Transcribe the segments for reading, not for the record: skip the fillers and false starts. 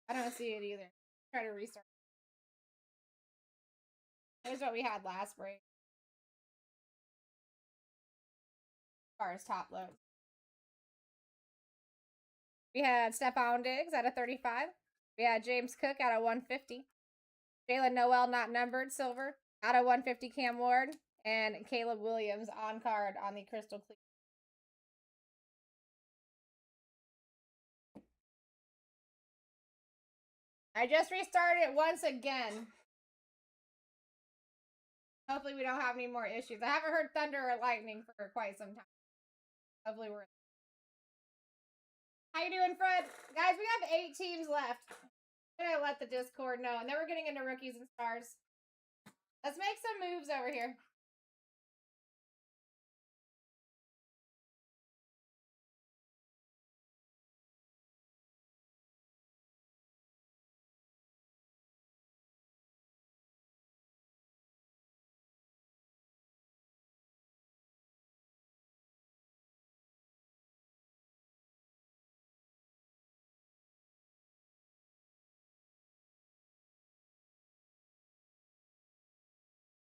I don't see it either. Try to restart. Here's what we had last break. As far as top loads. We had Stephon Diggs at a 35. We had James Cook at a 150. Jalen Noel not numbered, silver. Out of 150, Cam Ward. And Caleb Williams on card on the Crystal Clear. I just restarted it once again. Hopefully we don't have any more issues. I haven't heard thunder or lightning for quite some time. Hopefully we're... How you doing, Fred? Guys, we have 8 teams left. I'm gonna let the Discord know. And then we're getting into rookies and stars. Let's make some moves over here.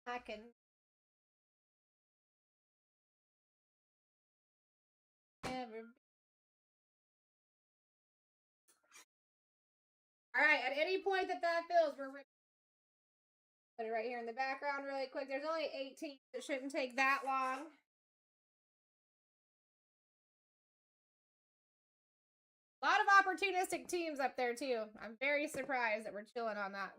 I can... never... Alright, at any point that fills, we're... Put it right here in the background really quick. There's only 18. It shouldn't take that long. A lot of opportunistic teams up there, too. I'm very surprised that we're chilling on that.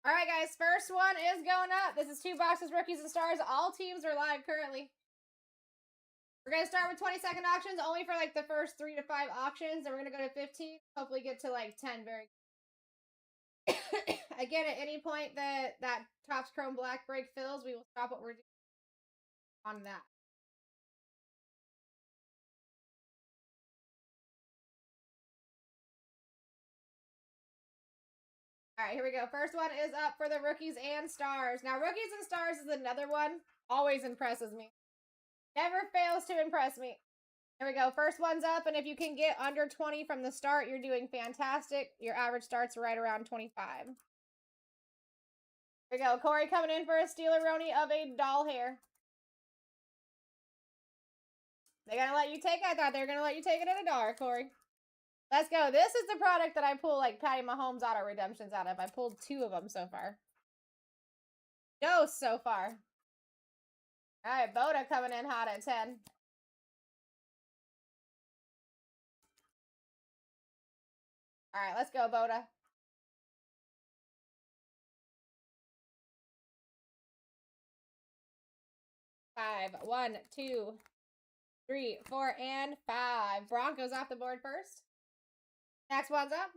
Alright, guys. First one is going up. This is 2 boxes, rookies and stars. All teams are live currently. We're going to start with 20-second auctions, only for, like, the first 3 to 5 auctions. And we're going to go to 15. Hopefully get to, like, 10 very Again, at any point that Topps Chrome Black break fills, we will stop what we're doing on that. All right, here we go. First one is up for the rookies and stars. Now, rookies and stars is another one. Always impresses me. Never fails to impress me. Here we go. First one's up, and if you can get under 20 from the start, you're doing fantastic. Your average starts right around 25. Here we go. Corey coming in for a Steeler-Roni of a doll hair. They're going to let you take it. I thought they were going to let you take it at $1, Corey. Let's go. This is the product that I pull like Patty Mahomes auto redemptions out of. I pulled 2 of them so far. No, so far. All right, Boda coming in hot at 10. All right, let's go, Boda. Five, 1, 2, 3, 4, and 5. Broncos off the board first. Next one's up.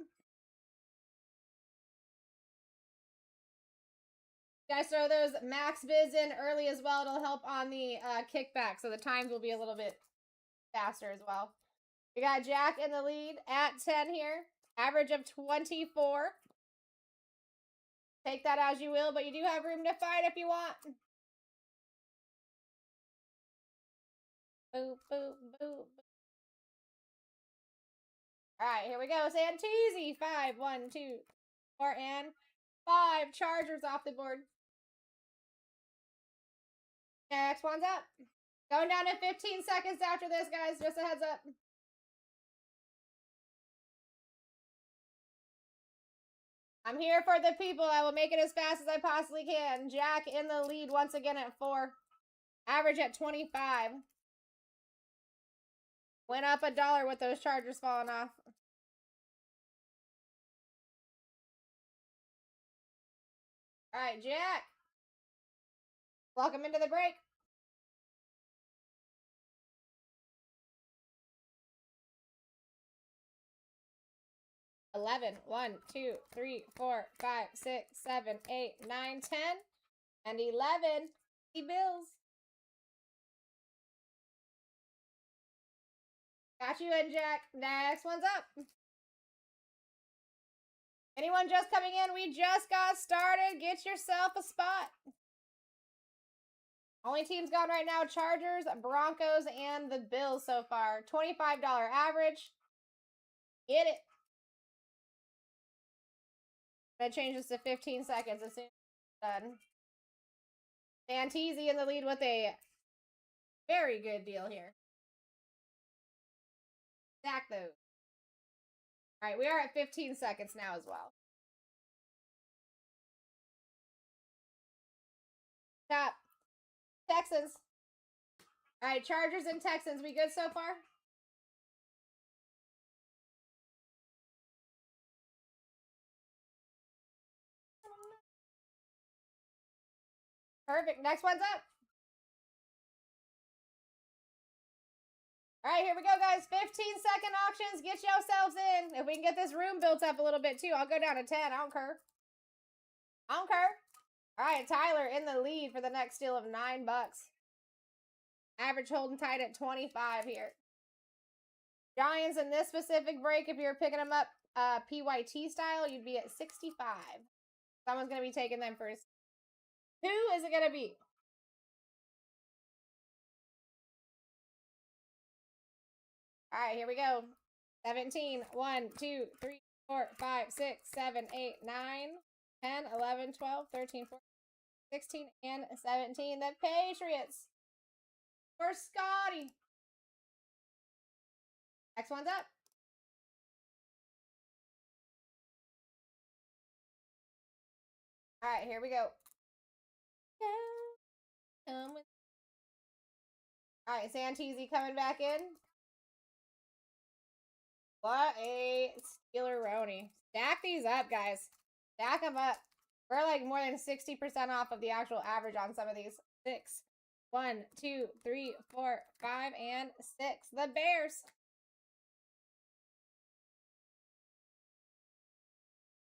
You guys throw those max bids in early as well. It'll help on the kickback, so the times will be a little bit faster as well. We got Jack in the lead at 10 here. Average of 24. Take that as you will, but you do have room to fight if you want. Boop, boop, boop. All right, here we go. Santisi. 5, 1, 2, 4, and 5. Chargers off the board. Next one's up. Going down to 15 seconds after this, guys. Just a heads up. I'm here for the people. I will make it as fast as I possibly can. Jack in the lead once again at 4. Average at 25. Went up $1 with those Chargers falling off. All right, Jack. Welcome into the break. $11, 1, 2, 3, 4, 5, 6, 7, 8, 9, 10, and 11. The Bills. Got you in, Jack. Next one's up. Anyone just coming in? We just got started. Get yourself a spot. Only teams gone right now, Chargers, Broncos, and the Bills so far. $25 average. Get it. That changes to 15 seconds as soon as it's done. Santisi in the lead with a very good deal here. Stack those. All right, we are at 15 seconds now as well. Top. Texans. All right, Chargers and Texans. We good so far? Perfect. Next one's up. All right, here we go, guys. 15-second auctions. Get yourselves in. If we can get this room built up a little bit, too. I'll go down to 10. I don't care. I don't care. All right, Tyler in the lead for the next steal of $9. Average holding tight at 25 here. Giants in this specific break, if you're picking them up PYT style, you'd be at 65. Someone's going to be taking them first. Who is it going to be? All right, here we go. 17, 1, 2, 3, 4, 5, 6, 7, 8, 9, 10, 11, 12, 13, 14, 16, and 17. The Patriots for Scotty. Next one's up. All right, here we go. All right, Santisi coming back in. What a Steeler-roni. Stack these up, guys. Stack them up. We're like more than 60% off of the actual average on some of these. 6, 1, 2, 3, 4, 5, and 6. The Bears.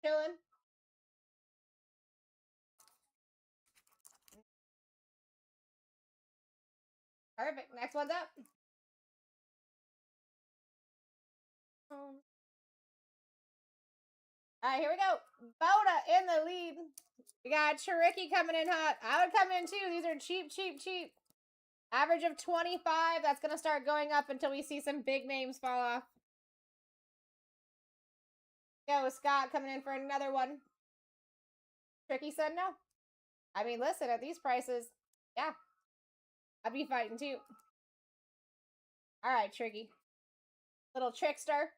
Chilling. Perfect. Next one's up. All right, here we go. Boda in the lead. We got Cherokee coming in hot. I would come in too. These are cheap, cheap, cheap. Average of 25. That's going to start going up until we see some big names fall off. Go, Scott coming in for another one. Tricky said no. I mean, listen, at these prices, yeah. I'd be fighting too. All right, Tricky. Little trickster.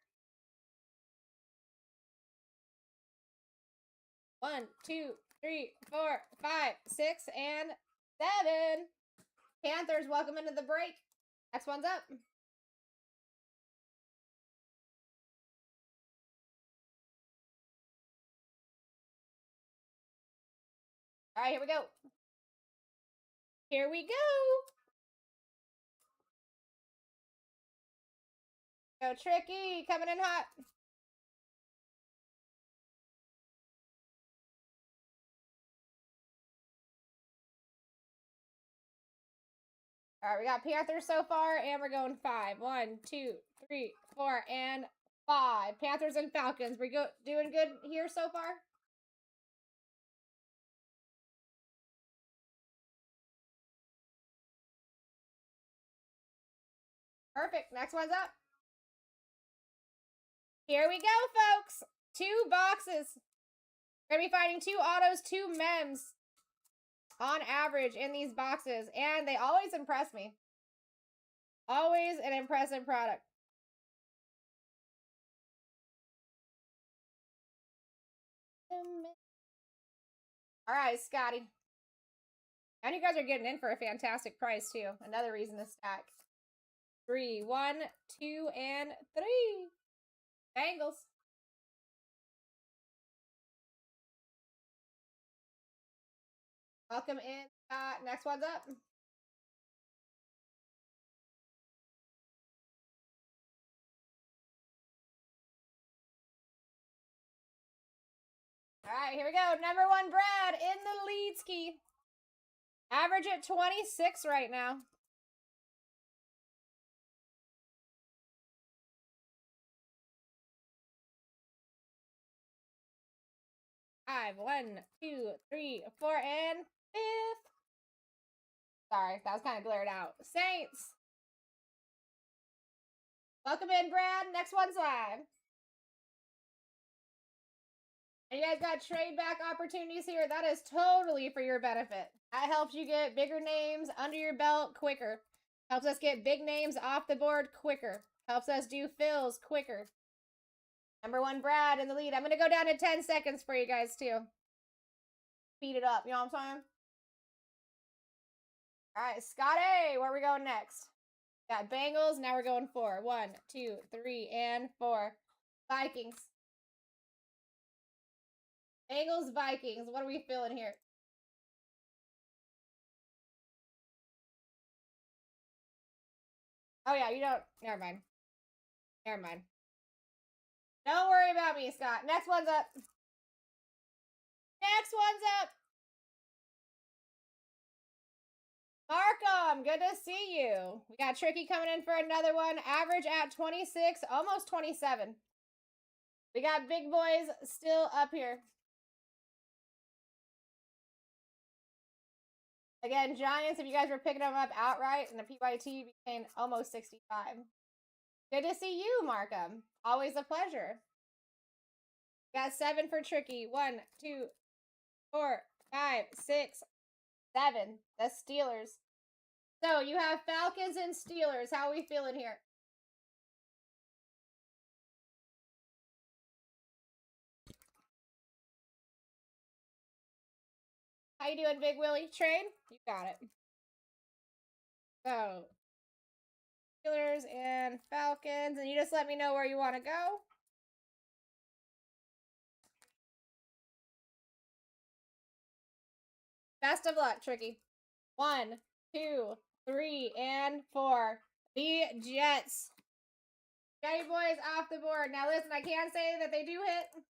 1, 2, 3, 4, 5, 6, and 7. Panthers, welcome into the break. Next one's up. All right, here we go. Here we go. Go Tricky, coming in hot. All right, we got Panthers so far, and we're going 5. 1, 2, 3, 4, and 5. Panthers and Falcons. We doing good here so far? Perfect. Next one's up. Here we go, folks. 2 boxes. We're going to be fighting 2 autos, 2 mems on average in these boxes. And they always impress me. Always an impressive product. All right, Scotty. And you guys are getting in for a fantastic price, too. Another reason to stack. 3, 1, 2, and 3. Bengals. Welcome in. Next one's up. All right, here we go. Number 1, Brad in the lead ski. Average at 26 right now. Five, 1, 2, 3, 4, and 5th. Sorry, that was kind of glared out. Saints. Welcome in, Brad. Next one's live. And you guys got trade back opportunities here. That is totally for your benefit. That helps you get bigger names under your belt quicker. Helps us get big names off the board quicker. Helps us do fills quicker. Number 1, Brad in the lead. I'm going to go down to 10 seconds for you guys, too. Speed it up. You know what I'm saying? All right, Scotty, where are we going next? Got Bengals. Now we're going 4. 1, 2, 3, and 4. Vikings. Bengals, Vikings. What are we feeling here? Oh, yeah, you don't. Never mind. Never mind. Don't worry about me, Scott. Next one's up. Next one's up. Markham, good to see you. We got Tricky coming in for another one. Average at 26, almost 27. We got big boys still up here. Again, Giants, if you guys were picking them up outright, and the PYT became almost 65. Good to see you, Markham. Always a pleasure. Got 7 for Tricky. 1, 2, 4, 5, 6, 7. The Steelers. So you have Falcons and Steelers. How are we feeling here? How you doing, Big Willie? Trade? You got it. So, Steelers and Falcons. And you just let me know where you want to go. Best of luck, Tricky. 1, 2, 3, and 4. The Jets. Jetty boys off the board. Now listen, I can say that they do hit.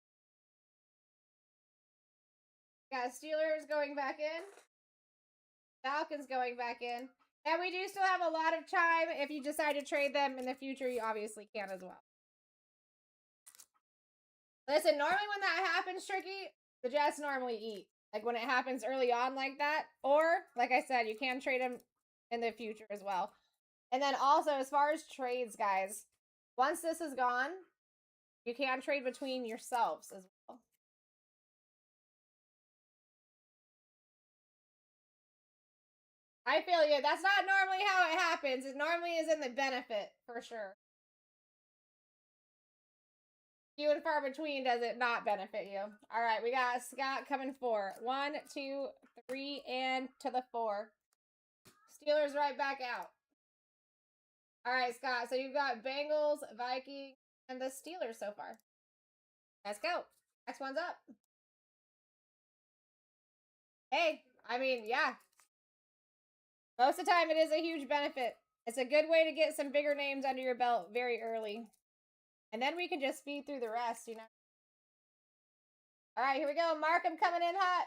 Got Steelers going back in. Falcons going back in. And we do still have a lot of time. If you decide to trade them in the future, you obviously can as well. Listen, normally when that happens, Tricky, the Jets normally eat. Like when it happens early on like that. Or, like I said, you can trade them in the future as well. And then also, as far as trades, guys, once this is gone, you can trade between yourselves as well. I feel you. That's not normally how it happens. It normally is in the benefit, for sure. Few and far between does it not benefit you. All right, we got Scott coming 4. 1, 2, 3, and to the 4. Steelers right back out. All right, Scott. So you've got Bengals, Vikings, and the Steelers so far. Let's go. Next one's up. Hey, I mean, yeah. Most of the time, it is a huge benefit. It's a good way to get some bigger names under your belt very early. And then we can just speed through the rest, you know. All right, here we go. Markham coming in hot.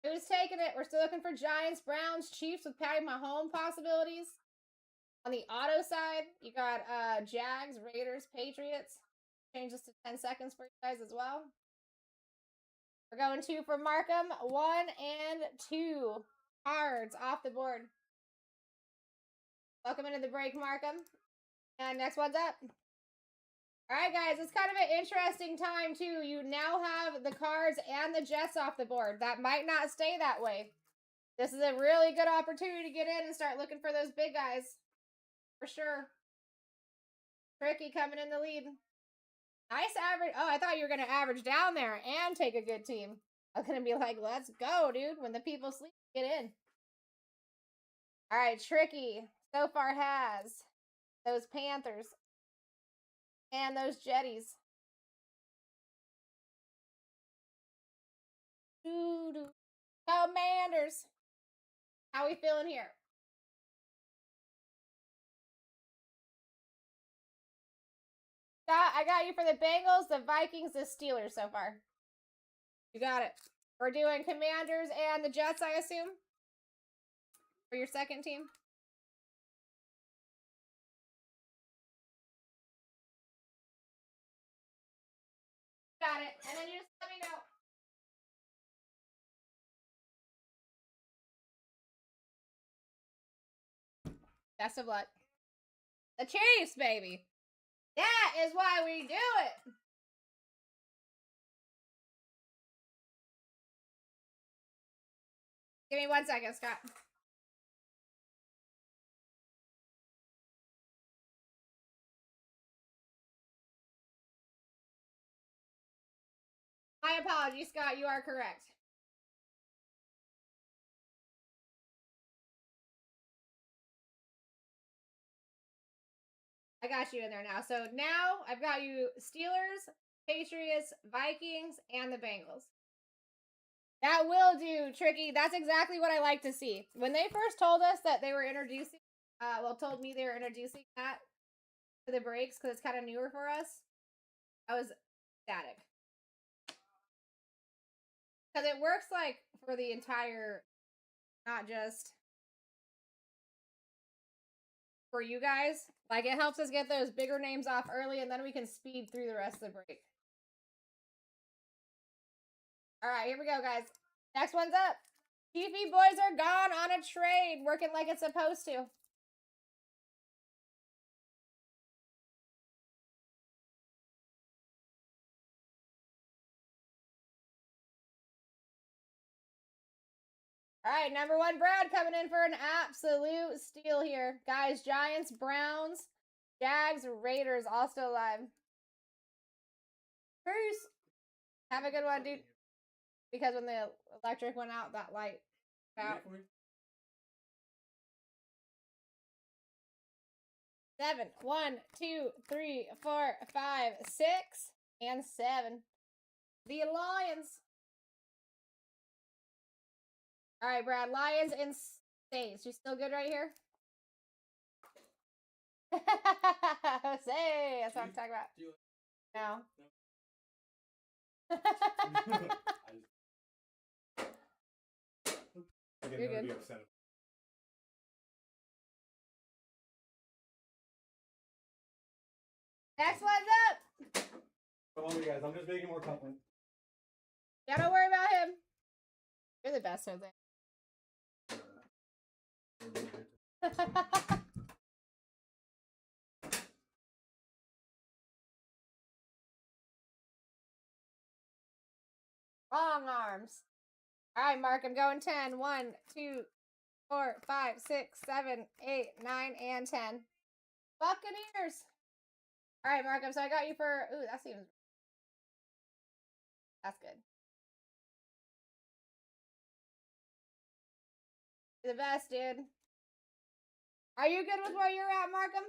Who's taking it? We're still looking for Giants, Browns, Chiefs with Patty Mahomes possibilities. On the auto side, you got Jags, Raiders, Patriots. Change this to 10 seconds for you guys as well. We're going 2 for Markham. 1 and 2. Cards off the board. Welcome into the break, Markham. And next one's up. All right, guys, it's kind of an interesting time, too. You now have the Cards and the Jets off the board. That might not stay that way. This is a really good opportunity to get in and start looking for those big guys. For sure. Tricky coming in the lead. Nice average. Oh, I thought you were going to average down there and take a good team. I was going to be like, let's go, dude. When the people sleep, get in. All right, Tricky so far has those Panthers and those Jetties. Commanders. How we feeling here? I got you for the Bengals, the Vikings, the Steelers so far. You got it. We're doing Commanders and the Jets, I assume? For your second team? Got it. And then you just let me know. Best of luck. The Chiefs, baby. That is why we do it. Give me 1 second, Scott. My apologies, Scott. You are correct. I got you in there now. So now I've got you Steelers, Patriots, Vikings, and the Bengals. That will do, Tricky. That's exactly what I like to see. When they first told us that they were introducing, told me they were introducing that to the breaks because it's kind of newer for us, I was ecstatic. Because it works like for the entire, not just for you guys. Like it helps us get those bigger names off early and then we can speed through the rest of the break. All right, here we go, guys. Next one's up. TV boys are gone on a trade, working like it's supposed to. All right, number 1, Brad, coming in for an absolute steal here. Guys, Giants, Browns, Jags, Raiders, all still alive. Peace. Have a good one, dude. Because when the electric went out, that light out. 7. 1, 2, 3, 4, 5, 6, and 7. The Lions. All right, Brad. Lions and Saints. You still good right here? Say, that's what I'm talking about. No. You're good. Next one's up. Come on, guys. I'm just making more content. Yeah, don't worry about him. You're the best, Jose. Long arms. All right, Mark, I'm going 10. 1, 2, 4, 5, 6, 7, 8, 9, and 10. Buccaneers. All right, Markham, so I got you for... Ooh, that seems... That's good. You're the best, dude. Are you good with where you're at, Markham?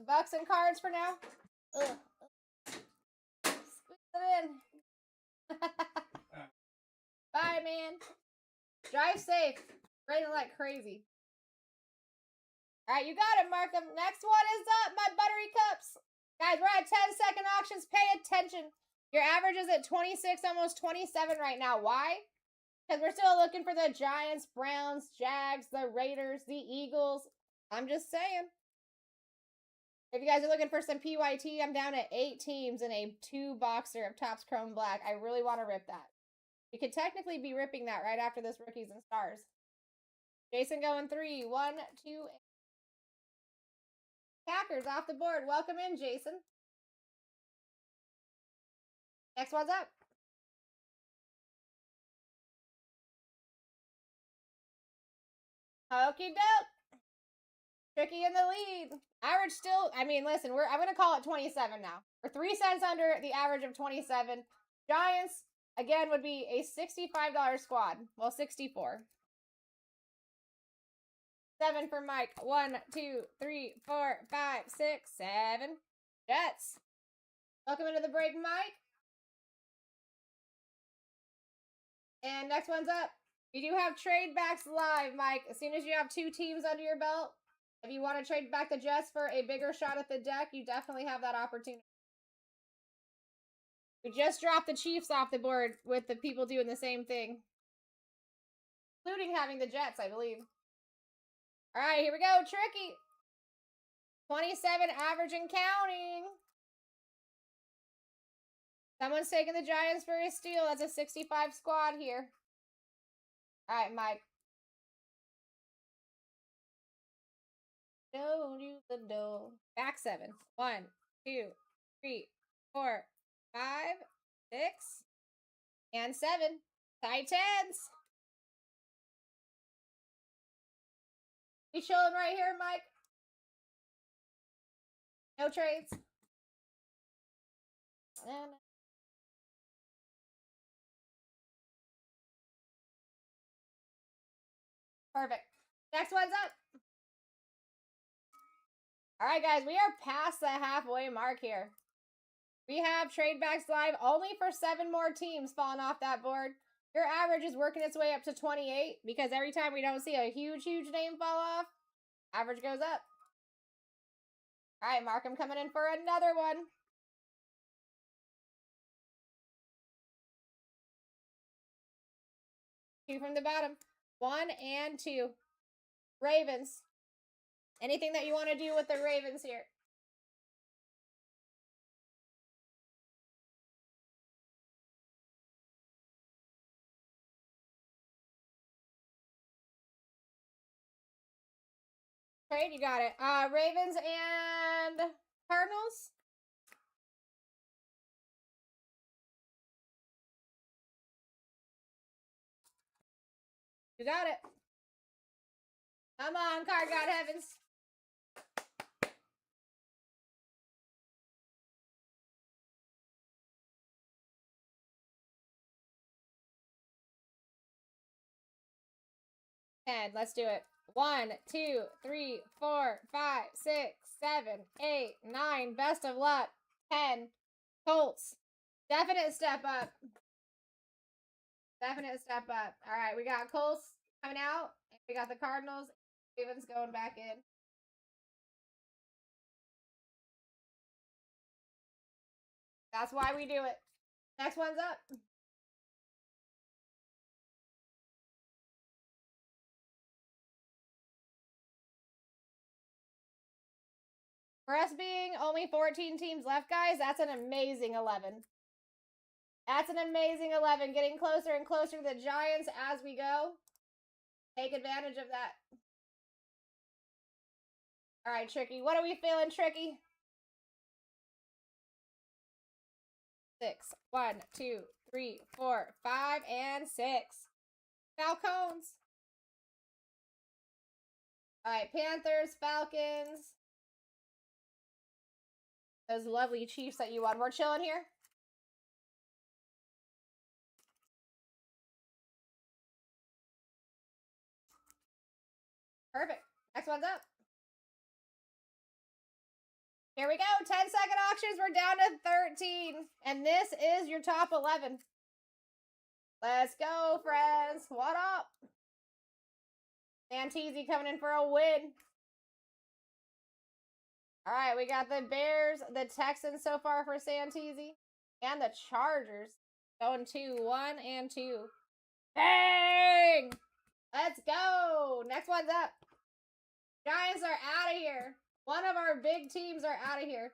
Bucks and cards for now? Ugh. Squeeze it in. Bye, man. Drive safe. Raining like crazy. All right, you got it, Markham. Next one is up, my buttery cups. Guys, we're at 10-second auctions. Pay attention. Your average is at 26, almost 27 right now. Why? Because we're still looking for the Giants, Browns, Jags, the Raiders, the Eagles. I'm just saying. If you guys are looking for some PYT, I'm down at 8 teams in a 2-boxer of Topps Chrome Black. I really want to rip that. We could technically be ripping that right after this Rookies and Stars. Jason going 3. 1, 2, 8. Packers off the board. Welcome in, Jason. Next one's up. Okie doke. Tricky in the lead. Average still, I mean, listen, I'm going to call it 27 now. We're 3 cents under the average of 27. Giants, again, would be a $65 squad. Well, 64. 7 for Mike. 1, 2, 3, 4, 5, 6, 7. Jets. Welcome into the break, Mike. And next one's up. We do have trade backs live, Mike. As soon as you have 2 teams under your belt, if you want to trade back the Jets for a bigger shot at the deck, you definitely have that opportunity. We just dropped the Chiefs off the board with the people doing the same thing. Including having the Jets, I believe. All right, here we go. Tricky. 27 average and counting. Someone's taking the Giants for a steal. That's a 65 squad here. All right, Mike. Don't use the door. Back 7. 1, 2, 3, 4, 5, 6, and 7. Tight tens. You chilling right here, Mike? No trades. And perfect. Next one's up. All right, guys, we are past the halfway mark here. We have trade backs live only for 7 more teams falling off that board. Your average is working its way up to 28 because every time we don't see a huge name fall off, average goes up. All right, Mark, I'm coming in for another one. Two from the bottom. 1 and 2. Ravens. Anything that you want to do with the Ravens here? Trade, you got it. Ravens and Cardinals. You got it. Come on, Card God Heavens. Let's do it. 1, 2, 3, 4, 5, 6, 7, 8, 9. Best of luck. 10. Colts. Definite step up. Definite step up. All right, we got Colts coming out. And we got the Cardinals. Ravens going back in. That's why we do it. Next one's up. For us being only 14 teams left, guys, that's an amazing 11. That's an amazing 11. Getting closer and closer to the Giants as we go. Take advantage of that. All right, Tricky. What are we feeling, Tricky? 6. 1, 2, 3, 4, 5, and 6. Falcons. All right, Panthers, Falcons. Those lovely Chiefs that you won. We're chilling here. Perfect. Next one's up. Here we go. 10-second auctions. We're down to 13. And this is your top 11. Let's go, friends. What up? Santisi coming in for a win. All right, we got the Bears, the Texans so far for Santisi, and the Chargers going 2, 1, and 2. Bang! Let's go. Next one's up. Giants are out of here. One of our big teams are out of here.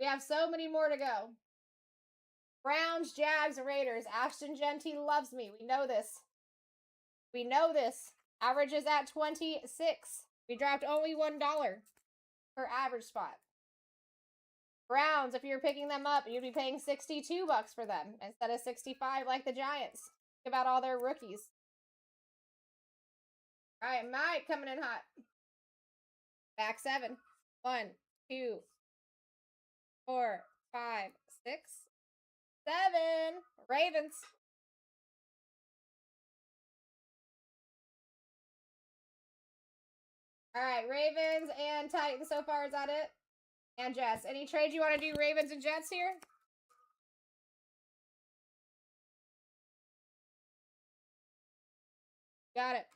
We have so many more to go. Browns, Jags, Raiders. Ashton Genty loves me. We know this. We know this. Average is at 26. We dropped only $1 per average spot. Browns, if you're picking them up, you'd be paying $62 for them instead of 65 like the Giants. Think about all their rookies. All right, Mike coming in hot. Back 7. 1, 2, 4, 5, 6, 7. Ravens. All right, Ravens and Titans so far. Is that it? And Jets. Any trades you want to do, Ravens and Jets here? Got it.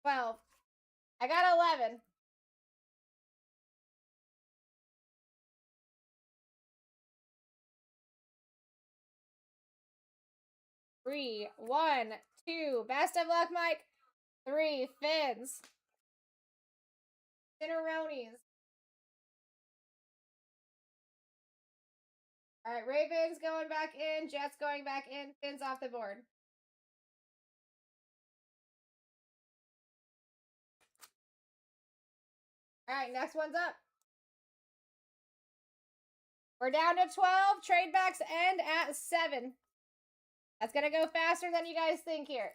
Well, I got 11. Three, 1, 2. Best of luck, Mike. 3. Fins. Cinnaronis. All right, Ravens going back in. Jets going back in. Fins off the board. All right, next one's up. We're down to 12. Trade backs end at 7. That's going to go faster than you guys think here.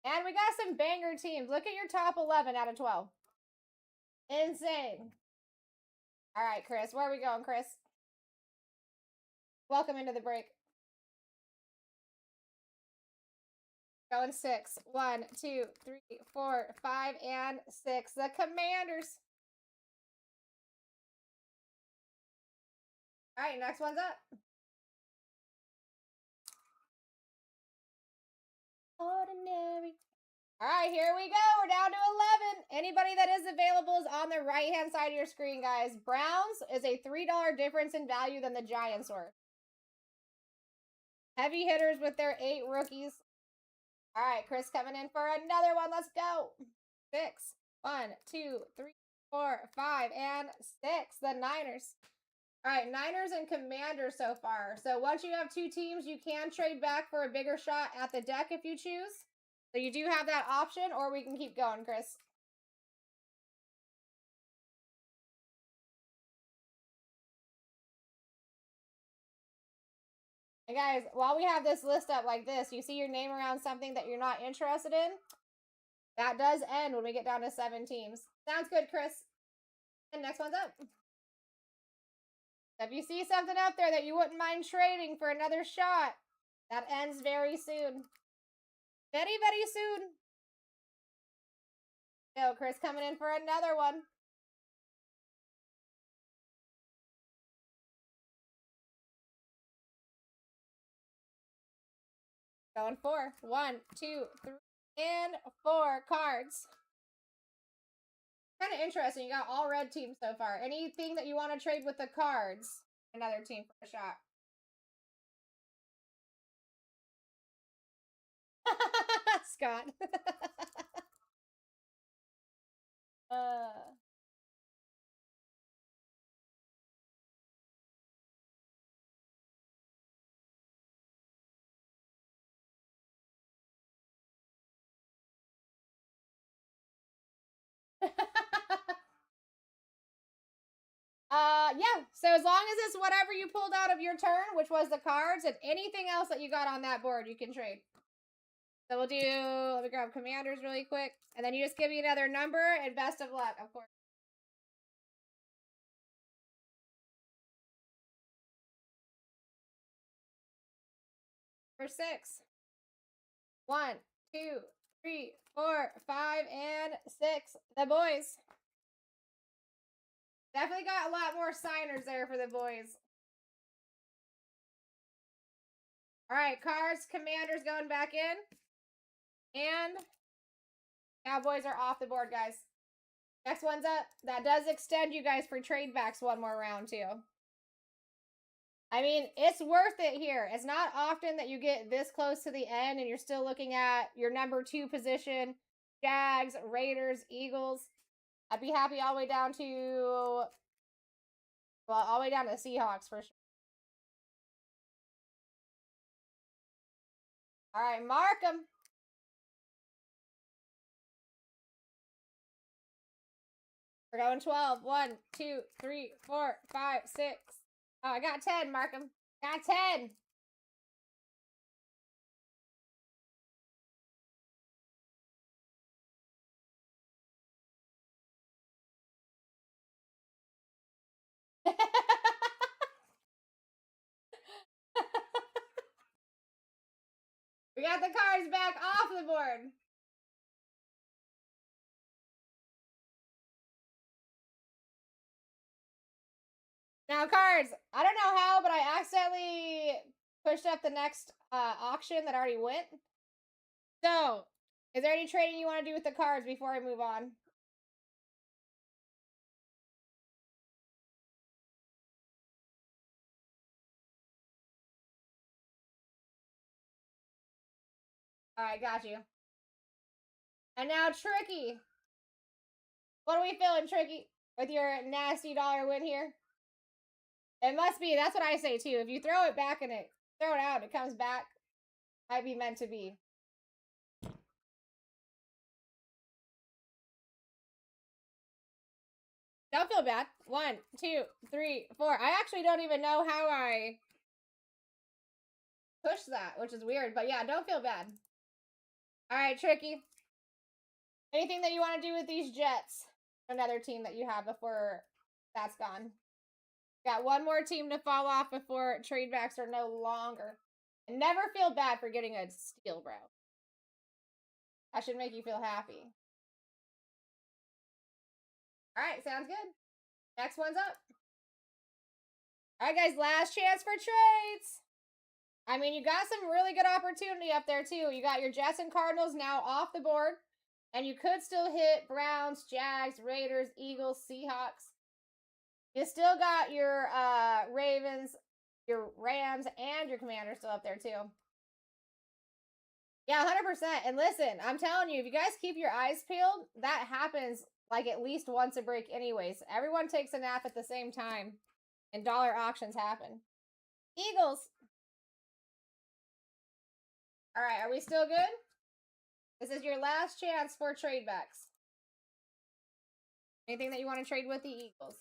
And we got some banger teams. Look at your top 11 out of 12. Insane. All right, Chris. Where are we going, Chris? Welcome into the break. Going 6. 1, 2, 3, 4, 5, and 6. The Commanders. All right, next one's up. Ordinary. All right, here we go. We're down to 11. Anybody that is available is on the right-hand side of your screen, guys. Browns is a $3 difference in value than the Giants were. Heavy hitters with their 8 rookies. All right, Chris coming in for another one. Let's go. 6. 1, 2, 3, 4, 5, and 6. The Niners. All right, Niners and Commanders so far. So once you have 2 teams, you can trade back for a bigger shot at the deck if you choose. So you do have that option, or we can keep going, Chris. And guys, while we have this list up like this, you see your name around something that you're not interested in. That does end when we get down to 7 teams. Sounds good, Chris. And next one's up. If you see something up there that you wouldn't mind trading for another shot, that ends very soon. Very, very soon. Yo, Chris coming in for another one. Going 4. 1, 2, 3, and 4 cards. Kind of interesting. You got all red teams so far. Anything that you want to trade with the cards? Another team for a shot. Scott. Yeah. So as long as it's whatever you pulled out of your turn, which was the cards, and anything else that you got on that board, you can trade. So we'll do, let me grab Commanders really quick. And then you just give me another number, and best of luck, of course. For 6. 1, 2, 3, 4, 5, and 6. The boys. Definitely got a lot more signers there for the boys. All right, cards, Commanders going back in. And Cowboys are off the board, guys. Next one's up. That does extend you guys for trade backs one more round, too. I mean, it's worth it here. It's not often that you get this close to the end and you're still looking at your number 2 position. Jags, Raiders, Eagles. I'd be happy all the way down to, well, all the way down to the Seahawks for sure. All right, mark them. We're going 12. 1, 2, 3, 4, 5, 6. Oh, I got 10. Mark them. Got 10. We got the cards back off the board. Now, cards. I don't know how, but I accidentally pushed up the next auction that already went. So, is there any trading you want to do with the cards before I move on? All right, got you. And now, Tricky. What are we feeling, Tricky? With your nasty dollar win here? It must be. That's what I say, too. If you throw it back and throw it out, it comes back. Might be meant to be. Don't feel bad. 1, 2, 3, 4. I actually don't even know how I push that, which is weird. But yeah, don't feel bad. All right, Tricky. Anything that you want to do with these Jets? Another team that you have before that's gone. Got one more team to fall off before trade backs are no longer. And never feel bad for getting a steal, bro. That should make you feel happy. All right, sounds good. Next one's up. All right, guys, last chance for trades. I mean, you got some really good opportunity up there, too. You got your Jets and Cardinals now off the board. And you could still hit Browns, Jags, Raiders, Eagles, Seahawks. You still got your Ravens, your Rams, and your Commanders still up there, too. Yeah, 100%. And listen, I'm telling you, if you guys keep your eyes peeled, that happens like at least once a break anyways. Everyone takes a nap at the same time, and dollar auctions happen. Eagles. All right, are we still good? This is your last chance for trade backs. Anything that you want to trade with the Eagles?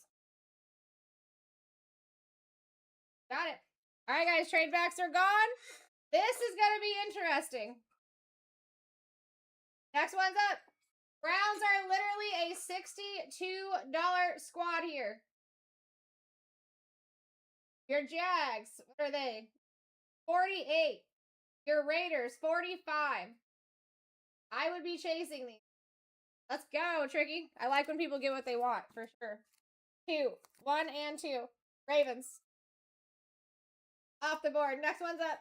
Got it. All right, guys, trade backs are gone. This is going to be interesting. Next one's up. Browns are literally a $62 squad here. Your Jags, what are they? 48. Your Raiders, 45. I would be chasing these. Let's go, Tricky. I like when people get what they want, for sure. 2. 1 and 2. Ravens. Off the board. Next one's up.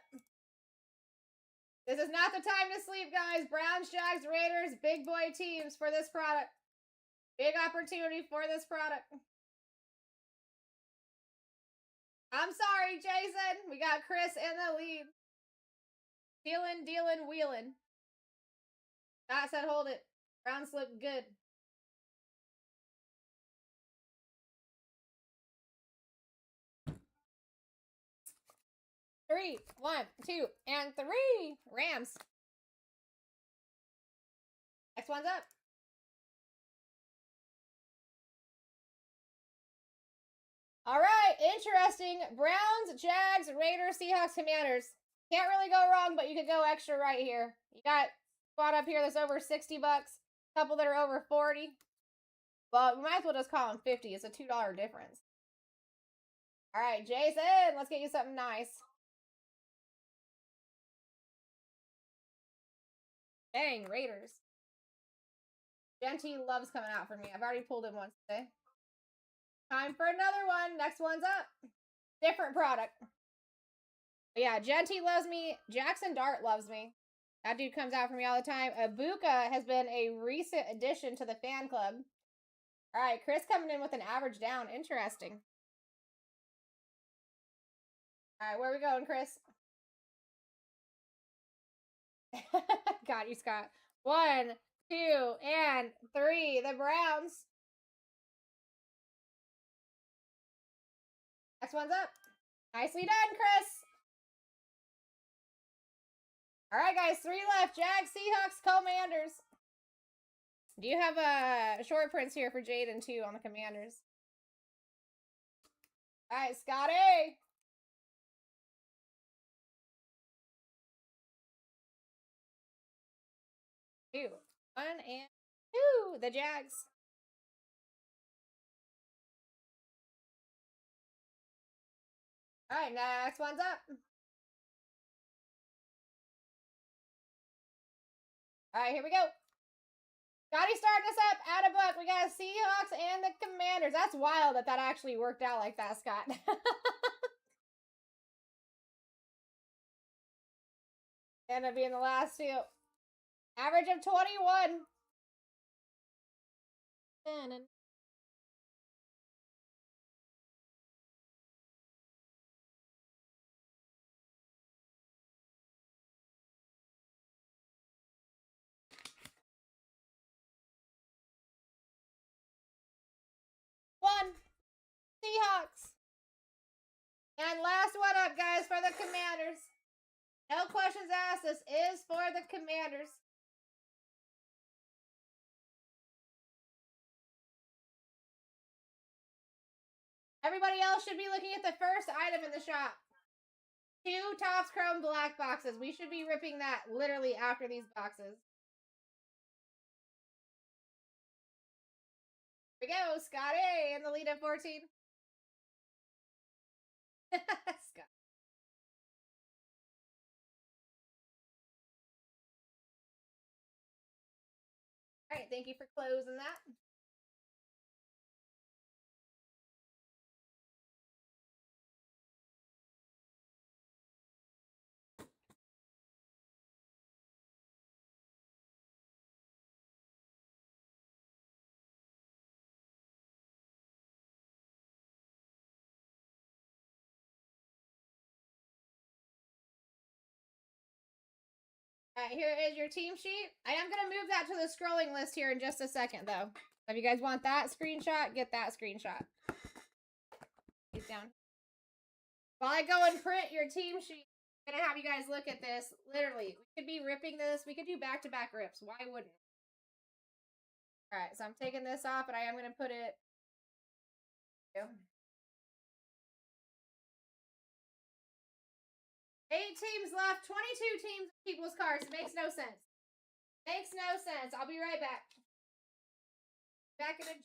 This is not the time to sleep, guys. Browns, Jags, Raiders, big boy teams for this product. Big opportunity for this product. I'm sorry, Jason. We got Chris in the lead. Dealing, wheeling. Scott said hold it. Browns look good. Three, 1, 2, and 3. Rams. Next one's up. All right, interesting. Browns, Jags, Raiders, Seahawks, Commanders. Can't really go wrong, but you could go extra right here. You got squad up here that's over 60 bucks. A couple that are over 40. Well, we might as well just call them 50. It's a $2 difference. All right, Jason, let's get you something nice. Dang, Raiders. Genty loves coming out for me. I've already pulled him once today. Time for another one. Next one's up. Different product. But yeah, Genty loves me. Jackson Dart loves me. That dude comes out for me all the time. Ibuka has been a recent addition to the fan club. All right, Chris coming in with an average down. Interesting. All right, where are we going, Chris? Got you, Scott. 1, 2, and 3. The Browns. Next one's up. Nicely done, Chris. All right, guys. 3 left. Jags, Seahawks, Commanders. Do you have short prints here for Jaden, too, on the Commanders? All right, Scotty. Two. 1 and 2. The Jags. All right, next one's up. All right, here we go. Scotty starting us up. Add a book. We got Seahawks and the Commanders. That's wild that actually worked out like that, Scott. End up being the last 2. Average of 21. One. Seahawks. And last one up, guys, for the Commanders. No questions asked. This is for the Commanders. Everybody else should be looking at the first item in the shop. 2 Topps Chrome black boxes. We should be ripping that literally after these boxes. Here we go, Scott A in the lead at 14. Scott. All right, thank you for closing that. All right, here is your team sheet. I am going to move that to the scrolling list here in just a second, though. If you guys want that screenshot, get that screenshot. He's down. While I go and print your team sheet, I'm going to have you guys look at this. Literally, we could be ripping this. We could do back-to-back rips. Why wouldn't? All right, so I'm taking this off, and I am going to put it... Here. 8 teams left, 22 teams of people's cards. Makes no sense. Makes no sense. I'll be right back. Back in a...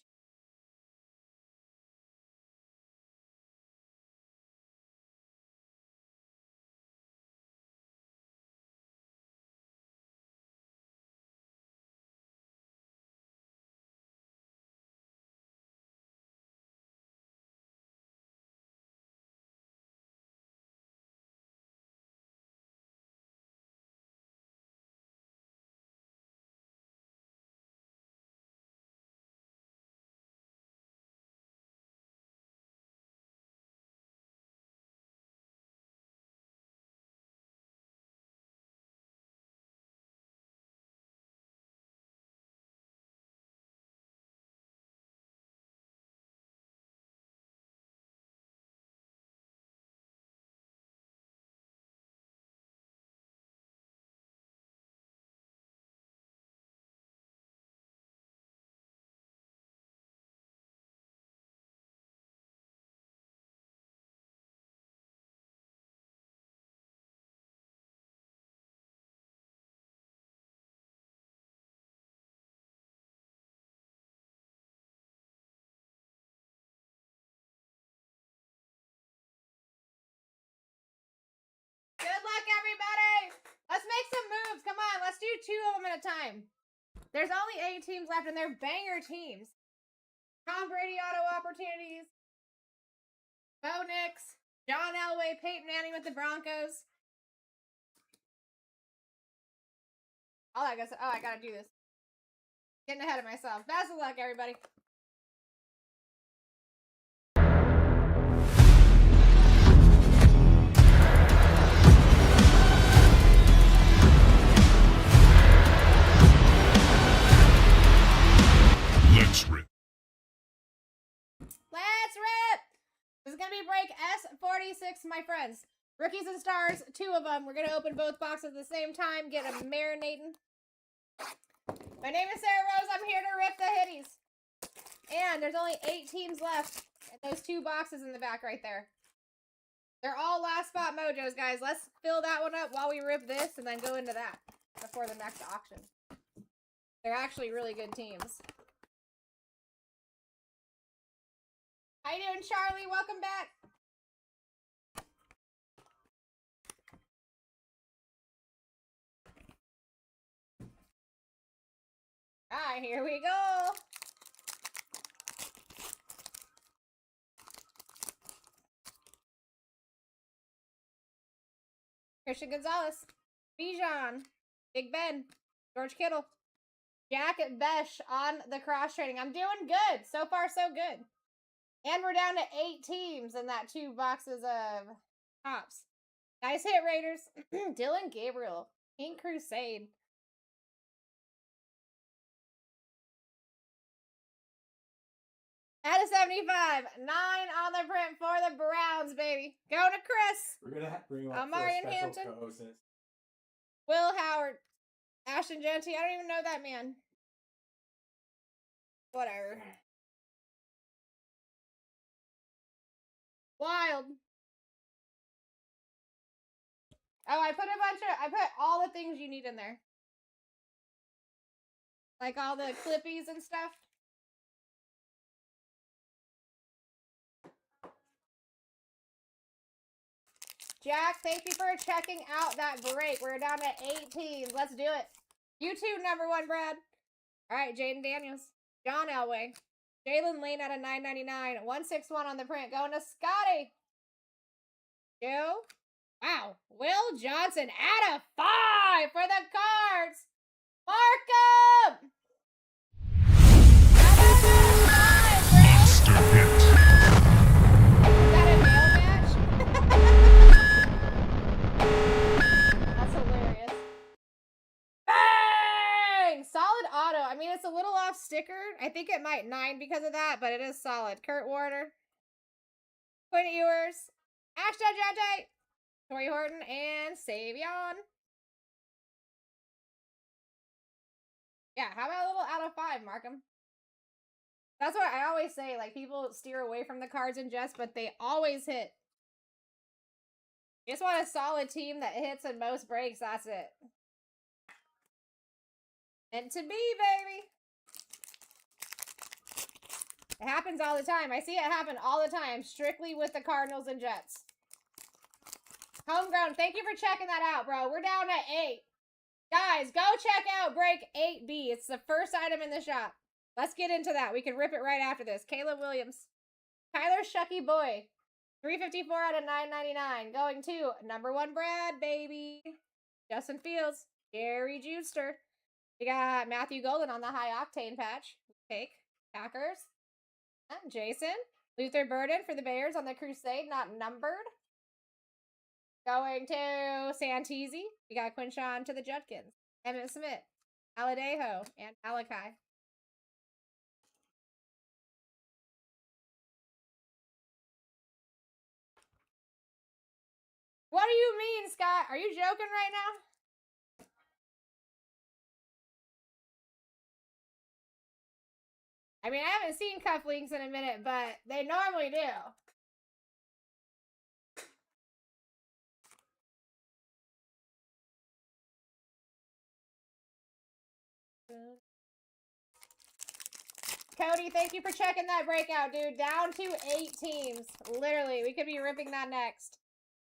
Good luck, everybody! Let's make some moves. Come on, let's do 2 of them at a time. There's only 8 teams left, and they're banger teams. Tom Brady auto opportunities. Bo Nix. John Elway, Peyton Manning with the Broncos. Oh, I gotta do this. Getting ahead of myself. Best of luck, everybody. Let's rip. Let's rip! This is going to be break S46, my friends. Rookies and Stars, 2 of them. We're going to open both boxes at the same time, get them marinating. My name is Sarah Rose. I'm here to rip the hitties. And there's only 8 teams left. And those 2 boxes in the back right there. They're all last spot mojos, guys. Let's fill that one up while we rip this and then go into that before the next auction. They're actually really good teams. How you doing, Charlie? Welcome back. Alright, here we go. Christian Gonzalez, Bijan, Big Ben, George Kittle, Jack Besh on the cross training. I'm doing good. So far, so good. And we're down to 8 teams in that 2 boxes of tops. Nice hit, Raiders. Dylan Gabriel, Pink Crusade. Out of 75. 9 on the print for the Browns, baby. Go to Chris. We're gonna bring you up Amari for a and special Hampton. co-hostess. Will Howard. Ashton Genty. I don't even know that man. Whatever. Wild. Oh, I put all the things you need in there. Like all the clippies and stuff. Jack, thank you for checking out that break. We're down to 18. Let's do it. YouTube #1, Brad. All right, Jaden Daniels. John Elway. Jalen Lane out of 9.99. 161 on the print. Going to Scotty. Joe. Wow. Will Johnson out of 5 for the cards. Markham. Monster hit. Is that a nail match? That's hilarious. Bang! Solid auto. I mean, it's a little off sticker. I think it might 9 because of that, but it is solid. Kurt Warner. Quinn Ewers. Ashton Jante. Torrey Horton and Savion. Yeah, how about a little out of 5, Markham? That's what I always say. Like, people steer away from the cards in jest, but they always hit. You just want a solid team that hits in most breaks. That's it. And to be, baby. It happens all the time. I see it happen all the time. Strictly with the Cardinals and Jets. Homegrown, thank you for checking that out, bro. We're down at 8. Guys, go check out break 8B. It's the first item in the shop. Let's get into that. We can rip it right after this. Caleb Williams. Tyler Shucky Boy. 354 out of 9.99. Going to #1 Brad, baby. Justin Fields. Jerry Juster. We got Matthew Golden on the high octane patch. Take. Packers. Jason. Luther Burden for the Bears on the Crusade, not numbered. Going to Santisi. We got Quinshawn to the Judkins. Emmett Smith. Aladejo. And Malachi. What do you mean, Scott? Are you joking right now? I mean, I haven't seen cufflinks in a minute, but they normally do. Cody, thank you for checking that breakout, dude. Down to 8 teams. Literally, we could be ripping that next.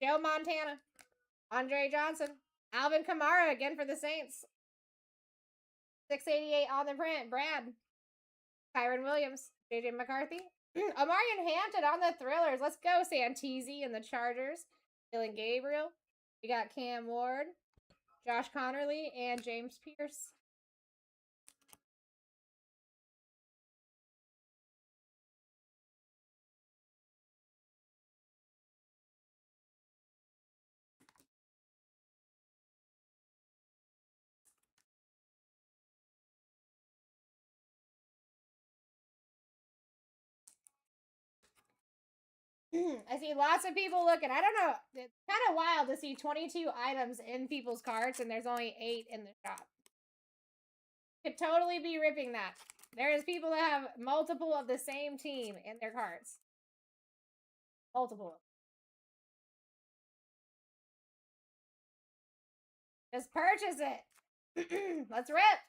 Joe Montana. Andre Johnson. Alvin Kamara again for the Saints. 688 on the print. Brad. Kyron Williams. JJ McCarthy. Omarion Hampton on the Thrillers. Let's go, Santisi and the Chargers. Dylan Gabriel. We got Cam Ward. Josh Connerly and James Pierce. I see lots of people looking. I don't know. It's kind of wild to see 22 items in people's carts and there's only 8 in the shop. Could totally be ripping that. There's people that have multiple of the same team in their carts. Multiple. Just purchase it. Let's rip.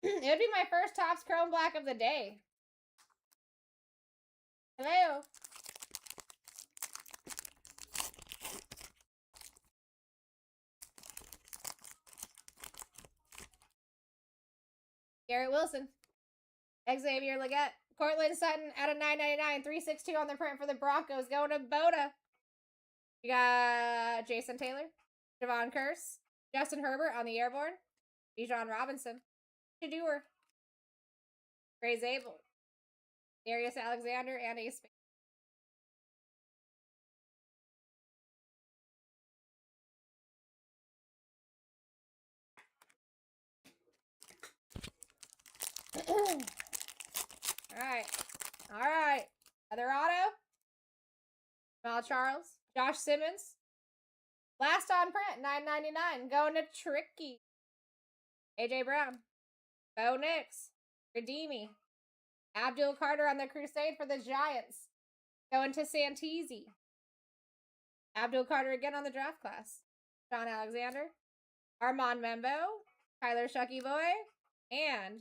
It would be my first Topps Chrome Black of the day. Hello. Garrett Wilson. Xavier Leggett. Cortland Sutton out of 9.99. 362 on the print for the Broncos. Going to Boda. You got Jason Taylor. Javon Curse. Justin Herbert on the Airborne. Bijan Robinson. Shadeur. Gray Zabel. Darius Alexander and Ace. All right. Other auto. Mal Charles. Josh Simmons. Last on print, $9.99. Going to Tricky. AJ Brown. Bo Nix. Redeemy. Abdul Carter on the Crusade for the Giants. Going to Santisi. Abdul Carter again on the draft class. Sean Alexander. Armand Membo. Tyler Shucky Boy. And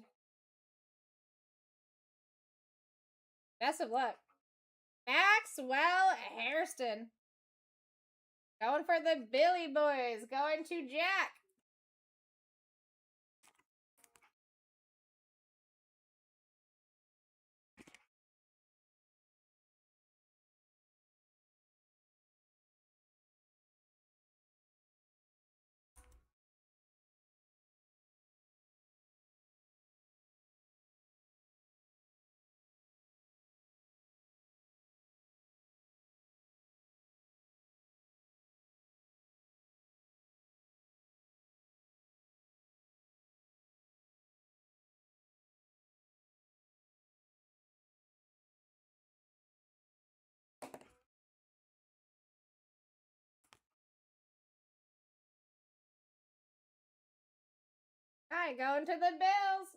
best of luck, Maxwell Hairston. Going for the Billy Boys. Going to Jack. All right, going to the Bills.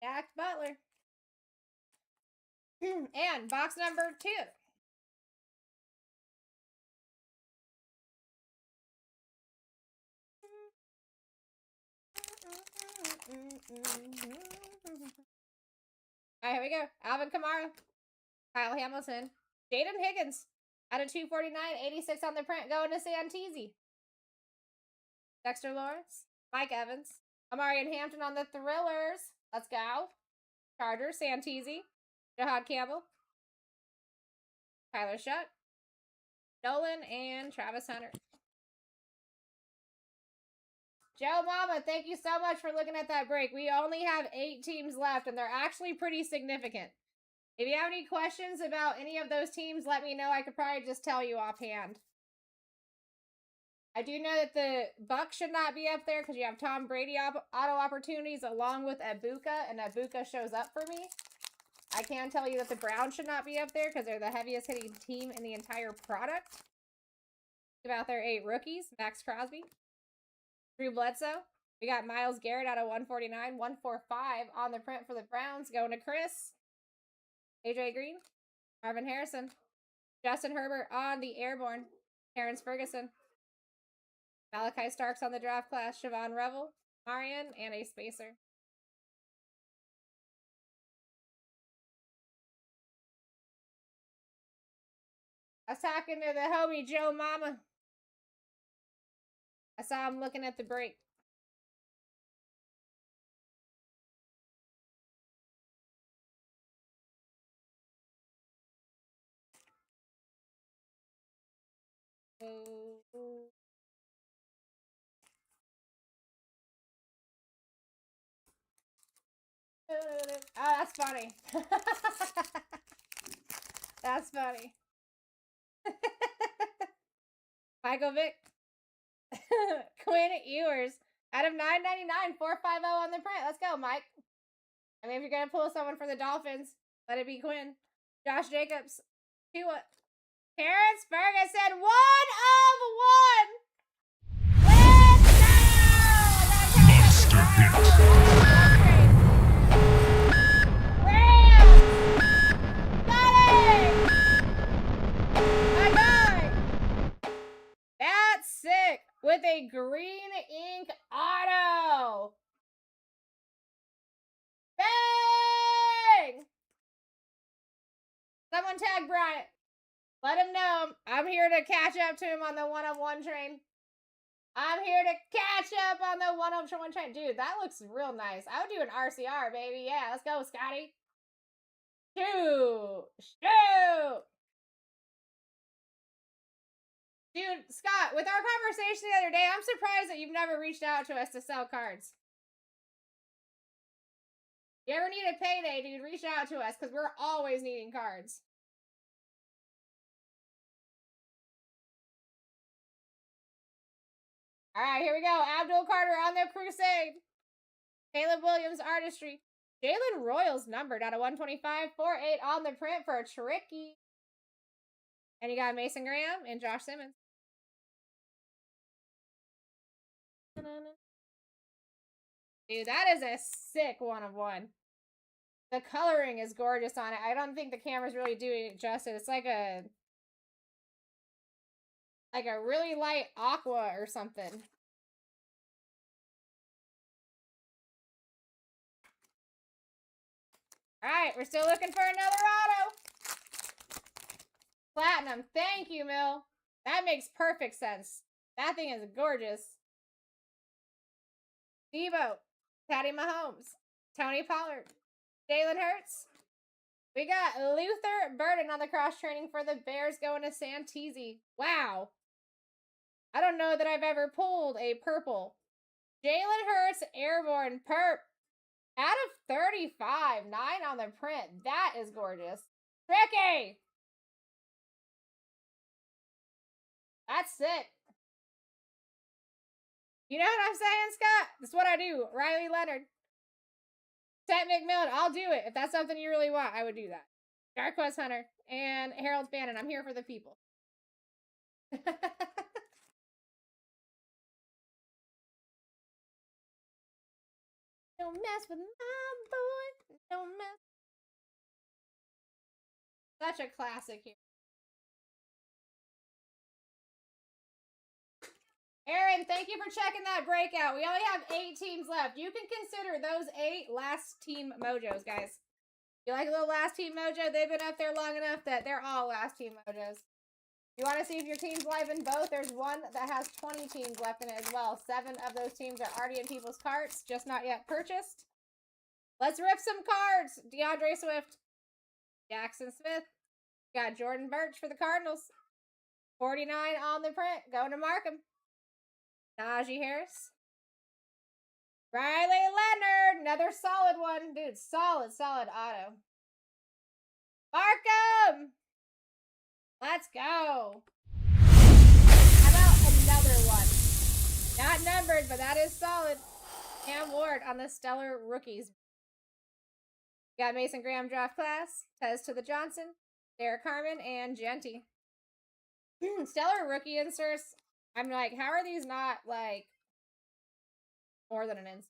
Jack Butler. And box number 2. All right, here we go. Alvin Kamara. Kyle Hamilton. Jaden Higgins. Out of 249, 86 on the print. Going to Santisi. Dexter Lawrence. Mike Evans. Amarian Hampton on the Thrillers. Let's go. Chargers. Santisi. Jahad Campbell. Tyler Shuck. Nolan and Travis Hunter. Joe Mama, thank you so much for looking at that break. We only have 8 teams left, and they're actually pretty significant. If you have any questions about any of those teams, let me know. I could probably just tell you offhand. I do know that the Bucks should not be up there because you have Tom Brady auto opportunities along with Ibuka, and Ibuka shows up for me. I can tell you that the Browns should not be up there because they're the heaviest hitting team in the entire product. Give out their 8 rookies. Max Crosby. Drew Bledsoe. We got Myles Garrett out of 149. 145 on the print for the Browns. Going to Chris. AJ Green. Marvin Harrison. Justin Herbert on the Airborne. Terrence Ferguson. Malachi Starks on the draft class. Siobhan Revel. Marion. And a spacer. I was talking to the homie Joe Mama. I saw him looking at the break. Oh, that's funny. That's funny. Michael Vick. Quinn Ewers. Out of 999, 450 on the print. Let's go, Mike. I mean, if you're going to pull someone for the Dolphins, let it be Quinn. Josh Jacobs. Terrence Ferguson. 1 of 1. Let's go! Monster hit. That's sick. With a green ink auto. Bang! Someone tag Bryant. Let him know I'm here to catch up to him on the 1-of-1 train. I'm here to catch up on the 1-of-1 train. Dude, that looks real nice. I would do an RCR, baby. Yeah, let's go, Scotty. Shoot. Dude, Scott, with our conversation the other day, I'm surprised that you've never reached out to us to sell cards. You ever need a payday, dude, reach out to us because we're always needing cards. All right, here we go. Abdul Carter on the Crusade. Caleb Williams, Artistry. Jalen Royals numbered out of 125. 4-8 on the print for a Tricky. And you got Mason Graham and Josh Simmons. Dude, that is a sick one of one. The coloring is gorgeous on it. I don't think the camera's really doing it justice. It's like a really light aqua or something. Alright, we're still looking for another auto. Platinum. Thank you, Mill. That makes perfect sense. That thing is gorgeous. Devo. Patty Mahomes. Tony Pollard. Jalen Hurts. We got Luther Burden on the cross training for the Bears going to Santisi. Wow. I don't know that I've ever pulled a purple. Jalen Hurts Airborne Perp. Out of 35. 9 on the print. That is gorgeous. Tricky. That's sick. You know what I'm saying, Scott? That's what I do. Riley Leonard. Seth McMillan. I'll do it. If that's something you really want, I would do that. Dark Quest Hunter and Harold Bannon. I'm here for the people. Don't mess with my boy. Don't mess. Such a classic here. Aaron, thank you for checking that breakout. We only have 8 teams left. You can consider those 8 last team mojos, guys. You like a little last team mojo? They've been up there long enough that they're all last team mojos. You want to see if your team's live in both? There's one that has 20 teams left in it as well. 7 of those teams are already in people's carts, just not yet purchased. Let's rip some cards. DeAndre Swift. Jackson Smith. Got Jordan Birch for the Cardinals. 49 on the print. Going to Markham. Najee Harris. Riley Leonard. Another solid one. Dude, solid auto. Markham. Let's go. How about another one? Not numbered, but that is solid. Cam Ward on the Stellar Rookies. Got Mason Graham draft class. Tez to the Johnson. Derek Harmon and Genty. Stellar Rookie inserts. I'm like, how are these not like more than an insert?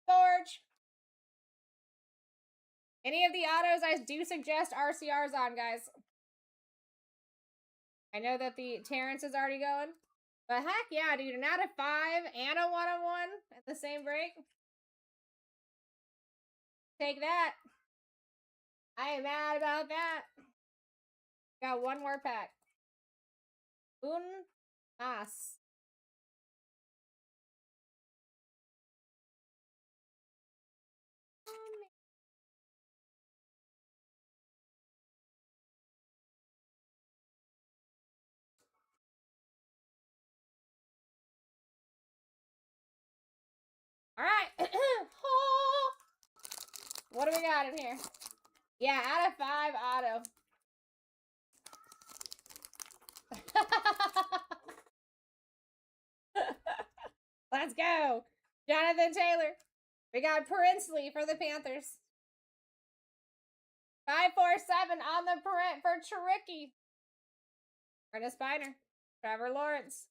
George. Any of the autos I do suggest RCRs on, guys. I know that the Terrence is already going. But heck yeah, dude. An out of 5 and a 1-on-1 at the same break. Take that. I am mad about that. Got one more pack. Un Mas. All right. What do we got in here? Yeah, out of 5 auto. Let's go. Jonathan Taylor. We got Princely for the Panthers. 547 on the print for Tricky. Ernest Biner. Trevor Lawrence.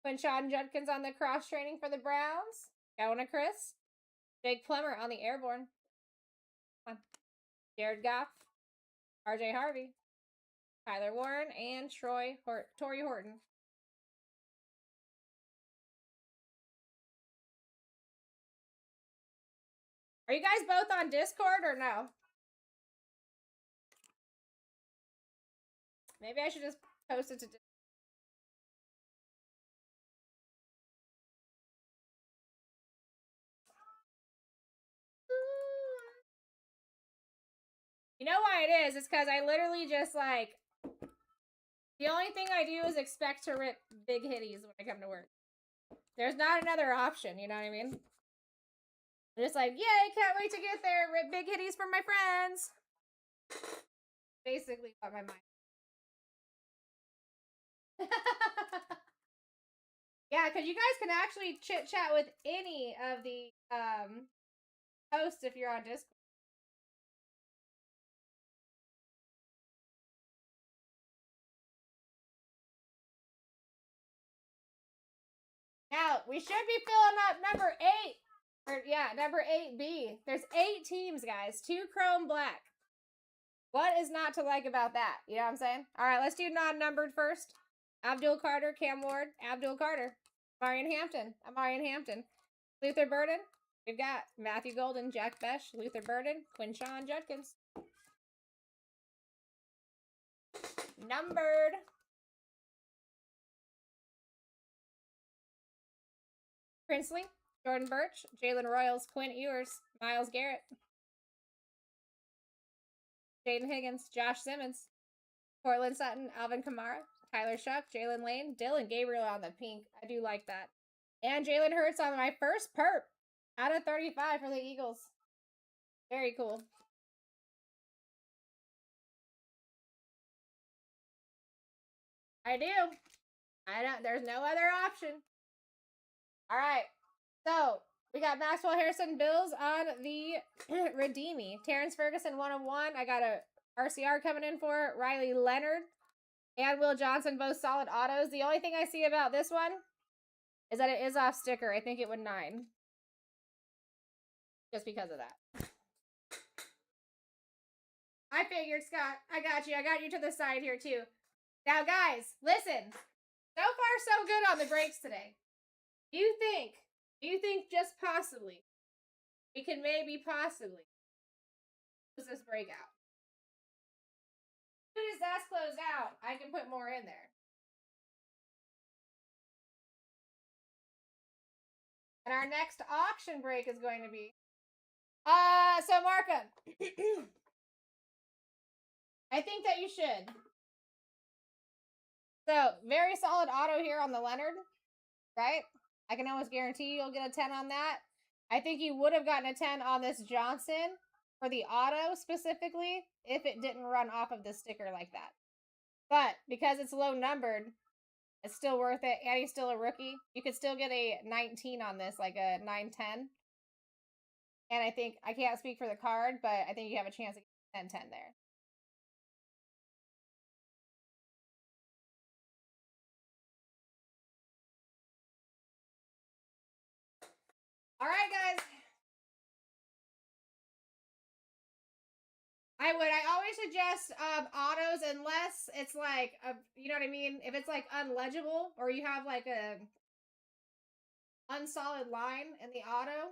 Quinshon Judkins on the cross training for the Browns. Going to Chris. Jake Plummer on the Airborne. Jared Goff. RJ Harvey. Tyler Warren and Tory Horton. Are you guys both on Discord or no? Maybe I should just post it to Discord. You know why it is? It's because I literally just like, the only thing I do is expect to rip big hitties when I come to work. There's not another option, you know what I mean? I'm just like, yay, can't wait to get there. Rip big hitties for my friends. Basically what my mind. Yeah, because you guys can actually chit chat with any of the hosts if you're on Discord. Now, we should be filling up number 8. Or, yeah, number 8B. There's 8 teams, guys. 2 chrome black. What is not to like about that? You know what I'm saying? All right, let's do non-numbered first. Abdul Carter, Cam Ward, Abdul Carter. Marion Hampton. Luther Burden. We've got Matthew Golden, Jack Besh, Luther Burden, Quinshawn Judkins. Numbered. Princely, Jordan Birch, Jalen Royals, Quinn Ewers, Miles Garrett, Jaden Higgins, Josh Simmons, Cortland Sutton, Alvin Kamara, Tyler Shuck, Jalen Lane, Dylan Gabriel on the pink. I do like that. And Jalen Hurts on my first perp out of 35 for the Eagles. Very cool. I do. There's no other option. All right. So, we got Maxwell Harrison Bills on the Redeemy. Terrence Ferguson 101. I got a RCR coming in for Riley Leonard and Will Johnson, both solid autos. The only thing I see about this one is that it is off sticker. I think it would 9. Just because of that. I figured, Scott. I got you. I got you to the side here, too. Now, guys, listen. So far, so good on the breaks today. Do you think just possibly we can maybe possibly close this breakout? As soon as that's closed out, I can put more in there. And our next auction break is going to be so Markham. I think that you should. So, very solid auto here on the Leonard, right? I can almost guarantee you'll get a 10 on that. I think you would have gotten a 10 on this Johnson for the auto specifically if it didn't run off of the sticker like that. But because it's low numbered, it's still worth it, and he's still a rookie. You could still get a 19 on this, like a 9-10. And I think, I can't speak for the card, but I think you have a chance to get 10-10 there. All right, guys. I always suggest autos unless it's like, you know what I mean? If it's like unlegible or you have like a unsolid line in the auto.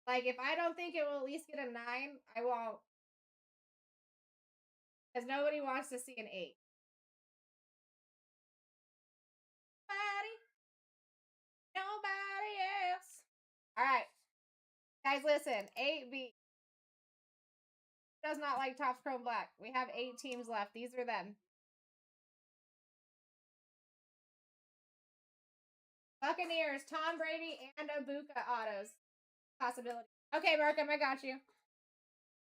Like if I don't think it will at least get a 9, I won't. Because nobody wants to see an 8. Nobody else. All right. Guys, listen. 8B does not like Topps Chrome Black. We have 8 teams left. These are them. Buccaneers, Tom Brady, and Ibuka autos. Possibility. Okay, Markham, I got you.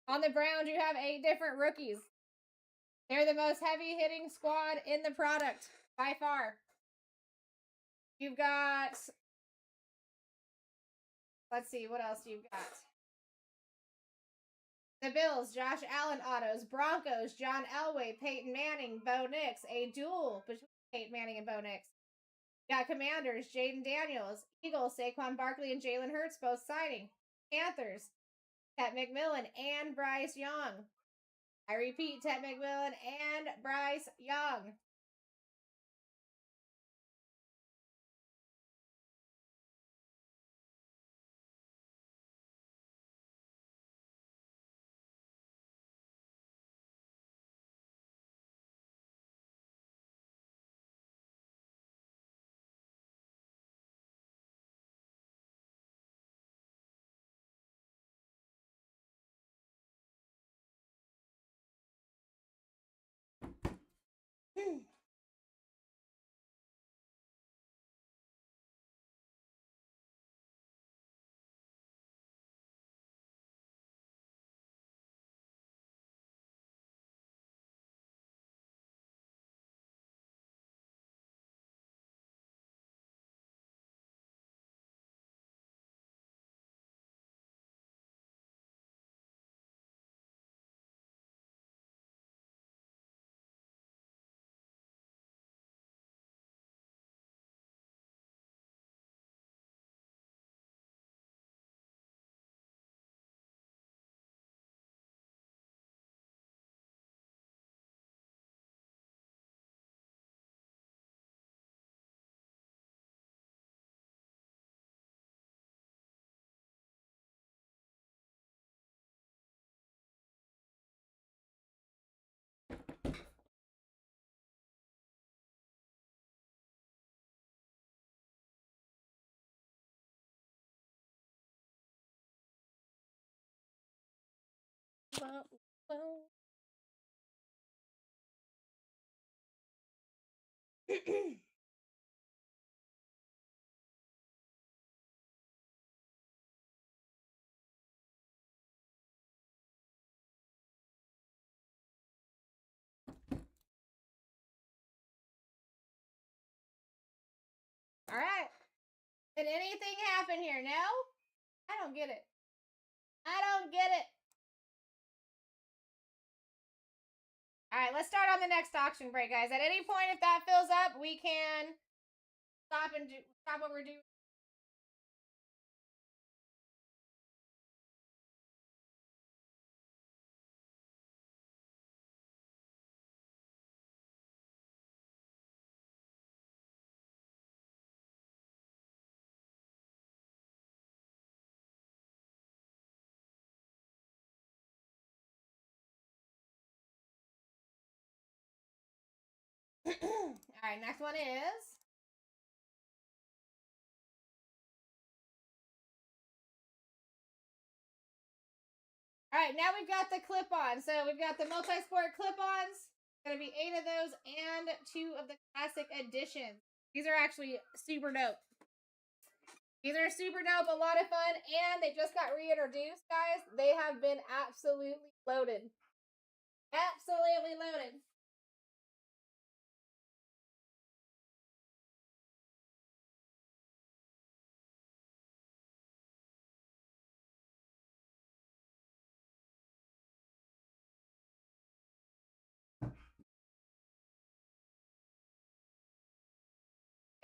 On the Browns, you have 8 different rookies. They're the most heavy-hitting squad in the product, by far. You've got... Let's see, what else you've got? The Bills, Josh Allen autos. Broncos, John Elway, Peyton Manning, Bo Nix. A duel between Peyton Manning and Bo Nix. You got Commanders, Jaden Daniels. Eagles, Saquon Barkley and Jalen Hurts both signing. Panthers, Ted McMillan and Bryce Young. I repeat, Ted McMillan and Bryce Young. All right. Did anything happen here? No? I don't get it. I don't get it. All right, let's start on the next auction break, guys. At any point, if that fills up, we can stop what we're doing. All right, next one is. All right, now we've got the clip-on. So we've got the multi-sport clip-ons. Going to be 8 of those and 2 of the classic editions. These are actually super dope. These are super dope, a lot of fun, and they just got reintroduced, guys. They have been absolutely loaded. Absolutely loaded.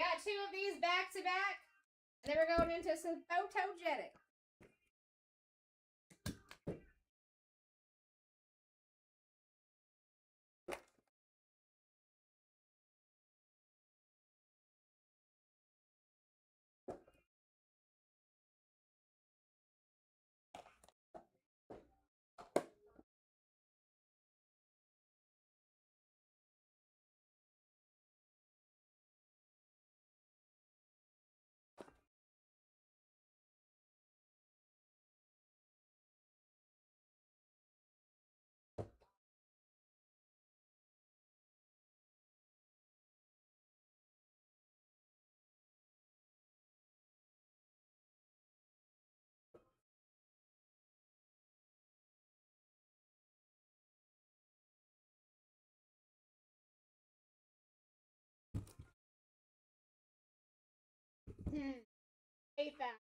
Got 2 of these back to back. And then we're going into some photogenic. Hate that.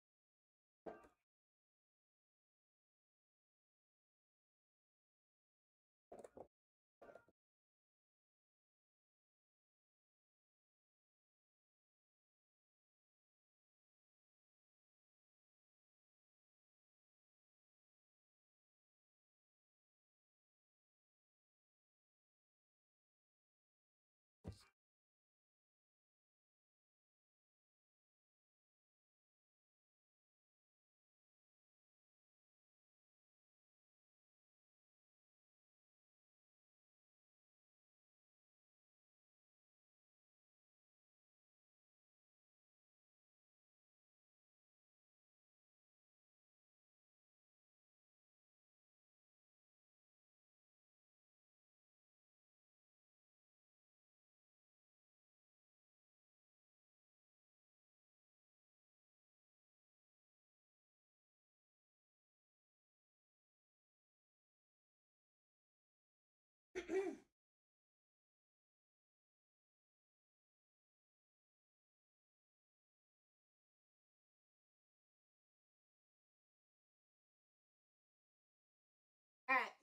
All right.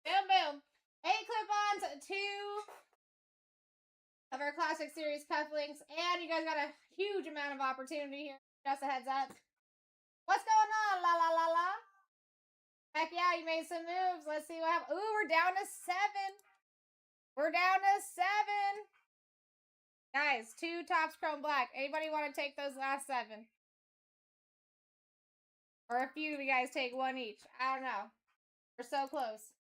Boom, boom. 8 clip-ons, 2 of our classic series cufflinks, and you guys got a huge amount of opportunity here. Just a heads up. What's going on? La la la la. Heck yeah, you made some moves. Let's see what happens. Ooh, we're down to 7. We're down to 7. Guys, 2 Topps Chrome Black. Anybody want to take those last 7? Or a few of you guys take 1 each. I don't know. We're so close.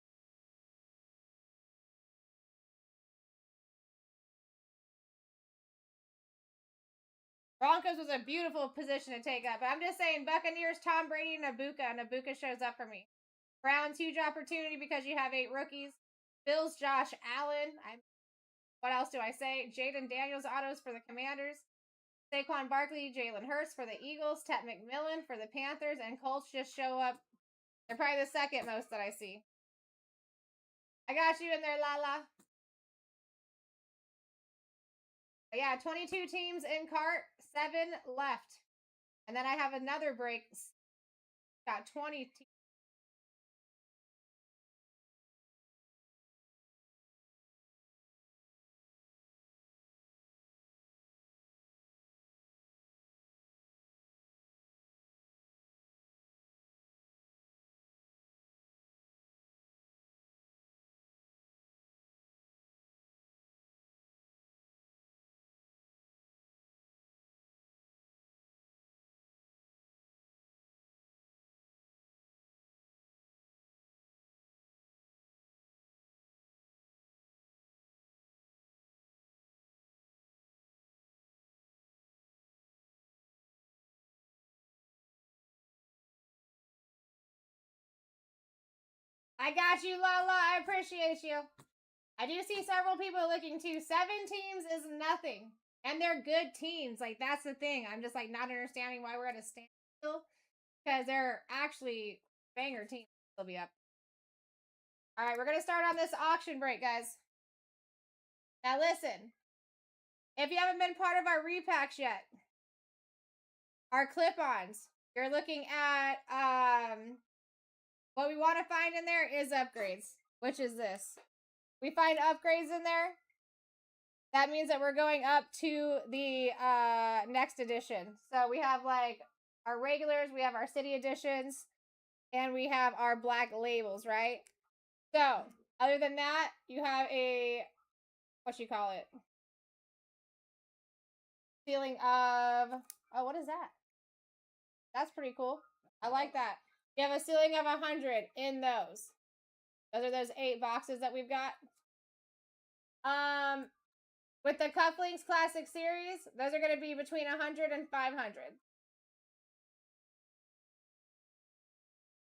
Broncos was a beautiful position to take up. But I'm just saying, Buccaneers, Tom Brady, and Ibuka shows up for me. Browns, huge opportunity because you have 8 rookies. Bills, Josh Allen. What else do I say? Jaden Daniels autos for the Commanders. Saquon Barkley, Jalen Hurts for the Eagles. Ted McMillan for the Panthers. And Colts just show up. They're probably the second most that I see. I got you in there, Lala. But yeah, 22 teams in cart, 7 left. And then I have another break. Got 20 teams. I got you, Lala. I appreciate you. I do see several people looking too. 7 teams is nothing. And they're good teams. Like, that's the thing. I'm just, like, not understanding why we're at a standstill. Because they're actually banger teams. They'll be up. All right, we're going to start on this auction break, guys. Now, listen. If you haven't been part of our repacks yet, our clip-ons, you're looking at, what we want to find in there is upgrades, which is this. We find upgrades in there. That means that we're going up to the next edition. So we have like our regulars, we have our city editions, and we have our black labels, right? So other than that, you have a, what you call it? Ceiling of, oh, what is that? That's pretty cool. I like that. You have a ceiling of 100 in those. Those are those 8 boxes that we've got. With the Cufflinks Classic Series, those are going to be between 100 and 500.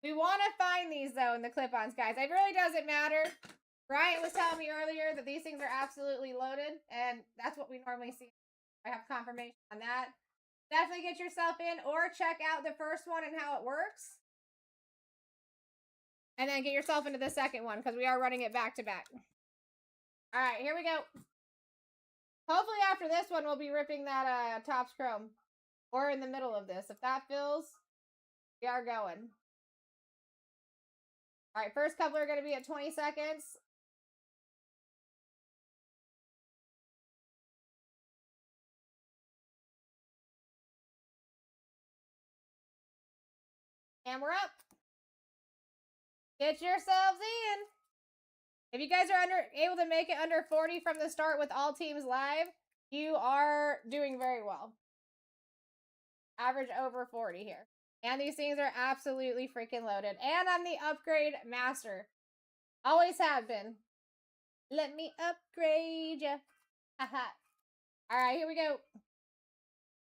We want to find these, though, in the clip-ons, guys. It really doesn't matter. Bryant was telling me earlier that these things are absolutely loaded, and that's what we normally see. I have confirmation on that. Definitely get yourself in, or check out the first one and how it works. And then get yourself into the second one, because we are running it back-to-back. All right, here we go. Hopefully after this one, we'll be ripping that Topps Chrome. Or in the middle of this. If that fills, we are going. All right, first couple are going to be at 20 seconds. And we're up. Get yourselves in. If you guys are able to make it under 40 from the start with all teams live, you are doing very well. Average over 40 here. And these things are absolutely freaking loaded. And I'm the upgrade master. Always have been. Let me upgrade ya. Haha. Alright, here we go.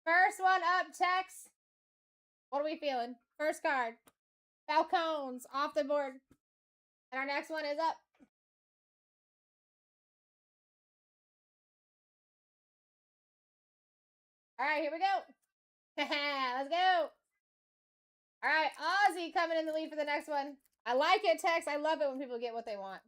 First one up, Tex. What are we feeling? First card. Falcons off the board. And our next one is up. Alright, here we go. Let's go. Alright, Ozzy coming in the lead for the next one. I like it, Tex. I love it when people get what they want.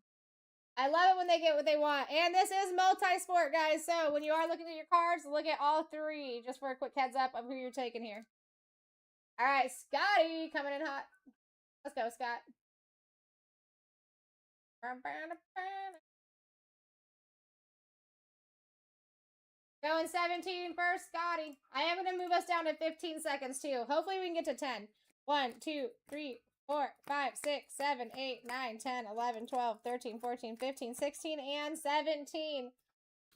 I love it when they get what they want. And this is multi-sport, guys. So when you are looking at your cards, look at all 3. Just for a quick heads up of who you're taking here. Alright, Scotty coming in hot. Let's go, Scott. Going 17 first, Scotty. I am going to move us down to 15 seconds, too. Hopefully we can get to 10. 1, 2, 3, 4, 5, 6, 7, 8, 9, 10, 11, 12, 13, 14, 15, 16, and 17.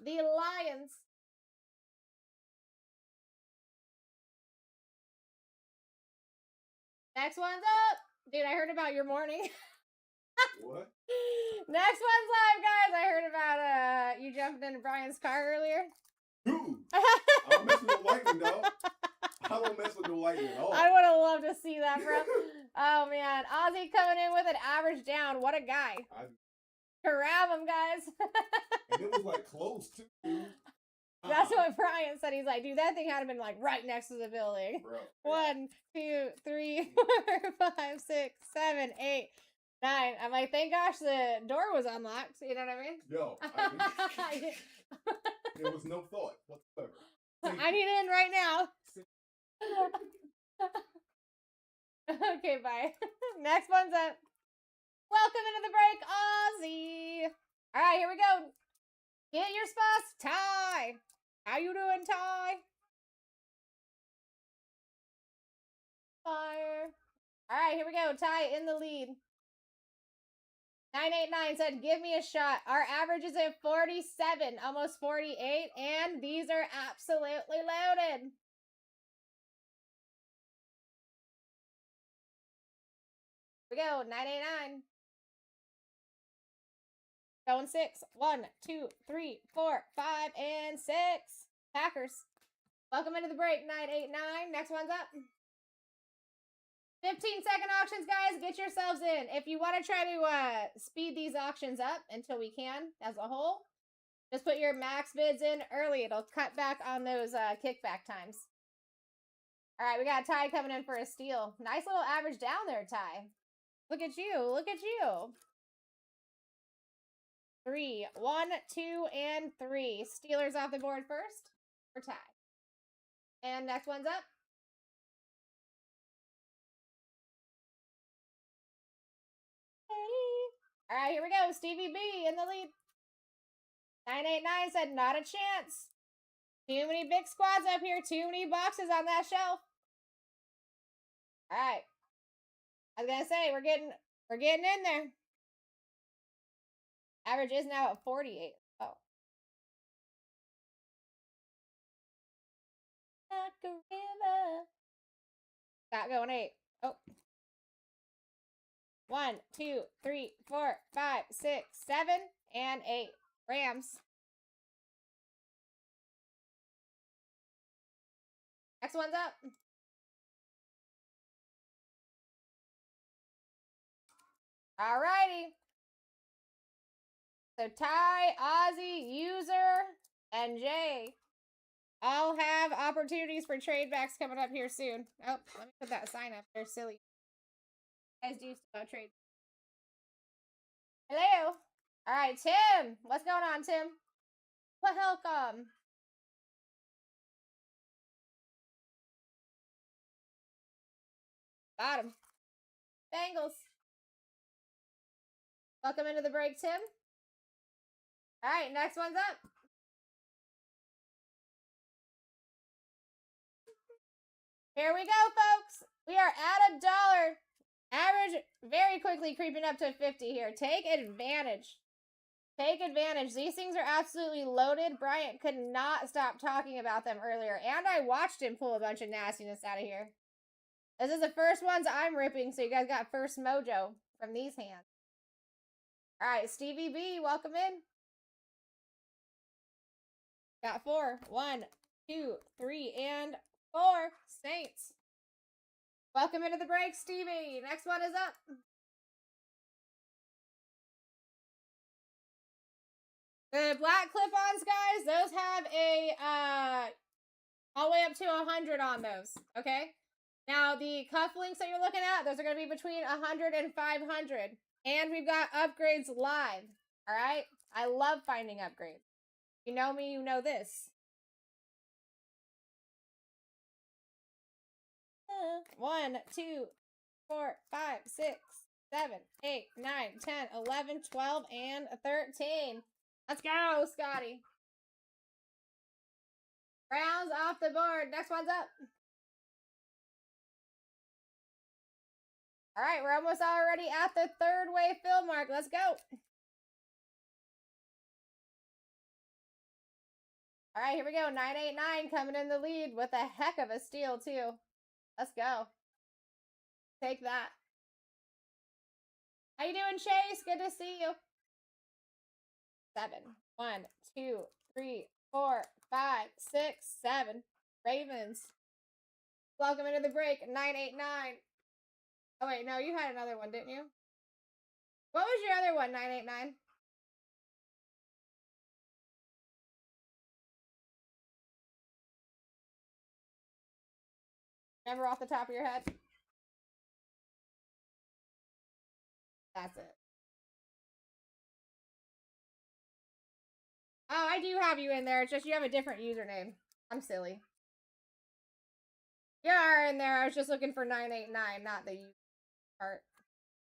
The Lions. Next one's up. Dude, I heard about your morning. What? Next one's live, guys. I heard about you jumping into Brian's car earlier. Dude, I'm messing with Whiteman, dog. I I don't mess with the lightning at all. I would have loved to see that, bro. Oh man, Ozzy coming in with an average down. What a guy! Grab him, guys. And it was like close too. That's what Brian said. He's like, dude, that thing had been like right next to the building. Bro. 1, 2, 3, 4, 5, 6, 7, 8, 9. I'm like, thank gosh the door was unlocked. You know what I mean? Yo, there was no thought whatsoever. I need in right now. Okay, bye. Next one's up. Welcome into the break, Ozzy. All right, here we go. Get your spots, Ty. How you doing, Ty? Fire. All right, here we go. Ty in the lead. 989 said, give me a shot. Our average is at 47, almost 48, and these are absolutely loaded. Here we go, 989. Going 6. 1, 2, 3, 4, 5, and 6. Packers. Welcome into the break, 989. Next one's up. 15-second auctions, guys. Get yourselves in. If you want to try to speed these auctions up until we can as a whole, just put your max bids in early. It'll cut back on those kickback times. All right, we got Ty coming in for a steal. Nice little average down there, Ty. Look at you. Look at you. 3, 1, 2, and 3. Steelers off the board first for Ty. And next one's up. All right, here we go. Stevie B in the lead. 989 said, not a chance. Too many big squads up here. Too many boxes on that shelf. All right. I was going to say, we're getting in there. Average is now at 48. Oh. Like a river. Got going 8. Oh. 1, 2, 3, 4, 5, 6, 7, and 8. Rams. Next one's up. Alrighty. So Ty, Ozzy, User, and Jay all have opportunities for trade backs coming up here soon. Oh, let me put that sign up. They're silly. You guys do still have trade. Hello. All right, Tim. What's going on, Tim? Welcome. Got him. Bengals. Welcome into the break, Tim. All right, next one's up. Here we go, folks. We are at $1. Average very quickly creeping up to 50 here. Take advantage. Take advantage. These things are absolutely loaded. Bryant could not stop talking about them earlier. And I watched him pull a bunch of nastiness out of here. This is the first ones I'm ripping, so you guys got first mojo from these hands. All right, Stevie B, welcome in. Got 4. 1, 2, 3, and 4. Saints. Welcome into the break, Stevie. Next one is up. The black clip-ons, guys, those have a, all the way up to 100 on those, okay? Now, the cufflinks that you're looking at, those are going to be between 100 and 500. And we've got upgrades live, all right? I love finding upgrades. You know me, you know this. 1, 2, 4, 5, 6, 7, 8, 9, 10, 11, 12, and 13. Let's go, Scotty. Browns off the board. Next one's up. All right, we're almost already at the third wave fill mark. Let's go. All right, here we go. 989 coming in the lead with a heck of a steal, too. Let's go. Take that. How you doing, Chase? Good to see you. 7. 1, 2, 3, 4, 5, 6, 7. Ravens. Welcome into the break, 989. Oh, wait, no, you had another one, didn't you? What was your other one, 989? Remember off the top of your head? That's it. Oh, I do have you in there. It's just you have a different username. I'm silly. You are in there. I was just looking for 989, not the user part.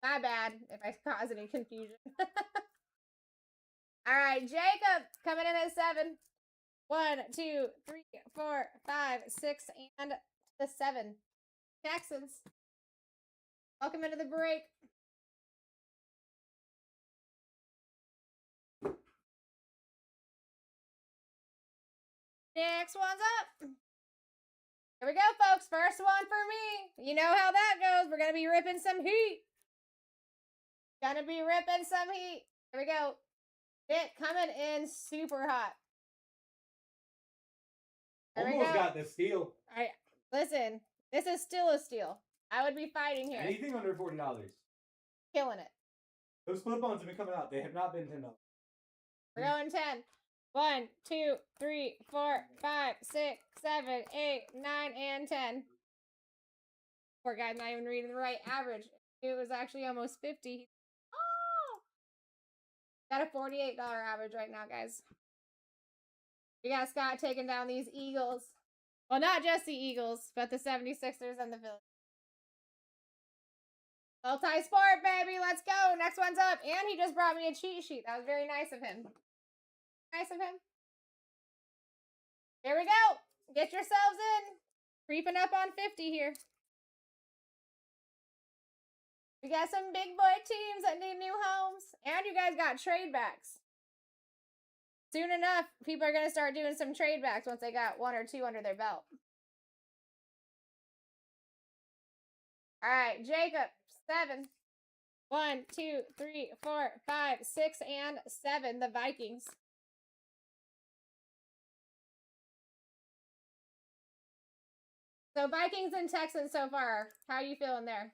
My bad if I cause any confusion. All right, Jacob coming in at 7. 1, 2, 3, 4, 5, 6, and the 7. Texans. Welcome into the break. Next one's up. Here we go, folks. First one for me. You know how that goes. We're going to be ripping some heat. Gonna be ripping some heat. Here we go. It coming in super hot. There Almost got the steal. Alright, listen. This is still a steal. I would be fighting here. Anything under $40. Killing it. Those clip-ons have been coming out. They have not been $10. We're going 10. 1, 2, 3, 4, 5, 6, 7, 8, 9, and 10. Poor guy's not even reading the right average. It was actually almost 50. Oh! Got a $48 average right now, guys. We got Scott taking down these Eagles. Well, not just the Eagles, but the 76ers and the Phillies. Multi-sport, baby. Let's go. Next one's up. And he just brought me a cheat sheet. That was very nice of him. Nice of him. Here we go. Get yourselves in. Creeping up on 50 here. We got some big boy teams that need new homes. And you guys got trade backs. Soon enough, people are going to start doing some trade backs once they got 1 or 2 under their belt. All right, Jacob, 7. 1, 2, 3, 4, 5, 6, and 7. The Vikings. So Vikings and Texans so far. How are you feeling there?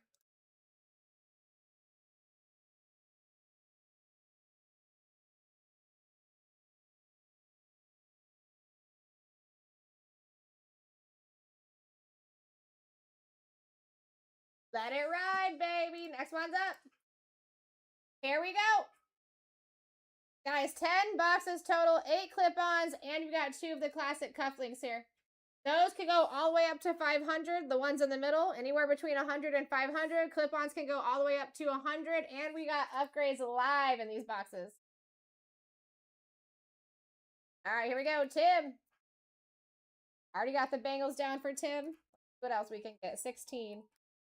Let it ride, baby. Next one's up. Here we go. Guys, 10 boxes total, 8 clip-ons, and you've got 2 of the classic cufflinks here. Those can go all the way up to 500, the ones in the middle, anywhere between 100 and 500. Clip-ons can go all the way up to 100, and we got upgrades live in these boxes. All right, here we go, Tim. Already got the Bengals down for Tim. What else we can get? 16.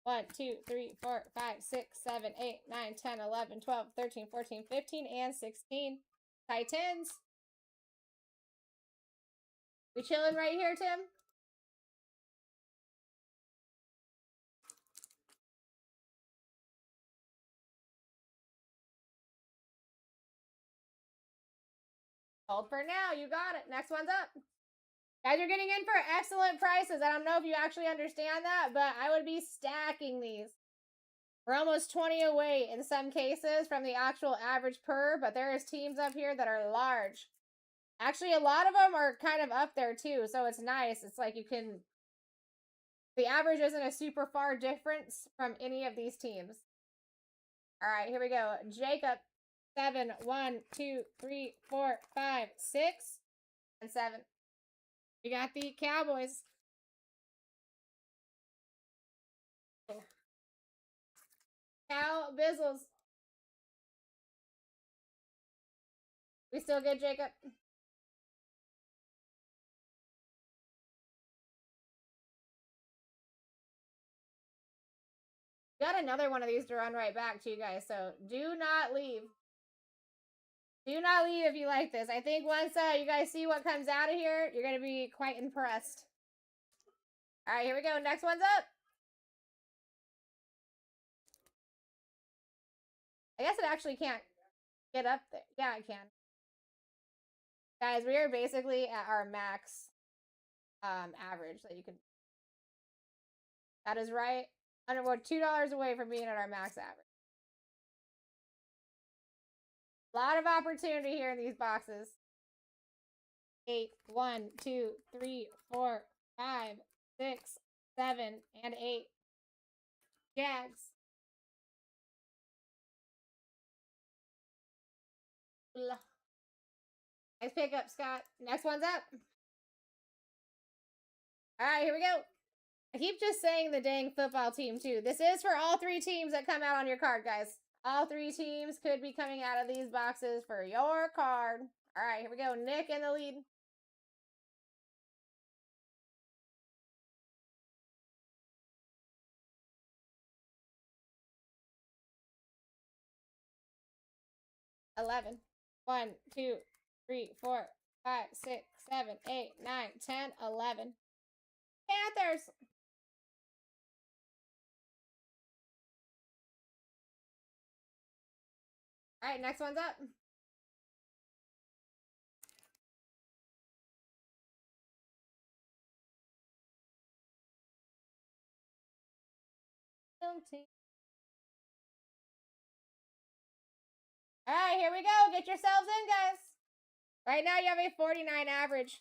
1, 2, 3, 4, 5, 6, 7, 8, 9, 10, 11, 12, 13, 14, 15, and 16. Titans. We chilling right here, Tim? Hold for now. You got it. Next one's up. Guys, you're getting in for excellent prices. I don't know if you actually understand that, but I would be stacking these. We're almost 20 away in some cases from the actual average per, but there is teams up here that are large. Actually, a lot of them are kind of up there too, so it's nice. It's like you can... The average isn't a super far difference from any of these teams. All right, here we go. Jacob, 7, 1, 2, 3, 4, 5, 6, and 7. We got the Cowboys. Cow Bizzles. We still good, Jacob? Got another one of these to run right back to you guys, so do not leave. Do not leave if you like this. I think once you guys see what comes out of here, you're going to be quite impressed. All right, here we go. Next one's up. I guess it actually can't get up there. Yeah, it can. Guys, we are basically at our max average that you can. That is right. We're $2 away from being at our max average. A lot of opportunity here in these boxes. 8, 1, 2, 3, 4, 5, 6, 7, and 8. Jags. Nice pickup, Scott. Next one's up. Alright, here we go. I keep just saying the dang football team, too. This is for all 3 teams that come out on your card, guys. All 3 teams could be coming out of these boxes for your card. Alright, here we go. Nick in the lead. $11. 1, 2, 3, 4, 5, 6, 7, 8, 9, 10, 11. Panthers. All right, next one's up. All right, here we go. Get yourselves in, guys. Right now, you have a 49 average.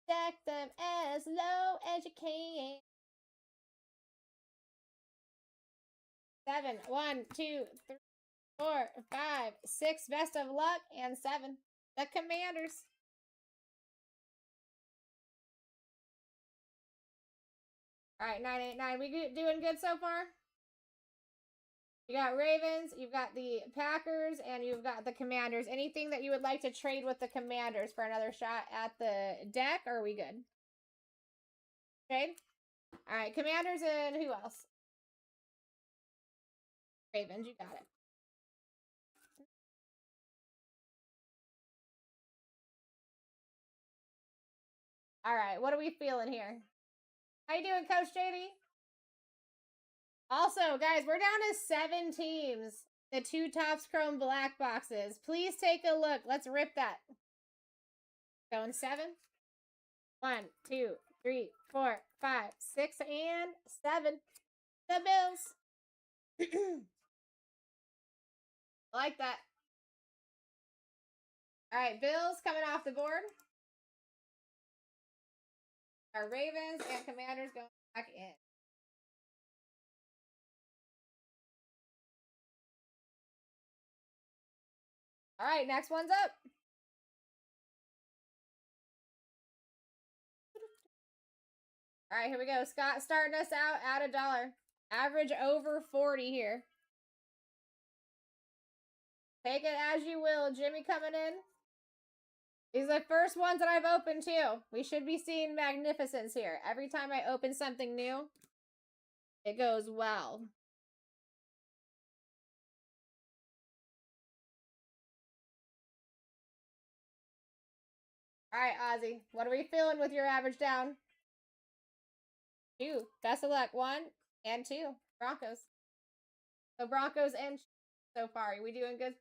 Stack them as low as you can. 7, 1, 2, 3, 4, 5, 6. Best of luck, and 7. The Commanders. All right, 989. We doing good so far? You got Ravens, you've got the Packers, and you've got the Commanders. Anything that you would like to trade with the Commanders for another shot at the deck, or are we good? Trade? All right, Commanders and who else? Ravens, you got it. All right, what are we feeling here? How you doing, Coach JD? Also, guys, we're down to 7 teams. The 2 Topps Chrome black boxes. Please take a look. Let's rip that. Going 7. 1, 2, 3, 4, 5, 6, and 7. The Bills. I like that. All right, Bills coming off the board. Our Ravens and Commanders going back in. All right, next one's up. All right, here we go. Scott starting us out at $1. Average over 40 here. Take it as you will. Jimmy coming in. These are the first ones that I've opened too. We should be seeing magnificence here. Every time I open something new, it goes well. All right, Ozzy. What are we feeling with your average down? 2. Best of luck. 1 and 2. Broncos. So Broncos and so far. Are we doing good?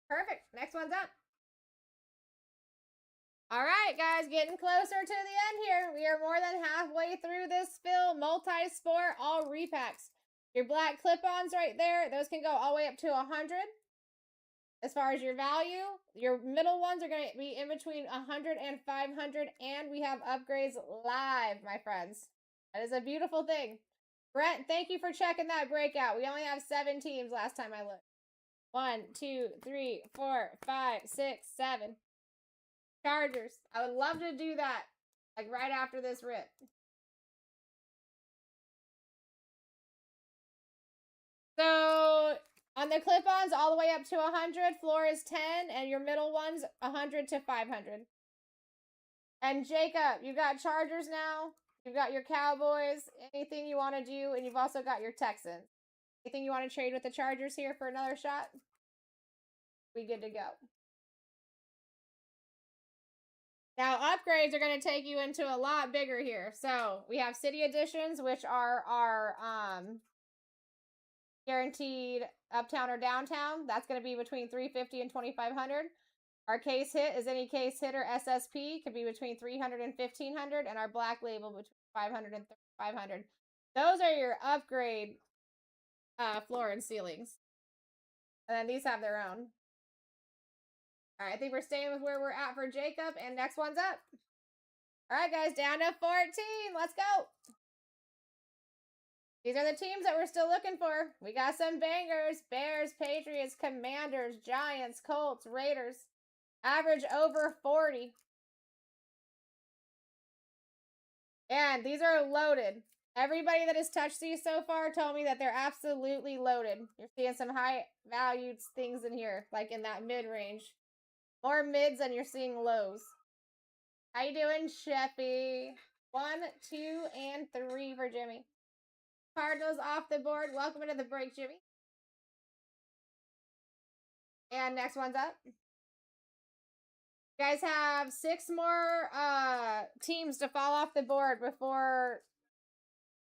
Perfect. Next one's up. All right, guys, getting closer to the end here. We are more than halfway through this fill. Multi-sport, all repacks. Your black clip-ons right there, those can go all the way up to 100. As far as your value, your middle ones are going to be in between 100 and 500, and we have upgrades live, my friends. That is a beautiful thing. Brent, thank you for checking that breakout. We only have 7 teams last time I looked. 1, 2, 3, 4, 5, 6, 7. Chargers. I would love to do that, like right after this rip. So on the clip-ons, all the way up to 100, floor is 10, and your middle ones 100 to 500. And Jacob, you've got Chargers now. You've got your Cowboys. Anything you want to do, and you've also got your Texans. Anything you want to trade with the Chargers here for another shot? We good to go. Now, upgrades are going to take you into a lot bigger here. So, we have city editions, which are our guaranteed uptown or downtown. That's going to be between $350 and $2,500. Our case hit is any case hit or SSP, could be between $300 and $1,500, and our black label between $500 and $3,500. Those are your upgrade floor and ceilings. And then these have their own. All right, I think we're staying with where we're at for Jacob, and next one's up. All right, guys, down to 14. Let's go. These are the teams that we're still looking for. We got some bangers: Bears, Patriots, Commanders, Giants, Colts, Raiders. Average over 40. And these are loaded. Everybody that has touched these so far told me that they're absolutely loaded. You're seeing some high valued things in here, like in that mid range. More mids than you're seeing lows. How you doing, Sheffy? 1, 2, and 3 for Jimmy. Cardinals off the board. Welcome into the break, Jimmy. And next one's up. You guys have 6 more teams to fall off the board before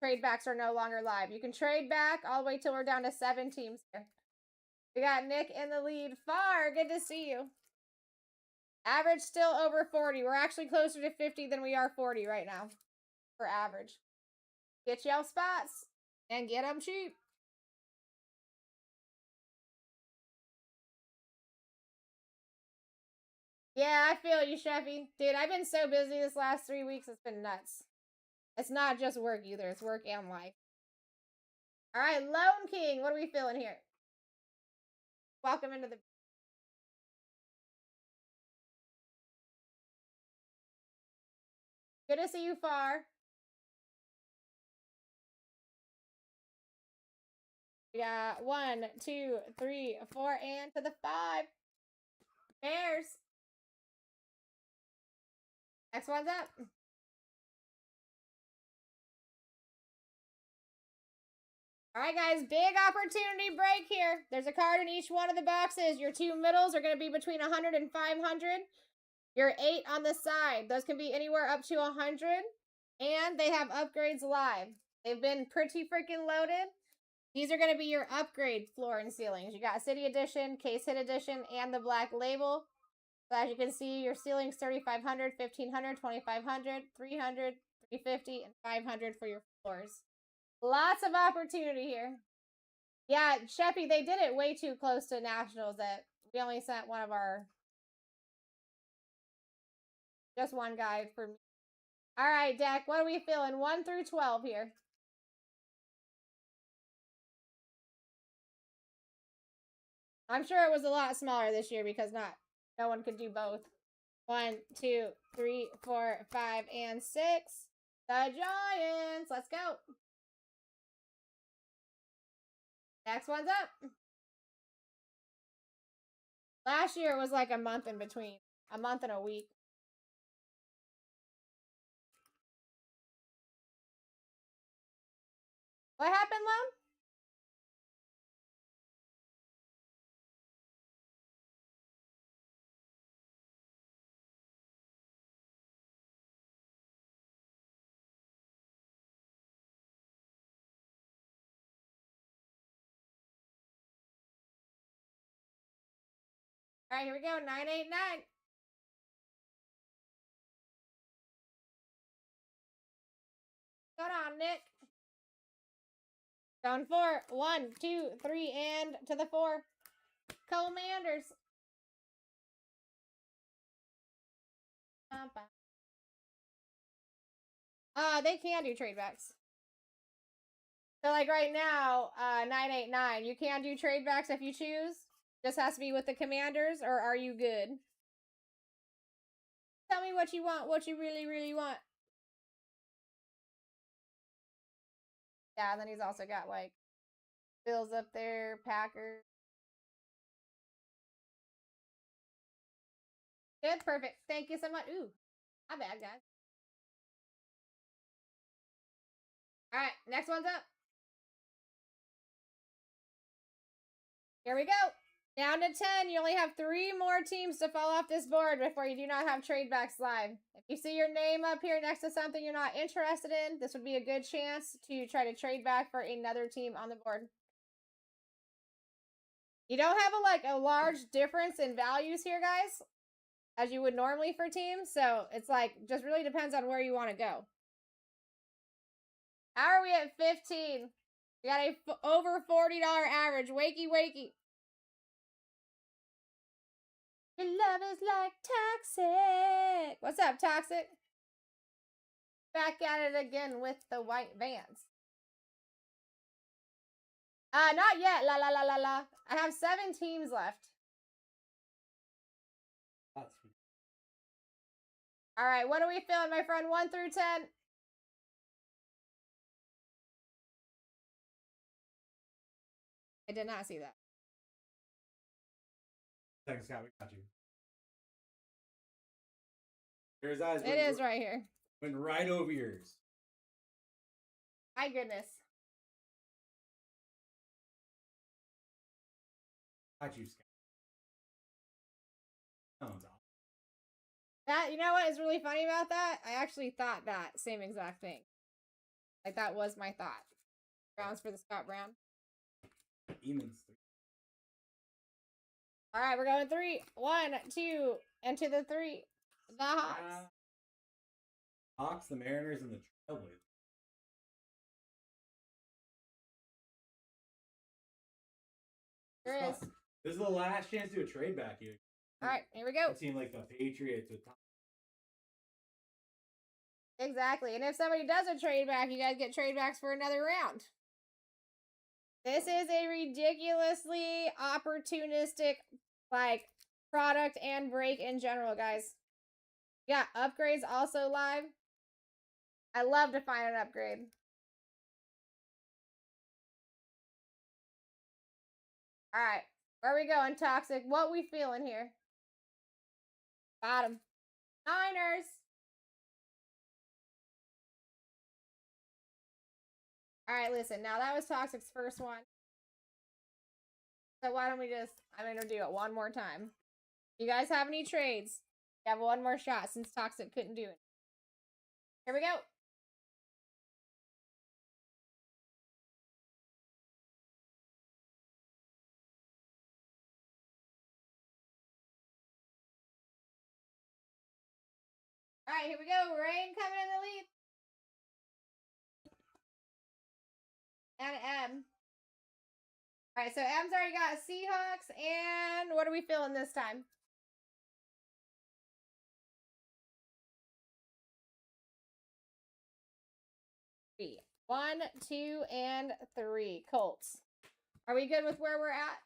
trade backs are no longer live. You can trade back all the way till we're down to 7 teams here. We got Nick in the lead. Far, good to see you. Average still over 40. We're actually closer to 50 than we are 40 right now for average. Get y'all spots and get them cheap. Yeah, I feel you, Sheffy. Dude, I've been so busy this last 3 weeks. It's been nuts. It's not just work either. It's work and life. All right, Lone King. What are we feeling here? Welcome into the... Good to see you, Far. We got 1, 2, 3, 4, and to the 5. Bears. Next one's up. All right, guys, big opportunity break here. There's a card in each one of the boxes. Your 2 middles are going to be between 100 and 500. Your 8 on the side, those can be anywhere up to 100. And they have upgrades live. They've been pretty freaking loaded. These are going to be your upgrade floor and ceilings. You got City Edition, Case Hit Edition, and the Black Label. So as you can see, your ceilings 3,500, 1,500, 2,500, 300, 350, and 500 for your floors. Lots of opportunity here. Yeah, Sheppy, they did it way too close to Nationals that we only sent one of our... Just one guy for me. All right, Deck, what are we feeling? 1 through 12 here. I'm sure it was a lot smaller this year because no one could do both. 1, 2, 3, 4, 5, and 6. The Giants. Let's go. Next one's up. Last year was like a month in between. A month and a week. What happened, Lum? All right, here we go. 989. Going on, Nick. Going 4. 1, 2, 3, and to the 4. Commanders. They can do trade backs. So like right now, 989, you can do trade backs if you choose. Just has to be with the Commanders, or are you good? Tell me what you want, what you really, really want. Yeah, and then he's also got like Bills up there, Packers. Good, perfect. Thank you so much. Ooh, my bad, guys. All right, next one's up. Here we go. Down to 10. You only have 3 more teams to fall off this board before you do not have trade backs live. If you see your name up here next to something you're not interested in, this would be a good chance to try to trade back for another team on the board. You don't have a large difference in values here, guys, as you would normally for teams. So it's just really depends on where you want to go. How are we at 15? We got a over $40 average. Wakey, wakey. Your love is like toxic. What's up, toxic? Back at it again with the white Vans. Not yet. La la la la la. I have 7 teams left. That's All right, what are we feeling, my friend? 1 through 10. I did not see that. Thanks, Scott. We got you. There's eyes. It is right here. Went right over yours. My goodness. Got you, Scott. Oh, no. That, you know what is really funny about that? I actually thought that same exact thing. That was my thought. Browns for the Scott Brown. Eamon's 3. All right, we're going 3. 1, 2, and to the 3. The Hawks. Hawks, the Mariners, and the Trailblazers. There is. This is the last chance to do a trade back here. All right, here we go. A team like the Patriots with Exactly. And if somebody does a trade back, you guys get trade backs for another round. This is a ridiculously opportunistic, product and break in general, guys. We got upgrades also live. I love to find an upgrade. All right. Where are we going, Toxic? What we feeling here? Bottom. Niners. All right, listen. Now, that was Toxic's first one. So why don't we I'm going to do it one more time. You guys have any trades? You have one more shot since Toxic couldn't do it. Here we go. All right, here we go. Rain coming in the lead. And M. All right, so M's already got Seahawks. And what are we feeling this time? Three. 1, 2, and 3. Colts. Are we good with where we're at?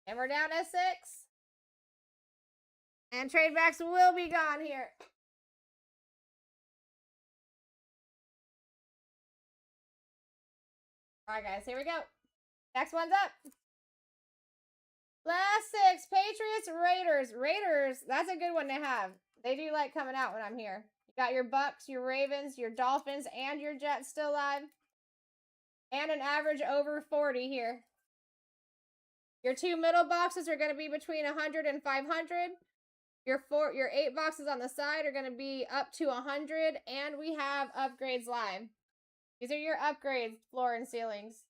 And we're down to 6. And trade backs will be gone here. All right, guys, here we go. Next one's up. Last 6. Patriots, Raiders. Raiders, that's a good one to have. They do like coming out when I'm here. You got your Bucks, your Ravens, your Dolphins, and your Jets still live. And an average over 40 here. Your 2 middle boxes are going to be between 100 and 500. Your 8 boxes on the side are going to be up to 100. And we have upgrades live. These are your upgrades, floor and ceilings.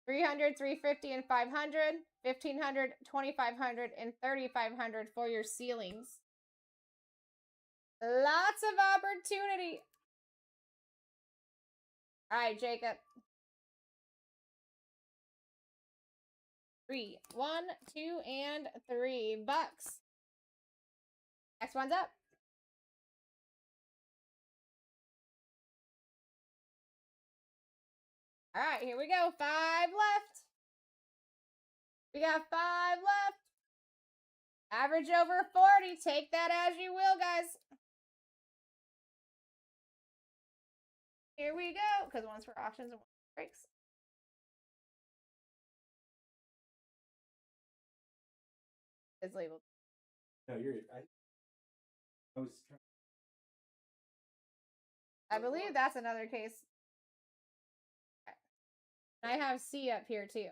300, 350, and 500. 1500, 2500, and 3500 for your ceilings. Lots of opportunity. All right, Jacob. 3. 1, 2, and 3. Bucks. Next one's up. All right, here we go. 5 left. We got 5 left. Average over 40. Take that as you will, guys. Here we go. Because one's for auctions and one's for breaks. It's labeled. No, you're. I was trying. I believe that's another case. I have C up here too.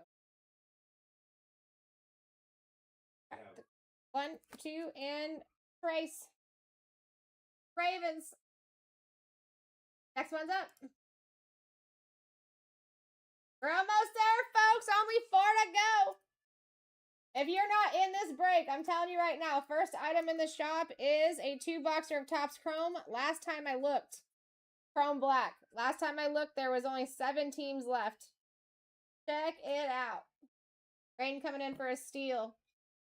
Yeah. 1, 2, and Trace. Ravens. Next one's up. We're almost there, folks. Only 4 to go. If you're not in this break, I'm telling you right now, first item in the shop is a 2-boxer of Topps Chrome. Last time I looked, Chrome Black. Last time I looked, there was only 7 teams left. Check it out. Rain coming in for a steal.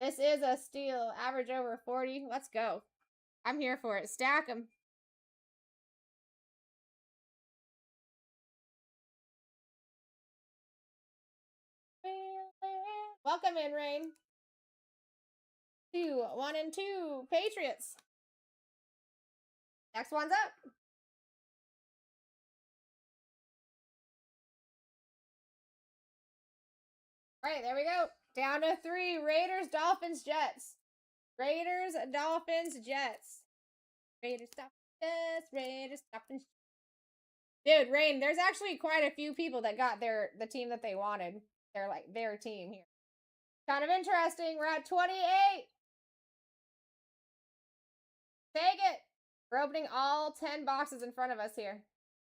This is a steal. Average over 40. Let's go. I'm here for it. Stack them. Welcome in, Rain. 2, 1, and 2. Patriots. Next one's up. All right, there we go. Down to 3. Raiders, Dolphins, Jets. Raiders, Dolphins, Jets. Raiders, Dolphins, Jets. Raiders, Dolphins. Dude, Rain, there's actually quite a few people that got the team that they wanted. They're like their team here. Kind of interesting. We're at 28. Take it. We're opening all 10 boxes in front of us here.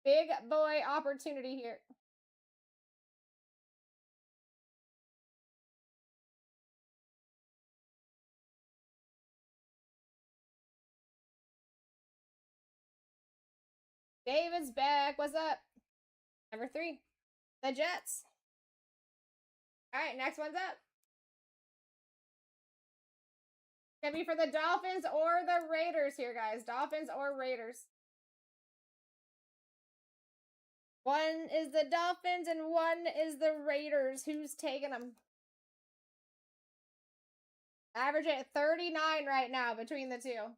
Big boy opportunity here. David's back. What's up? Number 3. The Jets. All right, next one's up. Can be for the Dolphins or the Raiders here, guys. Dolphins or Raiders. One is the Dolphins and one is the Raiders. Who's taking them? Average at 39 right now between the two.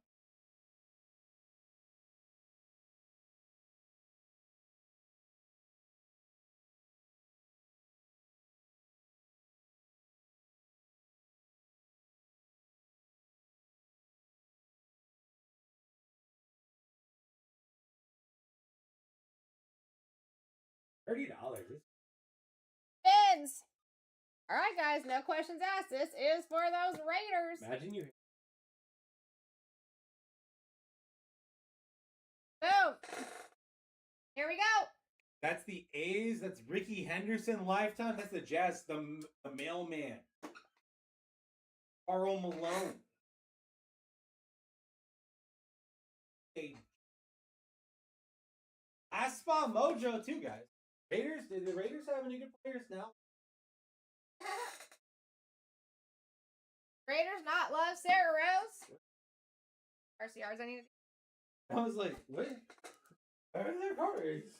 $30. Fins. All right, guys. No questions asked. This is for those Raiders. Imagine you. Boom. Here we go. That's the A's. That's Ricky Henderson lifetime. That's the Jazz. The mailman. Carl Malone. Aspa Mojo too, guys. Raiders. Did the Raiders have any good players now? Raiders not love Sarah Rose. RCRs I need to. I was like, what? Where are their cards?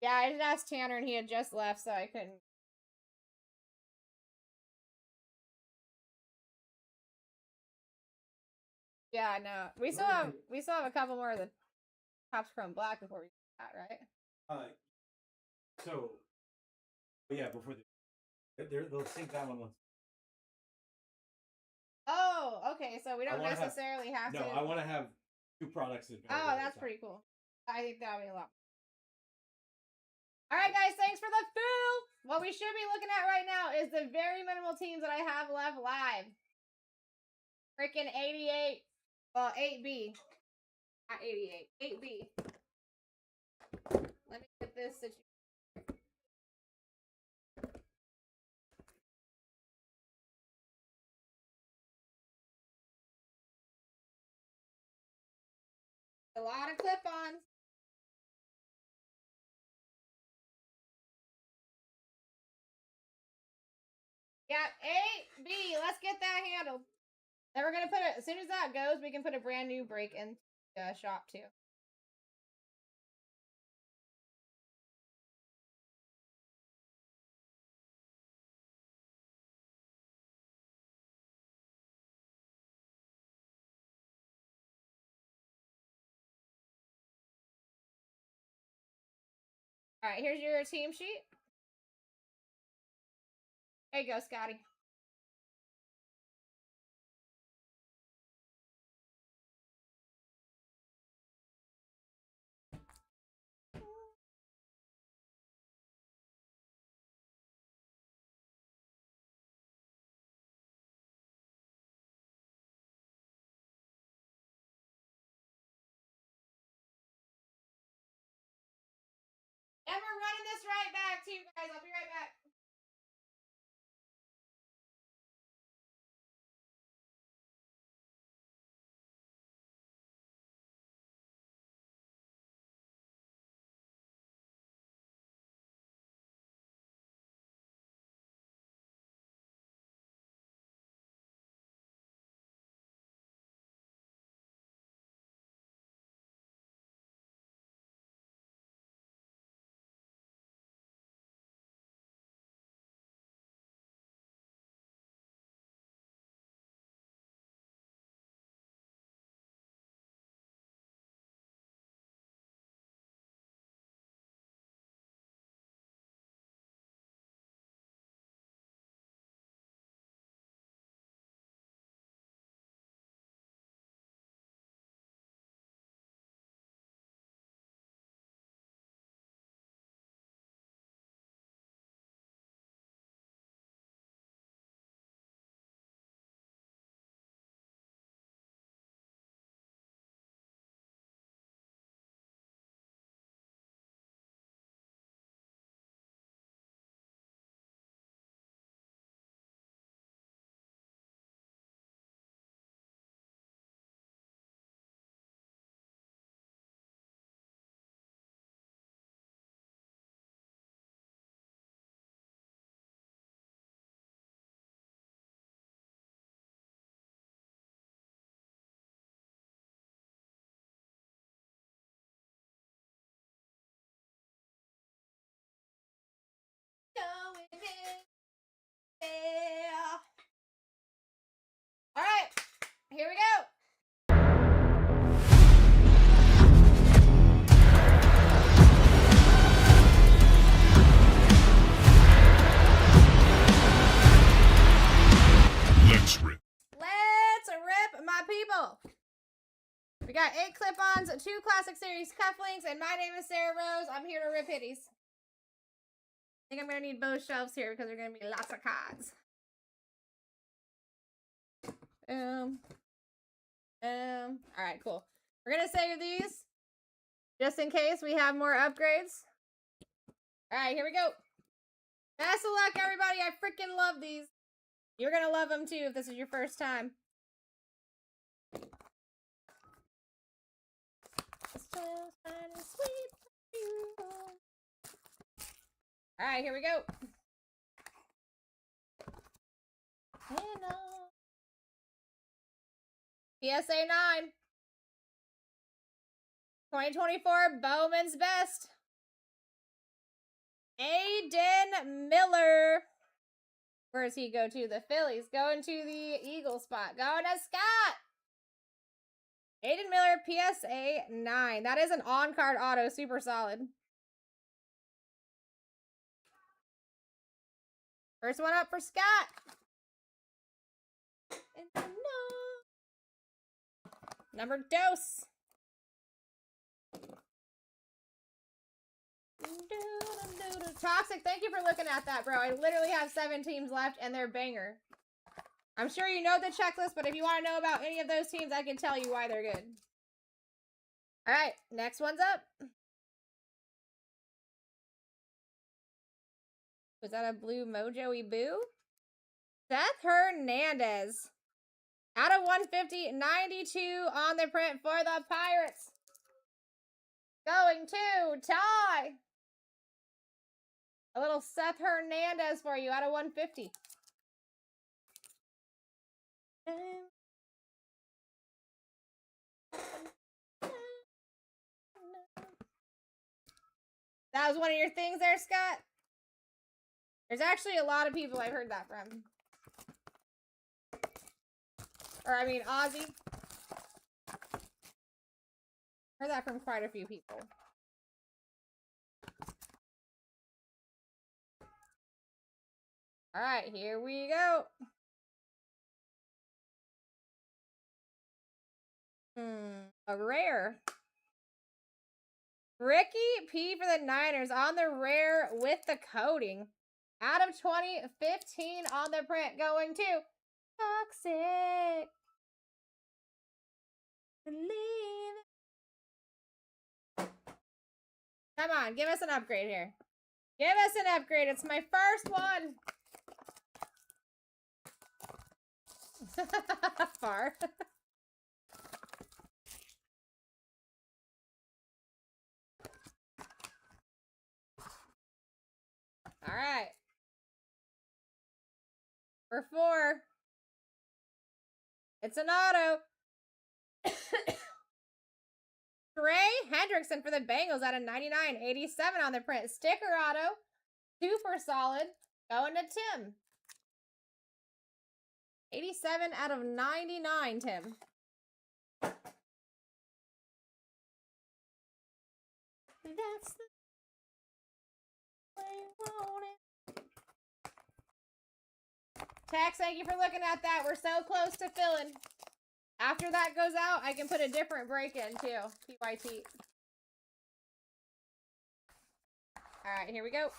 Yeah, I just asked Tanner and he had just left, so I couldn't. Yeah, no. We still have a couple more of the Topps Chrome Black before we do that, right? So, yeah, before they'll sync that one once. Oh, okay. So we don't necessarily have to. No, I want to have 2 products. Oh, that's pretty cool. I think that would be a lot. All right, guys. Thanks for the fill. What we should be looking at right now is the very minimal teams that I have left live. Freaking 88. Well, 8B. Not 88. 8B. Let me get this situation. A lot of clip-ons. Yeah, 8B. Let's get that handled. Then we're going to put it, as soon as that goes, we can put a brand new break in the shop too. All right, here's your team sheet. There you go, Scotty. And we're running this right back to you guys. I'll be right back. Going in there. All right, here we go. Let's rip. Let's rip, my people. We got 8 clip-ons, 2 Classic Series cufflinks, and my name is Sarah Rose. I'm here to rip hitties. I think I'm going to need both shelves here because there are going to be lots of cards. All right, cool. We're going to save these just in case we have more upgrades. All right, here we go. Best of luck, everybody. I freaking love these. You're going to love them, too, if this is your first time. It's just fine and sweet for you. All right, here we go. PSA 9. 2024 Bowman's Best. Aiden Miller. Where does he go to? The Phillies. Going to the Eagle spot. Going to Scott. Aiden Miller, PSA 9. That is an on-card auto. Super solid. First one up for Scott. And number dose. Toxic, thank you for looking at that, bro. I literally have 7 teams left, and they're banger. I'm sure you know the checklist, but if you want to know about any of those teams, I can tell you why they're good. All right, next one's up. Was that a blue Mojo-y Boo? Seth Hernandez. Out of 150, 92 on the print for the Pirates. Going to Ty. A little Seth Hernandez for you out of 150. That was one of your things there, Scott? There's actually a lot of people I've heard that from. Or, I mean, Ozzy. Heard that from quite a few people. Alright, here we go. A rare. Ricky P for the Niners on the rare with the coding. Out of 20, 15 on the print. Going to Toxic. Believe. Come on, give us an upgrade here. Give us an upgrade. It's my first one. Far. All right. For 4. It's an auto. Trey Hendrickson for the Bengals out of 99. 87 on the print. Sticker auto. Super solid. Going to Tim. 87 out of 99, Tim. That's the way you want it. Tax, thank you for looking at that. We're so close to filling. After that goes out, I can put a different break in too. PYT. Alright, here we go.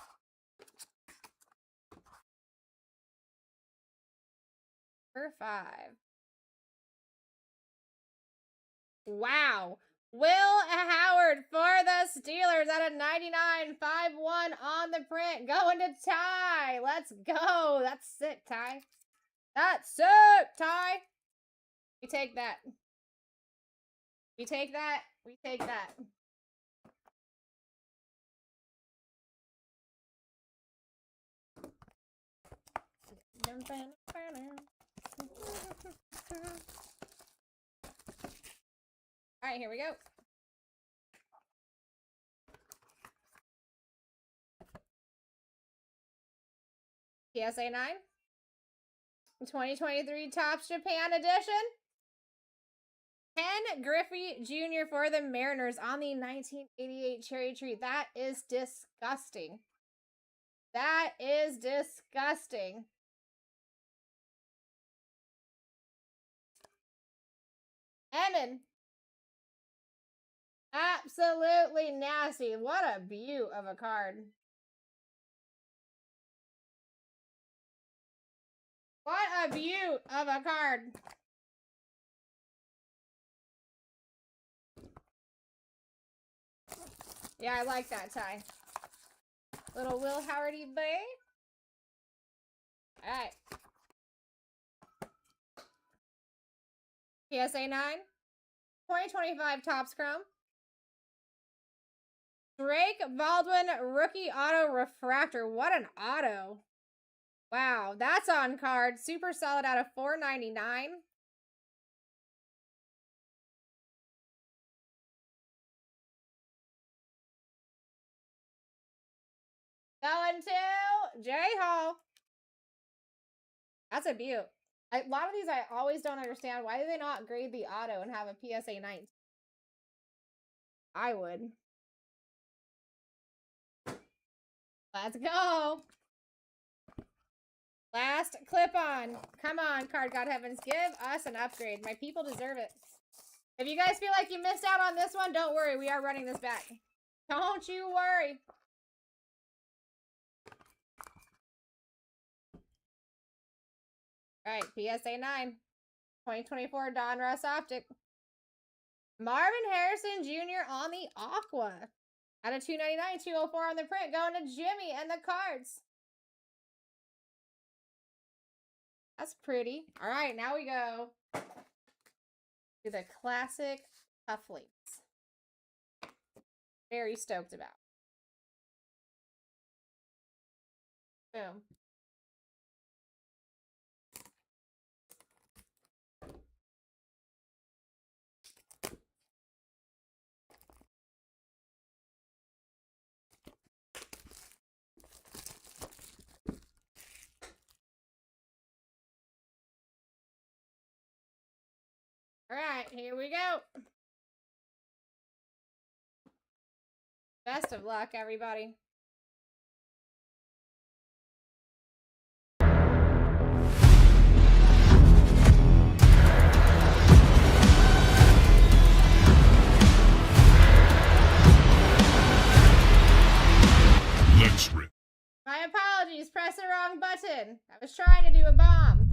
For 5. Wow. Will Howard for the Steelers out of 99. 5-1 on the print. Going to Ty. Let's go. That's sick, Ty. That's sick, Ty. We take that. We take that. We take that. All right, here we go. PSA 9. 2023 Topps Japan edition. Ken Griffey Jr. for the Mariners on the 1988 cherry tree. That is disgusting. That is disgusting. Emin. Absolutely nasty. What a beaut of a card. What a beaut of a card. Yeah, I like that, Ty. Little Will Howardy Bay. All right. PSA 9. 2025 Topps Chrome. Drake Baldwin rookie auto refractor. What an auto. Wow, that's on card. Super solid out of 499. Going to J Hall. That's a beaut. A lot of these I always don't understand. Why do they not grade the auto and have a PSA 19? I would. Let's go. Last clip on. Come on, Card God Heavens. Give us an upgrade. My people deserve it. If you guys feel like you missed out on this one, don't worry. We are running this back. Don't you worry. All right, PSA 9. 2024 Don Russ Optic. Marvin Harrison Jr. on the Aqua. Out of 299, 204 on the print. Going to Jimmy and the cards. That's pretty. All right, now we go to the classic cufflinks. Very stoked about. Boom. All right, here we go. Best of luck, everybody. Let's rip. My apologies, press the wrong button. I was trying to do a bomb.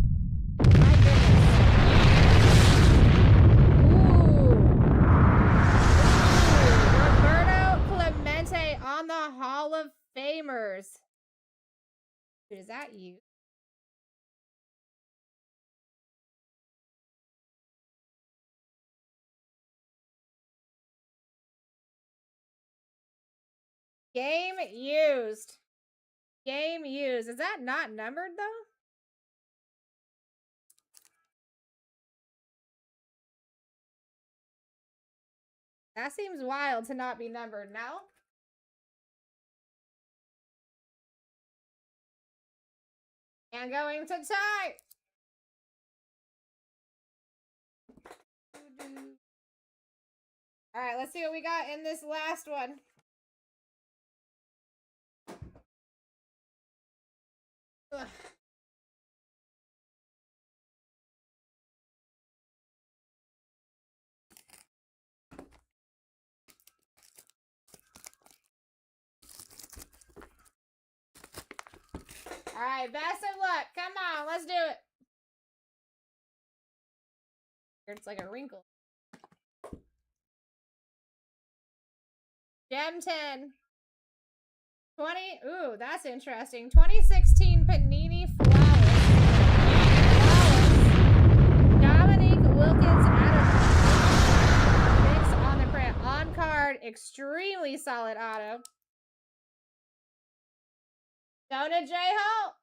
My goodness. Ooh. Roberto Clemente Is that you? Game used. Game used. Is that not numbered though? That seems wild to not be numbered now. And going to tie. All right, let's see what we got in this last one. Ugh. All right, best of luck. Come on, let's do it. It's like a wrinkle. Gem 10. 20. Ooh, that's interesting. 2016 Panini Flawless. Dominique Wilkins Adams. Mix on the print. On card. Extremely solid auto. Dona J. Holt.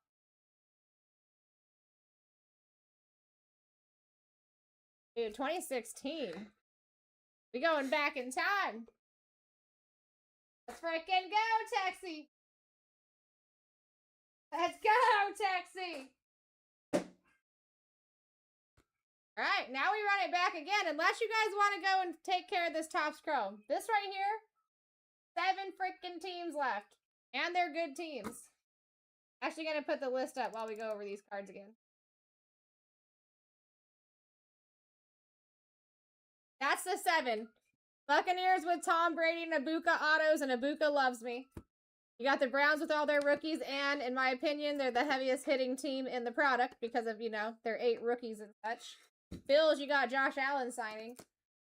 Dude, 2016. We going back in time. Let's freaking go, Texie. Let's go, Texie. All right, now we run it back again. Unless you guys want to go and take care of this Topps Chrome. This right here, 7 freaking teams left. And they're good teams. Actually going to put the list up while we go over these cards again. That's the 7. Buccaneers with Tom Brady and Ibuka autos, and Ibuka loves me. You got the Browns with all their rookies, and in my opinion, they're the heaviest hitting team in the product because of, you know, their 8 rookies and such. Bills, you got Josh Allen signing.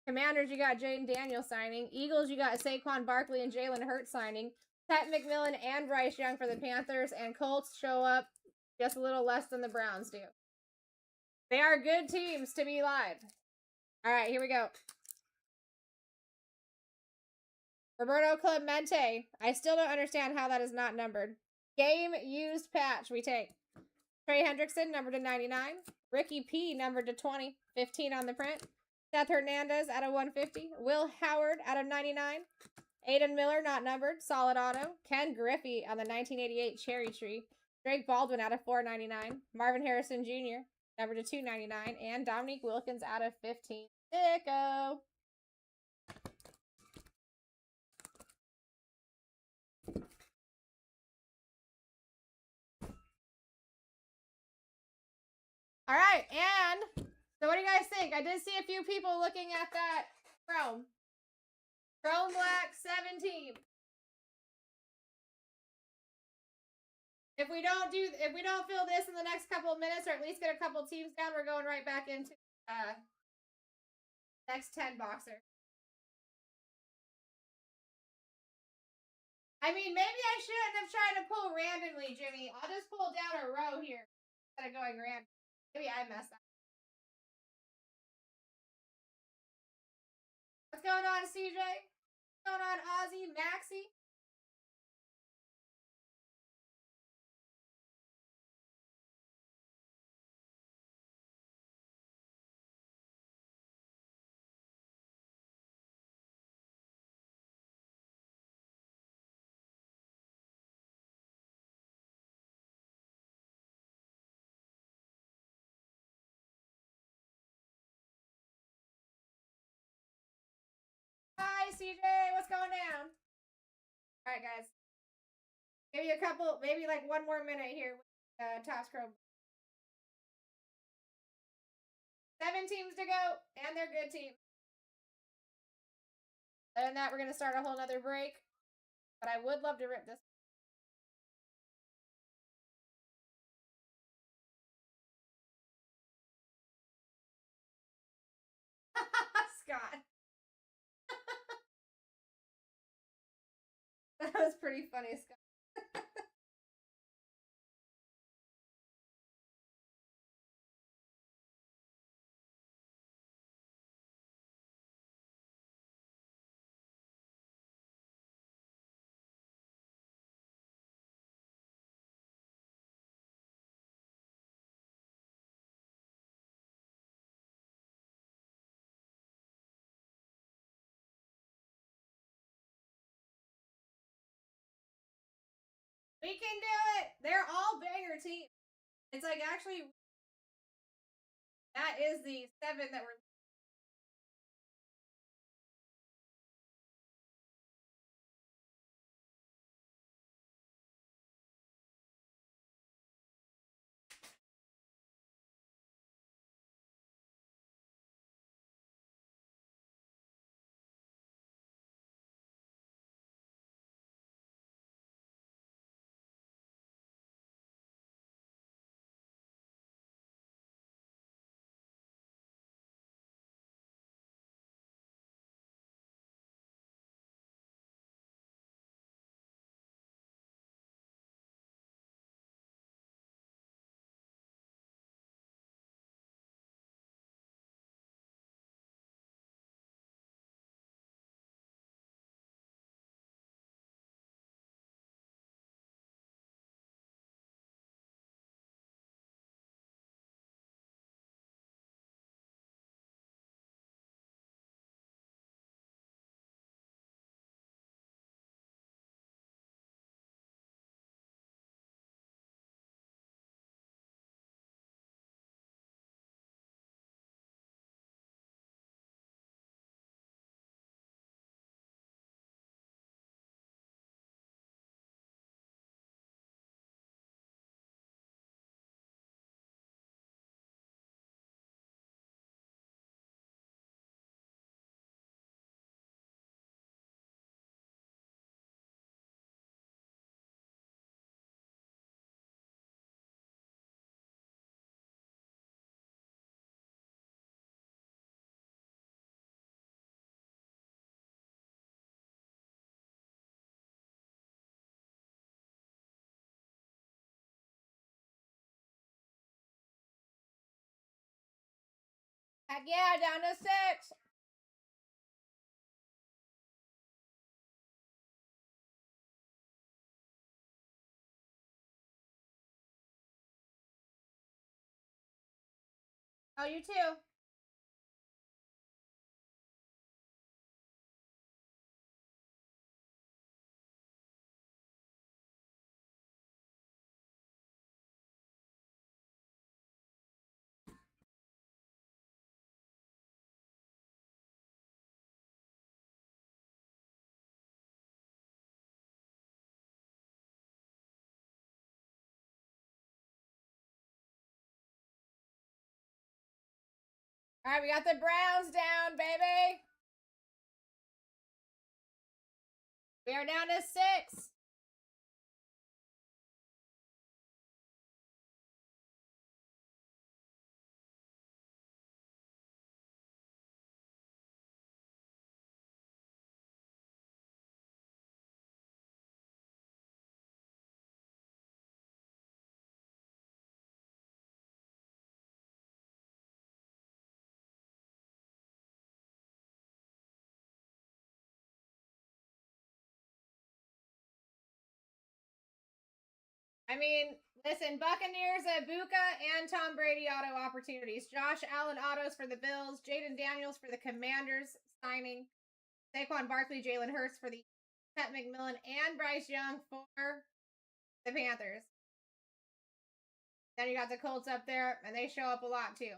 Commanders, you got Jaden Daniels signing. Eagles, you got Saquon Barkley and Jalen Hurts signing. Pat McMillan and Bryce Young for the Panthers, and Colts show up just a little less than the Browns do. They are good teams to be live. All right, here we go. Roberto Clemente. I still don't understand how that is not numbered. Game used patch we take. Trey Hendrickson, numbered to 99. Ricky P, numbered to 20. 15 on the print. Seth Hernandez out of 150. Will Howard out of 99. Aiden Miller, not numbered. Solid auto. Ken Griffey on the 1988 Cherry Tree. Drake Baldwin out of 499. Marvin Harrison Jr., numbered to 299. And Dominique Wilkins out of 15. Sicko. All right, and so what do you guys think? I did see a few people looking at that Chrome. Chrome Black 17. If we don't fill this in the next couple of minutes, or at least get a couple teams down, we're going right back into next 10 boxer. I mean, maybe I shouldn't have tried to pull randomly, Jimmy. I'll just pull down a row here instead of going random. Maybe I messed up. What's going on, CJ? What's going on, Ozzy, Maxie? Hi, CJ. What's going down? All right, guys. Maybe a couple, maybe like one more minute here with Topps Chrome. 7 teams to go, and they're good teams. Other than that, we're going to start a whole nother break. But I would love to rip this. Scott. That was pretty funny, Scott. We can do it. They're all banger teams. It's like actually that is the 7 that we're. Heck yeah, down to 6. Oh, you too. All right, we got the Browns down, baby. We are down to 6. I mean, listen, Buccaneers, Ibuka, and Tom Brady auto opportunities. Josh Allen autos for the Bills. Jaden Daniels for the Commanders signing. Saquon Barkley, Jalen Hurts for the Pat McMillan, and Bryce Young for the Panthers. Then you got the Colts up there, and they show up a lot too.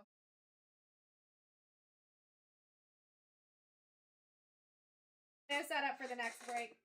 They're set up for the next break.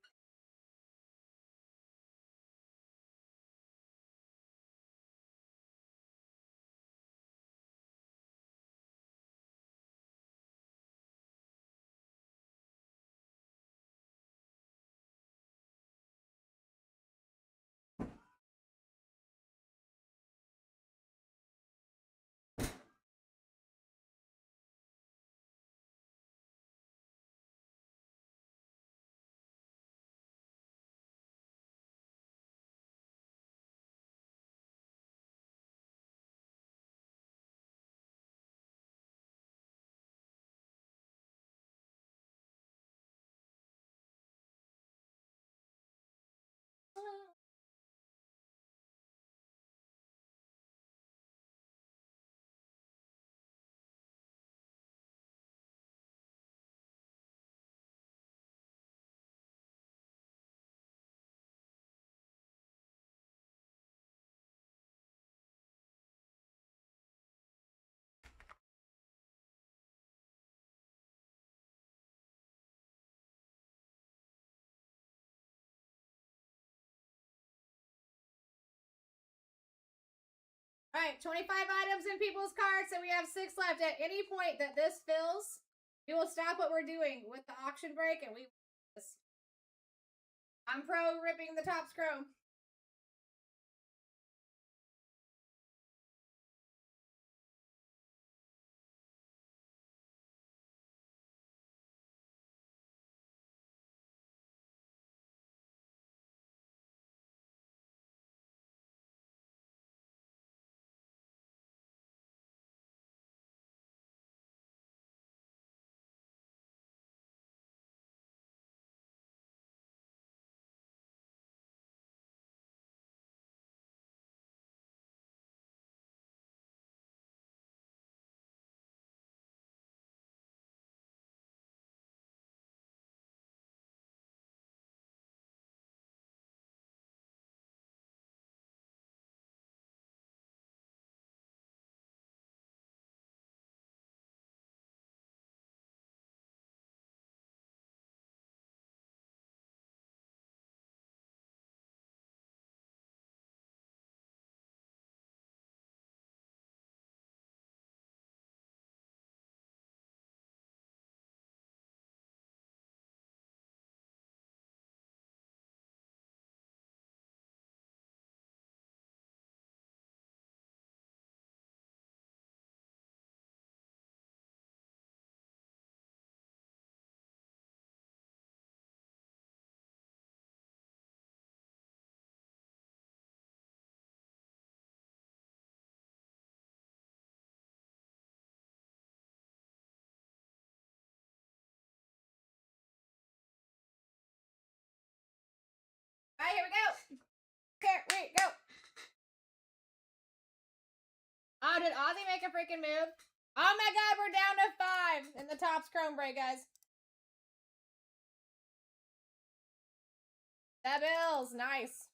right, 25 items in people's carts, and we have 6 left. At any point that this fills, we will stop what we're doing with the auction break, and we. I'm pro ripping the top scroll. All right, here we go. Here we go. Oh, did Ozzy make a freaking move? Oh my god, we're down to 5 in the Topps Chrome break, guys. That Bills, nice.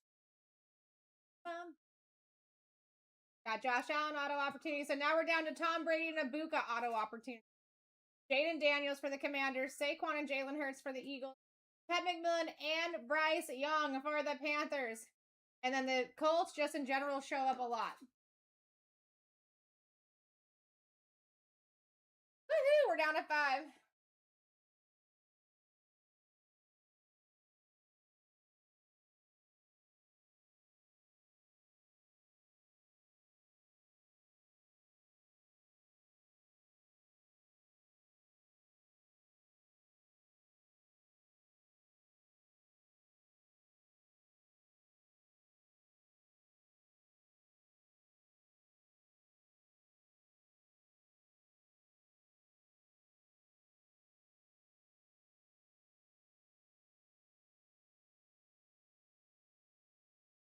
Got Josh Allen auto opportunity. So now we're down to Tom Brady and Ibuka auto opportunity. Jaden Daniels for the Commanders. Saquon and Jalen Hurts for the Eagles. Ted McMillan and Bryce Young for the Panthers. And then the Colts just in general show up a lot. Woohoo! We're down to 5.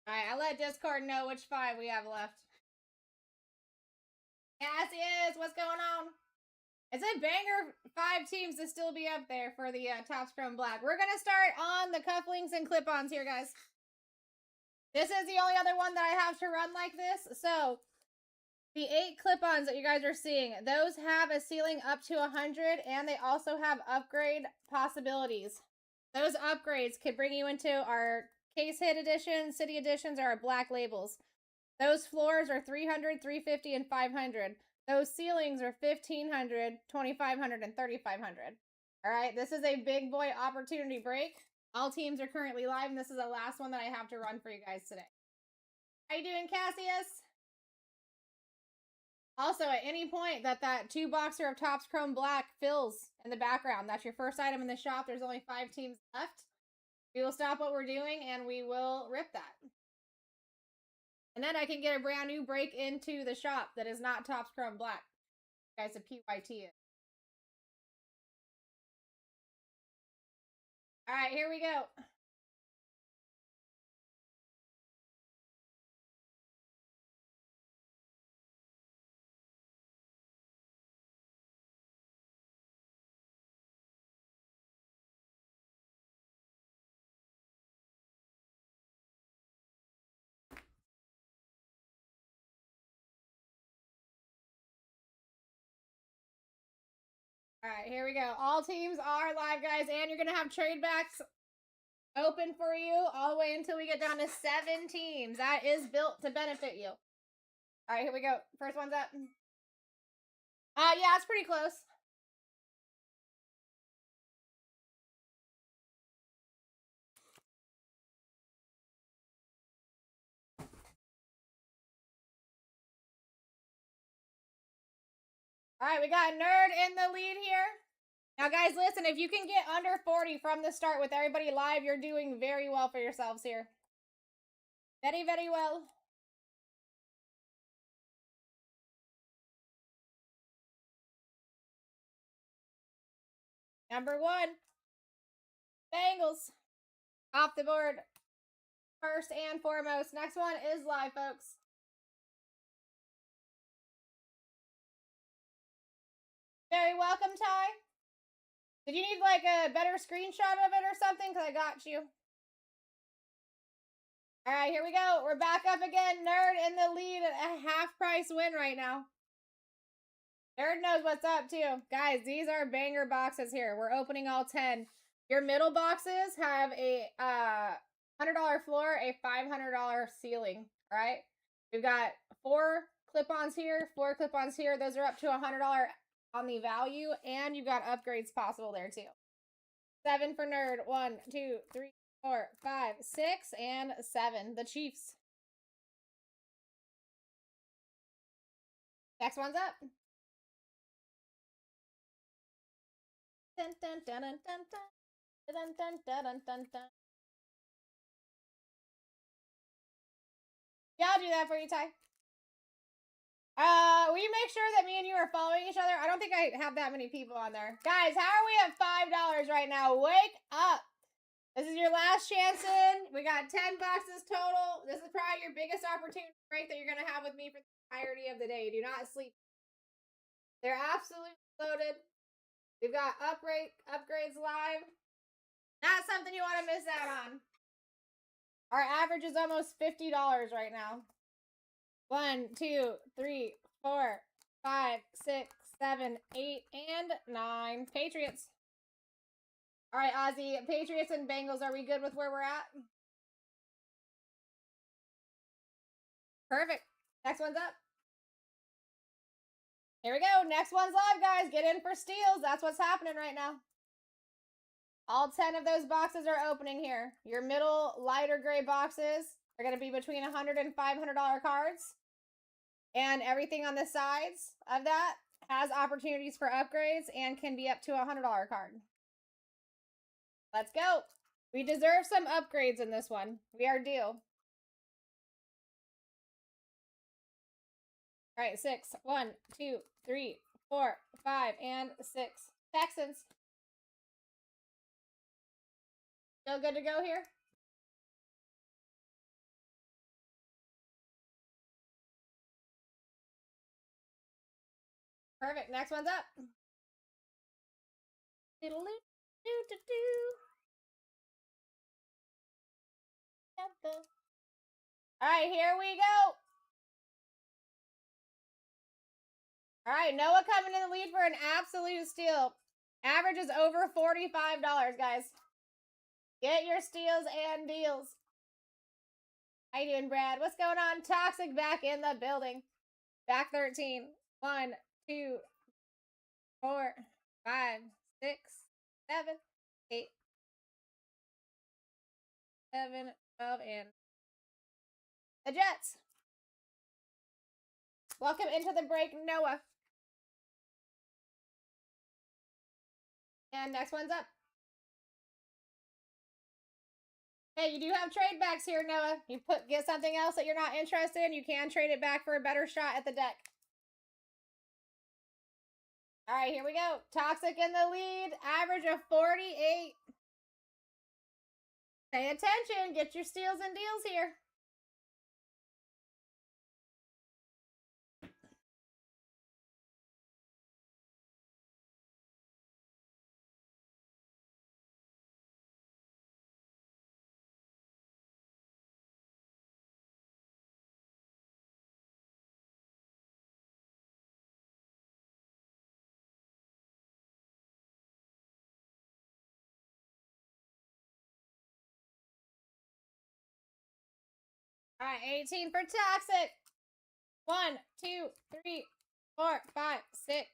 Alright, I'll let Discord know which 5 we have left. Cassius, what's going on? It's a banger 5 teams to still be up there for the Topps Chrome Black. We're going to start on the cufflinks and clip-ons here, guys. This is the only other one that I have to run like this. So, the 8 clip-ons that you guys are seeing, those have a ceiling up to 100, and they also have upgrade possibilities. Those upgrades could bring you into our case hit edition, city editions, or our black labels. Those floors are 300, 350, and 500. Those ceilings are 1,500, 2,500, and 3,500. All right, this is a big boy opportunity break. All teams are currently live, and this is the last one that I have to run for you guys today. How you doing, Cassius? Also, at any point that 2-boxer of Topps Chrome Black fills in the background, that's your first item in the shop. There's only 5 teams left. We will stop what we're doing, and we will rip that. And then I can get a brand new break into the shop that is not Topps Chrome Black. Guys, a PYT. All right, here we go. All right, here we go. All teams are live, guys, and you're going to have trade backs open for you all the way until we get down to 7 teams. That is built to benefit you. All right, here we go. First one's up. Yeah, it's pretty close. All right, we got Nerd in the lead here. Now, guys, listen, if you can get under 40 from the start with everybody live, you're doing very well for yourselves here. Very, very well. Number 1, Bengals. Off the board. First and foremost. Next one is live, folks. Very welcome, Ty. Did you need like a better screenshot of it or something? Because I got you. All right, here we go. We're back up again. Nerd in the lead at a half price win right now. Nerd knows what's up too. Guys, these are banger boxes here. We're opening all 10. Your middle boxes have a $100 floor, a $500 ceiling. All right. We've got 4 clip-ons here, 4 clip-ons here. Those are up to $100 on the value, and you've got upgrades possible there too. 7 for Nerd. 1, 2, 3, 4, 5, 6, and 7. The Chiefs. Next one's up. Dun, dun, dun, dun, dun, dun. Dun, dun, dun, dun, dun, dun. Yeah, I'll do that for you, Ty. Will you make sure that me and you are following each other? I don't think I have that many people on there. Guys, how are we at $5 right now? Wake up. This is your last chance in. We got 10 boxes total. This is probably your biggest opportunity break that you're going to have with me for the entirety of the day. Do not sleep. They're absolutely loaded. We've got upgrades live. Not something you want to miss out on. Our average is almost $50 right now. 1, 2, 3, 4, 5, 6, 7, 8, and 9. Patriots. All right, Ozzy. Patriots and Bengals. Are we good with where we're at? Perfect. Next one's up. Here we go. Next one's live, guys. Get in for steals. That's what's happening right now. All 10 of those boxes are opening here. Your middle lighter gray boxes are going to be between $100 and $500 cards. And everything on the sides of that has opportunities for upgrades and can be up to a $100 card. Let's go. We deserve some upgrades in this one. We are due. All right, 6. 1, 2, 3, 4, 5, and 6. Texans. Still good to go here? Perfect. Next one's up. All right, here we go. All right, Noah coming in the lead for an absolute steal. Average is over $45, guys. Get your steals and deals. How you doing, Brad? What's going on? Toxic back in the building. Back 13. 1, 2, 4, 5, 6, 7, 8, 7, 12, and the Jets. Welcome into the break, Noah. And next one's up. Hey, you do have trade backs here, Noah. You get something else that you're not interested in, you can trade it back for a better shot at the deck. All right, here we go. Toxic in the lead. Average of 48. Pay attention. Get your steals and deals here. All right, 18 for Toxic. 1, 2, 3, 4, 5, 6,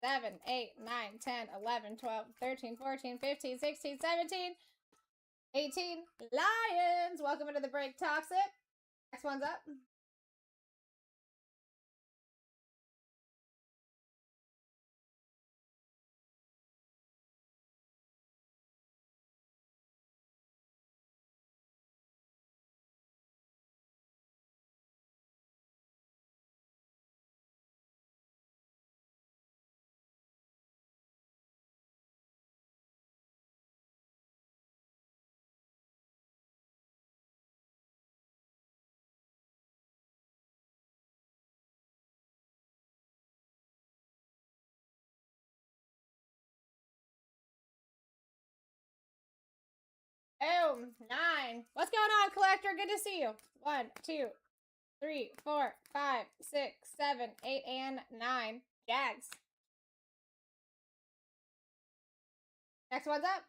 7, 8, 9, 10, 11, 12, 13, 14, 15, 16, 17, 18. Lions! Welcome into the break, Toxic. Next one's up. Boom. 9. What's going on, Collector? Good to see you. 1, 2, 3, 4, 5, 6, 7, 8, and 9. Jags. Next one's up.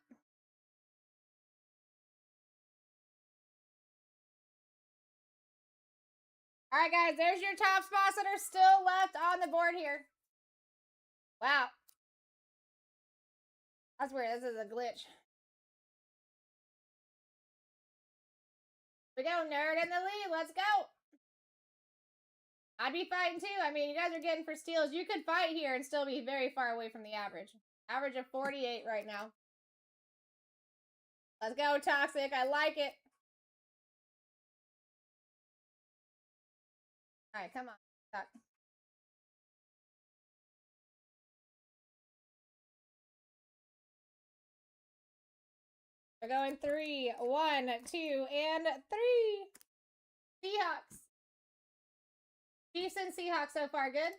Alright, guys. There's your top spots that are still left on the board here. Wow. That's weird. This is a glitch. Here we go. Nerd in the lead. Let's go. I'd be fighting too. I mean, you guys are getting for steals. You could fight here and still be very far away from the average. Average of 48 right now. Let's go, Toxic. I like it. All right, come on. Stuck. We're going 3, 1, 2, and 3. Seahawks. Chiefs and Seahawks so far, good?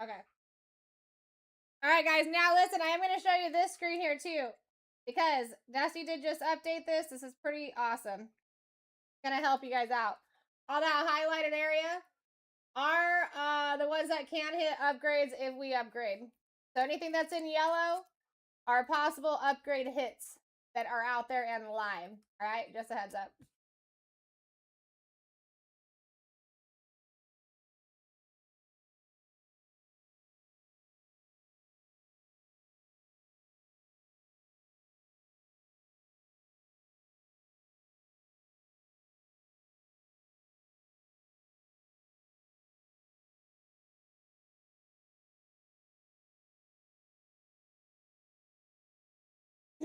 Okay. All right, guys. Now listen, I am going to show you this screen here too, because Dusty did just update this. This is pretty awesome. Going to help you guys out. All that highlighted area are the ones that can hit upgrades if we upgrade. So anything that's in yellow are possible upgrade hits that are out there and live. All right, just a heads up.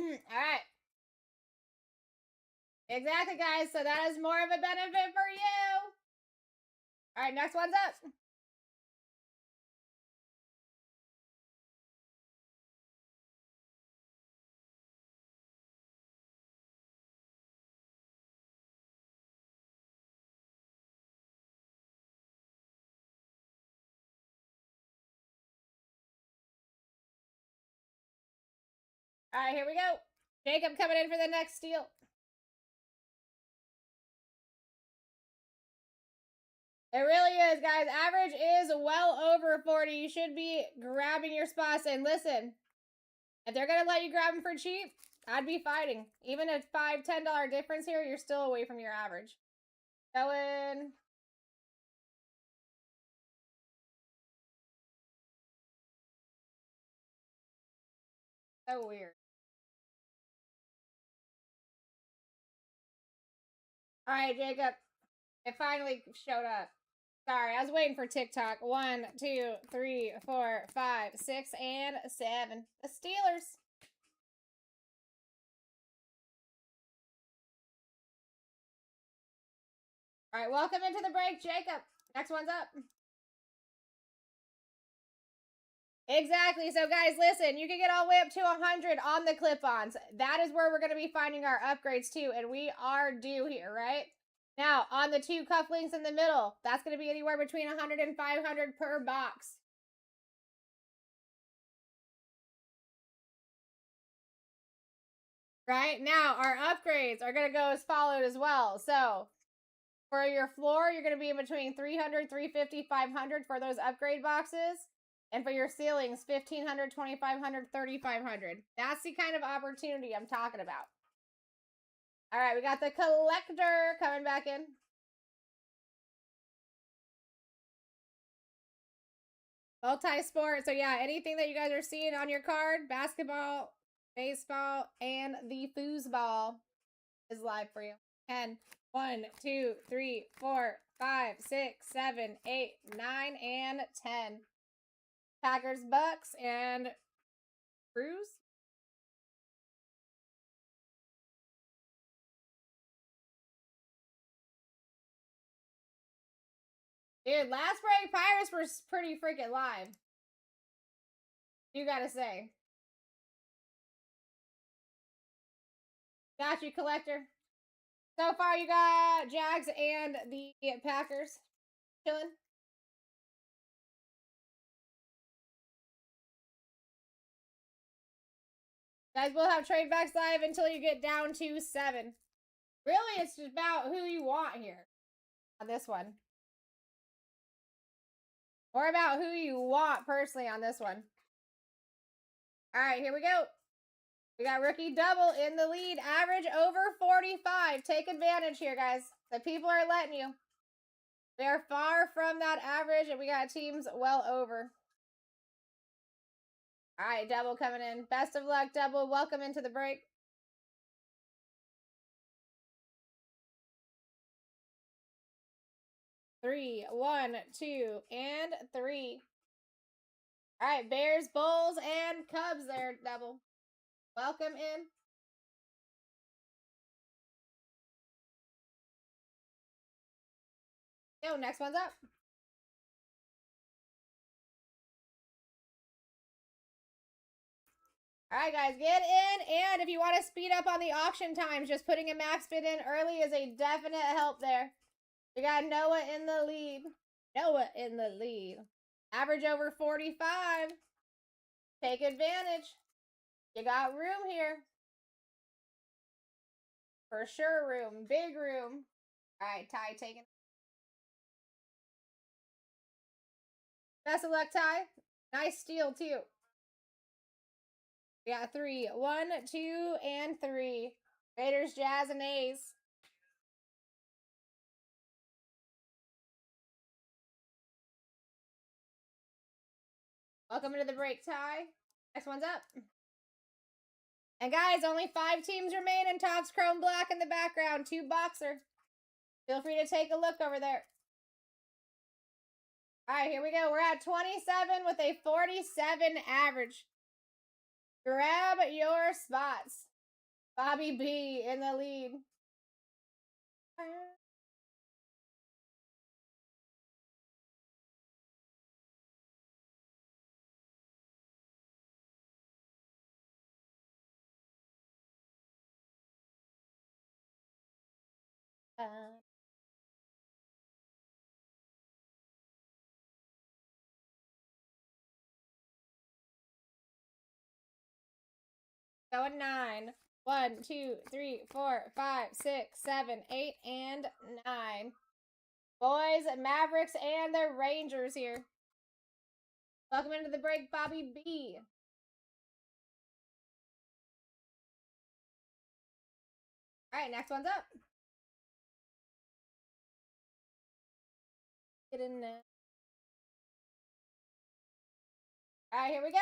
All right. Exactly, guys. So that is more of a benefit for you. All right, next one's up. All right, here we go. Jacob coming in for the next steal. It really is, guys. Average is well over 40. You should be grabbing your spots. And listen, if they're going to let you grab them for cheap, I'd be fighting. Even a $5, $10 difference here, you're still away from your average. Going. So weird. All right, Jacob. It finally showed up. Sorry, I was waiting for TikTok. 1, 2, 3, 4, 5, 6, and 7. The Steelers. All right, welcome into the break, Jacob. Next one's up. Exactly. So, guys, listen, you can get all the way up to 100 on the clip-ons. That is where we're going to be finding our upgrades, too, and we are due here, right? Now, on the 2 cufflinks in the middle, that's going to be anywhere between 100 and 500 per box. Right? Now, our upgrades are going to go as followed as well. So, For your floor, you're going to be in between 300, 350, 500 for those upgrade boxes. And for your ceilings, 1,500, 2,500, 3,500. That's the kind of opportunity I'm talking about. All right, we got the collector coming back in. Multi-sport. So yeah, anything that you guys are seeing on your card, basketball, baseball, and the foosball is live for you. 10, 1, 2, 3, 4, 5, 6, 7, 8, 9, and 10. Packers, Bucks, and Cruise. Dude, last break, Pirates were pretty freaking live. You gotta say. Got you, collector. So far, you got Jags and the Packers chilling. Guys, we'll have trade backs live until you get down to 7. Really, it's just about who you want here on this one. Or about who you want personally on this one. All right, here we go. We got rookie double in the lead. Average over 45. Take advantage here, guys. The people are letting you. They are far from that average, and we got teams well over. All right, double coming in. Best of luck, double. Welcome into the break. Three, 1, 2, and 3. All right, Bears, Bulls, and Cubs there, double. Welcome in. Yo, next one's up. All right, guys, get in. And if you want to speed up on the auction times, just putting a max bid in early is a definite help there. We got Noah in the lead. Noah in the lead. Average over 45. Take advantage. You got room here. For sure room. Big room. All right, Ty taking. Best of luck, Ty. Nice steal, too. We got 3, 1, 2, and 3. Raiders, Jazz, and A's. Welcome into the break, Ty. Next one's up. And guys, only 5 teams remain in Topps Chrome Black in the background. 2 boxer. Feel free to take a look over there. All right, here we go. We're at 27 with a 47 average. Grab your spots. Bobby B in the lead. Going 9. 1, 2, 3, 4, 5, 6, 7, 8, and 9. Boys, Mavericks, and the Rangers here. Welcome into the break, Bobby B. All right, next one's up. Get in there. All right, here we go.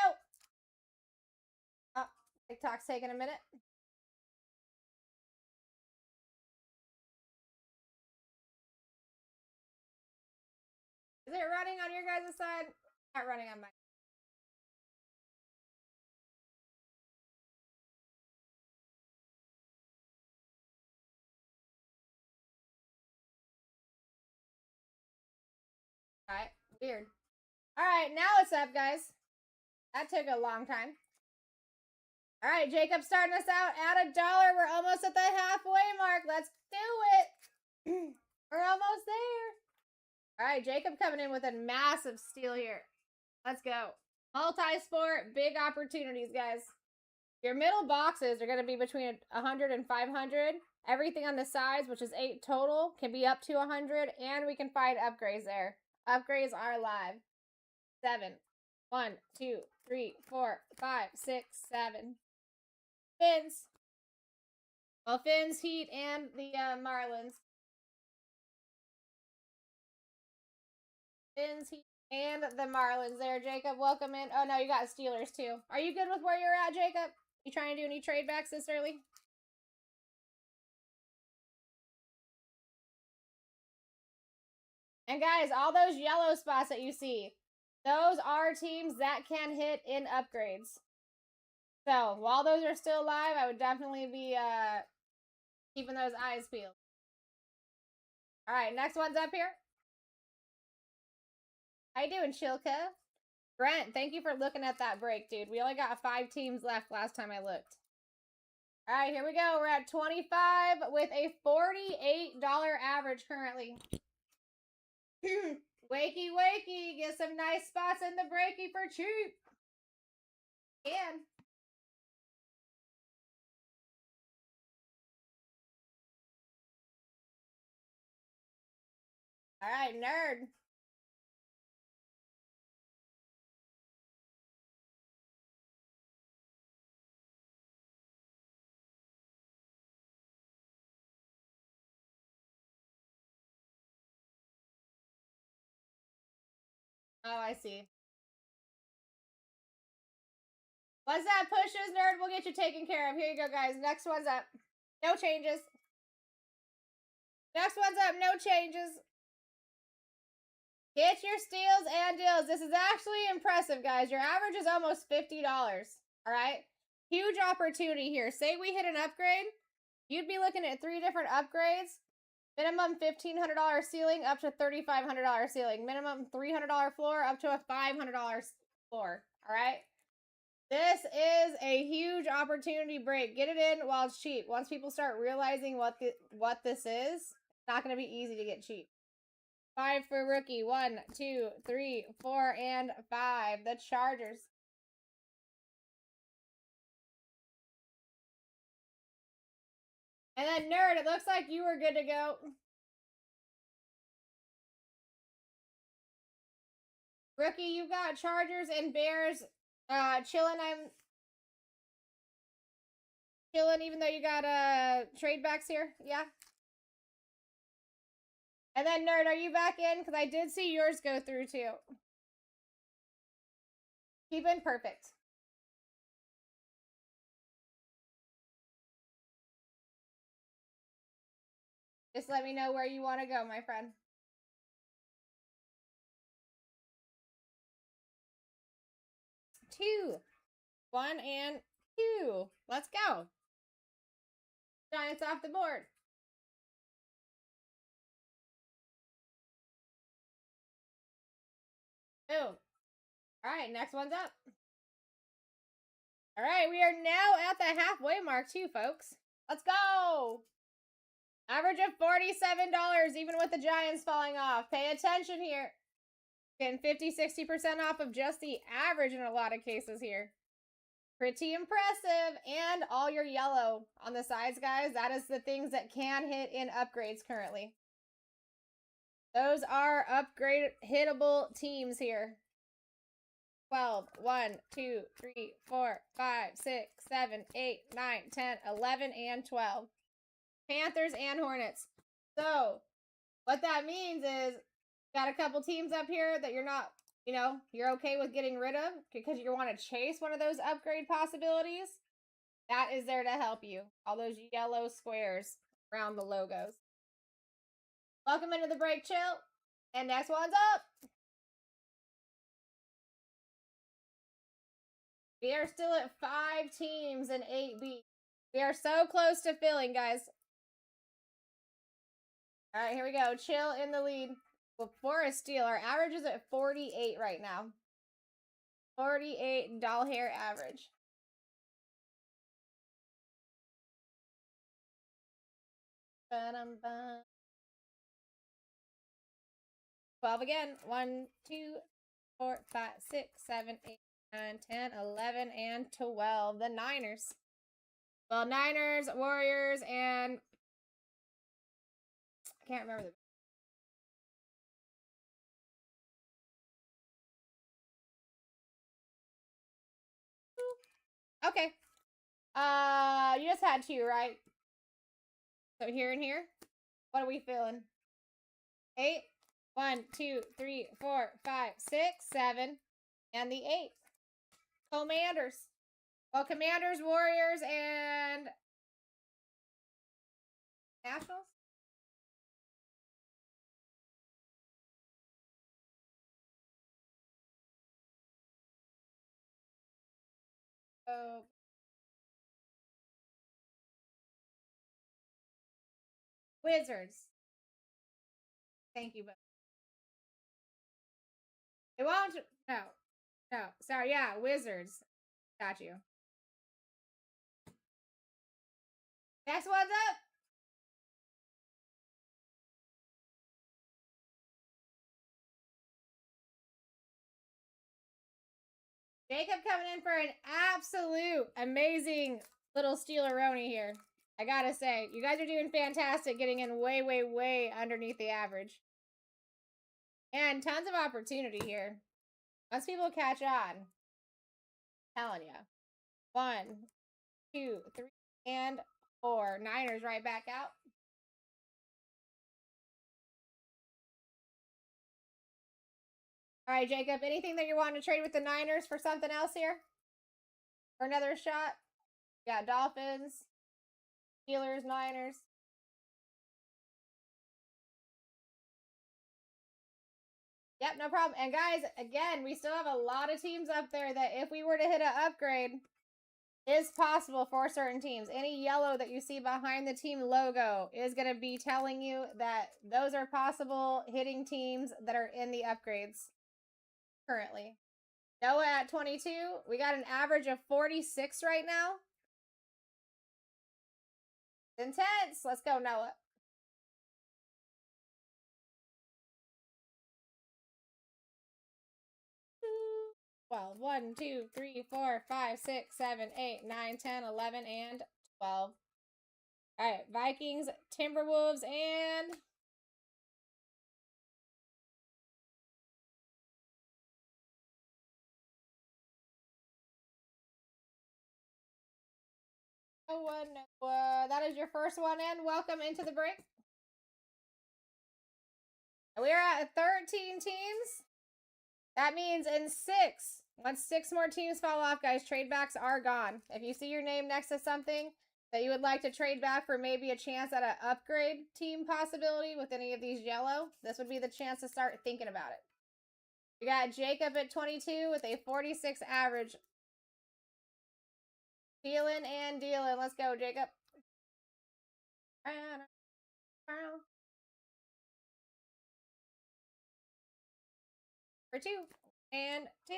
Oh, TikTok's taking a minute. Is it running on your guys' side? Not running on mine. All right, weird. All right, now what's up, guys? That took a long time. All right, Jacob starting us out at $1. We're almost at the halfway mark. Let's do it. We're almost there. All right, Jacob coming in with a massive steal here. Let's go. Multi-sport, big opportunities, guys. Your middle boxes are going to be between 100 and 500. Everything on the sides, which is 8 total, can be up to 100, and we can find upgrades there. Upgrades are live. 7. 1, 2, 3, 4, 5, 6, 7. Fins. Well, Fins, Heat, and the Marlins. Fins, Heat, and the Marlins there, Jacob. Welcome in. Oh, no, you got Steelers, too. Are you good with where you're at, Jacob? You trying to do any trade backs this early? And guys, all those yellow spots that you see, those are teams that can hit in upgrades. So, while those are still live, I would definitely be keeping those eyes peeled. Alright, next one's up here. How you doing, Chilka? Brent, thank you for looking at that break, dude. We only got 5 teams left last time I looked. Alright, here we go. We're at 25 with a $48 average currently. Wakey, wakey. Get some nice spots in the breaky for cheap. And alright, nerd. Oh, I see. Once that pushes, nerd, we'll get you taken care of. Here you go, guys. Next one's up. No changes. Next one's up. No changes. Get your steals and deals. This is actually impressive, guys. Your average is almost $50. All right? Huge opportunity here. Say we hit an upgrade. You'd be looking at 3 different upgrades. Minimum $1,500 ceiling up to $3,500 ceiling. Minimum $300 floor up to a $500 floor. All right? This is a huge opportunity break. Get it in while it's cheap. Once people start realizing what this is, it's not going to be easy to get cheap. 5 for rookie. 1, 2, 3, 4, and 5. The Chargers. And then nerd, it looks like you were good to go. Rookie, you've got Chargers and Bears chilling. I'm chilling even though you got trade backs here. Yeah. And then nerd, are you back in? Because I did see yours go through too. Keep in perfect. Just let me know where you want to go, my friend. Two. 1 and 2. Let's go. Giants off the board. Boom. Alright, next one's up. Alright, we are now at the halfway mark too, folks. Let's go! Average of $47, even with the Giants falling off. Pay attention here. Getting 50-60% off of just the average in a lot of cases here. Pretty impressive. And all your yellow on the sides, guys. That is the things that can hit in upgrades currently. Those are upgrade hittable teams here. 12, 1, 2, 3, 4, 5, 6, 7, 8, 9, 10, 11, and 12. Panthers and Hornets. So, what that means is, got a couple teams up here that you're not, you're okay with getting rid of because you want to chase one of those upgrade possibilities. That is there to help you. All those yellow squares around the logos. Welcome into the break, chill. And next one's up. We are still at 5 teams in 8B. We are so close to filling, guys. All right, here we go. Chill in the lead. For a steal, our average is at 48 right now. 48 doll hair average. Ba-dum-bum. 12 again. 1, 2, 4, 5, 6, 7, 8, 9, 10, 11, and 12. The Niners. Well, Niners, Warriors, and I can't remember the. Okay. You just had 2, right? So here and here. What are we feeling? 8. 1, 2, 3, 4, 5, 6, 7, and the 8. Commanders. Well, Commanders, Warriors, and Nationals. So Wizards. Thank you, but it won't. No, no. Sorry. Yeah, Wizards. Got you. Next one's up. Jacob coming in for an absolute amazing little Steeleroni here. I gotta say, you guys are doing fantastic, getting in way, way, way underneath the average. And tons of opportunity here. Once people catch on, I'm telling you. 1, 2, 3, and 4. Niners right back out. All right, Jacob, anything that you want to trade with the Niners for something else here? For another shot? Yeah, Dolphins, Steelers, Niners. Yep, no problem. And guys, again, we still have a lot of teams up there that if we were to hit an upgrade, is possible for certain teams. Any yellow that you see behind the team logo is going to be telling you that those are possible hitting teams that are in the upgrades currently. Noah at 22. We got an average of 46 right now. Intense. Let's go, Noah. Well, 1, 2, 3, 4, 5, 6, 7, 8, 9, 10, 11, and 12. All right, Vikings, Timberwolves, and Noah. That is your first one in. Welcome into the break. We are at 13 teams. That means in 6. Once 6 more teams fall off, guys, trade backs are gone. If you see your name next to something that you would like to trade back for maybe a chance at an upgrade team possibility with any of these yellow, this would be the chance to start thinking about it. We got Jacob at 22 with a 46 average. Dealing and dealing. Let's go, Jacob. For 2 and 2.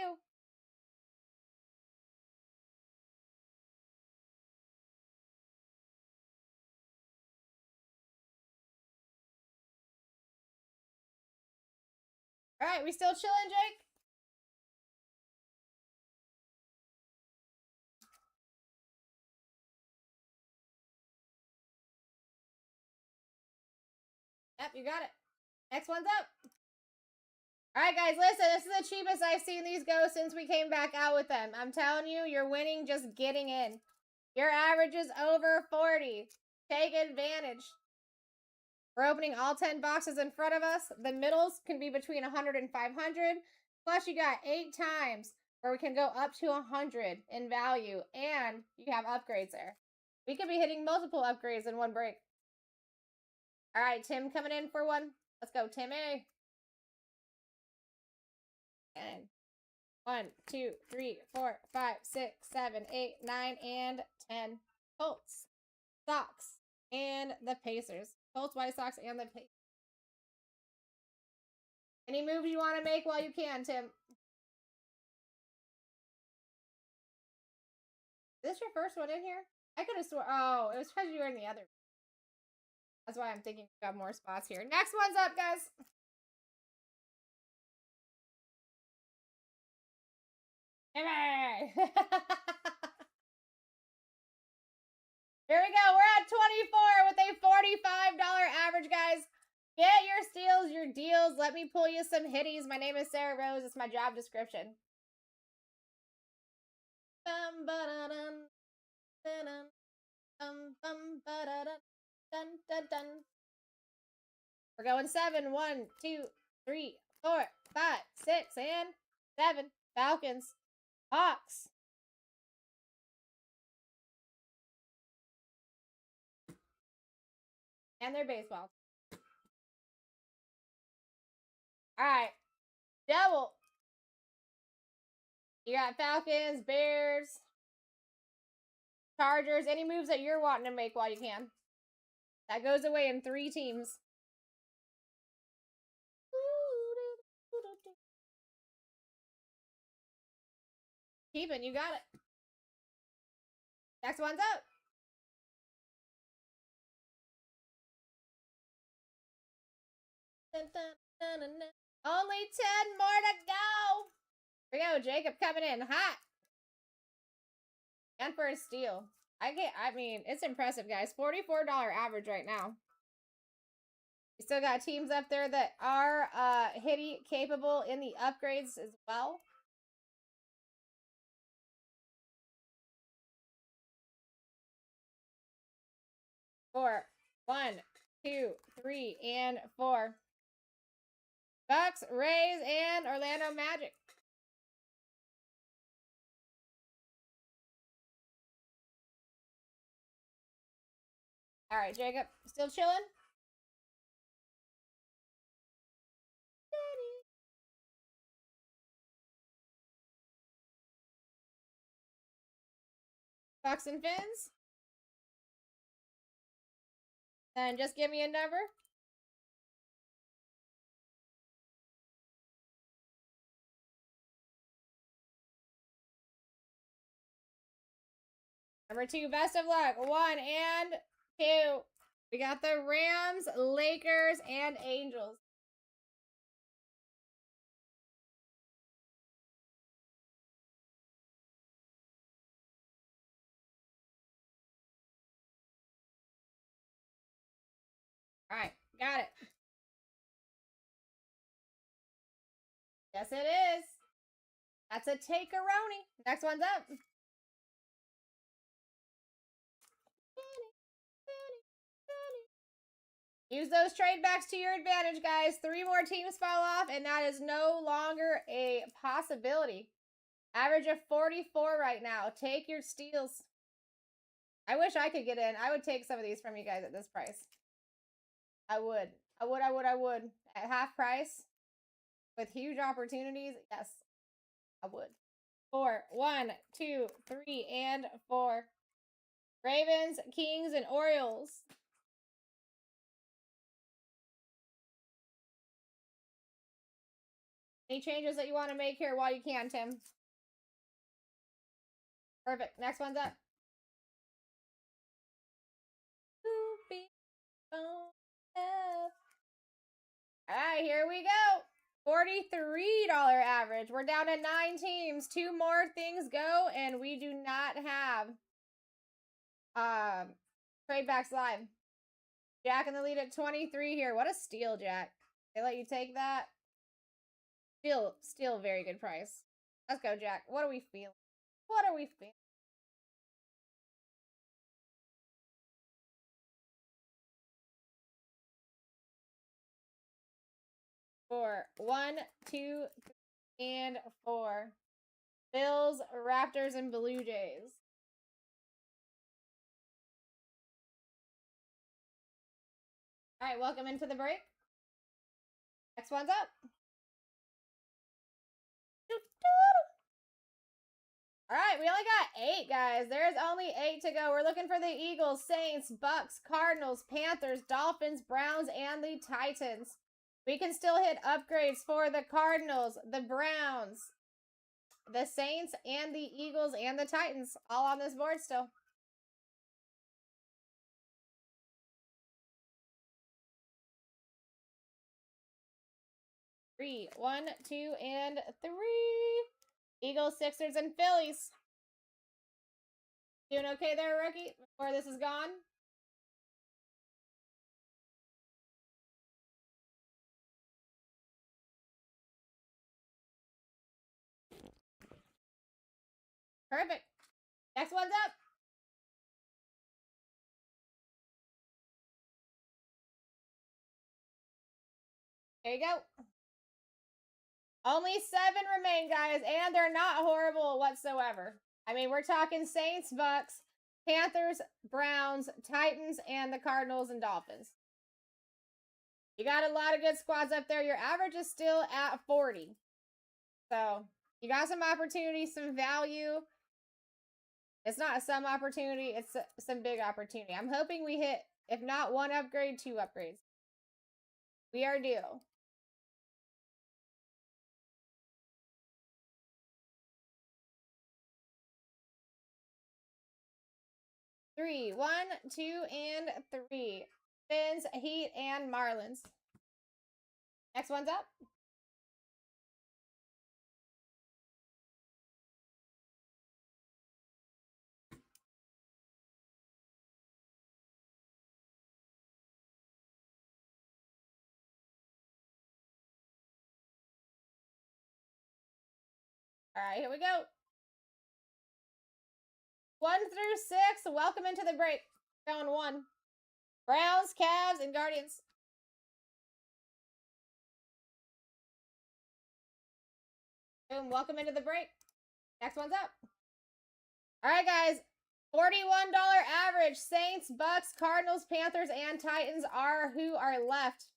All right, we still chilling, Jake? Yep, you got it. Next one's up. All right, guys, listen. This is the cheapest I've seen these go since we came back out with them. I'm telling you, you're winning just getting in. Your average is over 40. Take advantage. We're opening all 10 boxes in front of us. The middles can be between 100 and 500. Plus, you got 8 times where we can go up to 100 in value. And you have upgrades there. We could be hitting multiple upgrades in one break. All right, Tim coming in for one. Let's go, Timmy. And 1, 2, 3, 4, 5, 6, 7, 8, 9, and 10. Colts, Sox, and the Pacers. Colts, White Sox, and the Pacers. Any moves you want to make while you can, Tim? Is this your first one in here? I could have sworn. Oh, it was because you were in the other. That's why I'm thinking we got more spots here. Next one's up, guys. Gimme! Here we go. We're at 24 with a $45 average, guys. Get your steals, your deals. Let me pull you some hitties. My name is Sarah Rose. It's my job description. Bum, ba-da-dum, da-dum, bum, bum, ba-da-dum, dun, dun, dun. We're going 7. 1, 2, 3, 4, 5, 6, and 7. Falcons. Hawks. And their baseball. Alright. Double. You got Falcons, Bears, Chargers. Any moves that you're wanting to make while you can. That goes away in 3 teams. Keeping, you got it. Next one's up. Dun, dun, dun, dun, dun. Only 10 more to go. Here we go, Jacob coming in hot. And for a steal. I mean, it's impressive, guys. $44 average right now. We still got teams up there that are hitty capable in the upgrades as well. Four. 1, 2, 3, and 4. Bucks, Rays, and Orlando Magic. All right, Jacob, still chilling? Bucks and Fins. And just give me a number. Number 2, best of luck. 1 and 2. We got the Rams, Lakers, and Angels. All right, got it. Yes, it is. That's a take-a-roni. Next one's up. Use those trade backs to your advantage, guys. 3 more teams fall off, and that is no longer a possibility. Average of 44 right now. Take your steals. I wish I could get in. I would take some of these from you guys at this price. I would. I would. At half price, with huge opportunities, yes, I would. 4. 1, 2, 3, and 4. Ravens, Kings, and Orioles. Any changes that you want to make here while you can, Tim? Perfect. Next one's up. Alright, here we go. $43 average. We're down to 9 teams. 2 more things go, and we do not have trade backs live. Jack in the lead at 23 here. What a steal, Jack. They let you take that. Still very good price. Let's go, Jack. What are we feeling? What are we feeling? Four. 1, 2, 3, and 4. Bills, Raptors, and Blue Jays. All right, welcome into the break. Next one's up. All right, we only got 8, guys. There's only 8 to go. We're looking for the Eagles, Saints, Bucks, Cardinals, Panthers, Dolphins, Browns, and the Titans. We can still hit upgrades for the Cardinals, the Browns, the Saints, and the Eagles, and the Titans. All on this board still. Three. 1, 2, and 3. Eagles, Sixers, and Phillies. Doing okay there, rookie? Before this is gone? Perfect. Next one's up. There you go. Only 7 remain, guys, and they're not horrible whatsoever. I mean, we're talking Saints, Bucks, Panthers, Browns, Titans, and the Cardinals and Dolphins. You got a lot of good squads up there. Your average is still at 40. So, you got some opportunity, some value. It's not some opportunity, it's some big opportunity. I'm hoping we hit, if not 1 upgrade, 2 upgrades. We are due. Three, 1, 2, and 3. Fins, Heat, and Marlins. Next one's up. All right, here we go. 1 through 6. Welcome into the break. Round 1. Browns, Cavs, and Guardians. Boom, welcome into the break. Next one's up. All right, guys. $41 average. Saints, Bucks, Cardinals, Panthers, and Titans are who are left.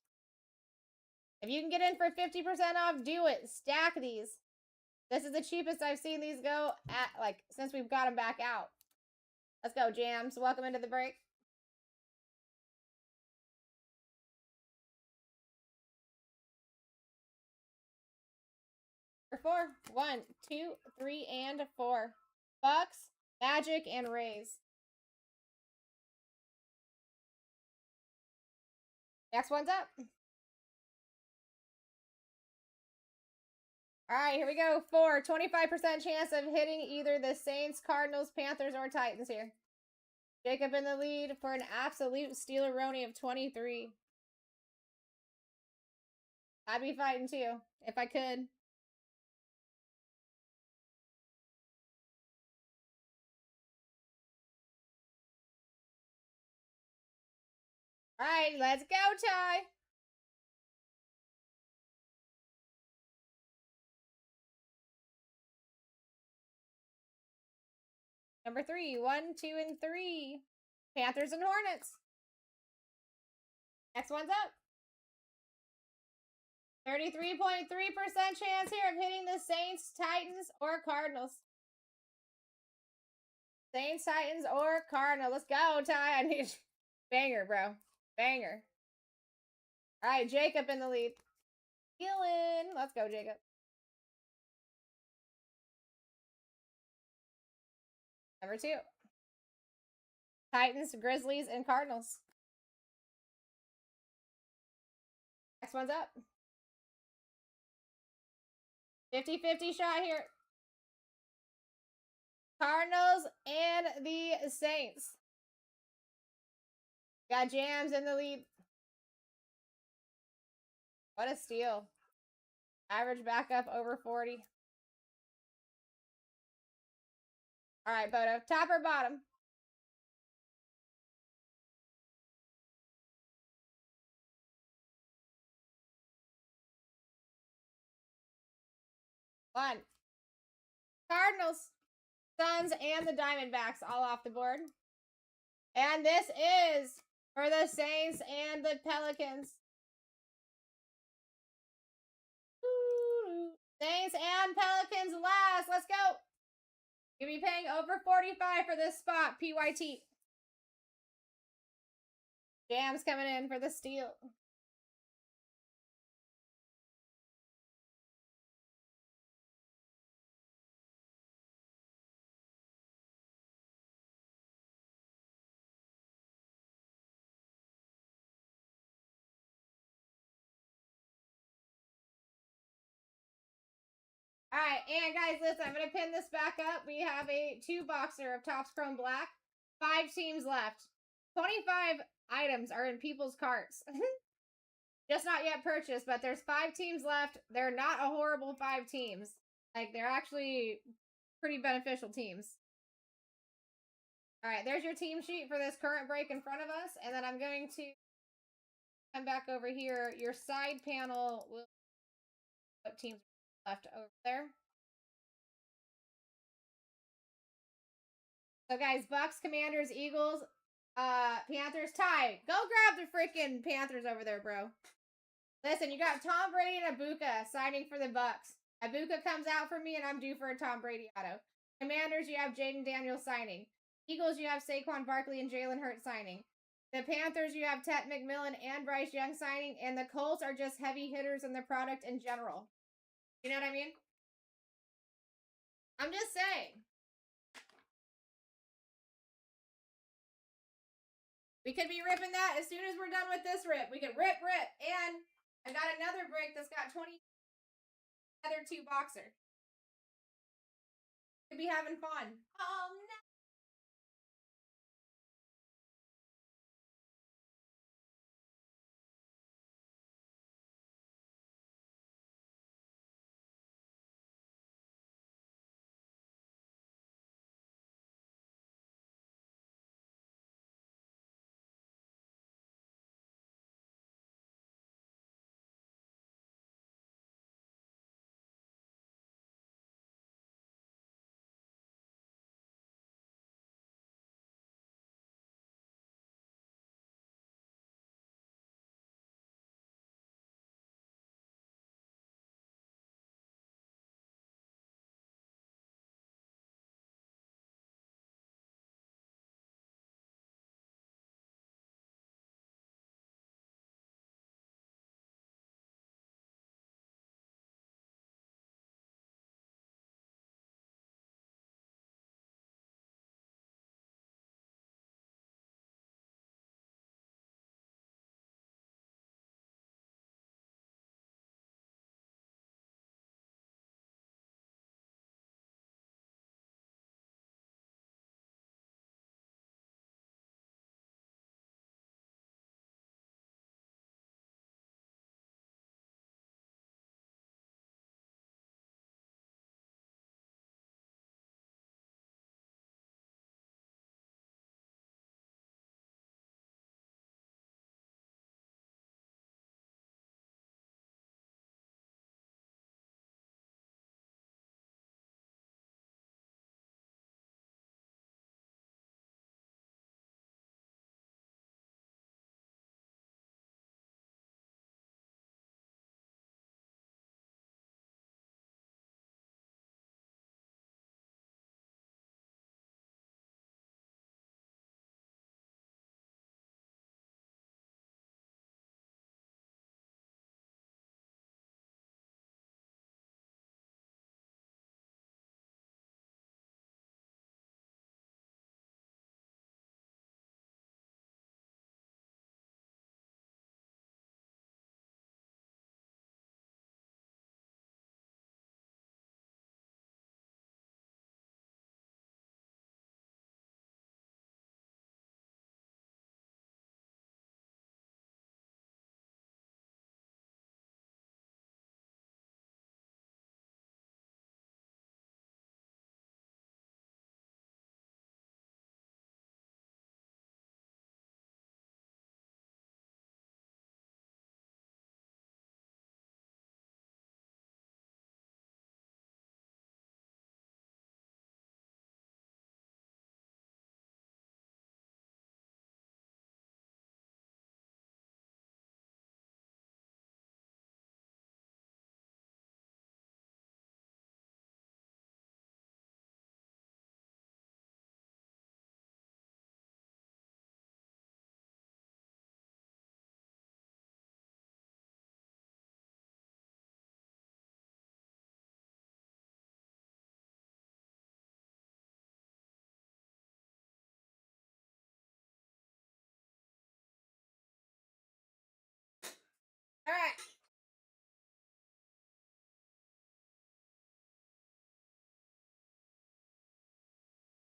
If you can get in for 50% off, do it. Stack these. This is the cheapest I've seen these go at, like, since we've got them back out. Let's go, Jams. Welcome into the break. Number 4. 1, 2, 3, and 4. Bucks, Magic, and Rays. Next one's up. All right, here we go. 4, 25% chance of hitting either the Saints, Cardinals, Panthers, or Titans here. Jacob in the lead for an absolute Steeleroni of 23. I'd be fighting too, if I could. All right, let's go, Ty. Number 3, 1, 2, and 3. Panthers and Hornets. Next one's up. 33.3% chance here of hitting the Saints, Titans, or Cardinals. Saints, Titans, or Cardinal. Let's go, Ty. I need banger, bro. Banger. All right, Jacob in the lead. Healing. Let's go, Jacob. Number 2. Titans, Grizzlies, and Cardinals. Next one's up. 50-50 shot here. Cardinals and the Saints. Got Jams in the lead. What a steal. Average backup over 40. All right, Bodo. Top or bottom? One. Cardinals, Suns, and the Diamondbacks all off the board. And this is for the Saints and the Pelicans. Ooh. Saints and Pelicans last. Let's go. You'll be paying over 45 for this spot, PYT. Jam's coming in for the steal. All right, and guys, listen, I'm gonna pin this back up. We have a 2-boxer of Topps Chrome Black. 5 teams left. 25 items are in people's carts. Just not yet purchased, but there's 5 teams left. They're not a horrible 5 teams. Like, they're actually pretty beneficial teams. All right, there's your team sheet for this current break in front of us. And then I'm going to come back over here. Your side panel will what teams left over there. So guys, Bucks, Commanders, Eagles, Panthers, tie. Go grab the freaking Panthers over there, bro. Listen, you got Tom Brady and Ibuka signing for the Bucks. Ibuka comes out for me, and I'm due for a Tom Brady auto. Commanders, you have Jaden Daniels signing. Eagles, you have Saquon Barkley and Jalen Hurts signing. The Panthers, you have Ted McMillan and Bryce Young signing. And the Colts are just heavy hitters in the product in general. You know what I mean? I'm just saying. We could be ripping that as soon as we're done with this rip. We could rip. And I got another break that's got 20 other 2-boxer. Could be having fun. Oh, no.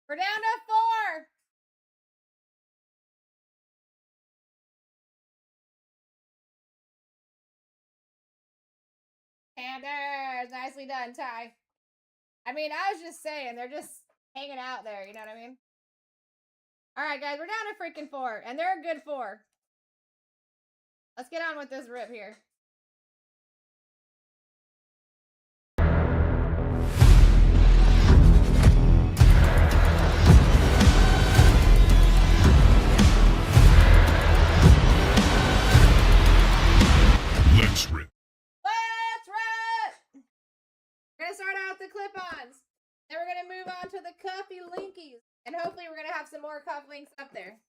We're down to 4. Panthers. Nicely done, Ty. I mean, I was just saying, they're just hanging out there. You know what I mean? All right, guys. We're down to freaking 4. And they're a good 4. Let's get on with this rip here. Let's rip. Let's rip! We're going to start out with the clip-ons. Then we're going to move on to the cuffy linkies. And hopefully we're going to have some more cuff links up there.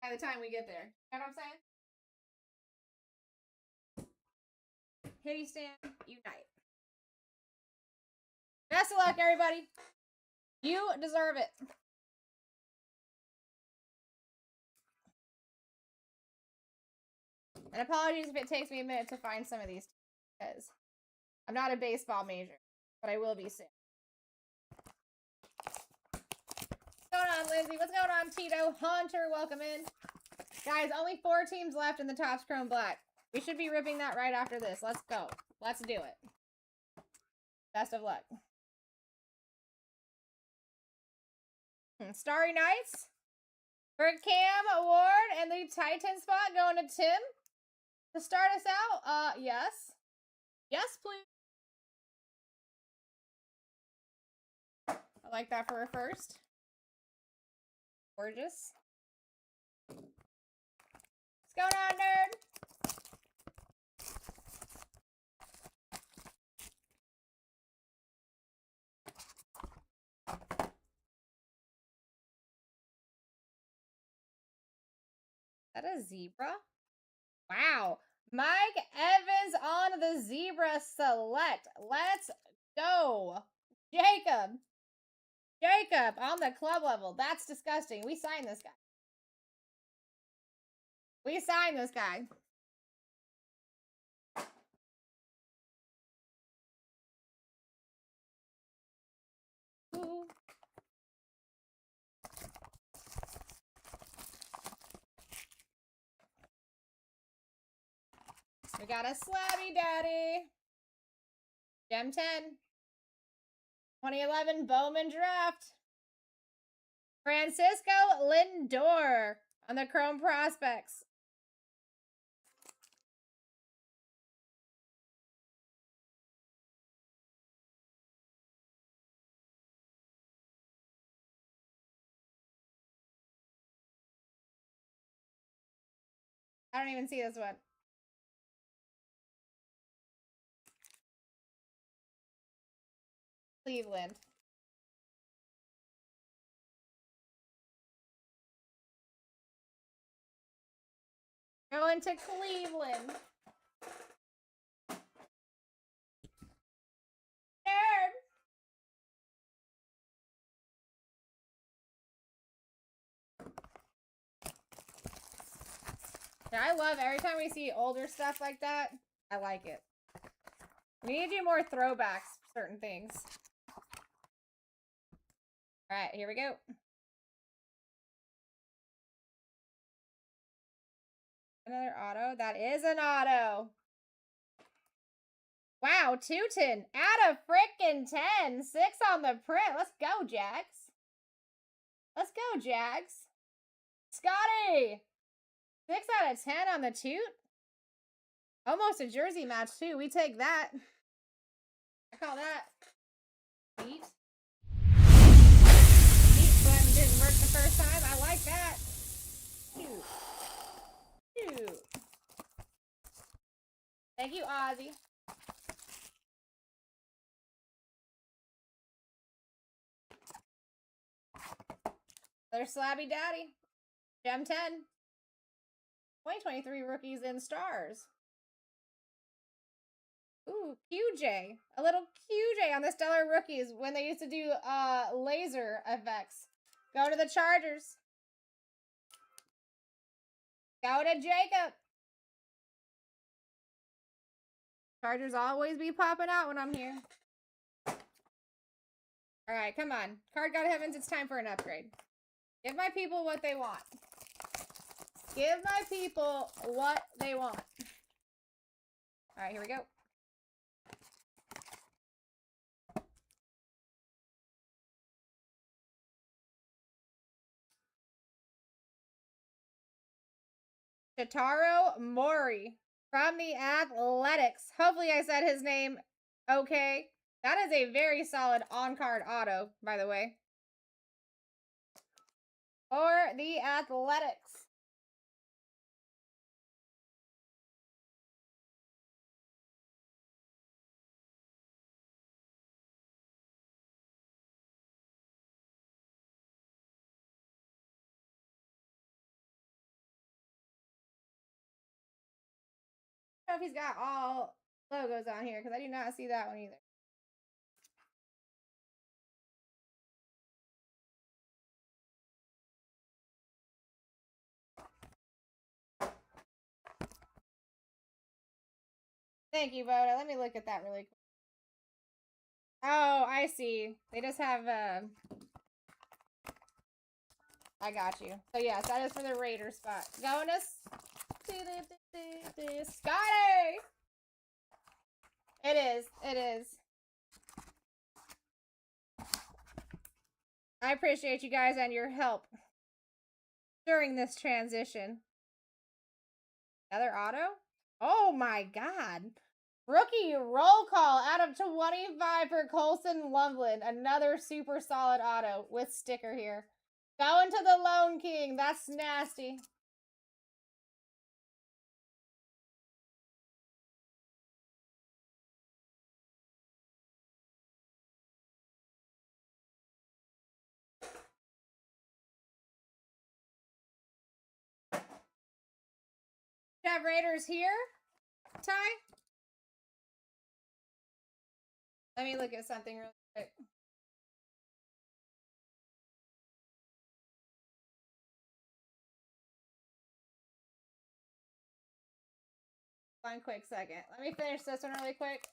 By the time we get there. You know what I'm saying? Hitty stand, unite. Best of luck, everybody. You deserve it. And apologies if it takes me a minute to find some of these, because I'm not a baseball major, but I will be soon. What's going on, Lindsay? What's going on, Tito? Hunter, welcome in. Guys, only 4 teams left in the Topps Chrome Black. We should be ripping that right after this. Let's go. Let's do it. Best of luck. Starry Nights for Cam Award and the Titan spot going to Tim. To start us out, yes. Yes, please. I like that for a first. Gorgeous. What's going on, nerd? Is that a zebra? Wow. Mike Evans on the zebra select. Let's go. Jacob. Jacob on the club level. That's disgusting. We signed this guy. We signed this guy. Ooh. We got a Slabby Daddy. Gem 10. 2011 Bowman Draft. Francisco Lindor on the Chrome Prospects. I don't even see this one. Cleveland. Going to Cleveland. Nerd. Yeah, I love every time we see older stuff like that. I like it. We need to do more throwbacks for certain things. All right, here we go. Another auto. That is an auto. Wow, Tootin. Out of frickin' 10. 6 on the print. Let's go, Jags. Let's go, Jags. Scotty. 6 out of 10 on the toot. Almost a jersey match, too. We take that. I call that neat. Neat button didn't work the first time. I like that. Cute. Cute. Thank you, Ozzy. Another Slabby Daddy. Gem 10. 2023 rookies in stars. Ooh, QJ. A little QJ on the Stellar Rookies when they used to do laser effects. Go to the Chargers. Go to Jacob. Chargers always be popping out when I'm here. All right, come on. Card God Heavens, it's time for an upgrade. Give my people what they want. Give my people what they want. All right, here we go. Shotaro Mori from the Athletics. Hopefully I said his name okay. That is a very solid on-card auto, by the way. For the Athletics. I don't know if he's got all logos on here because I do not see that one either. Thank you, Voda. Let me look at that really quick. Oh, I see. They just have, I got you. So, yes, that is for the Raider spot. Bonus. Scotty! It is. It is. I appreciate you guys and your help during this transition. Another auto? Oh my god. Rookie roll call out of 25 for Colson Loveland. Another super solid auto with sticker here. Going to the Lone King. That's nasty. Have Raiders here, Ty? Let me look at something real quick. One quick second. Let me finish this one really quick.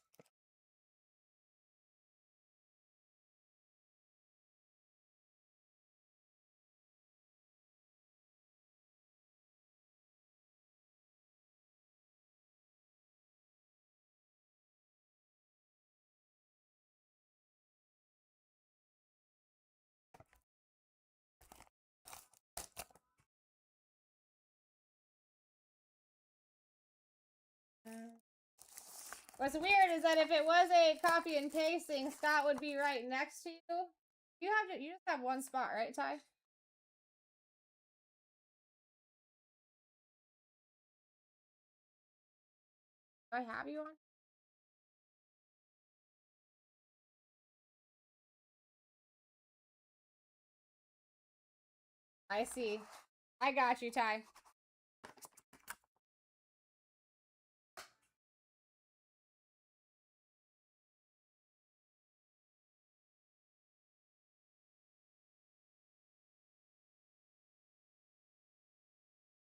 What's weird is that if it was a copy and pasting, Scott would be right next to you. You just have one spot, right, Ty? Do I have you on? I see. I got you, Ty.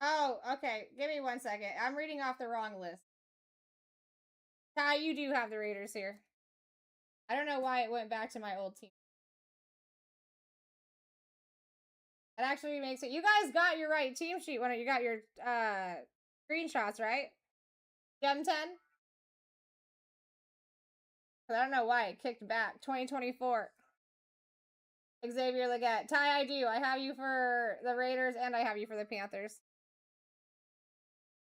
Oh, okay. Give me 1 second. I'm reading off the wrong list. Ty, you do have the Raiders here. I don't know why it went back to my old team. That actually makes it. You guys got your right team sheet when you got your screenshots, right? Gem 10? I don't know why it kicked back. 2024. Xavier Leggett. Ty, I do. I have you for the Raiders and I have you for the Panthers.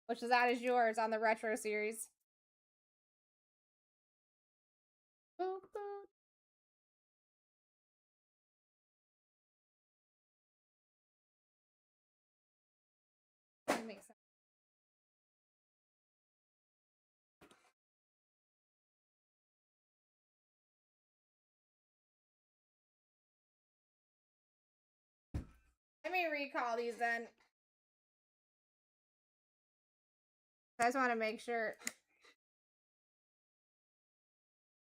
Which is that is yours on the Retro Series. Boop, boop. That makes sense. Let me recall these then. I just want to make sure.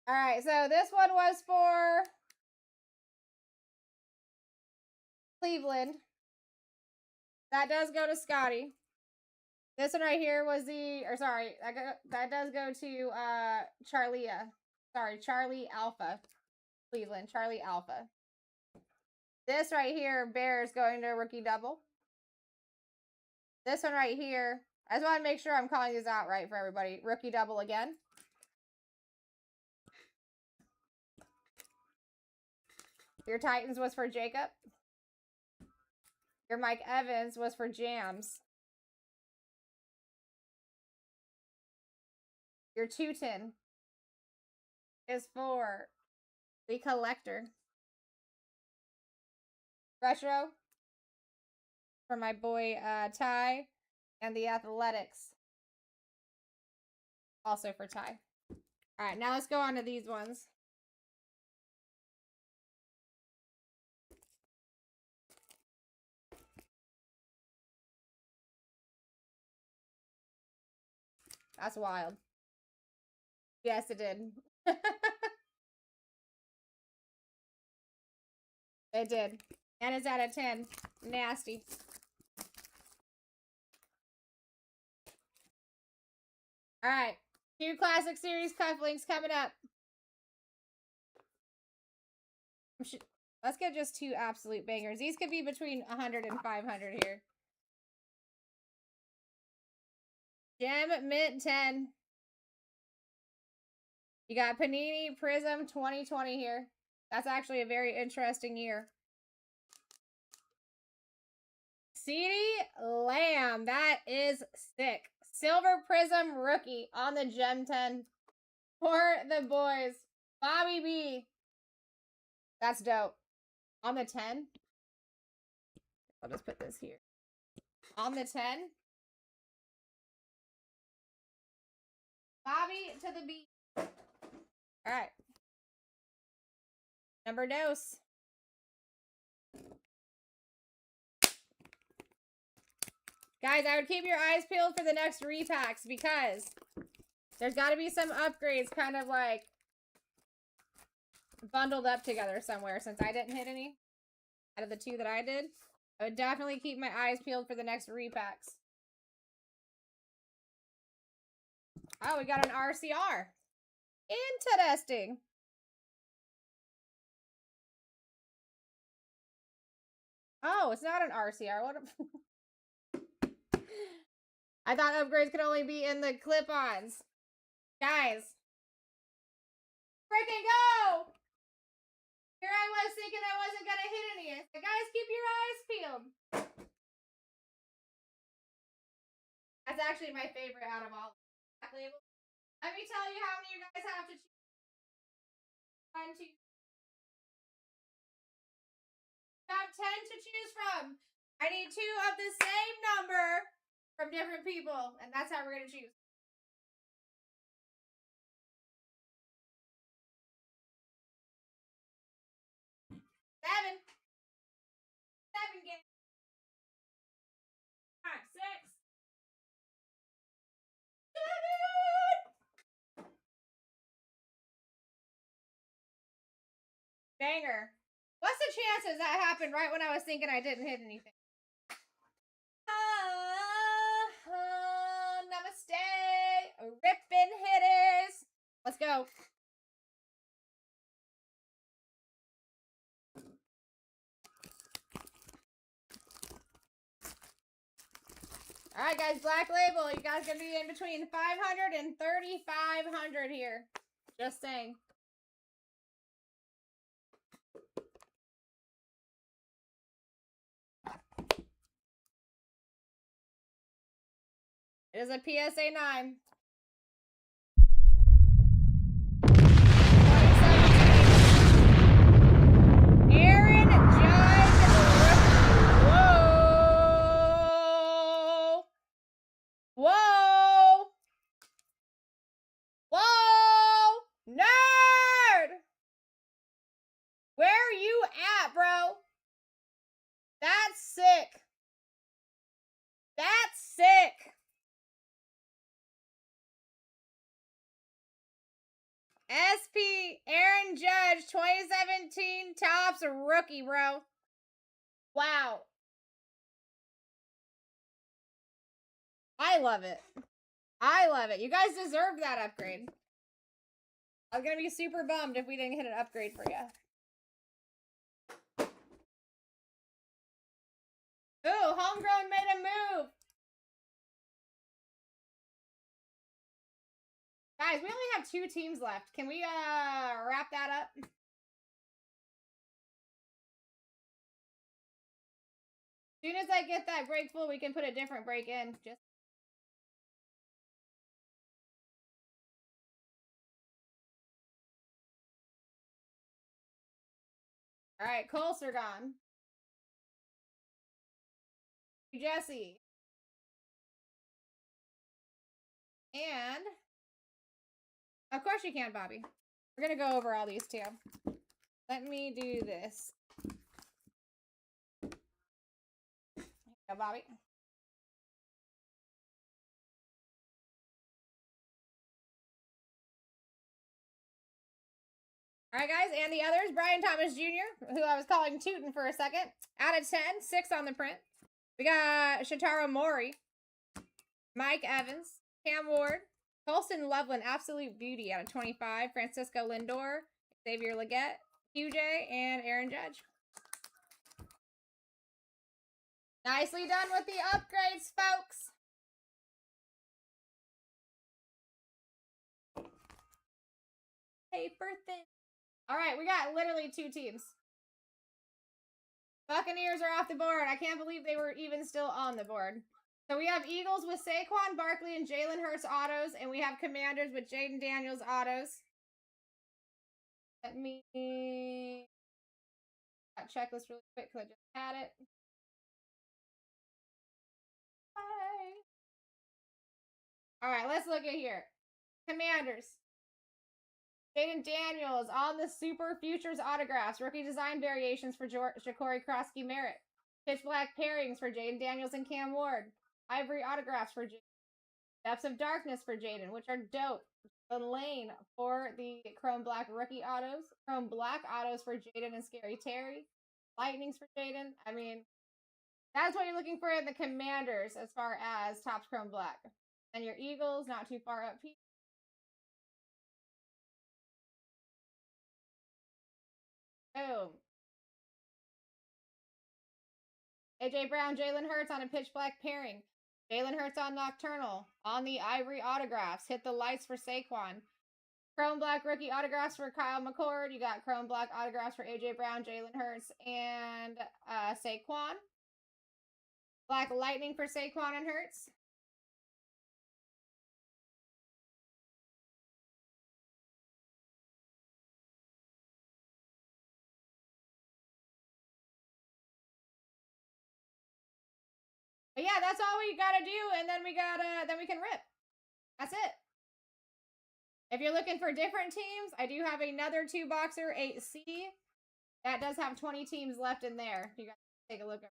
Alright, so this one was for Cleveland. That does go to Scotty. This one right here was that does go to Charlie Alpha. Cleveland, Charlie Alpha. This right here, Bears going to rookie double. This one right here, I just want to make sure I'm calling these out right for everybody. Rookie double again. Your Titans was for Jacob. Your Mike Evans was for Jams. Your Teuton is for the Collector. Retro for my boy Ty. And the Athletics also for Ty. All right, now let's go on to these ones. That's wild. Yes, it did. It did. And it's out of 10. Nasty. All right. 2 Classic Series cufflinks coming up. Let's get just 2 absolute bangers. These could be between 100 and 500 here. Gem Mint 10. You got Panini Prism 2020 here. That's actually a very interesting year. CeeDee Lamb. That is sick. Silver Prism rookie on the Gem 10 for the boys. Bobby B. That's dope. On the 10. I'll just put this here. On the 10. Bobby to the B. All right. Number dose. Guys, I would keep your eyes peeled for the next repacks because there's got to be some upgrades kind of like bundled up together somewhere since I didn't hit any out of the 2 that I did. I would definitely keep my eyes peeled for the next repacks. Oh, we got an RCR. Interesting. Oh, it's not an RCR. What? I thought upgrades could only be in the clip-ons. Guys. Freaking go! Here I was thinking I wasn't going to hit any. Guys, keep your eyes peeled. That's actually my favorite out of all. Let me tell you how many you guys have to choose. 1, 2. You have 10 to choose from. I need 2 of the same number from different people, and that's how we're going to choose. 7. 7 games. 5, 6. 7. Banger. What's the chances that happened right when I was thinking I didn't hit anything? Namaste. Rippin' hitters. Let's go. All right, guys, Black Label. You guys gonna be in between 500 and 3,500 here. Just saying. It is a PSA 9. 2017. Aaron Judge. Whoa. Whoa. Whoa. Nerd. Where are you at, bro? That's sick. That's sick. SP Aaron Judge 2017 Topps rookie, bro. Wow. I love it. I love it. You guys deserve that upgrade. I was gonna be super bummed if we didn't hit an upgrade for you. Ooh, Homegrown made a move! Guys, we only have 2 teams left. Can we, wrap that up? As soon as I get that break full, we can put a different break in. Just all right, Colts are gone. Jesse. And of course you can, Bobby. We're gonna go over all these too. Let me do this. Here you go, Bobby. All right, guys, and the others, Brian Thomas Jr., who I was calling Tootin' for a second, out of 10, 6 on the print. We got Shotaro Mori, Mike Evans, Cam Ward, Colston Loveland, absolute beauty out of 25, Francisco Lindor, Xavier Leggett, QJ, and Aaron Judge. Nicely done with the upgrades, folks. Paper thin. All right, we got literally 2 teams. Buccaneers are off the board. I can't believe they were even still on the board. So we have Eagles with Saquon Barkley and Jalen Hurts autos, and we have Commanders with Jaden Daniels autos. Let me check this really quick because I just had it. All right, let's look at here. Commanders. Jaden Daniels on the Super Futures autographs. Rookie design variations for Ja'Cory Krosky Merritt. Pitch black pairings for Jaden Daniels and Cam Ward. Ivory autographs for Jaden. Depths of Darkness for Jaden, which are dope. The Lane for the Chrome Black rookie autos. Chrome Black autos for Jaden and Scary Terry. Lightnings for Jaden. I mean, that's what you're looking for in the Commanders as far as Topps Chrome Black. And your Eagles, not too far up here. Boom. AJ Brown, Jalen Hurts on a pitch black pairing. Jalen Hurts on Nocturnal. On the Ivory autographs. Hit the lights for Saquon. Chrome Black rookie autographs for Kyle McCord. You got Chrome Black autographs for AJ Brown, Jalen Hurts, and Saquon. Black Lightning for Saquon and Hurts. But yeah, that's all we gotta do, and then we can rip. That's it. If you're looking for different teams, I do have another 2-boxer 8C. That does have 20 teams left in there. You guys take a look at.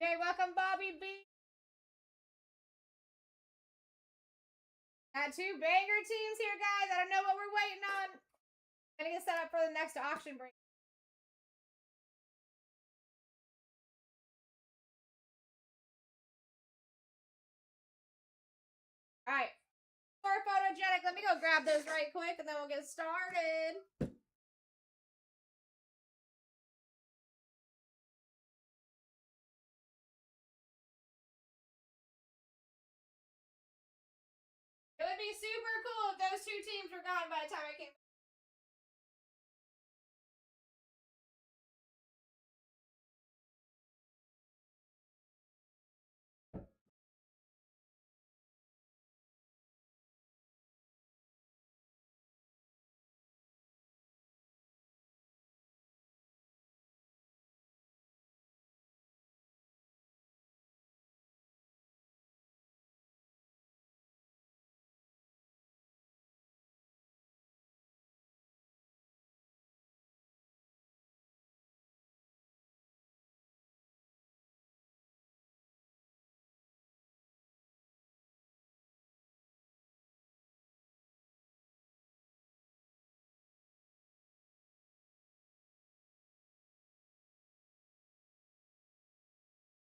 Okay, welcome Bobby B. Got 2 banger teams here, guys. I don't know what we're waiting on. Gonna get set up for the next auction break. All right. For photogenic, let me go grab those right quick, and then we'll get started. It would be super cool if those 2 teams were gone by the time I came.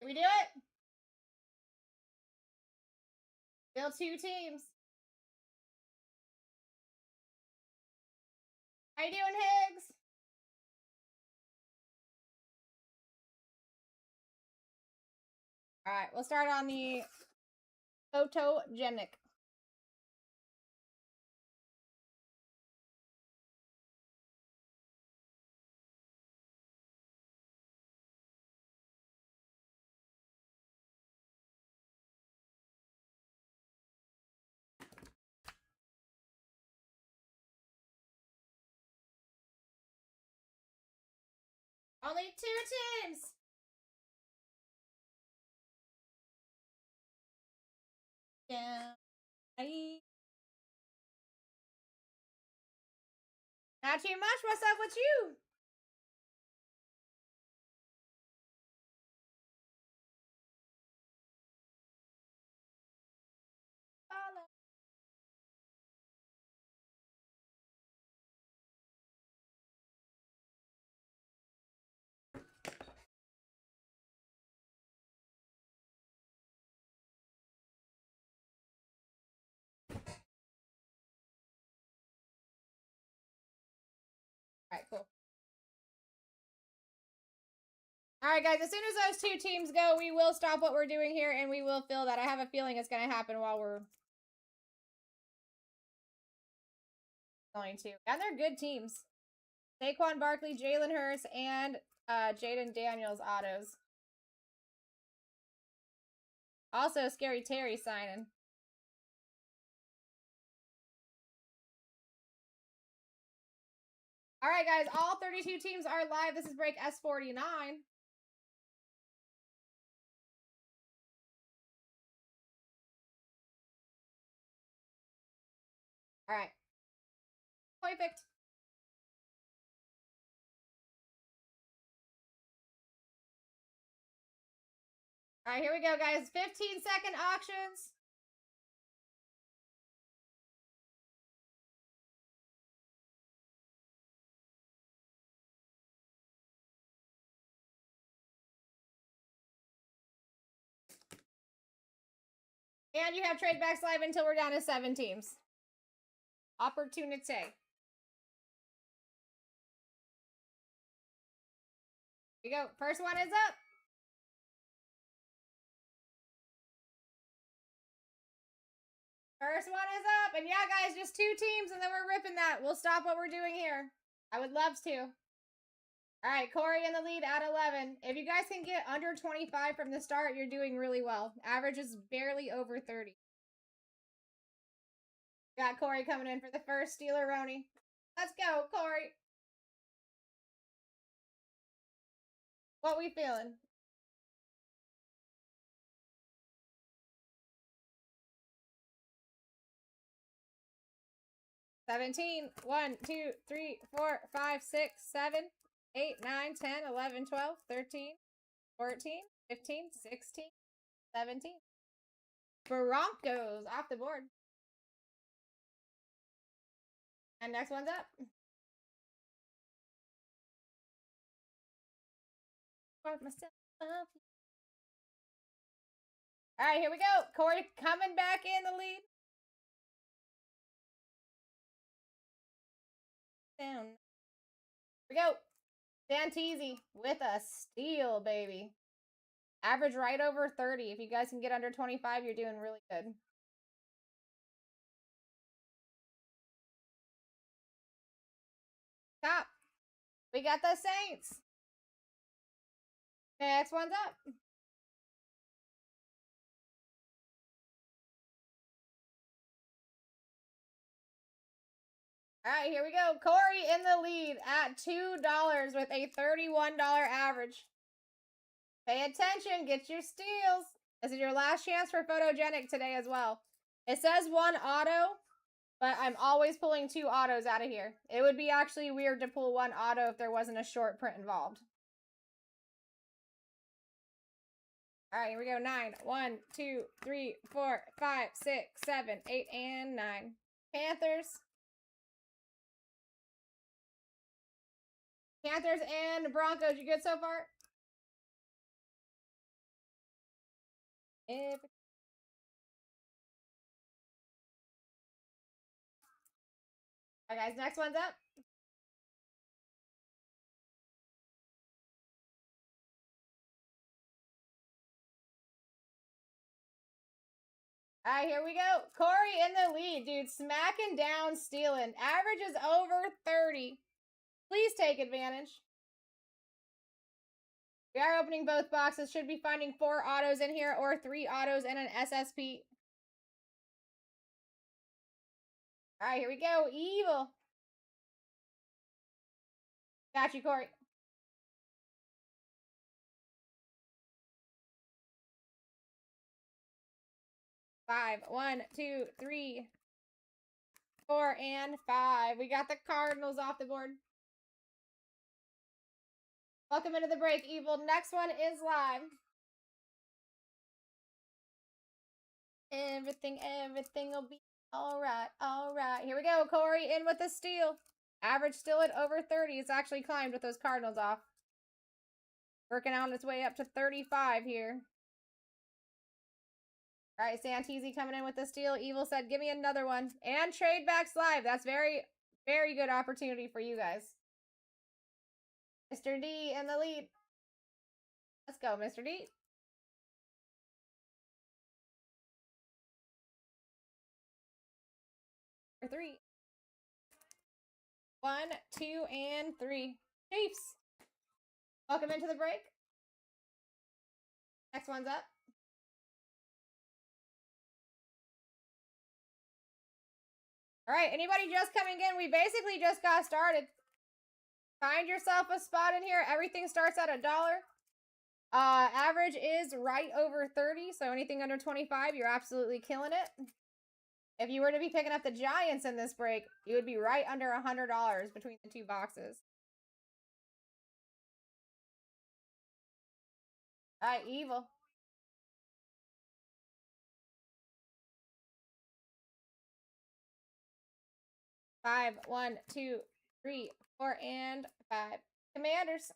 Did we do it? Still 2 teams. How you doing, Higgs? All right, we'll start on the photogenic. Only 2 teams. Yeah. Not too much. What's up with you? Follow. All right, cool. All right, guys, as soon as those 2 teams go, we will stop what we're doing here, and we will fill that. I have a feeling it's going to happen while we're going to. And they're good teams. Saquon Barkley, Jalen Hurts, and Jaden Daniels autos. Also, Scary Terry signing. All right, guys, all 32 teams are live. This is break S49. All right. Perfect. All right, here we go, guys. 15-second auctions. And you have trade backs live until we're down to 7 teams. Opportunity. Here we go. First one is up. First one is up. And yeah, guys, just 2 teams and then we're ripping that. We'll stop what we're doing here. I would love to. All right, Corey in the lead at 11. If you guys can get under 25 from the start, you're doing really well. Average is barely over 30. Got Corey coming in for the first Steeler Roni. Let's go, Corey. What we feeling? $17. 1, 2, 3, 4, 5, 6, 7, 8, 9, 10, 11, 12, 13, 14, 15, 16, 17. Broncos off the board. And next one's up. All right, here we go. Corey coming back in the lead. Down. Here we go. Danteezy with a steal, baby. Average right over 30. If you guys can get under 25, you're doing really good. Top. We got the Saints. Next one's up. All right, here we go. Corey in the lead at $2 with a $31 average. Pay attention. Get your steals. This is your last chance for photogenic today as well. It says 1 auto, but I'm always pulling 2 autos out of here. It would be actually weird to pull 1 auto if there wasn't a short print involved. All right, here we go. 9. 1, 2, 3, 4, 5, 6, 7, 8, and 9. Panthers. Panthers and Broncos. You good so far? Alright, guys, next one's up. Alright, here we go. Corey in the lead, dude. Smacking down, stealing. Average is over 30. Please take advantage. We are opening both boxes. Should be finding 4 autos in here or 3 autos and an SSP. Alright, here we go. Evil. Got you, Corey. Five. 1, 2, 3, 4, and 5. We got the Cardinals off the board. Welcome into the break, Evil. Next one is live. Everything will be alright. Alright. Here we go. Corey in with the steal. Average still at over 30. It's actually climbed with those Cardinals off. Working on its way up to 35 here. Alright, Santisi coming in with the steal. Evil said, give me another one. And trade backs live. That's very, very good opportunity for you guys. Mr. D in the lead. Let's go, Mr. D. For 3. 1, 2, and 3. Chiefs. Welcome into the break. Next one's up. All right, anybody just coming in? We basically just got started. Find yourself a spot in here. Everything starts at $1. Average is right over 30, so anything under 25, you're absolutely killing it. If you were to be picking up the Giants in this break, you would be right under $100 between the 2 boxes. All right, Evil. Five, 1, 2, 3, 4, and 5. Commanders.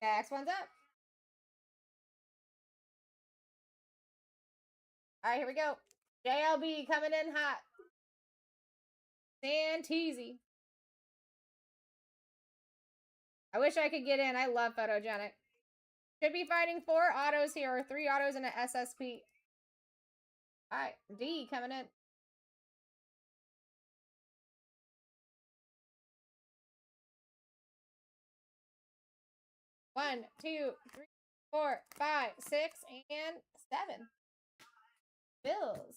Next one's up. All right, here we go. JLB coming in hot. Santisi. I wish I could get in. I love Photogenic. Should be fighting 4 autos here, or 3 autos and an SSP. All right, D coming in. One, 2, 3, 4, 5, 6, and 7. Bills.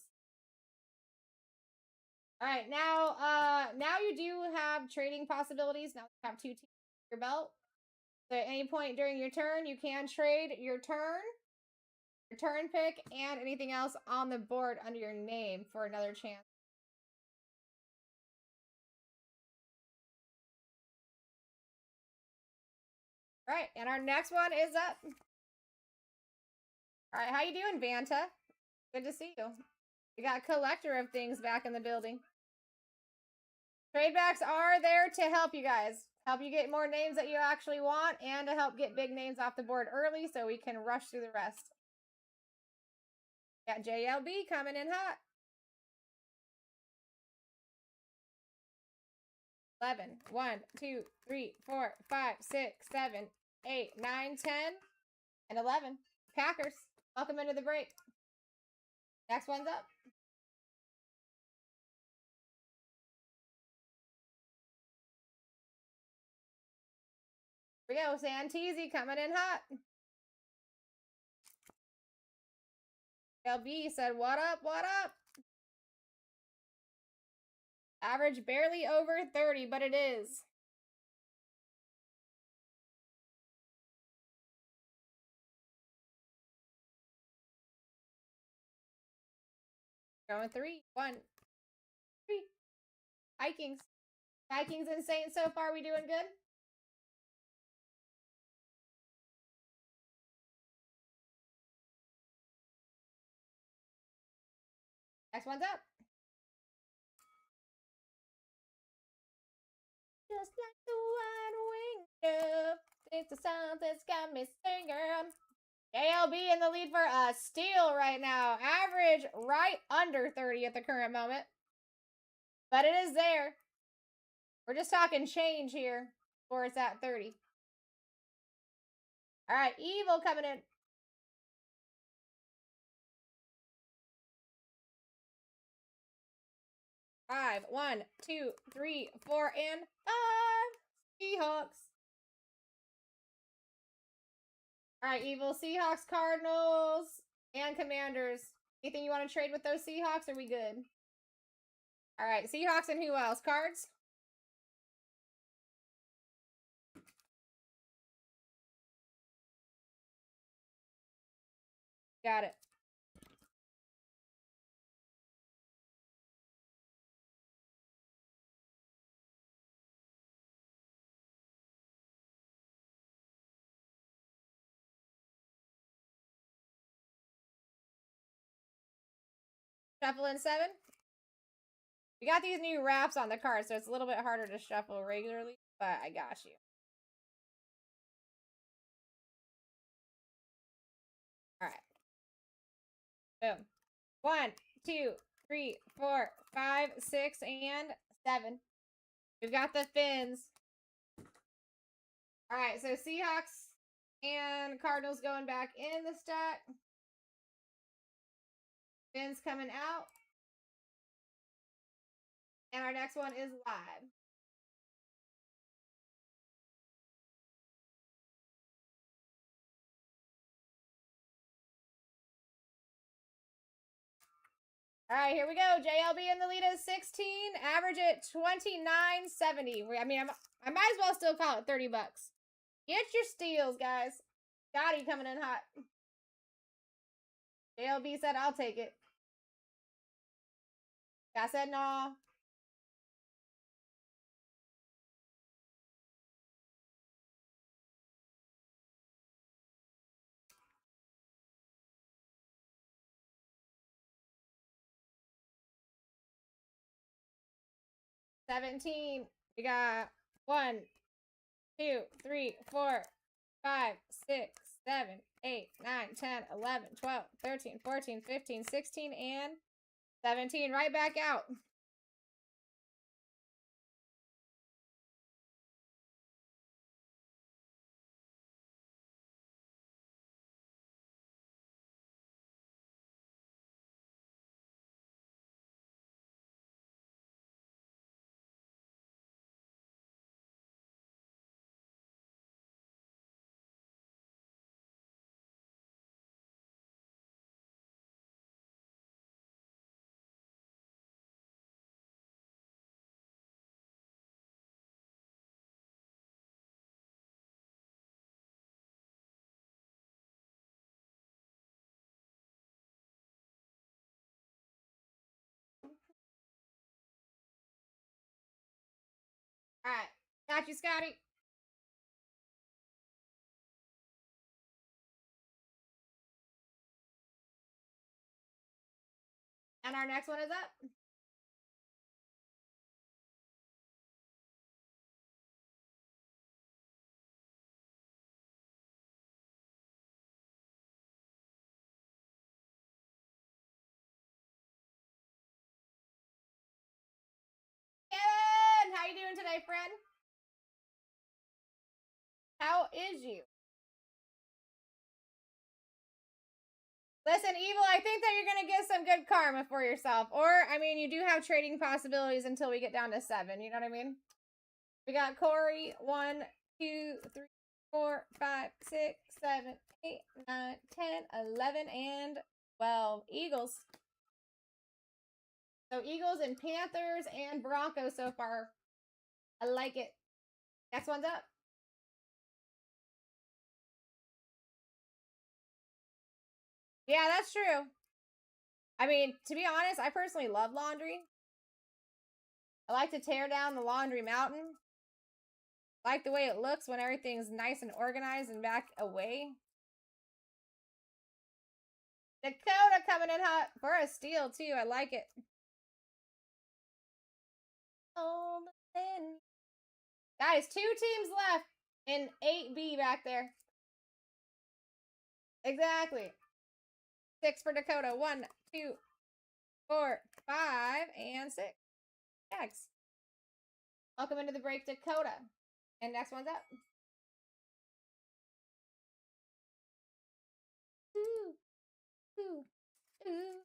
All right, now you do have trading possibilities. Now you have 2 teams in your belt. So at any point during your turn, you can trade your turn pick, and anything else on the board under your name for another chance. All right, and our next one is up. All right, how you doing, Vanta? Good to see you. We got Collector of Things back in the building. Tradebacks are there to help you guys. Help you get more names that you actually want, and to help get big names off the board early so we can rush through the rest. Got JLB coming in hot. 11. 1, 2, 3, 4, 5, 6, 7, 8, 9, 10, and 11. Packers. Welcome into the break. Next one's up. Here we go. Santisi coming in hot. LB said, what up, what up? Average barely over 30, but it is. Going 3, 1, 3. Vikings. Vikings and Saints so far. We doing good? Next one's up. Just like the wide wing dove. Something's got me singing, girl. ALB in the lead for a steal right now. Average right under 30 at the current moment. But it is there. We're just talking change here before it's at 30. All right, Evil coming in. Five, 1, 2, 3, 4, and 5. Seahawks. All right, Evil. Seahawks, Cardinals, and Commanders. Anything you want to trade with those Seahawks? Are we good? All right, Seahawks and who else? Cards? Got it. Shuffle in 7. We got these new wraps on the card, so it's a little bit harder to shuffle regularly, but I got you. All right. Boom. 1, 2, 3, 4, 5, 6, and 7. We've got the fins. All right, so Seahawks and Cardinals going back in the stack. Fins coming out. And our next one is live. All right, here we go. JLB in the lead is 16. Average at $29.70. I mean, I might as well still call it 30 bucks. Get your steals, guys. Scotty coming in hot. JLB said, I'll take it. I said, no. $17. We got 1, 2, 3, 4, 5, 6, 7, 8, 9, 10, 11, 12, 13, 14, 15, 16, and 17. Right back out. All right. Got you, Scotty. And our next one is up. Kevin, how you doing today, friend? How is you? Listen, Evil, I think that you're going to get some good karma for yourself. Or, I mean, you do have trading possibilities until we get down to 7. You know what I mean? We got Corey, 1, 2, 3, 4, 5, 6, 7, 8, 9, 10, 11, and 12. Eagles. So, Eagles and Panthers and Broncos so far. I like it. Next one's up. Yeah, that's true. I mean, to be honest, I personally love laundry. I like to tear down the laundry mountain. I like the way it looks when everything's nice and organized and back away. Dakota coming in hot for a steal, too. I like it. Oh, man. Guys, 2 teams left. in 8B back there. Exactly. 6 for Dakota. 1, 2, 4, 5, and 6. X. Welcome into the break, Dakota. And next one's up. Ooh. Ooh. Ooh.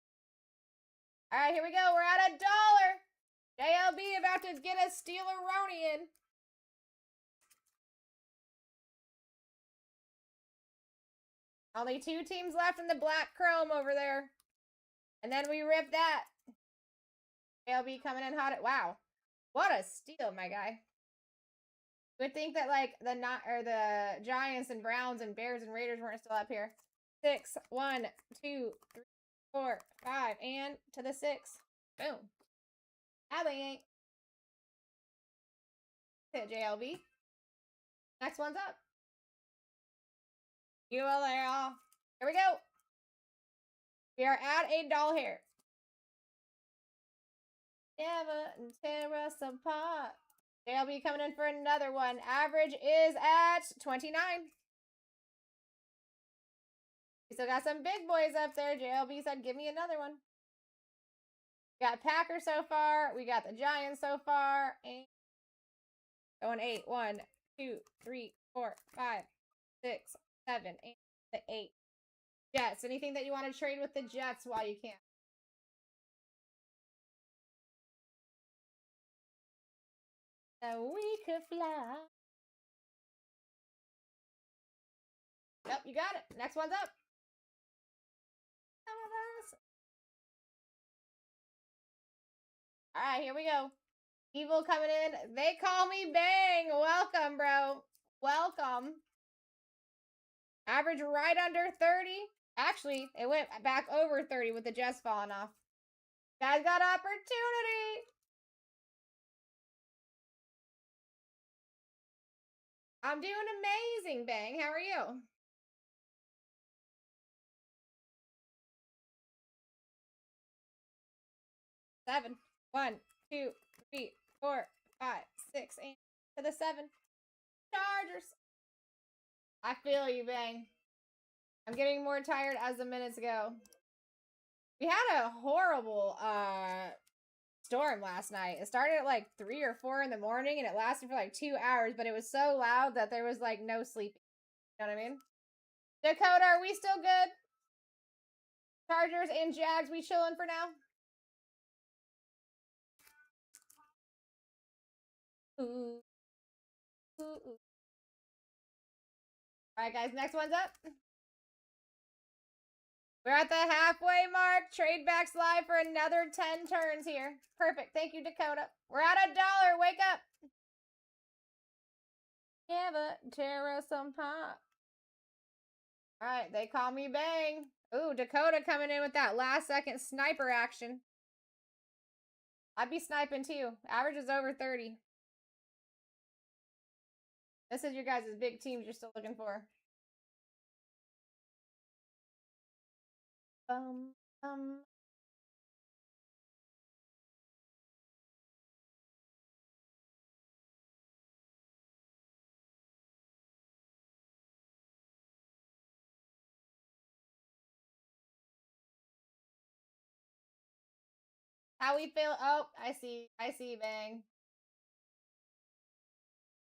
All right, here we go. We're at $1. JLB about to get a Steeler-Roni in. Only 2 teams left in the black chrome over there. And then we rip that. JLB coming in hot. Wow. What a steal, my guy. You would think that like the Giants and Browns and Bears and Raiders weren't still up here. 6, 1, 2, 3, 4, 5, and to the 6. Boom. Now they ain't. Hit JLB. Next one's up. ULL. Here we go. We are at $1 here. Never tear us apart. JLB coming in for another one. Average is at 29. We still got some big boys up there. JLB said, give me another one. We got Packers so far. We got the Giants so far. And going 8. 1, 2, 3, 4, 5, 6, 7, 8. The 8. Jets. Anything that you want to trade with the Jets while you can? So we could fly. Yep, you got it. Next one's up. All right, here we go. Evil coming in. They call me Bang. Welcome, bro. Welcome. Average right under 30. Actually, it went back over 30 with the Jets falling off. Guys got opportunity. I'm doing amazing, Bang. How are you? Seven. 1, 2, 3, 4, 5, 6, and to the 7. Chargers. I feel you, Bang. I'm getting more tired as the minutes go. We had a horrible storm last night. It started at like 3 or 4 in the morning and it lasted for like 2 hours, but it was so loud that there was like no sleeping. You know what I mean? Dakota, are we still good? Chargers and Jags, we chilling for now? Ooh. Ooh, ooh. All right, guys, next one's up. We're at the halfway mark. Trade backs live for another 10 turns here. Perfect. Thank you, Dakota. We're at $1. Wake up. Never tear us apart. All right, they call me Bang. Ooh, Dakota coming in with that last second sniper action. I'd be sniping too. Average is over 30. This is your guys' big teams you're still looking for. How we feel? Oh, I see, Bang.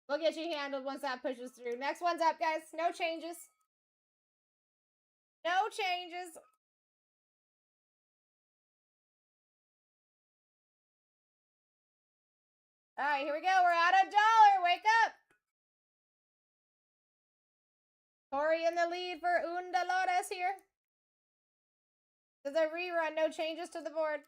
We'll get you handled once that pushes through. Next one's up, guys. No changes. No changes. All right, here we go. We're at $1. Wake up. Corey in the lead for Undalores here. This is a rerun. No changes to the board.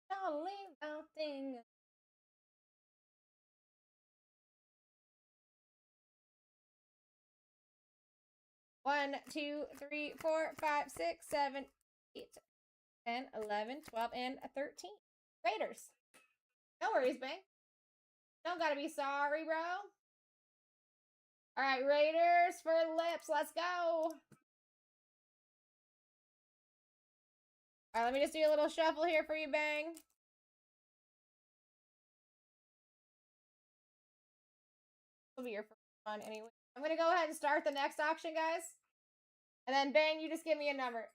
Don't leave nothing. One, 2, 3, 4, 5, 6, 7, 8, 10, 11, 12, and 13. Raiders. No worries, Bang. Don't gotta be sorry, bro. All right, Raiders for lips. Let's go. All right, let me just do a little shuffle here for you, Bang. Will be your first one anyway. I'm gonna go ahead and start the next auction, guys. And then Bang, you just give me a number.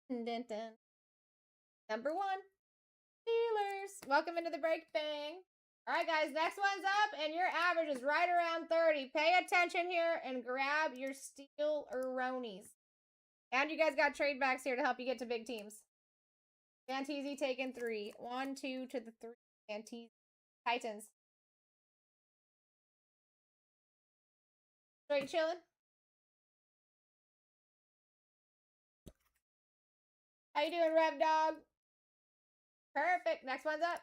Dun, dun. Number 1. Steelers. Welcome into the break, Bang. All right, guys, next one's up, and your average is right around 30. Pay attention here and grab your Steel-er-ronies. And you guys got trade backs here to help you get to big teams. Santisi taking 3. 1, 2 to the 3. Santisi. Titans. Straight chilling. How you doing, Rev Dog? Perfect. Next one's up.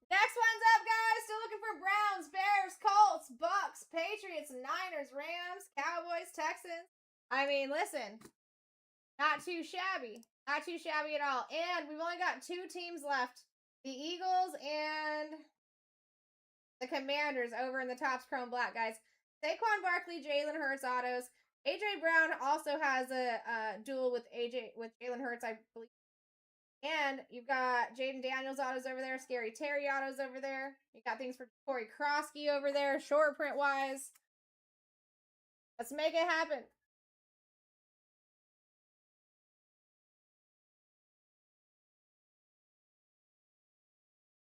Next one's up, guys. Still looking for Browns, Bears, Colts, Bucks, Patriots, Niners, Rams, Cowboys, Texans. I mean, listen. Not too shabby. Not too shabby at all. And we've only got 2 teams left. The Eagles and the Commanders over in the Topps Chrome Black, guys. Saquon Barkley, Jalen Hurts autos. AJ Brown also has a duel with Jalen Hurts, I believe. And you've got Jaden Daniels autos over there, Scary Terry autos over there. You got things for Corey Krosky over there, short print wise. Let's make it happen.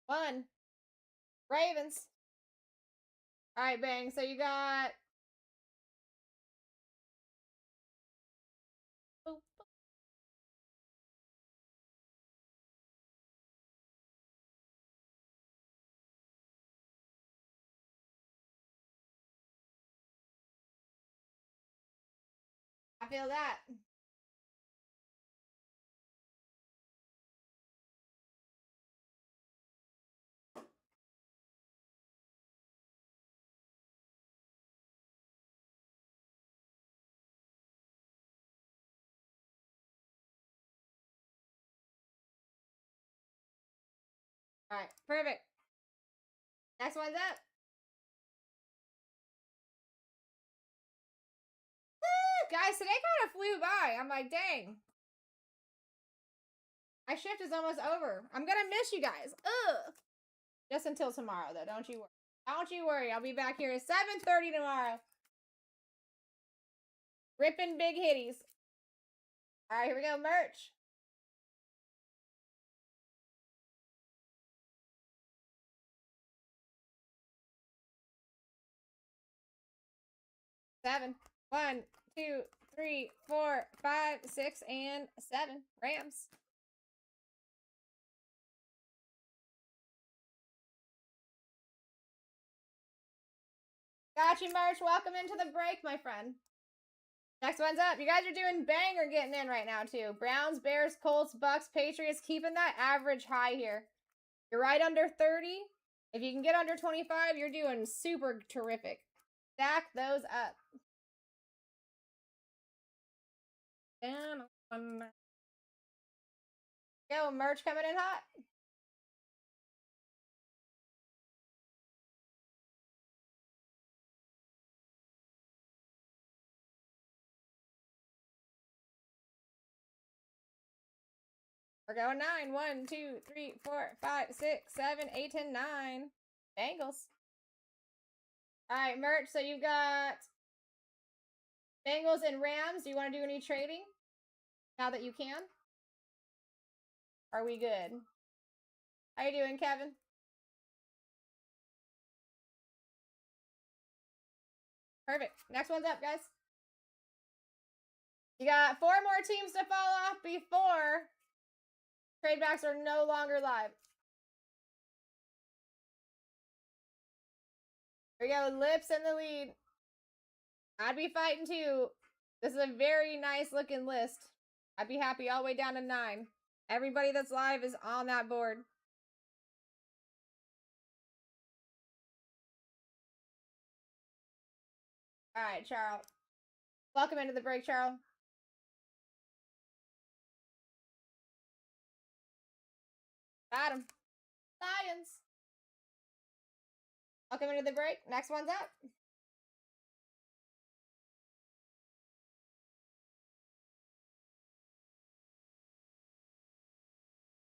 One. Ravens. All right, Bang. So you got... Boop, boop. I feel that. All right, perfect. Next one's up. Guys, today kind of flew by. I'm like, dang. My shift is almost over. I'm going to miss you guys. Ugh. Just until tomorrow, though. Don't you worry. Don't you worry. I'll be back here at 7:30 tomorrow. Ripping big hitties. All right, here we go. Merch. Seven. 1, 2, 3, 4, 5, 6, and 7. Rams. Got you, Merch. Welcome into the break, my friend. Next one's up. You guys are doing banger getting in right now, too. Browns, Bears, Colts, Bucks, Patriots. Keeping that average high here. You're right under 30. If you can get under 25, you're doing super terrific. Stack those up. Down on go, Merch coming in hot. We're going 9. 1, 2, 3, 4, 5, 6, 7, 8, 10, 9. Bengals. All right, Merch. So you've got Bengals and Rams. Do you want to do any trading now that you can? Are we good? How you doing, Kevin? Perfect. Next one's up, guys. You got 4 more teams to fall off before trade backs are no longer live. Here we go. Lips in the lead. I'd be fighting too. This is a very nice looking list. I'd be happy all the way down to 9. Everybody that's live is on that board. All right, Charles. Welcome into the break, Charles. Got him. Lions. Welcome into the break. Next one's up.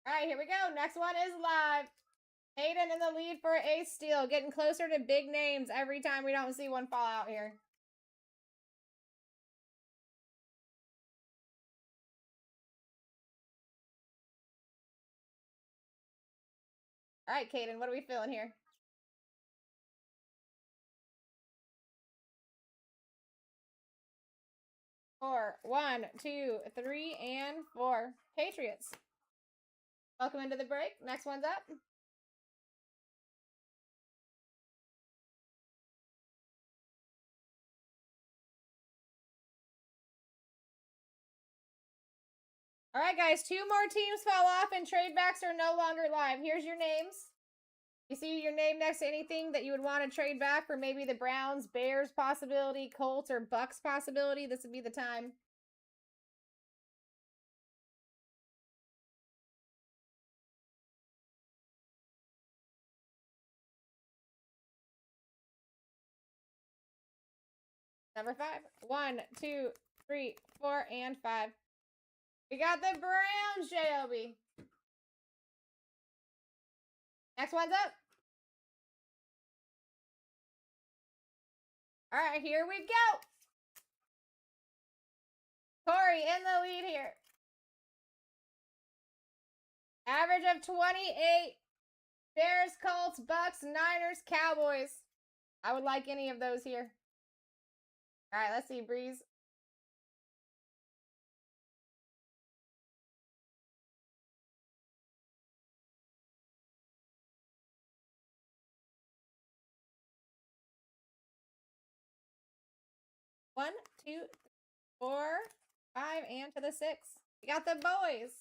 All right, here we go. Next one is live. Hayden in the lead for Ace Steel. Getting closer to big names every time we don't see one fall out here. All right, Caden, what are we feeling here? Four. 1, 2, 3, and 4. Patriots. Welcome into the break. Next one's up. All right, guys, 2 more teams fell off and trade backs are no longer live. Here's your names. You see your name next to anything that you would want to trade back for maybe the Browns, Bears possibility, Colts, or Bucks possibility. This would be the time. Number 5. 1, 2, 3, 4, and 5. We got the Browns, JLB. Next one's up. All right, here we go. Corey in the lead here. Average of 28. Bears, Colts, Bucks, Niners, Cowboys. I would like any of those here. All right, let's see, Breeze. One, 2, 4, 5, and to the 6. We got the boys.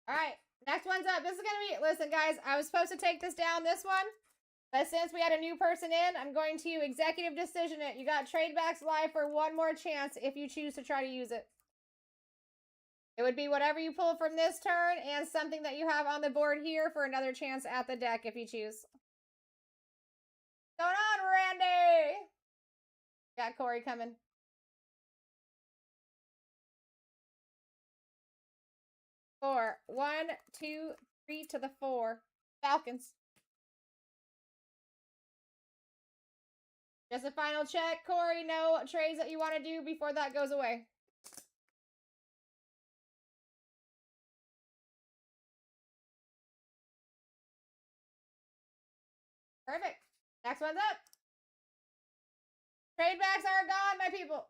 All right, next one's up. This is going to be, listen, guys, I was supposed to take this down, this one. But since we had a new person in, I'm going to executive decision it. You got trade backs live for one more chance if you choose to try to use it. It would be whatever you pull from this turn and something that you have on the board here for another chance at the deck if you choose. What's going on, Randy? Got Corey coming. Four. 1, 2, 3 to the 4. Falcons. Just a final check. Corey, no trades that you want to do before that goes away. Perfect. Next one's up. Trade backs are gone, my people.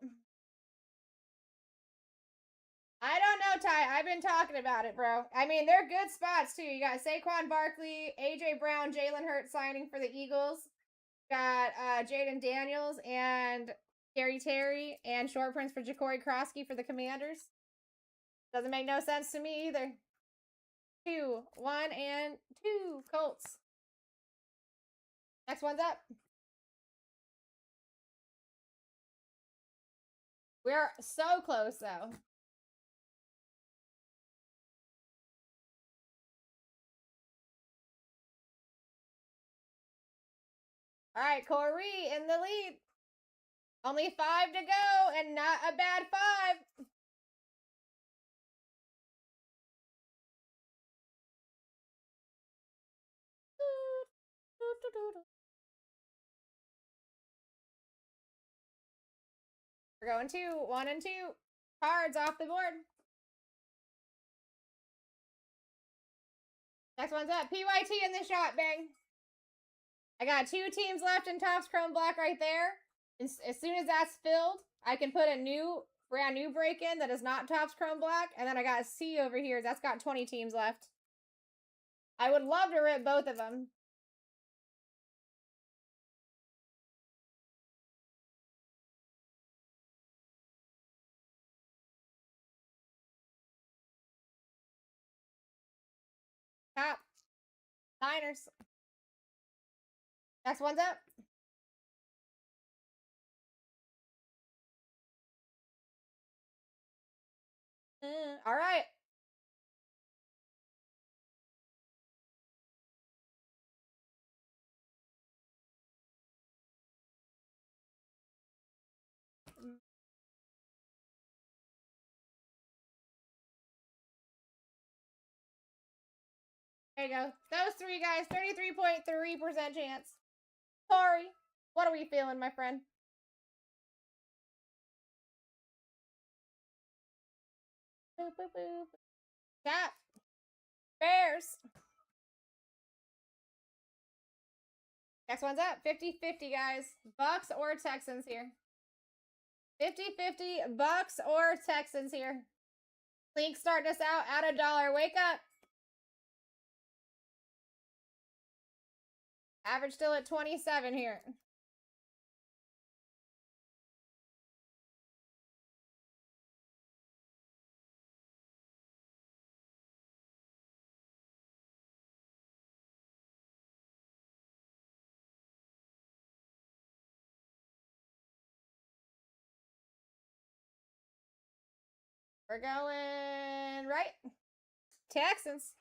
I don't know, Ty. I've been talking about it, bro. I mean, they're good spots, too. You got Saquon Barkley, A.J. Brown, Jalen Hurts signing for the Eagles. Got Jaden Daniels and Gary Terry and short prints for Ja'Cory Krosky for the Commanders. Doesn't make no sense to me either. 2, 1, and 2. Colts. Next one's up. We're so close, though. All right, Corey in the lead. Only 5 to go, and not a bad 5. We're going 2, 1, and 2. Cards off the board. Next one's up. PYT in the shot, bang. I got 2 teams left in Topps Chrome Black right there. As soon as that's filled, I can put a brand new break in that is not Topps Chrome Black. And then I got C over here. That's got 20 teams left. I would love to rip both of them. Top. Niners. Next one's up. All right. There you go. Those three guys, 33.3% chance. Sorry. What are we feeling, my friend? Boop, boop, boop. Tap. Bears. Next one's up. 50-50, guys. Bucks or Texans here. 50-50, Bucks or Texans here. Link starting us out at $1. Wake up. Average still at 27 here. We're going right. Texans.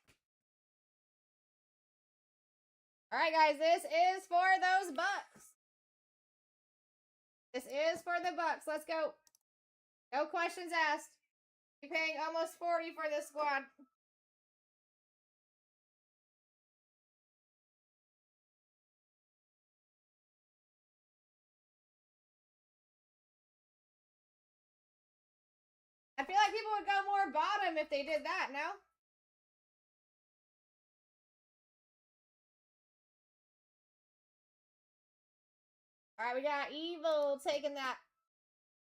All right, guys. This is for those Bucks. This is for the Bucks. Let's go. No questions asked. You're paying almost 40 for this squad. I feel like people would go more bottom if they did that, no? All right, we got Evil taking that,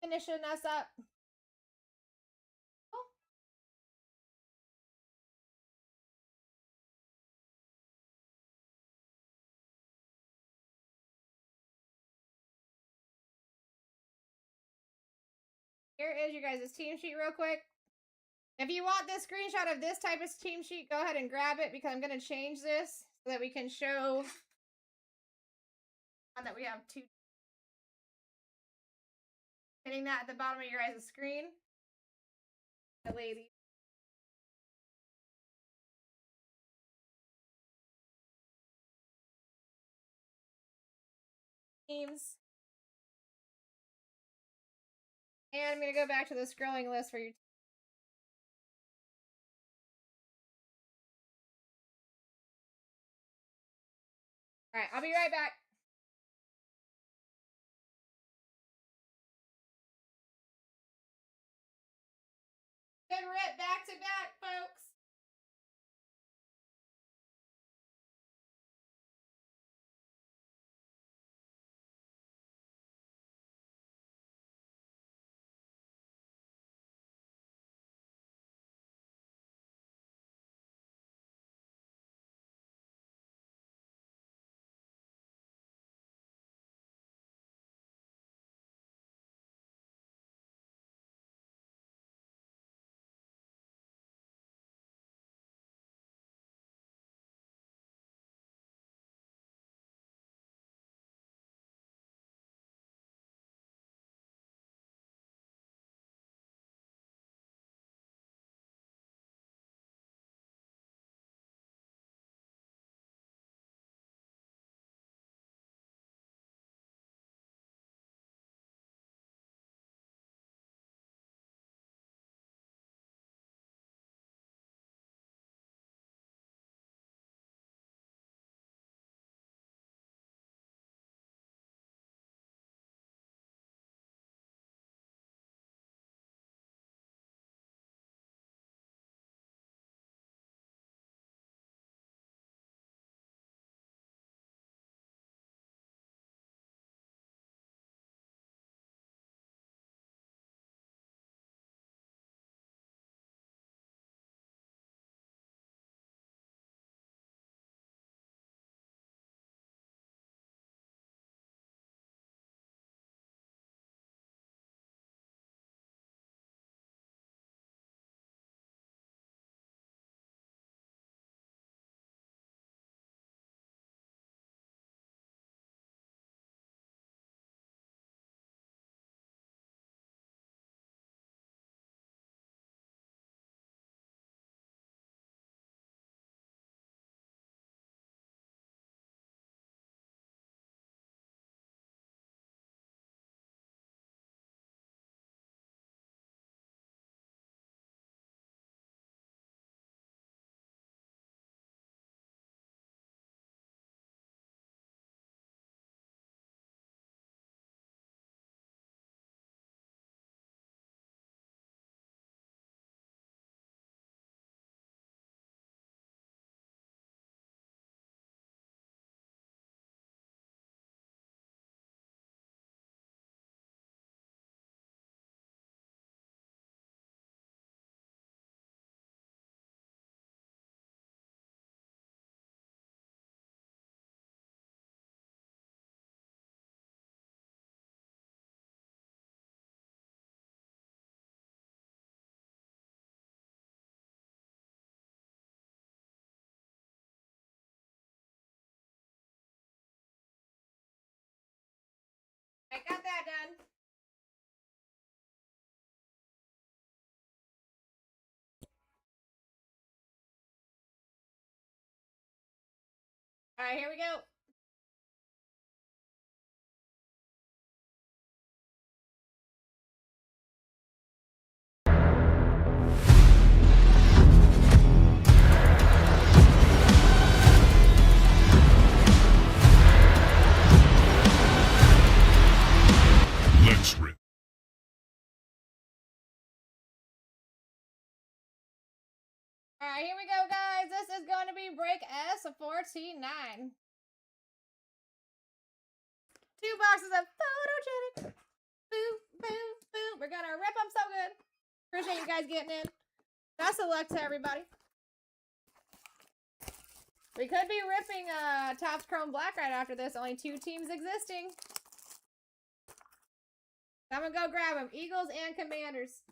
finishing us up. Oh. Here is your guys' team sheet real quick. If you want this screenshot of this type of team sheet, go ahead and grab it because I'm going to change this so that we can show that we have two. Hitting that at the bottom of your guys' screen. The lady. Teams. And I'm going to go back to the scrolling list for your. All right, I'll be right back. Good rip back to back, folks. that done. All right, here we go. Let's rip. All right, here we go, guys. This is going to be break S49. 2 boxes of photogenic. Boo, boo, boo. We're gonna rip them so good. Appreciate you guys getting in. Best of luck to everybody. We could be ripping Topps Chrome Black right after this. Only 2 teams existing. I'm gonna go grab them. Eagles and Commanders.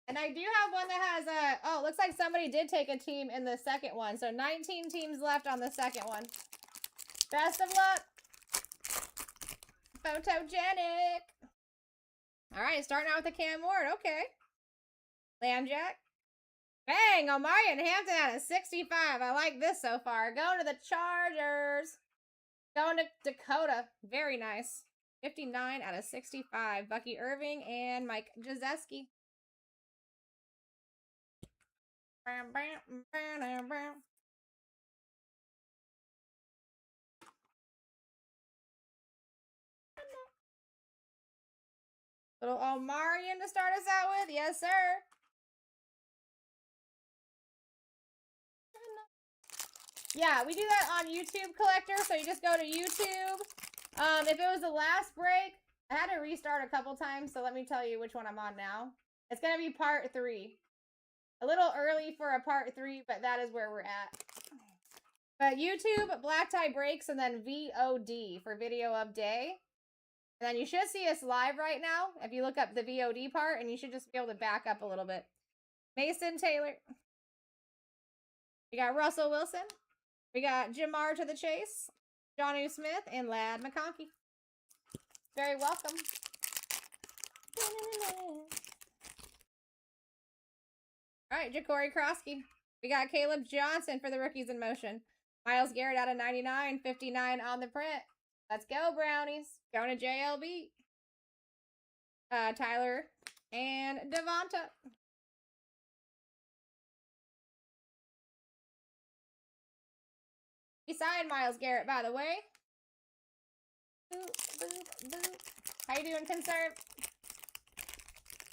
And I do have one that has a, oh, looks like somebody did take a team in the second one. So 19 teams left on the second one. Best of luck. Photogenic. All right, starting out with the Cam Ward. Okay. Lambjack. Bang, Omari and Hampton out of 65. I like this so far. Going to the Chargers. Going to Dakota. Very nice. 59 out of 65. Bucky Irving and Mike Jazeski. Little Omarion to start us out with. Yes, sir. Yeah, we do that on YouTube Collector. So you just go to YouTube. If it was the last break, I had to restart a couple times. So let me tell you which one I'm on now. It's going to be part 3. A little early for a part 3, but that is where we're at. But YouTube, BlackTie breaks, and then VOD for video of day. And then you should see us live right now if you look up the VOD part, and you should just be able to back up a little bit. Mason Taylor. We got Russell Wilson. We got Jamar to the Chase. Jonnu Smith and Ladd McConkey. Very welcome. All right, Ja'Cory Kroski. We got Caleb Johnson for the rookies in motion. Myles Garrett out of 99, 59 on the print. Let's go, Brownies. Going to JLB. Tyler and Devonta. Beside Myles Garrett, by the way. Boop, boop, boop. How you doing, Conserve?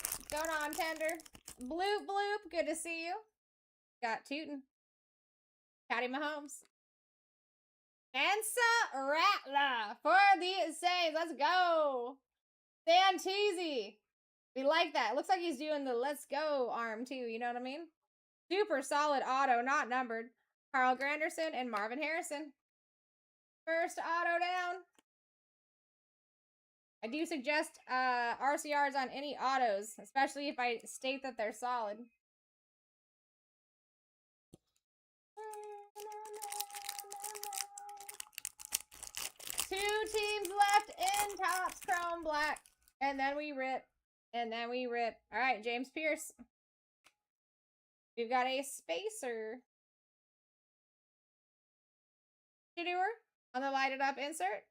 What's going on, Tender? Bloop, bloop. Good to see you. Got Tootin. Patty Mahomes. Mensa Rattler for the Saints. Let's go. Santisi. We like that. Looks like he's doing the let's go arm too. You know what I mean? Super solid auto, not numbered. Carl Granderson and Marvin Harrison. First auto down. I do suggest RCRs on any autos, especially if I state that they're solid. Two teams left in Topps Chrome Black. And then we rip. And then we rip. All right, James Pierce. We've got a spacer. Shador on the lighted up insert.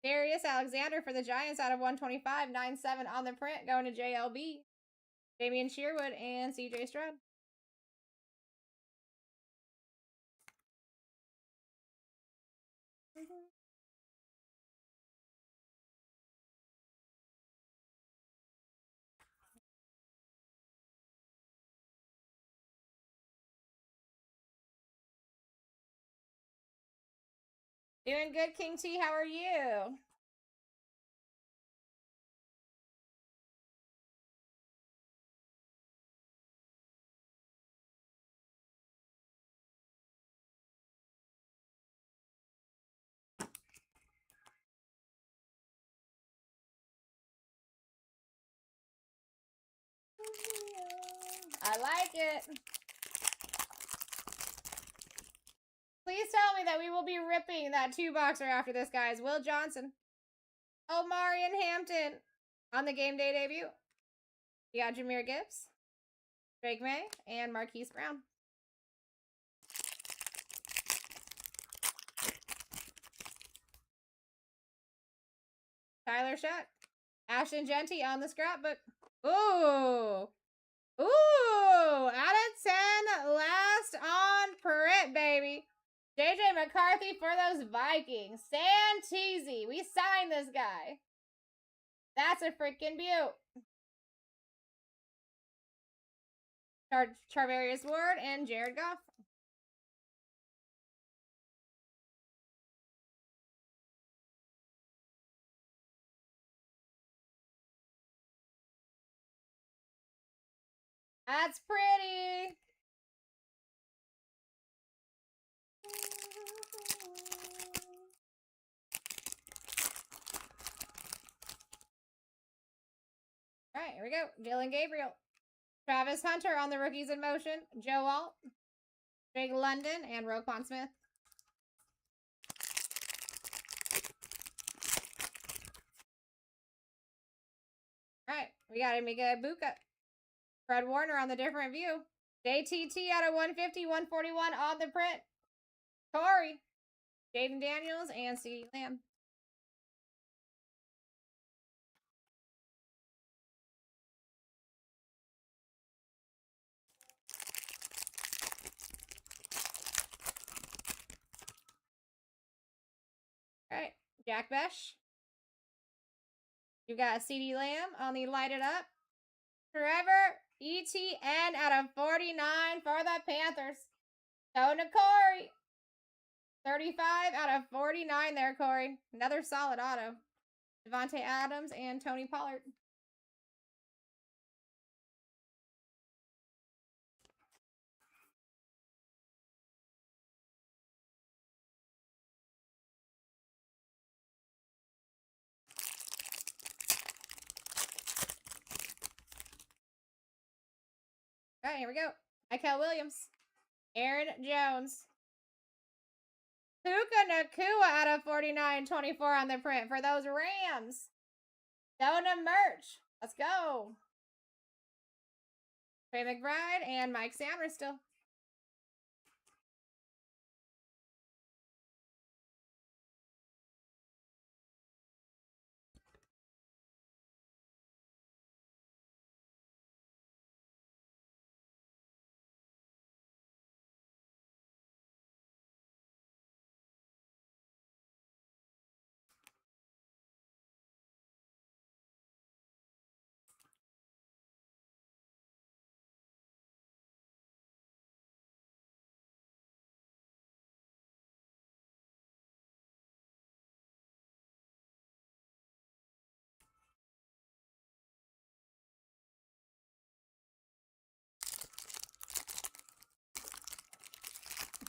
Darius Alexander for the Giants out of 125. 9-7 on the print. Going to JLB. Damian Sherwood and CJ Stroud. Doing good, King T. How are you? I like it. Please tell me that we will be ripping that 2-boxer after this, guys. Will Johnson. Omarion Hampton on the game day debut. You got Jahmyr Gibbs, Drake May, and Marquise Brown. Tyler Shuck. Ashton Genty on the scrapbook. Ooh. Ooh. Out of 10. Last on print, baby. JJ McCarthy for those Vikings. Santisi. We signed this guy. That's a freaking beaut. Charvarius Ward and Jared Goff. That's pretty. All right, here we go. Dylan Gabriel. Travis Hunter on the rookies in motion. Joe Alt. Drake London and Roquan Smith. All right, we got Emeka Ibuka. Fred Warner on the different view. JTT out of 150, 141 on the print. Corey. Jaden Daniels and CeeDee Lamb. All right, Jack Besh. You got CeeDee Lamb on the lighted up. Trevor ETN out of 49 for the Panthers. Going to Corey. 35 out of 49 there, Corey. Another solid auto. Devontae Adams and Tony Pollard. All right, here we go. Michael Williams. Aaron Jones. Puka Nakua out of 49, 24 on the print for those Rams. Dona Merch. Let's go. Trey McBride and Mike Sammer still.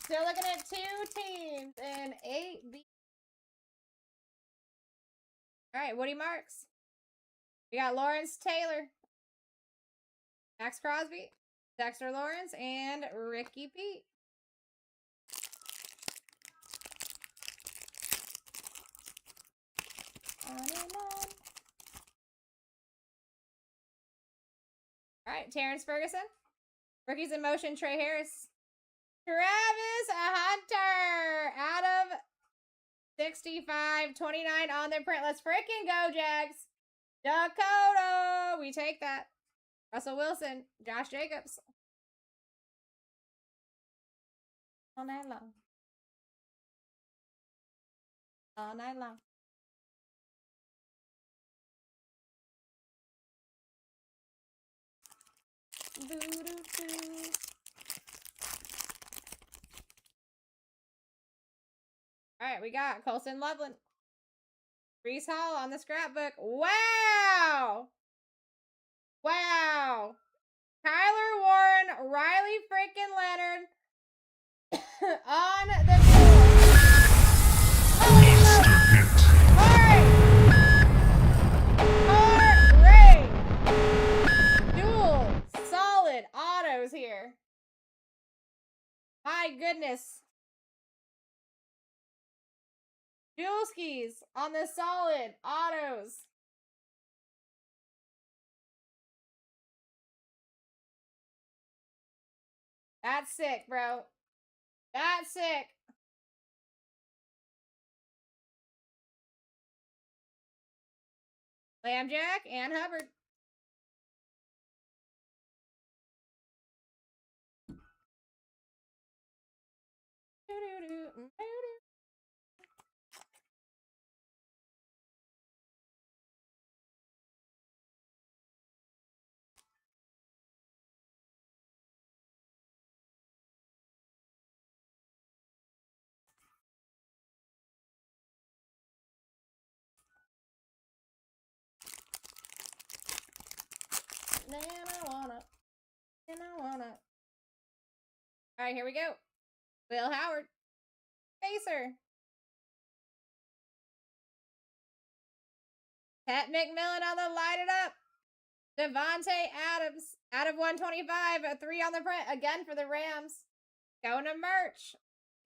Still looking at 2 teams in 8B. All right, Woody Marks. We got Lawrence Taylor, Max Crosby, Dexter Lawrence, and Ricky Pete. On and on. All right, Terrence Ferguson. Rookies in motion, Trey Harris. Travis Hunter out of 65, 29 on the print. Let's freaking go, Jags. Dakota. We take that. Russell Wilson. Josh Jacobs. All night long. All night long. Doo-doo-doo. All right, we got Colson Loveland. Brees Hall on the scrapbook. Wow! Wow! Kyler Warren, Riley freaking Leonard on the board. Monster hit. Hooray! Hooray! Duel. My goodness. Juleskis on the solid autos. That's sick, bro. That's sick. Lambjack and Hubbard. And I wanna. All right, here we go. Will Howard. Facer. Pat McMillan on the light it up. Devontae Adams out of 125. A 3 on the print again for the Rams. Going to merch.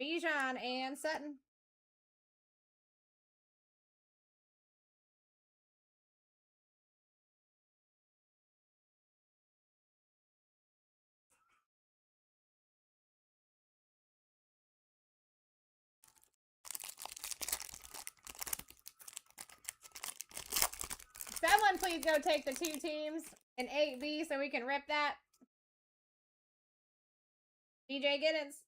Bijan and Sutton. Someone please go take the 2 teams in 8B so we can rip that. DJ Giddens.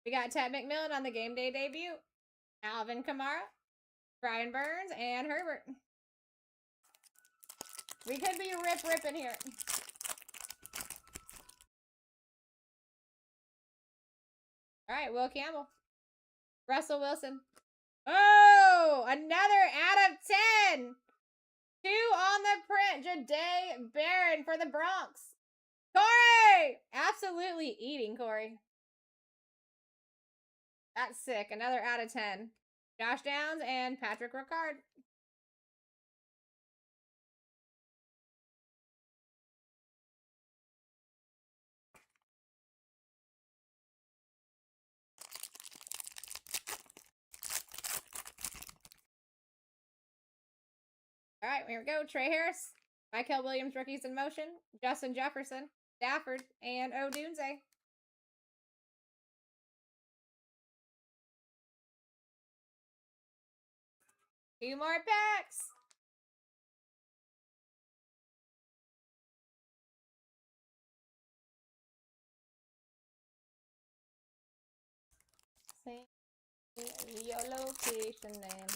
We got Ted McMillan on the game day debut. Alvin Kamara. Brian Burns and Herbert. We could be ripping here. All right, Will Campbell. Russell Wilson. Oh, another out of 10. 2 on the print. Jahdae Barron for the Bronx. Corey! Absolutely eating, Corey. That's sick. Another out of 10. Josh Downs and Patrick Ricard. All right, here we go. Trey Harris, Michael Williams, rookies in motion, Justin Jefferson, Stafford, and Odunze. Two more packs. Say your location name.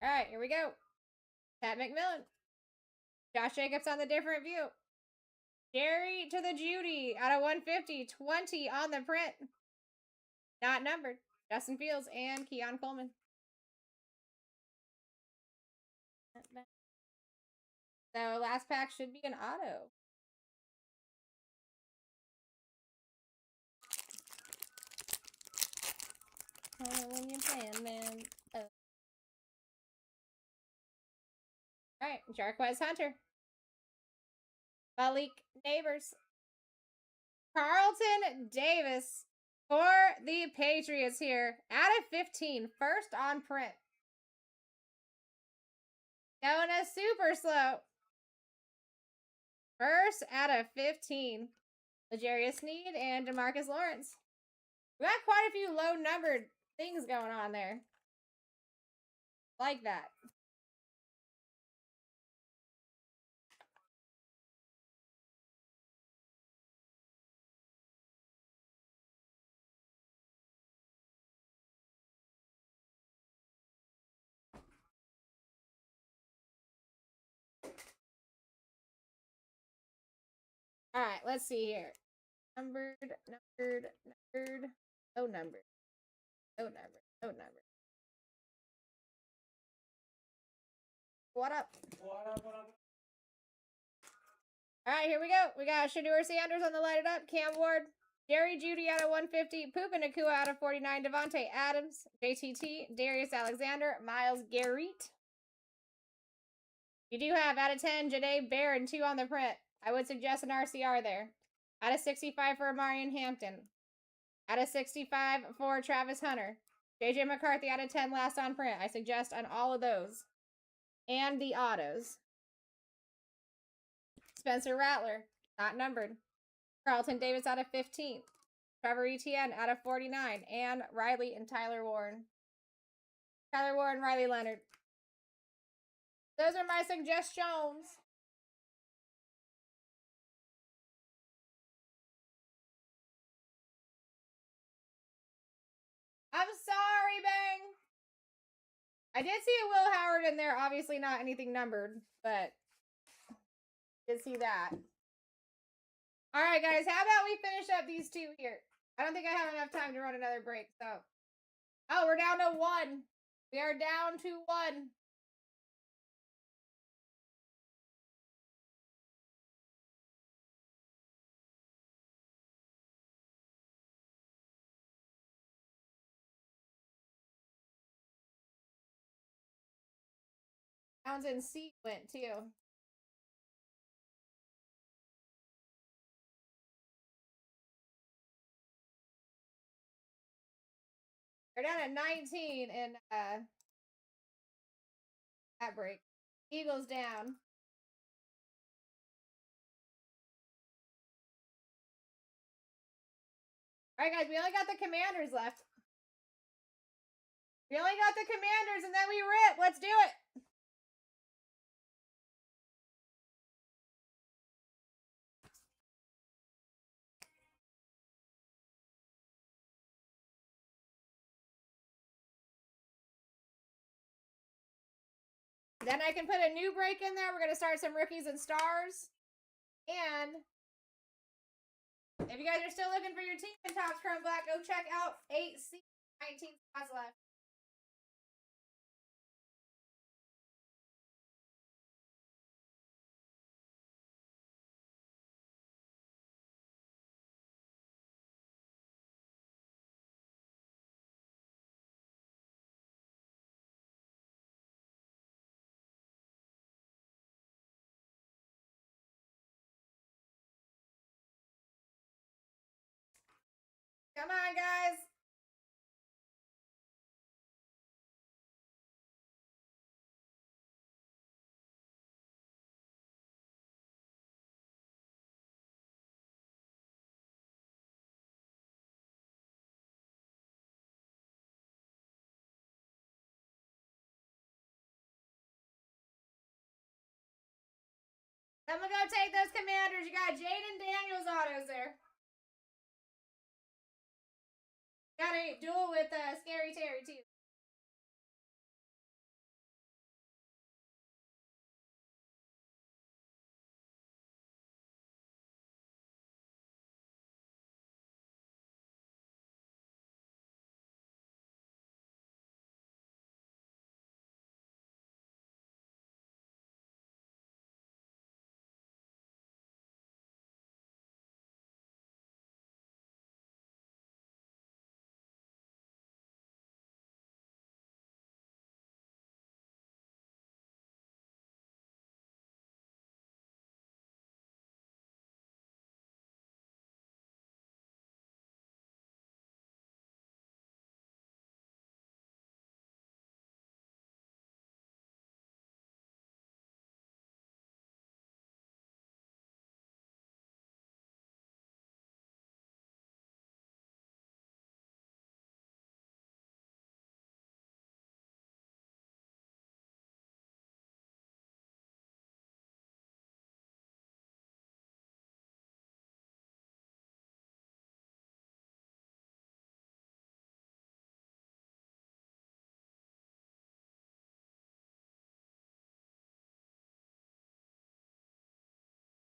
All right, here we go. Pat McMillan. Josh Jacobs on the different view. Jerry to the Judy out of 150. 20 on the print. Not numbered. Justin Fields and Keon Coleman. So last pack should be an auto. When you're playing, man. Oh. All right, Jarquez Hunter. Malik Neighbors. Carlton Davis for the Patriots here. Out of 15. First on print. Going to super slow. First out of 15. L'Jarius Sneed and DeMarcus Lawrence. We got quite a few low numbered things going on there. Like that. All right, let's see here. Numbered. No numbered. What up? All right, here we go. We got Shedeur Sanders on the light it up. Cam Ward. Jerry Judy out of 150. Puka Nacua out of 49. Devontae Adams. JTT. Darius Alexander. Myles Garrett. You do have out of 10. Jahdae Barron 2 on the print. I would suggest an RCR there. Out of 65 for Amarian Hampton. Out of 65 for Travis Hunter. JJ McCarthy out of 10 last on print. I suggest on all of those. And the autos. Spencer Rattler, not numbered. Carlton Davis out of 15. Trevor Etienne out of 49. And Riley and Tyler Warren. Tyler Warren, Riley Leonard. Those are my suggestions. I'm sorry, Bang. I did see a Will Howard in there. Obviously not anything numbered, but did see that. All right, guys. How about we finish up these two here? I don't think I have enough time to run another break, so. Oh, we're down to 1. We are down to 1. Sounds in sequence, too. We're down at 19 in that break. Eagles down. All right, guys, we only got the Commanders left. We only got the Commanders, and then we rip. Let's do it. Then I can put a new break in there. We're going to start some rookies and stars. And if you guys are still looking for your team in Topps Chrome Black, go check out 8C. 19 spots left. Come on, guys. I'm going to go take those Commanders. You got Jaden Daniels autos there. Got a duel with Scary Terry, too.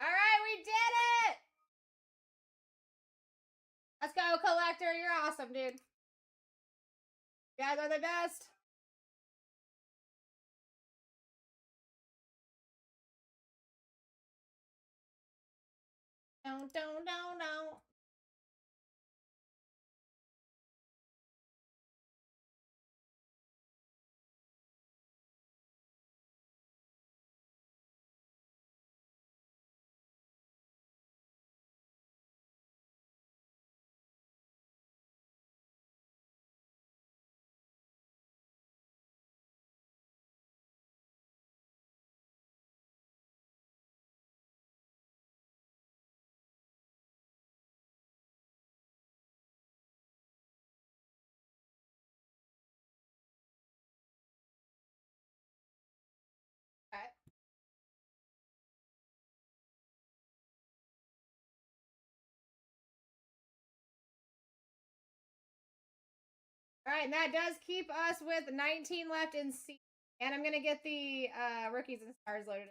All right, we did it. Let's go, Collector. You're awesome, dude. You guys are the best. Don't. All right, and that does keep us with 19 left in C. And I'm going to get the rookies and stars loaded.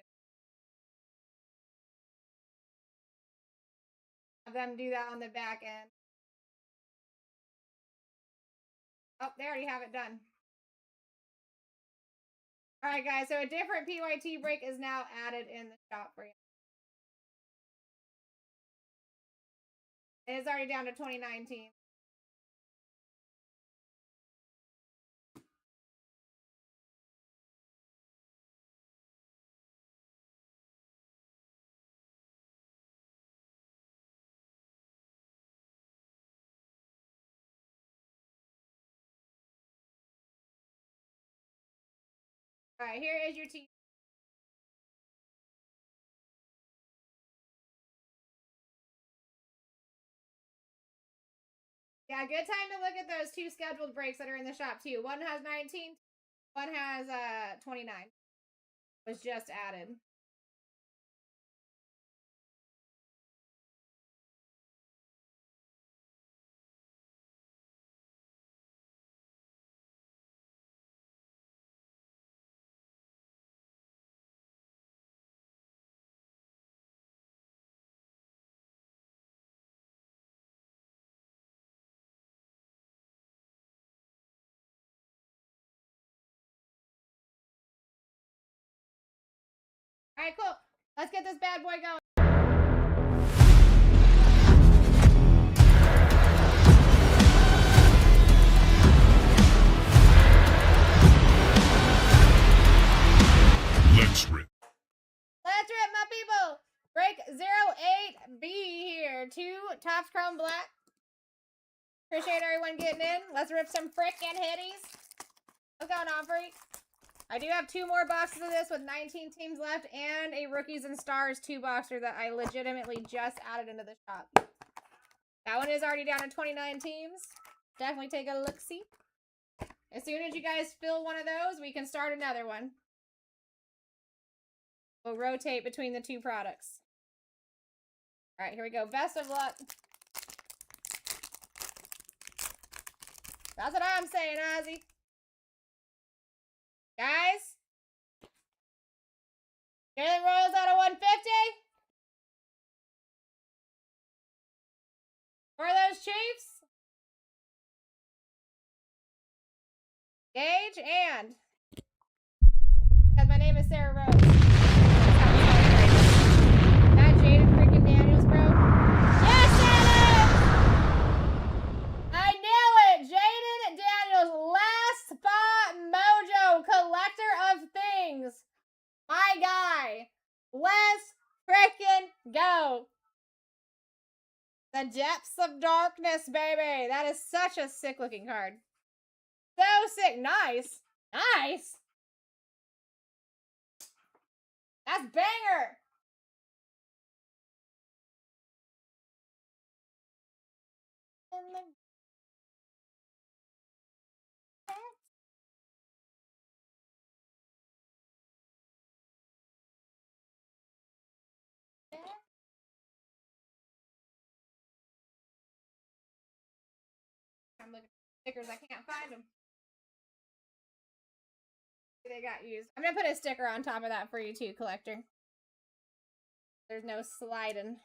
Have them do that on the back end. Oh, they already have it done. All right, guys, so a different PYT break is now added in the shop for you. It is already down to 2019. All right, here is your team. Yeah, good time to look at those two scheduled breaks that are in the shop too. One has 19, one has 29. Was just added. All right, cool. Let's get this bad boy going. Let's rip. Let's rip, my people. Break 08B here. 2 Topps Chrome Black. Appreciate everyone getting in. Let's rip some frickin' hitties. What's going on, freak? I do have 2 more boxes of this with 19 teams left and a Rookies and Stars 2-boxer that I legitimately just added into the shop. That one is already down to 29 teams. Definitely take a look-see. As soon as you guys fill one of those, we can start another one. We'll rotate between the 2 products. All right, here we go. Best of luck. That's what I'm saying, Ozzy. Guys? Jalen Royals out of 150? For those Chiefs? Gage and... Because my name is Sarah Rose. That Jaden freaking Daniels, bro. Yes, Adam! I knew it! Jaden Daniels, last spot mojo, collector of things. My guy. Let's freaking go. The depths of darkness, baby. That is such a sick looking card. So sick. Nice. Nice. That's banger. I'm looking for stickers. I can't find them. They got used. I'm gonna put a sticker on top of that for you too, collector. There's no sliding.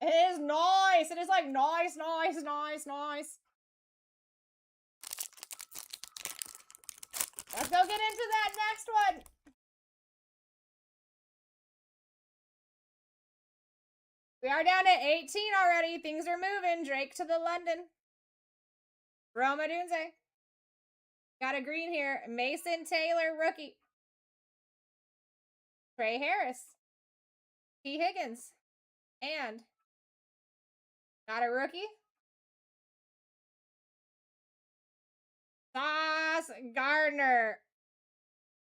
It is nice. It is like nice, nice, nice, nice. Let's go get into that next one. We are down to 18 already. Things are moving. Drake to the London. Roma Dunze. Got a green here. Mason Taylor, rookie. Trey Harris. T. Higgins. And not a rookie. Sauce Gardner.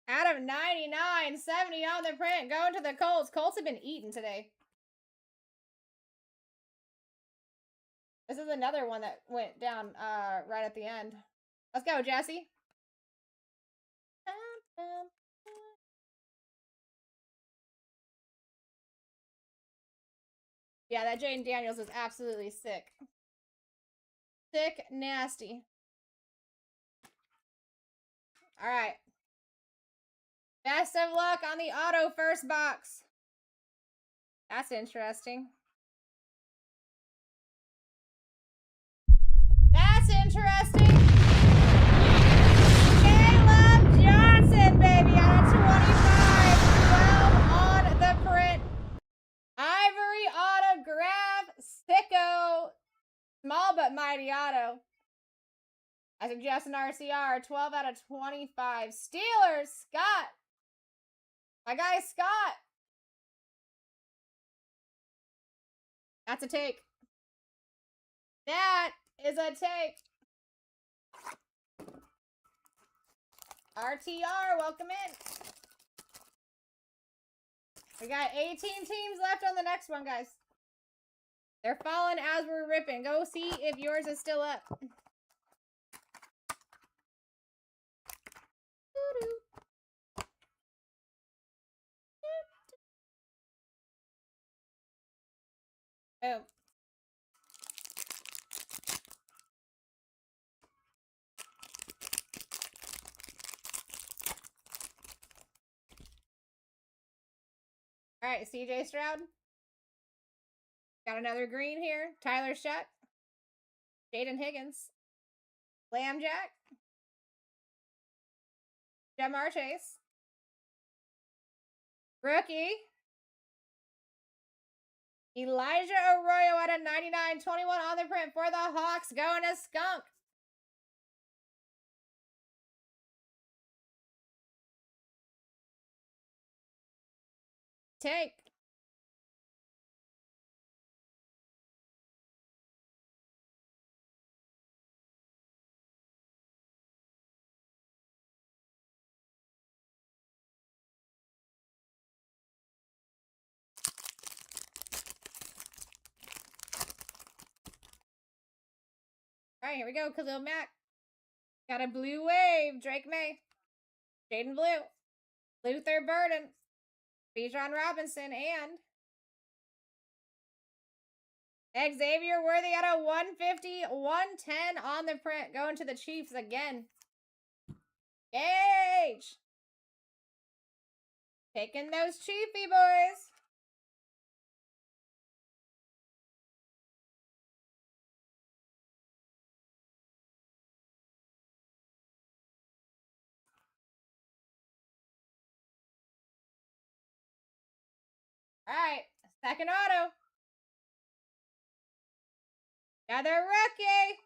Out of 99. 70 on the print. Going to the Colts. Colts have been eaten today. This is another one that went down right at the end. Let's go, Jesse. Yeah, that Jaden Daniels is absolutely sick. Sick, nasty. All right. Best of luck on the auto first box. That's interesting. That's interesting. Caleb Johnson, baby, out of 25. 12 on the print. Ivory autograph. Sicko. Small but mighty auto. I suggest an RCR. 12 out of 25. Steelers. Scott. My guy Scott. That's a take. That is a take. RTR, welcome in. We got 18 teams left on the next one, guys. They're falling as we're ripping. Go see if yours is still up. Boom. All right, CJ Stroud. Got another green here. Tyler Shutt. Jaden Higgins. Lambjack. Jamar Chase. Rookie. Elijah Arroyo out of 99. 21 on the print for the Hawks. Going to Skunk. Take. All right, here we go. Khalil Mack. Got a blue wave. Drake May. Jaden Blue. Luther Burden. Bijan Robinson and Xavier Worthy out of 150, 110 on the print. Going to the Chiefs again. Gage. Taking those Chiefy boys. All right, second auto. Another rookie.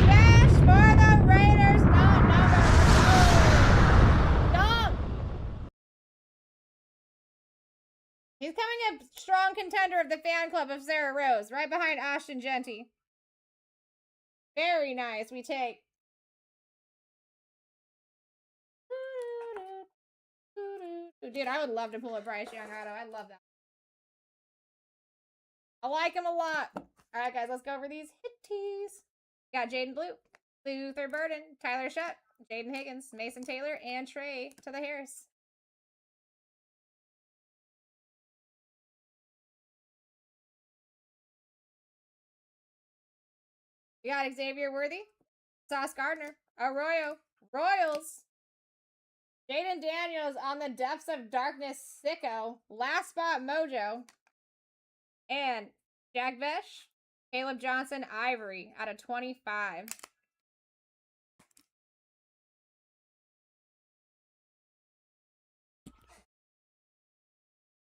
Dash for the Raiders, not number. Dunk. He's coming a strong contender of the fan club of Sarah Rose, right behind Ashton Genty. Very nice. We take. Dude, I would love to pull a Bryce Young auto. I love that. I like him a lot. All right, guys, let's go over these hitties. Got Jaden Blue, Luther Burden, Tyler Shutt, Jaden Higgins, Mason Taylor, and Trey to the Harris. We got Xavier Worthy, Sauce Gardner, Arroyo, Royals, Jaden Daniels on the Depths of Darkness, Sicko, Last Spot Mojo, and Jack Vesh, Caleb Johnson, Ivory out of 25.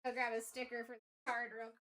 I'll grab a sticker for the card real quick.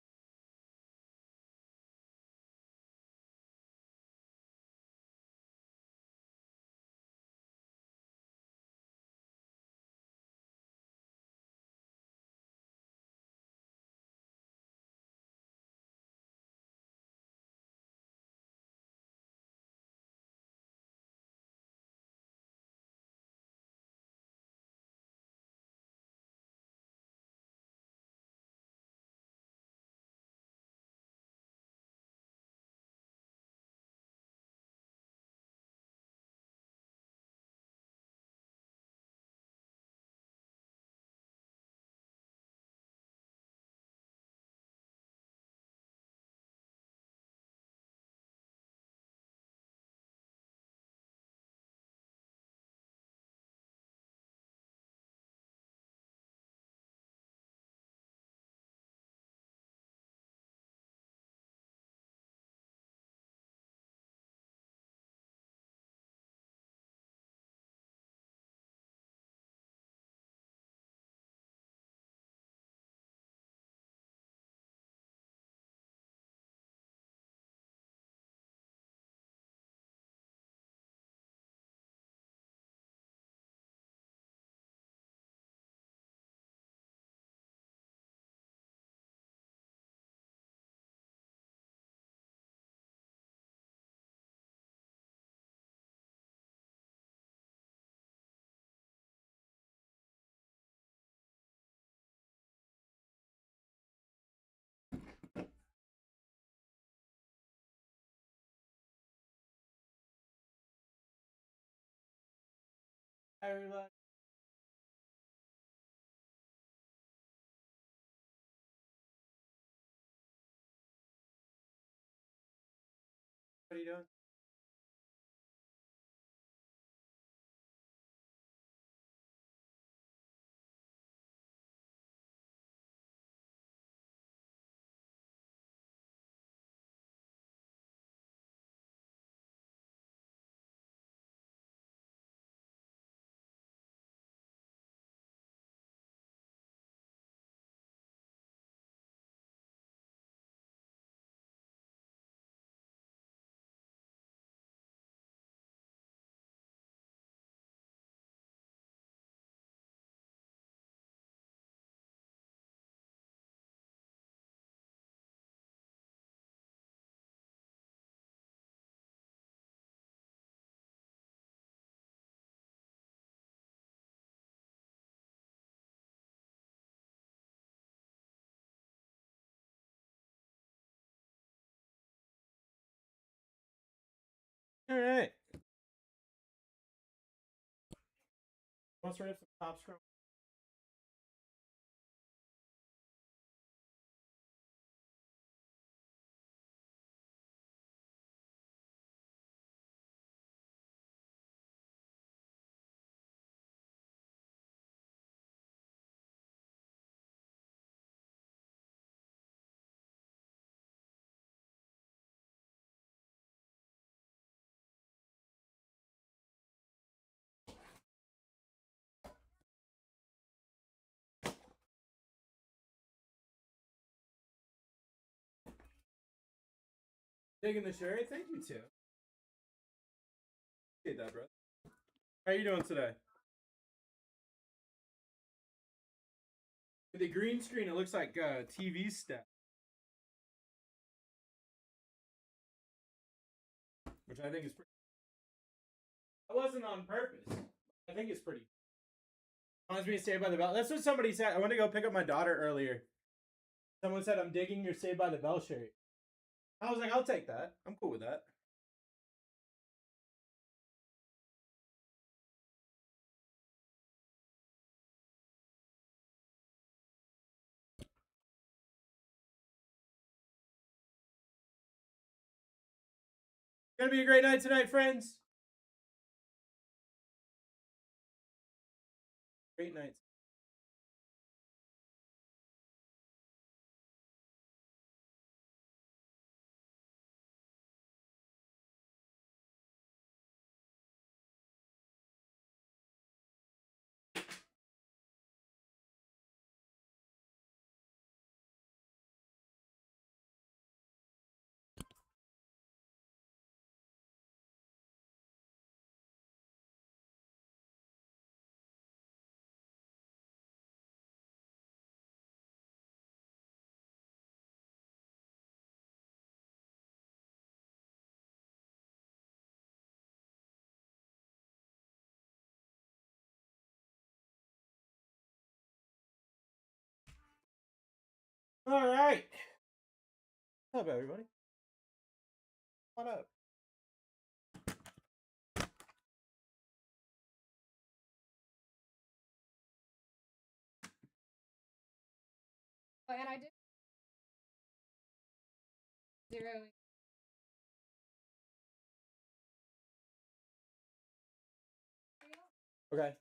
Hi, everybody. What are you doing? All right. Let's write up some top scroll. Digging the shirt. Thank you, too. Appreciate that, bro. How you doing today? With the green screen, it looks like TV stuff. Which I think is pretty. That wasn't on purpose. I think it's pretty. Reminds me of Saved by the Bell. That's what somebody said. I went to go pick up my daughter earlier. Someone said, I'm digging your Saved by the Bell shirt. I was like, I'll take that. I'm cool with that. Gonna be a great night tonight, friends. Great night. All right. What's up, everybody? What up? Oh, and I did 0. Okay.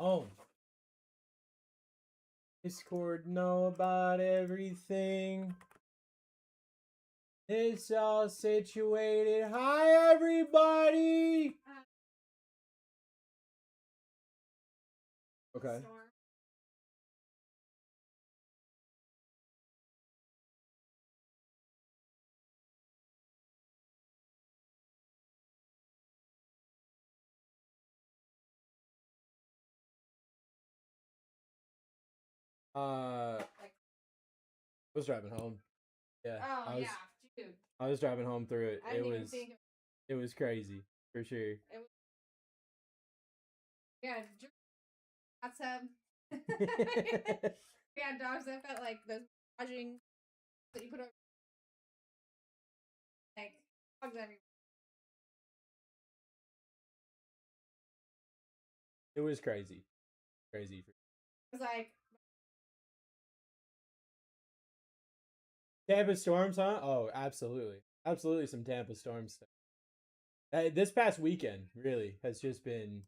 Oh. Discord know about everything. It's all situated. Hi, everybody. Okay. Storm. I was driving home. Yeah. Oh yeah, dude. I was driving home through it. I didn't even think It was crazy for sure. yeah, bathtub. Yeah, dogs that felt like those massaging that you put over like dogs everywhere. It was crazy. Crazy. It was like Tampa Storms, huh? Oh, absolutely. Absolutely some Tampa Storm stuff. This past weekend, really, has just been...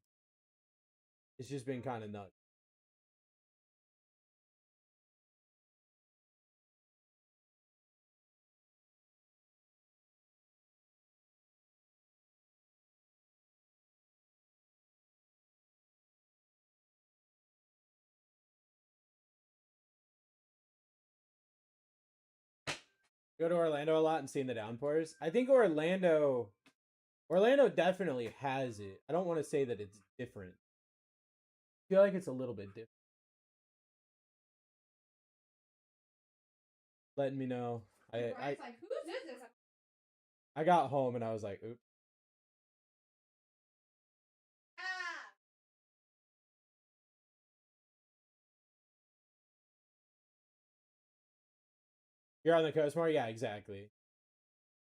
It's just been kind of nuts. Go to Orlando a lot and seeing the downpours. I think Orlando definitely has it. I don't want to say that it's different. I feel like it's a little bit different. Letting me know. Brian's like, whose is this? I got home and I was like, oops. Ah! You're on the coast more? Yeah, exactly.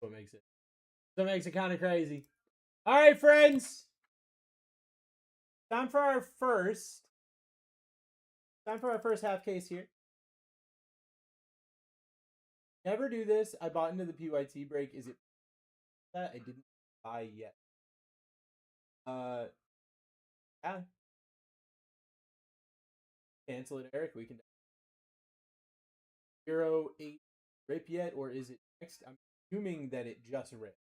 What makes it kind of crazy. All right, friends. Time for our first half case here. Never do this. I bought into the PYT break. Is it that I didn't buy yet? Yeah. Cancel it, Eric. We can 08 rip yet, or is it next? I'm assuming that it just ripped.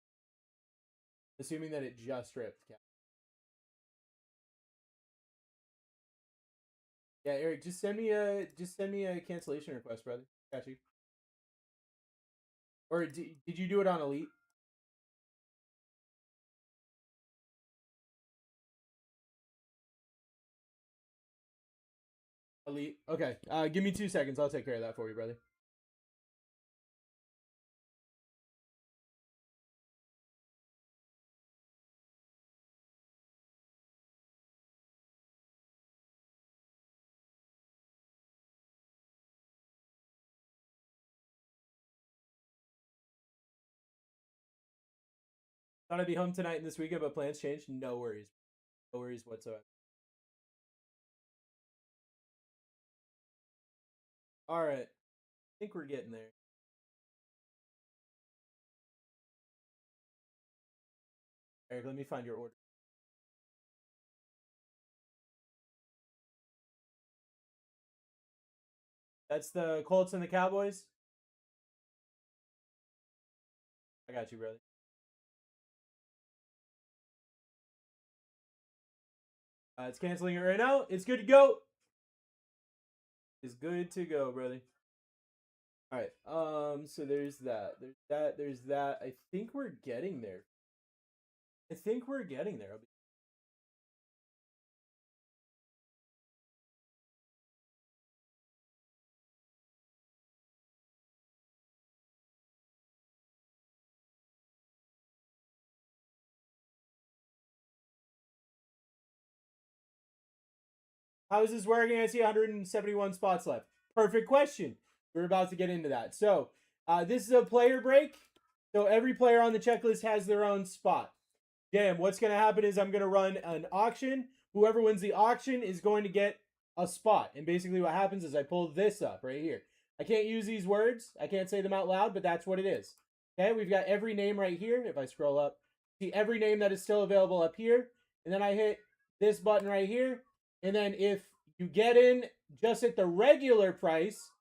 Yeah, Eric, just send me a cancellation request, brother. Got you. Or did you do it on Elite? Elite. Okay. Give me 2 seconds. I'll take care of that for you, brother. Thought I'd be home tonight and this weekend, but plans changed. No worries. No worries whatsoever. All right. I think we're getting there. Eric, let me find your order. That's the Colts and the Cowboys? I got you, brother. It's canceling it right now. It's good to go. It's good to go, brother. All right. So there's that. There's that. I think we're getting there. How is this working? I see 171 spots left. Perfect question. We're about to get into that. So, this is a player break. So, every player on the checklist has their own spot. Damn, what's going to happen is I'm going to run an auction. Whoever wins the auction is going to get a spot. And basically what happens is I pull this up right here. I can't use these words. I can't say them out loud, but that's what it is. Okay, we've got every name right here. If I scroll up, see every name that is still available up here. And then I hit this button right here. And then if You get in just at the regular price.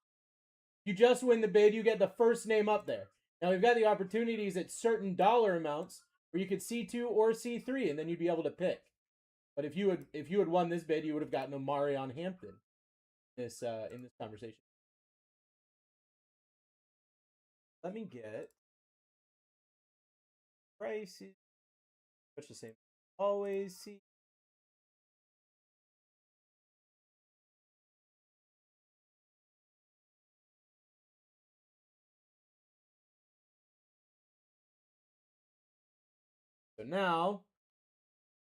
You just win the bid. You get the first name up there. Now we've got the opportunities at certain dollar amounts where you could C2 or C3, and then you'd be able to pick. But if you had won this bid, you would have gotten Omarion Hampton. In this conversation. Let me get prices. Much the same. Always see. So now,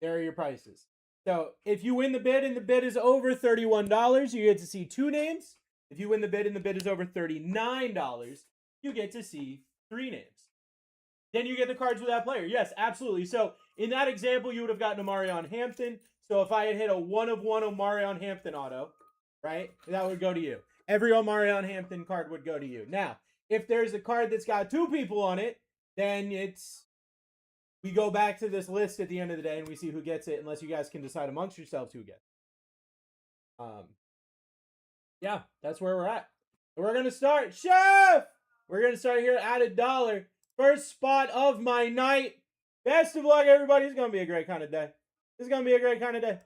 there are your prices. So if you win the bid and the bid is over $31, you get to see 2 names. If you win the bid and the bid is over $39, you get to see 3 names. Then you get the cards with that player. Yes, absolutely. So in that example, you would have gotten Omarion Hampton. So if I had hit a 1/1 Omarion Hampton auto, right, that would go to you. Every Omarion Hampton card would go to you. Now, if there's a card that's got 2 people on it, then we go back to this list at the end of the day and we see who gets it, unless you guys can decide amongst yourselves who gets it. Yeah, that's where we're at. And we're going to start. Chef! We're going to start here at $1. First spot of my night. Best of luck, everybody. It's going to be a great kind of day. It's going to be a great kind of day.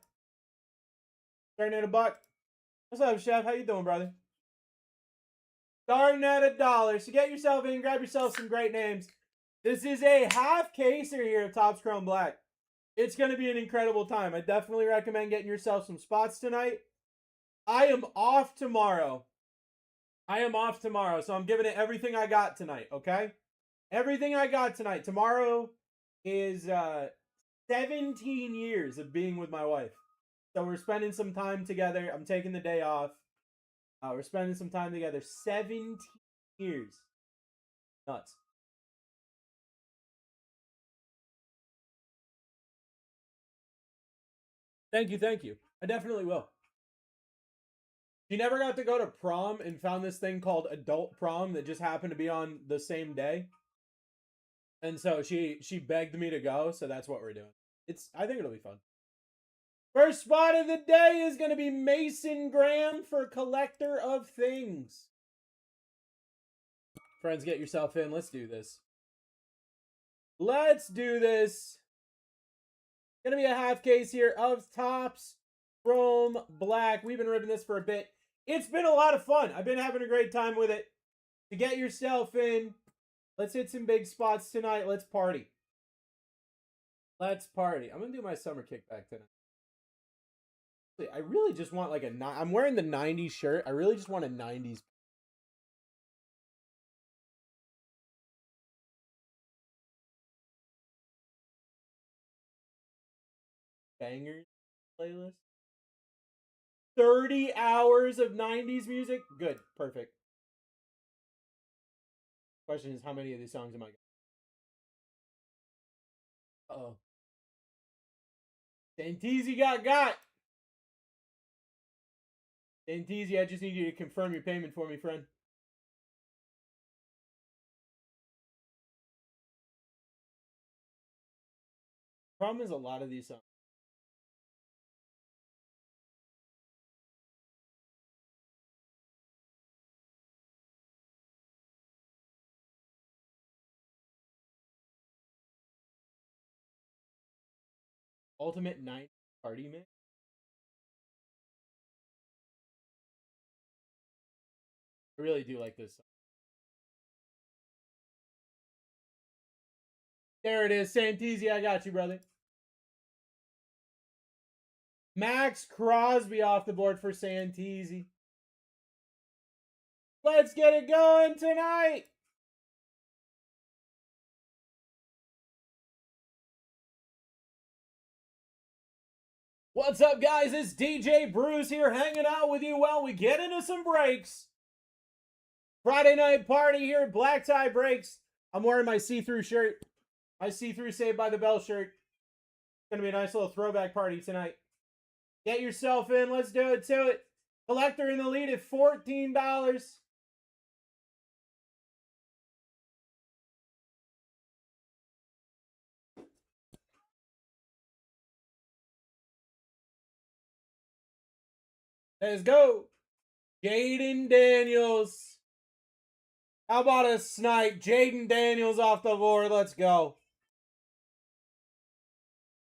Starting at $1. What's up, Chef? How you doing, brother? Starting at $1. So get yourself in. Grab yourself some great names. This is a half caser here of Topps Chrome Black. It's going to be an incredible time. I definitely recommend getting yourself some spots tonight. I am off tomorrow. So I'm giving it everything I got tonight, okay? Everything I got tonight. Tomorrow is 17 years of being with my wife. So we're spending some time together. I'm taking the day off. We're spending some time together. 17 years. Nuts. Thank you. I definitely will. She never got to go to prom and found this thing called adult prom that just happened to be on the same day. And so she begged me to go, so that's what we're doing. I think it'll be fun. First spot of the day is going to be Mason Graham for Collector of Things. Friends, get yourself in. Let's do this. Let's do this. Going to be a half case here of Topps Chrome Black. We've been ripping this for a bit. It's been a lot of fun. I've been having a great time with it. To get yourself in, let's hit some big spots tonight. Let's party. Let's party. I'm going to do my summer kickback tonight. I really just want like I'm wearing the 90s shirt. I really just want a 90s. Bangers playlist. 30 hours of 90s music. Good. Perfect. Question is, how many of these songs am I getting? Uh-oh. Santeezy got. Santeezy, I just need you to confirm your payment for me, friend. Problem is, a lot of these songs. Ultimate 90s Party Mix. I really do like this song. There it is, Santeezy, I got you, brother. Max Crosby off the board for Santeezy. Let's get it going tonight. What's up, guys? It's DJ Bruce here hanging out with you while we get into some breaks. Friday night party here at BlackTie Breaks. I'm wearing my see-through shirt. My see-through Saved by the Bell shirt. It's going to be a nice little throwback party tonight. Get yourself in. Let's do it to it. Collector in the lead at $14. Let's go. Jaden Daniels. How about a snipe? Jaden Daniels off the board. Let's go.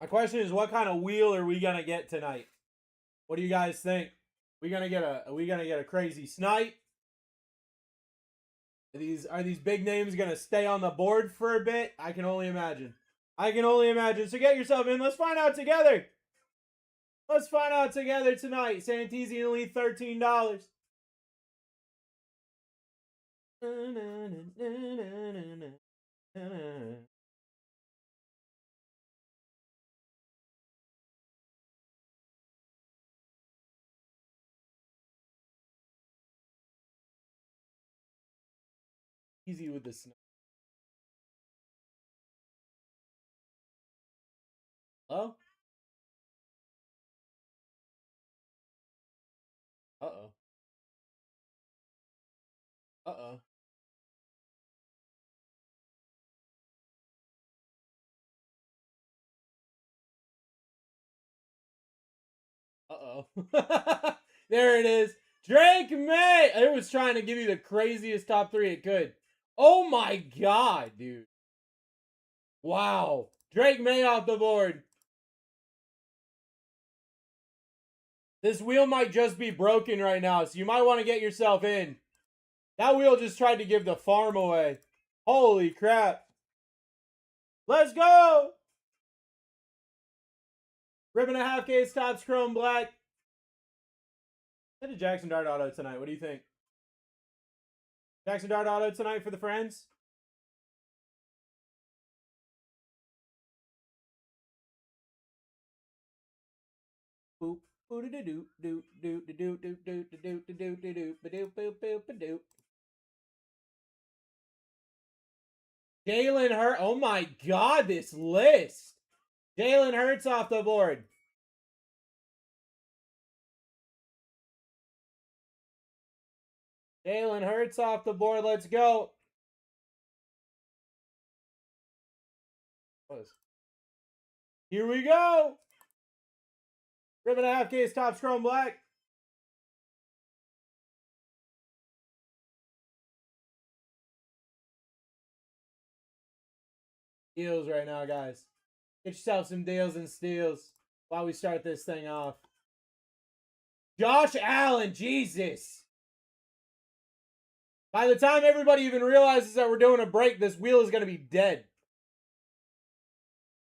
My question is, what kind of wheel are we gonna get tonight? What do you guys think? Are we gonna get a crazy snipe? Are these big names gonna stay on the board for a bit? I can only imagine. I can only imagine. So get yourself in. Let's find out together. Let's find out together tonight. Santisi Elite $13. Easy with the snow. Hello? Uh-oh. Uh-oh. Uh-oh. There it is. Drake May. It was trying to give you the craziest top 3 it could. Oh my god, dude. Wow. Drake May off the board. This wheel might just be broken right now, so you might want to get yourself in. That wheel just tried to give the farm away. Holy crap. Let's go. Ribbon and a half case, Topps Chrome Black. Hit a Jackson Dart auto tonight. What do you think? Jackson Dart auto tonight for the friends? Boop. Jalen Hurts. Oh my god, this list. Jalen Hurts off the board. Jalen Hurts off the board. Let's go. Here we go. Ribbon and a half case, Topps Chrome Black. Deals right now, guys. Get yourself some deals and steals while we start this thing off. Josh Allen, Jesus. By the time everybody even realizes that we're doing a break, this wheel is going to be dead.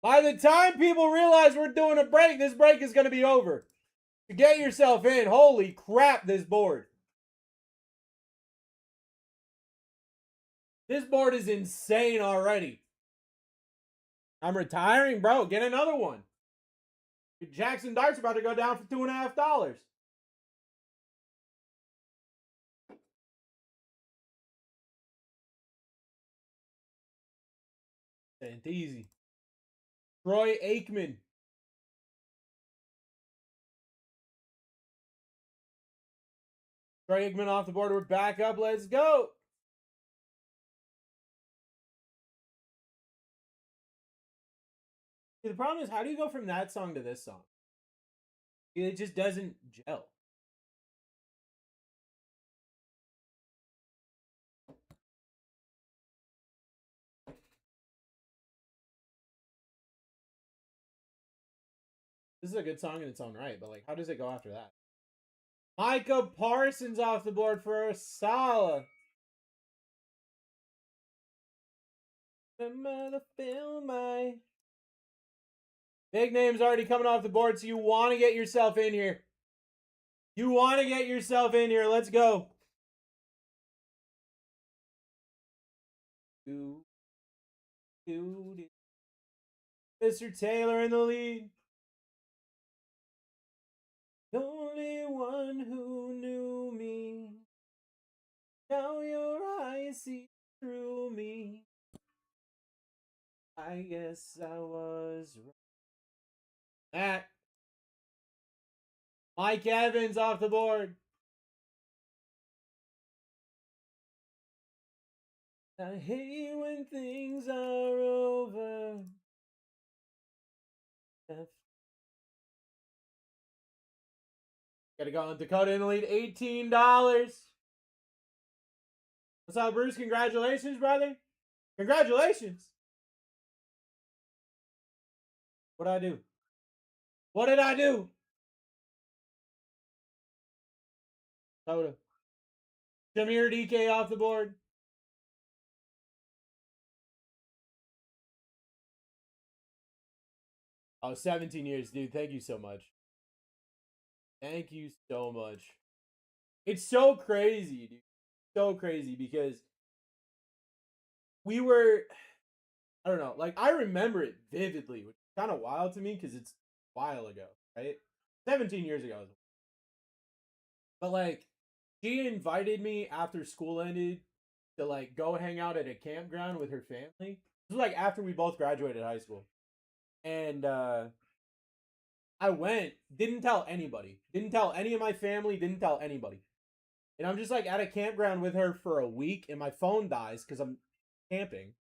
By the time people realize we're doing a break, this break is going to be over. To get yourself in, holy crap, this board. This board is insane already. I'm retiring, bro. Get another one. Jackson Dart's about to go down for $2.50. Ain't easy. Troy Aikman. Troy Aikman off the board. We're back up. Let's go. See, the problem is, how do you go from that song to this song? It just doesn't gel. This is a good song in its own right, but like, how does it go after that? Micah Parsons off the board for Sala. Remember the film, big names already coming off the board, so you want to get yourself in here. You want to get yourself in here. Let's go. Mr. Taylor in the lead. The only one who knew me. Now your eyes see through me. I guess I was wrong. Matt. Mike Evans off the board. I hate when things are over. Gotta go on Dakota in the lead, $18. What's up, Bruce? Congratulations, brother. Congratulations. What did I do? What did I do? Dakota. Jameer DK off the board. Oh, 17 years, dude. Thank you so much. Thank you so much. It's so crazy, dude. So crazy because we were, I don't know, like I remember it vividly, which is kind of wild to me because it's a while ago, right? 17 years ago. But like, she invited me after school ended to like go hang out at a campground with her family. This was like after we both graduated high school. And I went, didn't tell anybody. Didn't tell any of my family, didn't tell anybody. And I'm just like at a campground with her for a week and my phone dies because I'm camping.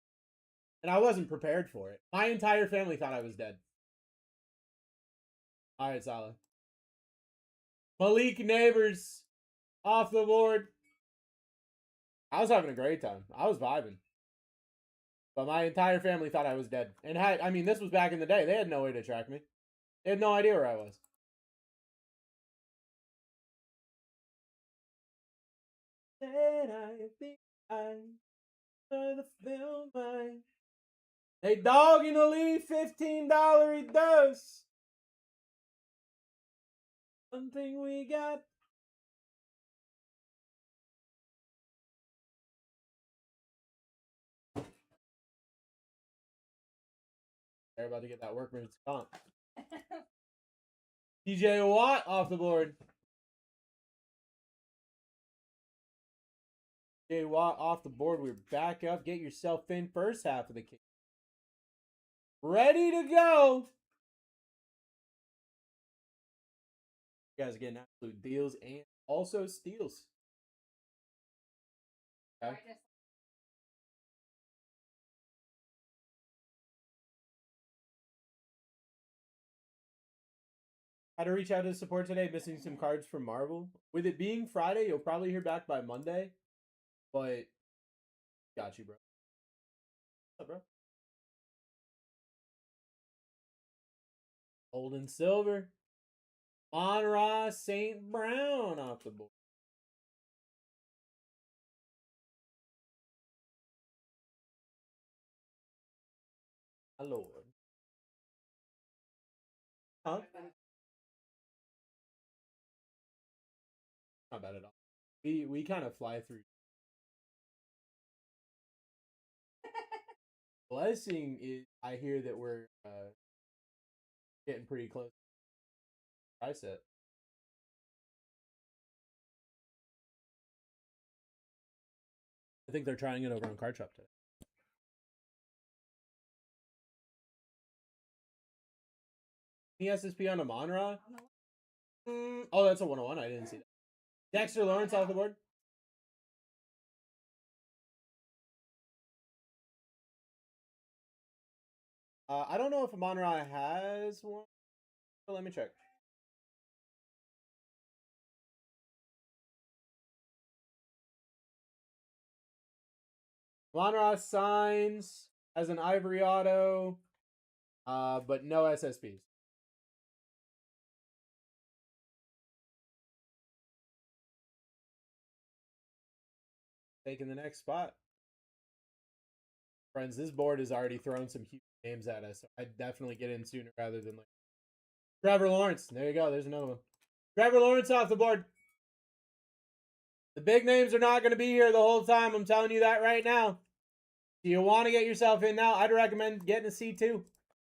And I wasn't prepared for it. My entire family thought I was dead. All right, Salah. Malik Neighbors off the board. I was having a great time. I was vibing. But my entire family thought I was dead. And I mean, this was back in the day. They had no way to track me. They had no idea where I was. Said I think I saw the film. Hey, dog in the lead, $15 he does. One thing we got. They're about to get that workman's comp. TJ Watt off the board. TJ Watt off the board. We're back up. Get yourself in first half of the game. Ready to go. You guys are getting absolute deals and also steals. Okay. How to reach out to support today, missing some cards from Marvel. With it being Friday, you'll probably hear back by Monday. But got you, bro. What's up, bro? Gold and silver. Monra St. Brown off the board. My lord. Huh? Not bad at all. We kind of fly through. Blessing is, I hear that we're getting pretty close. I said. I think they're trying it over on Card Shop today. ESSP on a Monra? Oh, that's a 101. I didn't see that. Dexter Lawrence off the board. I don't know if Monra has one. But let me check. Monra signs as an Ivory Auto, but no SSPs. Taking the next spot. Friends, this board is already throwing some huge names at us. So I'd definitely get in sooner rather than like Trevor Lawrence. There you go. There's another one. Trevor Lawrence off the board. The big names are not going to be here the whole time. I'm telling you that right now. Do you want to get yourself in now? I'd recommend getting a C2.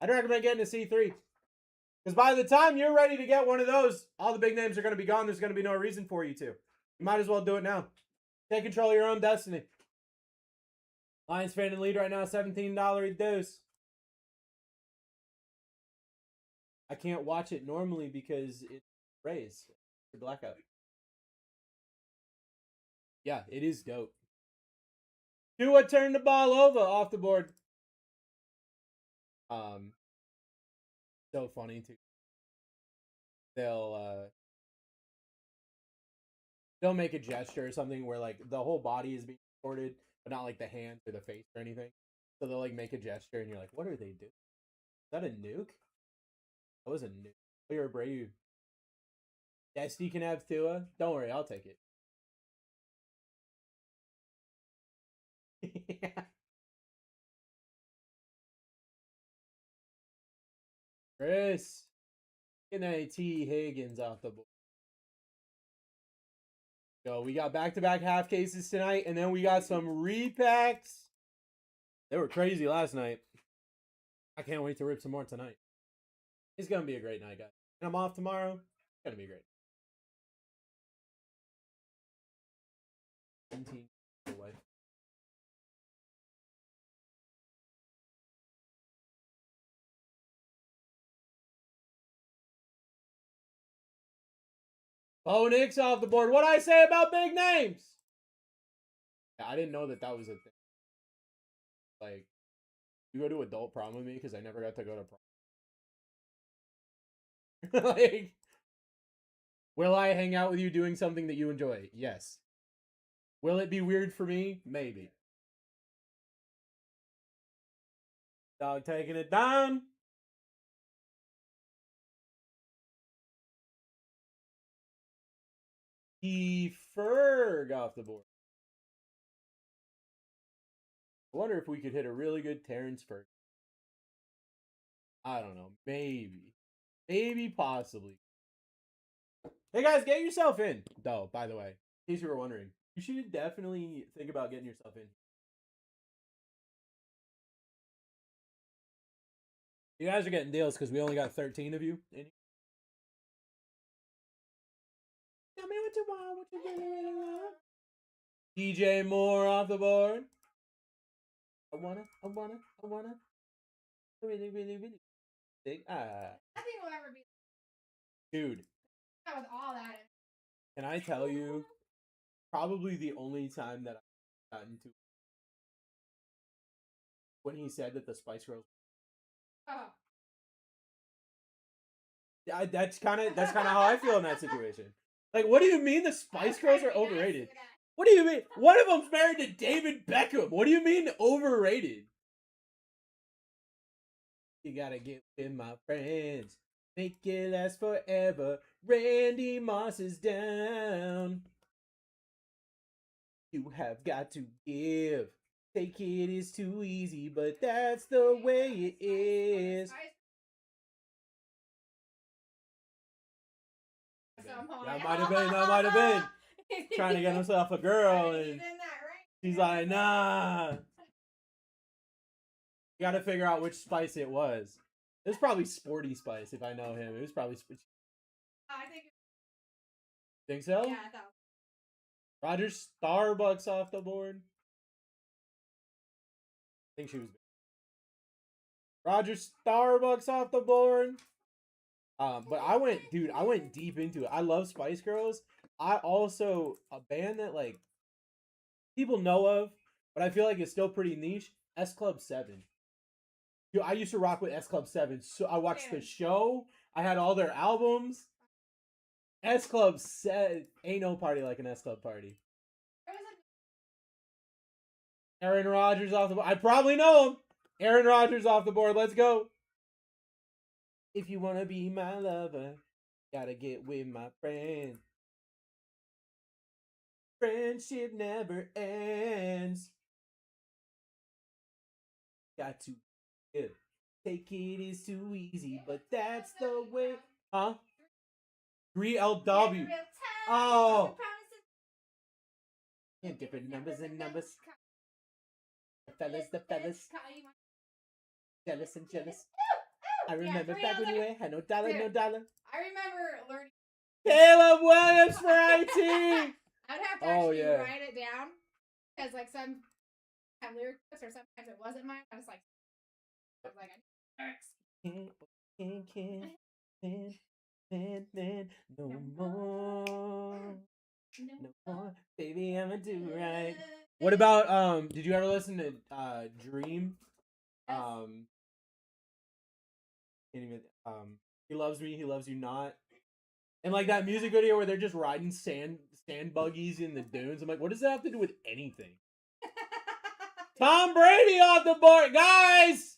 I'd recommend getting a C3. Because by the time you're ready to get one of those, all the big names are going to be gone. There's going to be no reason for you to. You might as well do it now. Take control of your own destiny. Lions fan in lead right now, $17 dose. I can't watch it normally because it's Rays. The blackout. Yeah, it is dope. Tua turned the ball over off the board. So funny too. They'll they'll make a gesture or something where like the whole body is being recorded, but not like the hands or the face or anything. So they'll like make a gesture, and you're like, "What are they doing? Is that a nuke? That was a nuke. Oh, you're brave. Destiny can have Tua. Don't worry, I'll take it." Yeah. Chris, get that T. Higgins off the board. So we got back-to-back half cases tonight, and then we got some repacks. They were crazy last night. I can't wait to rip some more tonight. It's gonna be a great night, guys. And I'm off tomorrow. It's gonna be great. 17 away. Bo Nix off the board. What'd I say about big names? Yeah, I didn't know that was a thing. Like, you go to adult prom with me because I never got to go to prom. Like, will I hang out with you doing something that you enjoy? Yes. Will it be weird for me? Maybe. Dog taking it down. He Ferg off the board. I wonder if we could hit a really good Terrence Ferg. I don't know. Maybe. Maybe, possibly. Hey guys, get yourself in. Though, by the way, in case you were wondering, you should definitely think about getting yourself in. You guys are getting deals because we only got 13 of you. Tell me what you want, what you really want. DJ Moore off the board. I wanna. Really. Think, Nothing will ever be dude, not with all that. can I tell you, probably the only time that I've gotten to when he said that the Spice Girls. Oh. That's kind of how I feel in that situation. Like, what do you mean the Spice Girls are overrated? What do you mean? One of them's married to David Beckham. What do you mean overrated? You gotta get with my friends. Make it last forever. Randy Moss is down. You have got to give. Take it is too easy, but that's the way it is. That might have been. Trying to get himself a girl, and she's like, nah. You gotta figure out which Spice it was. It was probably Sporty Spice, if I know him. It was probably... I think so? Yeah, I thought. Roger Starbucks off the board. I think she was... Roger Starbucks off the board. But I went deep into it. I love Spice Girls. I also, a band that like people know of, but I feel like it's still pretty niche. S Club 7. Dude, I used to rock with S Club 7. So I watched the show. I had all their albums. S Club 7 ain't no party like an S Club party. Aaron Rodgers off the board. I probably know him. Aaron Rodgers off the board. Let's go. If you wanna be my lover, gotta get with my friend. Friendship never ends. Got to give. Take it is too easy, but that's the way. Huh? 3LW. Oh. Yeah, different numbers and numbers. The fellas. Jealous and jealous. I remember back when you had no dollar. I remember learning. Caleb Williams for IT. I'd have to actually write it down because, like, some have lyrics or sometimes it wasn't mine. I was like, no more, baby, I'ma do right. What about did you ever listen to Dream? Can't even He Loves Me, He Loves You Not. And like that music video where they're just riding sand sand buggies in the dunes. I'm like, what does that have to do with anything? Tom Brady off the board, guys.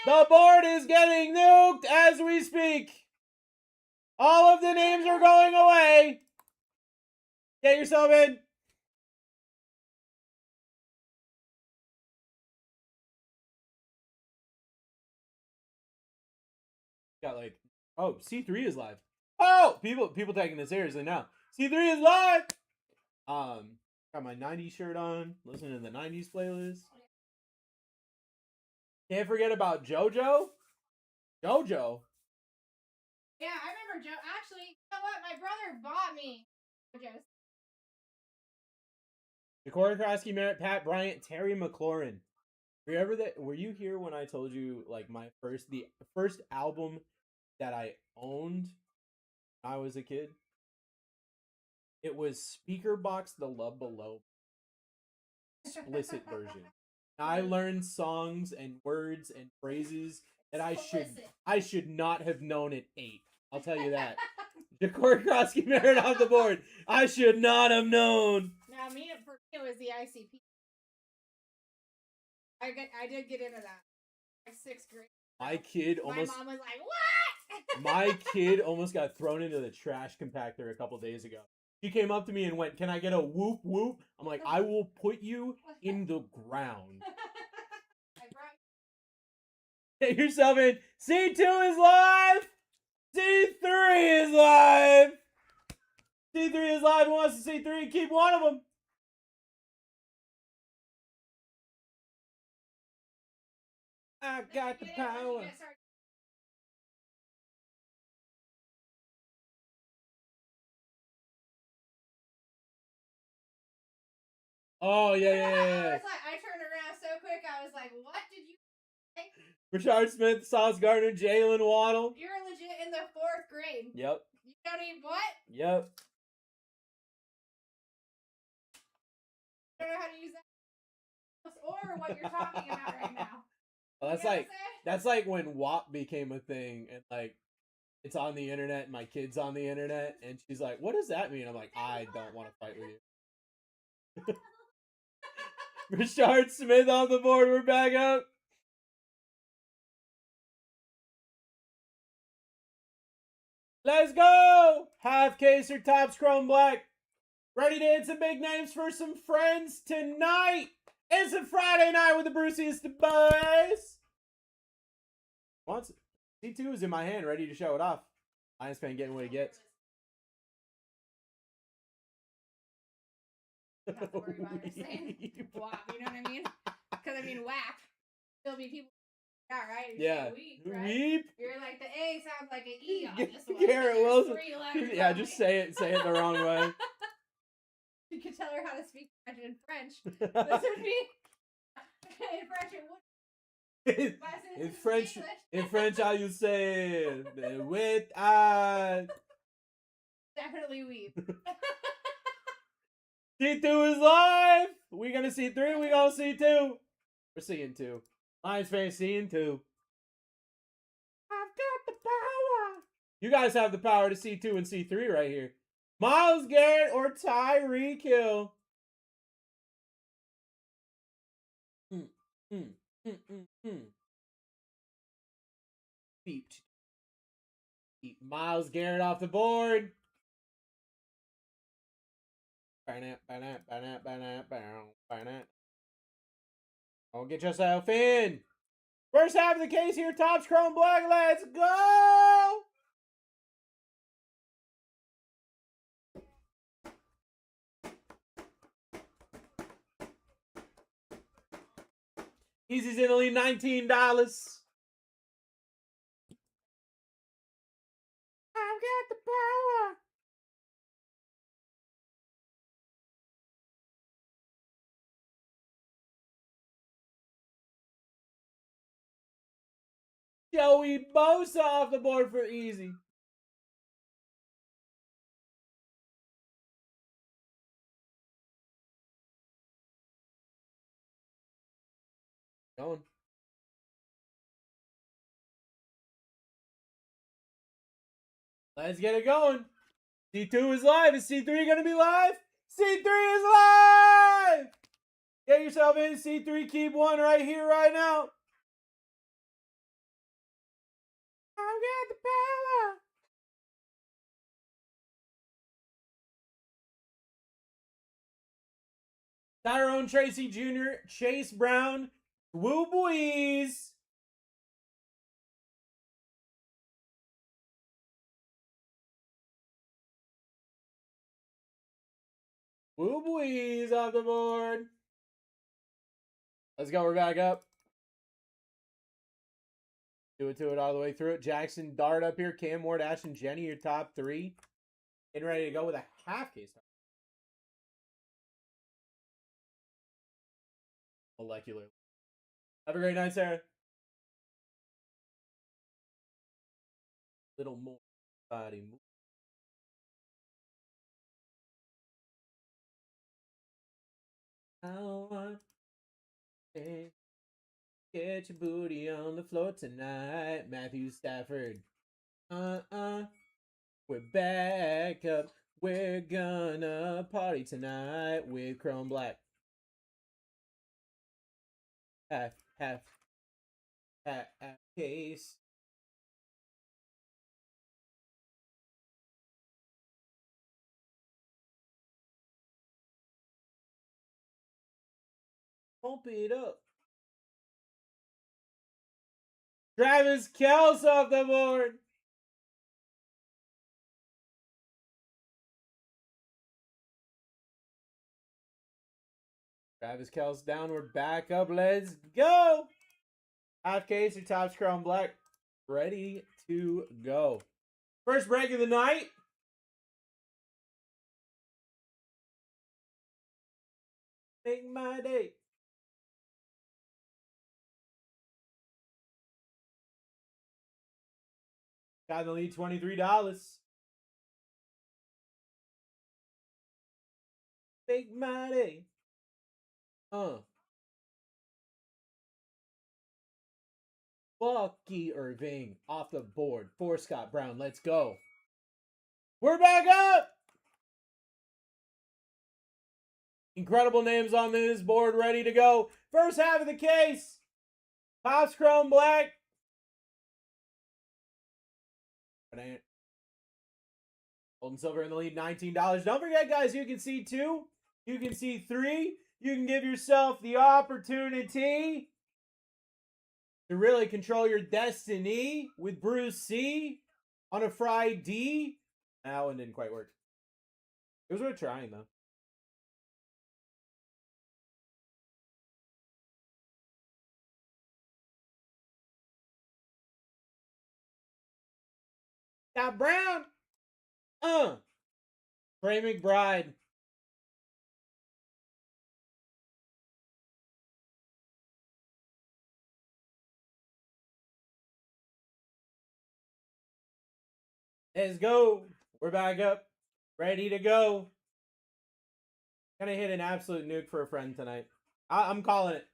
The board is getting nuked as we speak. All of the names are going away. Get yourself in. Got like, oh, C3 is live. Oh, people taking this seriously now. C3 is live. Got my 90s shirt on, listening to the 90s playlist. Can't forget about JoJo. JoJo. Yeah, I remember Joe. Actually, you know what? My brother bought me JoJo's. Corey Krosky, Merritt, Pat Bryant, Terry McLaurin. Were you here when I told you like the first album that I owned when I was a kid? It was Speaker Box The Love Below explicit version. I learned songs and words and phrases that I should not have known at 8. I'll tell you that. Corey Krosky Merritt off the board. I should not have known. Now, for me, it was the ICP. I did get into that. Like 6th grade. My kid almost. My mom was like, "What?" My kid almost got thrown into the trash compactor a couple days ago. She came up to me and went, "Can I get a whoop whoop?" I'm like, "I will put you in the ground." Get yourself in. C2 is live. C3 is live. C3 is live. Who wants to see 3? Keep one of them. I got the power. Oh, yeah. I turned around so quick, I was like, what did you say? Rashard Smith, Sauce Gardner, Jalen Waddle. You're legit in the 4th grade. Yep. You don't even what? Yep. I don't know how to use that or what you're talking about right now. Well, that's like when WAP became a thing and like it's on the internet and my kid's on the internet and she's like, "What does that mean?" I'm like, "I don't want to fight with you." Rashard Smith on the board. We're back up. Let's go! Half case or Topps Chrome Black. Ready to hit some big names for some friends tonight. It's a Friday night with the Bruceiest boys. Once C2 is in my hand, ready to show it off. Lions fan getting what he gets. Not to worry about it saying WAP, you know what I mean? Because I mean WAP. There'll be people. Yeah, right? Yeah. Weep, right? Weep. You're like, the A sounds like an E on this one. Garrett There's Wilson. 3 letters Yeah, only. just say it the wrong way. You could tell her how to speak in French. This would be in French. It would. In French, how you say with Definitely weep. C2 is live. We gonna see 3. We gonna see 2. We're seeing 2. Lions fans seeing 2. I've got the power. You guys have the power to see 2 and C3 right here. Myles Garrett or Tyreek Hill. Keep Myles Garrett off the board. Oh, get yourself in. First half of the case here, Topps Chrome Black. Let's go. Easy's Italy, $19. I've got the power. Joey Bosa off the board for easy. Going. Let's get it going. C2 is live. Is C3 going to be live? C3 is live! Get yourself in. C3, keep one right here, right now. I've got the power. Tyrone Tracy Jr., Chase Brown, Woo Boys. Woo Boys off the board. Let's go. We're back up. Do it to it all the way through it. Jackson Dart up here. Cam Ward, Ashton, Jenny, your top three. Getting ready to go with a half case. Molecular. Have a great night, Sarah. Little more body move. I want to get your booty on the floor tonight, Matthew Stafford. We're back up. We're gonna party tonight with Chrome Black. Half case. Pump it up. Travis Kelce off the board. Travis Kelce down. We're back up. Let's go. Half case, your Topps Chrome Black. Ready to go. First break of the night. Make my day. Got the lead, $23. Make my day. Bucky Irving off the board for Scott Brown. Let's go. We're back up. Incredible names on this board, ready to go. First half of the case. Topps Chrome Black. Gold and silver in the lead, $19. Don't forget, guys, you can see 2. You can see 3. You can give yourself the opportunity to really control your destiny with Bruce C on a Friday. That one didn't quite work. It was worth trying, though. Got Brown. Trey McBride. Let's go. We're back up. Ready to go. Gonna hit an absolute nuke for a friend tonight. I'm calling it.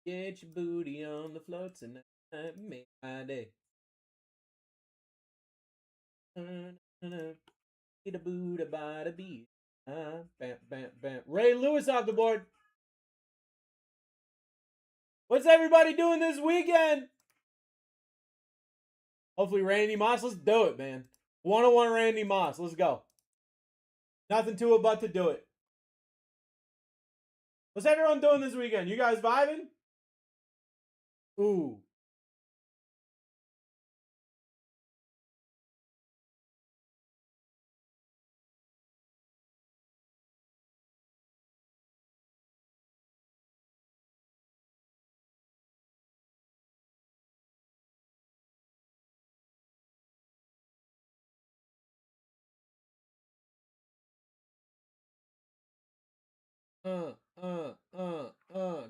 Get your booty on the floor tonight. Make my day. Get a booty by the beat. Bam, bam, bam. Ray Lewis off the board. What's everybody doing this weekend? Hopefully Randy Moss. Let's do it, man. 101 Randy Moss. Let's go. Nothing to it but to do it. What's everyone doing this weekend? You guys vibing? Ooh.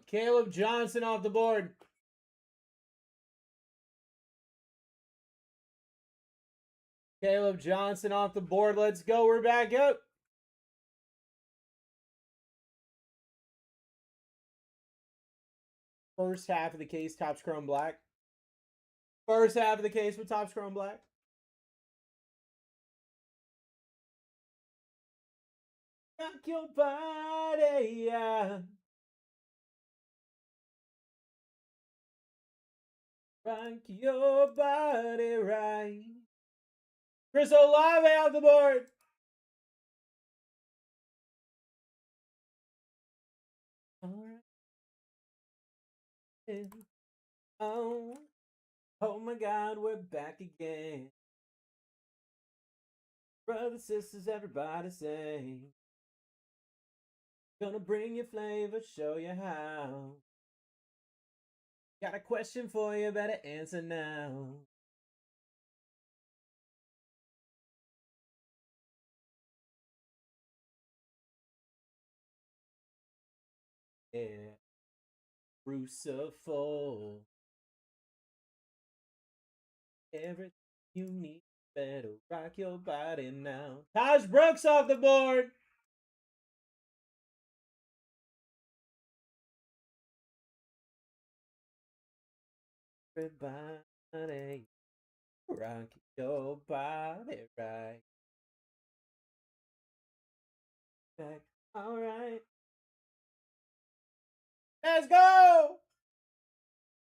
Caleb Johnson off the board. Caleb Johnson off the board. Let's go. We're back up. First half of the case, Topps Chrome Black. First half of the case with Topps Chrome Black. Rock your body, yeah. Rock your body right. Chris Olave off the board. All right. Oh my God, we're back again. Brothers, sisters, everybody say. Gonna bring you flavor, show you how. Got a question for you, better answer now. Yeah. Crucible. Everything you need, better rock your body now. Taj Brooks off the board. Everybody, rock your body right. Back. All right. Let's go.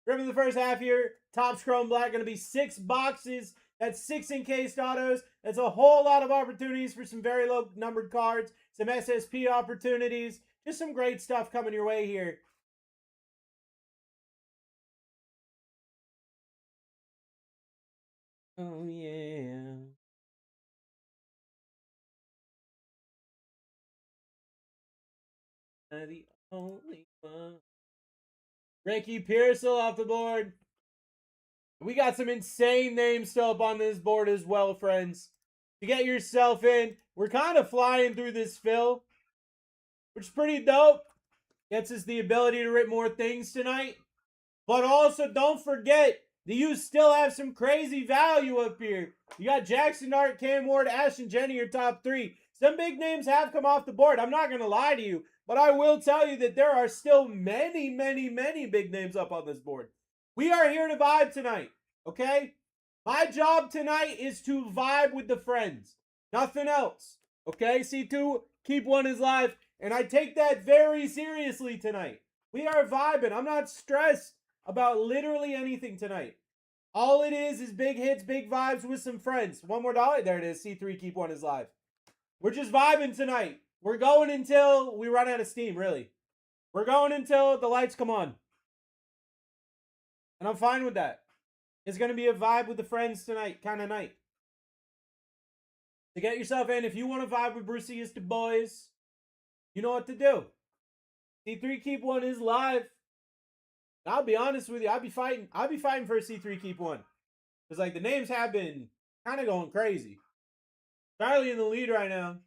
Ripping the first half here. Topps Chrome Black going to be 6 boxes. That's 6 encased autos. That's a whole lot of opportunities for some very low numbered cards. Some SSP opportunities. Just some great stuff coming your way here. Oh, yeah. I'm the only one. Ricky Pearsall off the board. We got some insane names still up on this board as well, friends. To get yourself in, we're kind of flying through this fill, which is pretty dope. Gets us the ability to rip more things tonight. But also, don't forget that you still have some crazy value up here. You got Jackson Dart, Cam Ward, Ashton Jenny, your top 3. Some big names have come off the board. I'm not going to lie to you. But I will tell you that there are still many, many, many big names up on this board. We are here to vibe tonight, okay? My job tonight is to vibe with the friends. Nothing else, okay? C2, keep one is live. And I take that very seriously tonight. We are vibing. I'm not stressed about literally anything tonight. All it is big hits, big vibes with some friends. $1 more. There it is. C3, keep one is live. We're just vibing tonight. We're going until we run out of steam, really. We're going until the lights come on. And I'm fine with that. It's going to be a vibe with the friends tonight kind of night. To get yourself in, if you want to vibe with Brucey's the boys, you know what to do. C3 Keep One is live. I'll be honest with you, I'll be fighting for a C3 Keep One. Because like the names have been kind of going crazy. Charlie in the lead right now.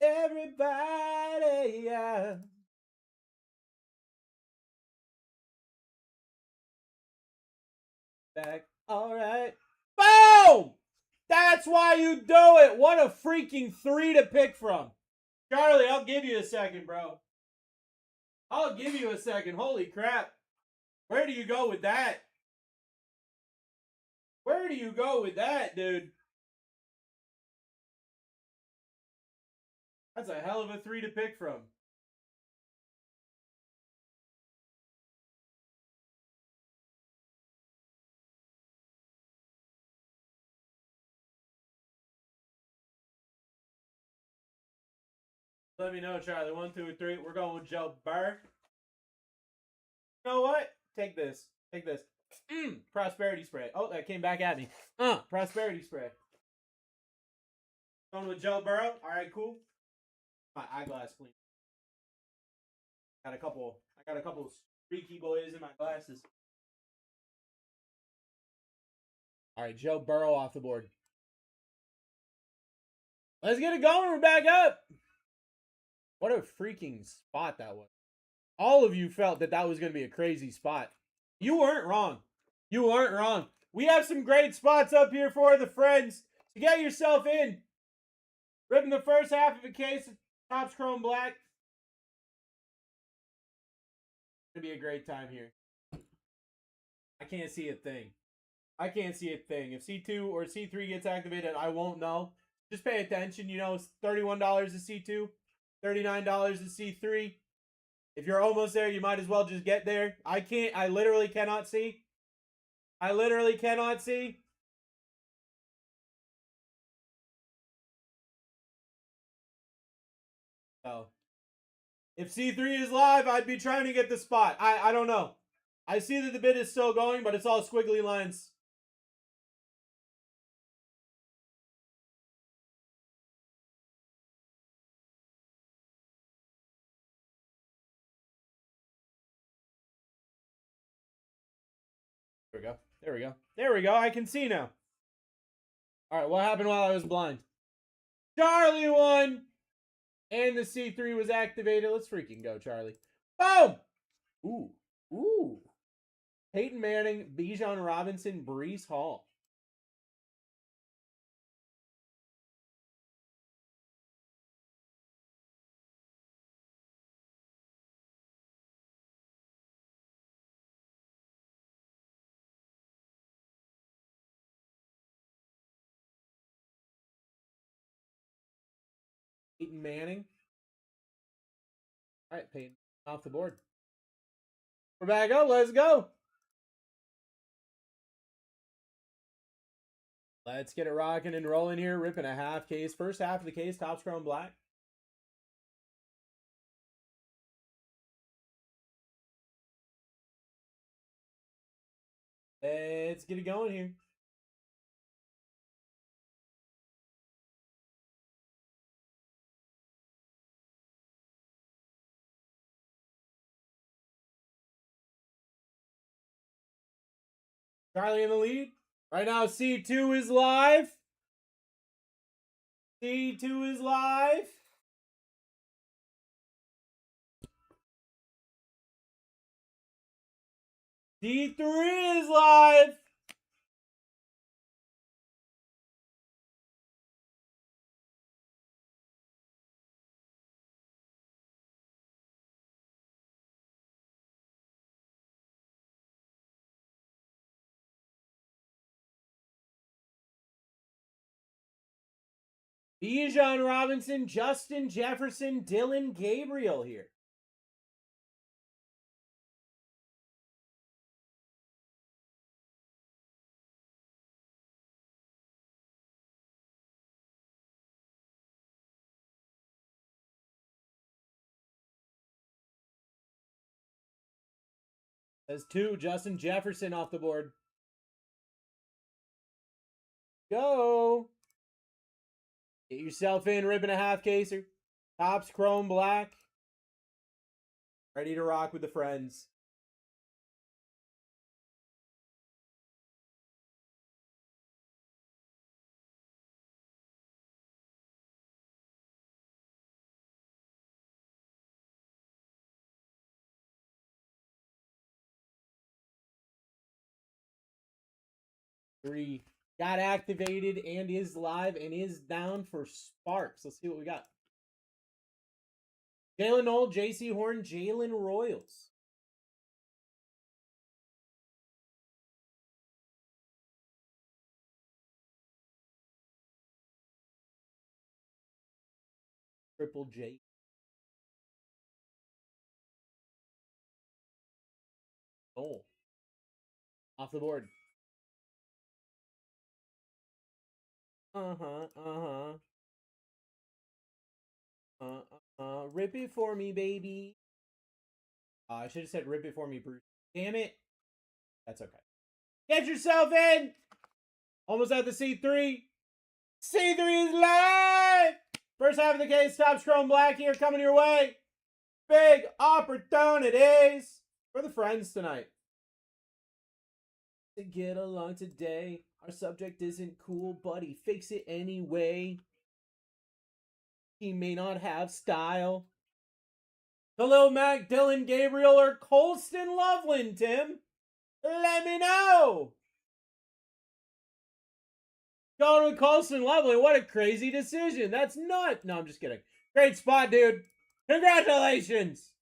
Everybody, yeah. Back. All right. Boom! That's why you do it. What a freaking 3 to pick from. Charlie, I'll give you a second, bro. I'll give you a second. Holy crap. Where do you go with that? Where do you go with that, dude? That's a hell of a 3 to pick from. Let me know, Charlie. 1, 2, 3. We're going with Joe Burr. You know what? Take this. Take this. Prosperity spray. Oh, that came back at me. Prosperity spray. Going with Joe Burrow. All right, cool. My eyeglass clean. I got a couple streaky boys in my glasses. All right, Joe Burrow off the board. Let's get it going. We're back up. What a freaking spot that was. All of you felt that that was going to be a crazy spot. You weren't wrong. You weren't wrong. We have some great spots up here for the friends. So get yourself in. Ripping the first half of a case of Topps Chrome Black. It's going to be a great time here. I can't see a thing. I can't see a thing. If C2 or C3 gets activated, I won't know. Just pay attention. You know, it's $31 is C2, $39 is C3. If you're almost there, you might as well just get there. I literally cannot see. I literally cannot see. So, if C3 is live, I'd be trying to get the spot. I don't know. I see that the bid is still going, but it's all squiggly lines. There we go. There we go. There we go. I can see now. All right, what happened while I was blind? Charlie won! And the C3 was activated. Let's freaking go, Charlie. Boom! Ooh. Ooh. Peyton Manning, Bijan Robinson, Brees Hall. Peyton Manning. All right, Peyton off the board. We're back up. Let's go. Let's get it rocking and rolling here. Ripping a half case. First half of the case, Topps Chrome Black. Let's get it going here. Charlie in the lead. Right now, C2 is live. C2 is live. C3 is live. Bijan Robinson, Justin Jefferson, Dylan Gabriel here. Says 2, Justin Jefferson off the board. Go. Get yourself in, ripping a half caser. Topps Chrome Black. Ready to rock with the friends. Three got activated and is live and is down for Sparks. Let's see what we got. Jalen Knoll, JC Horn, Jalen Royals. Triple J. Knoll. Off the board. Rip it for me, baby. I should have said rip it for me, Bruce. Damn it. That's okay. Get yourself in. Almost at the C3. C3 is live. First half of the case, Topps Chrome Black here coming your way. Big opportunities for the friends tonight. To get along today. Our subject isn't cool, but he fakes it anyway. He may not have style. Khalil Mack, Dylan Gabriel, or Colston Loveland, Tim? Let me know. Going with Colston Loveland. What a crazy decision. That's nuts. No, I'm just kidding. Great spot, dude. Congratulations.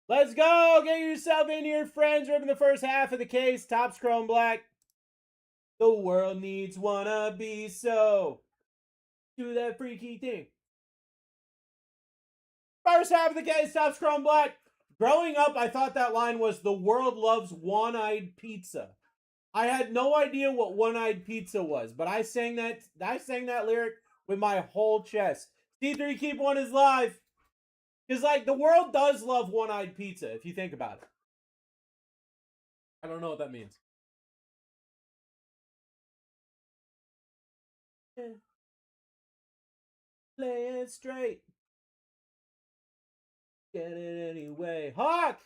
Let's go. Get yourself in here, friends. Ripping the first half of the case. Topps Chrome Black. The world needs wannabe, so do that freaky thing. First half of the case, Topps Chrome Black. Growing up, I thought that line was "The world loves one-eyed pizza." I had no idea what one-eyed pizza was, but I sang that lyric with my whole chest. C3 Keep One is live. Because, like, the world does love one-eyed pizza, if you think about it. I don't know what that means. Play it straight. Get it anyway. Hawk!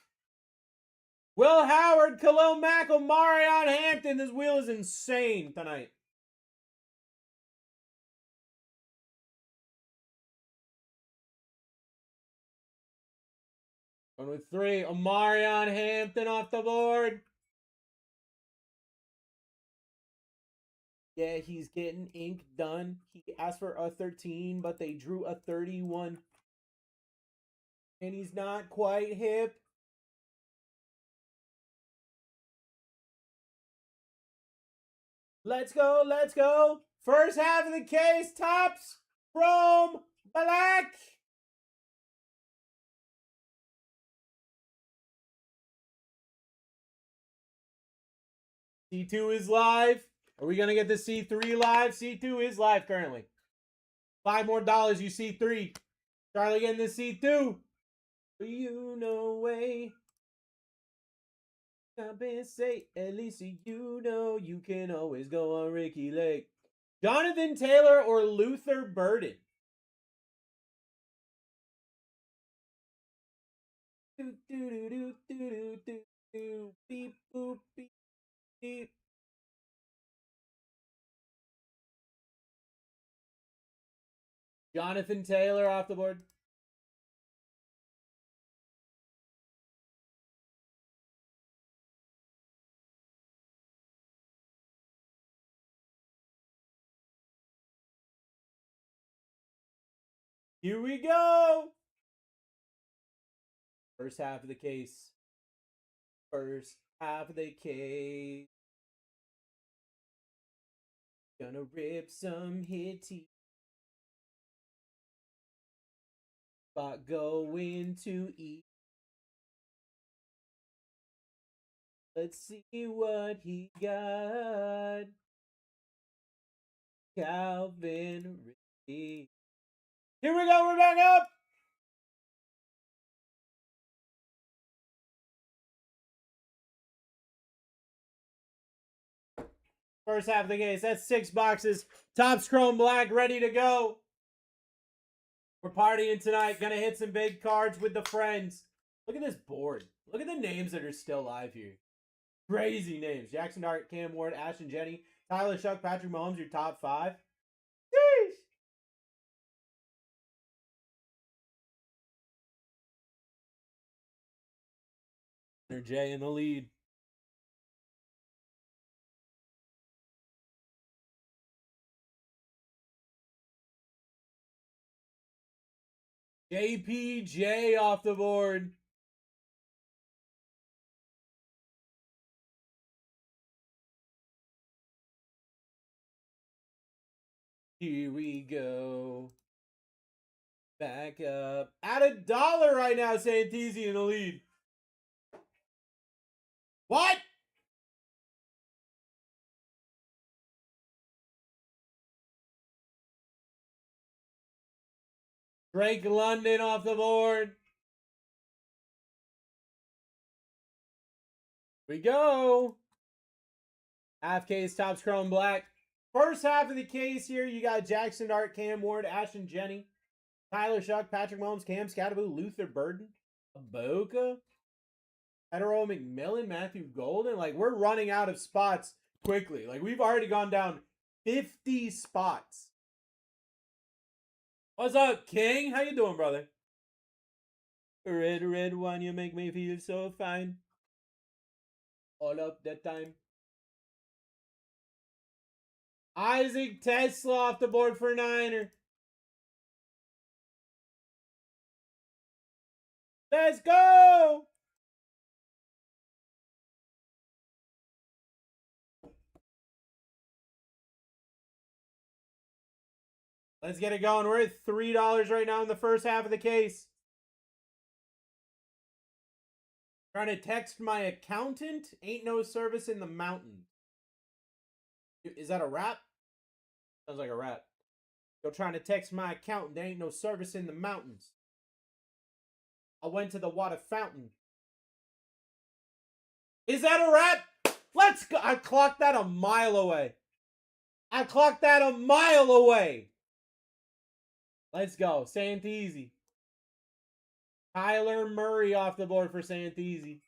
Will Howard, Khalil Mack, Omarion Hampton. This wheel is insane tonight. One with 3. Omarion Hampton off the board. Yeah, he's getting ink done. He asked for a 13, but they drew a 31. And he's not quite hip. Let's go, let's go. First half of the case, Topps Chrome Black. C2 is live. Are we going to get the C3 live? C2 is live currently. $5 more, you C3. Charlie getting the C2. You know way. Compensate. At least you know you can always go on Ricky Lake. Jonathan Taylor or Luther Burden? Do do do do do do do beep boop beep beep. Jonathan Taylor off the board. Here we go. First half of the case. First half of the case. Gonna rip some hitty. Spot going to eat. Let's see what he got. Calvin Ridley. Here we go, we're back up. First half of the case, that's 6 boxes. Topps Chrome Black, ready to go. We're partying tonight. Gonna hit some big cards with the friends. Look at this board. Look at the names that are still live here. Crazy names. Jackson Dart, Cam Ward, Ashton Jenny, Tyler Shuck, Patrick Mahomes, your top 5. Sheesh. Jay in the lead. JPJ off the board. Here we go. Back up. At $1 right now, Santisi in the lead. What? Drake London off the board. Here we go. Half case, Topps Chrome Black. First half of the case here, you got Jackson Dart, Cam Ward, Ashton Jenny, Tyler Shuck, Patrick Mahomes, Cam Scattaboo, Luther Burden, Aboka, Hetero McMillan, Matthew Golden. Like, we're running out of spots quickly. Like, we've already gone down 50 spots. What's up, King? How you doing, brother? Red, red wine, you make me feel so fine. All up that time. Isaac Tesla off the board for Niner. Let's go! Let's get it going. We're at $3 right now in the first half of the case. Trying to text my accountant. Ain't no service in the mountains. Is that a rap? Sounds like a rap. You're trying to text my accountant. There ain't no service in the mountains. I went to the water fountain. Is that a rap? Let's go. I clocked that a mile away. I clocked that a mile away. Let's go. Santisi. Tyler Murray off the board for Santisi.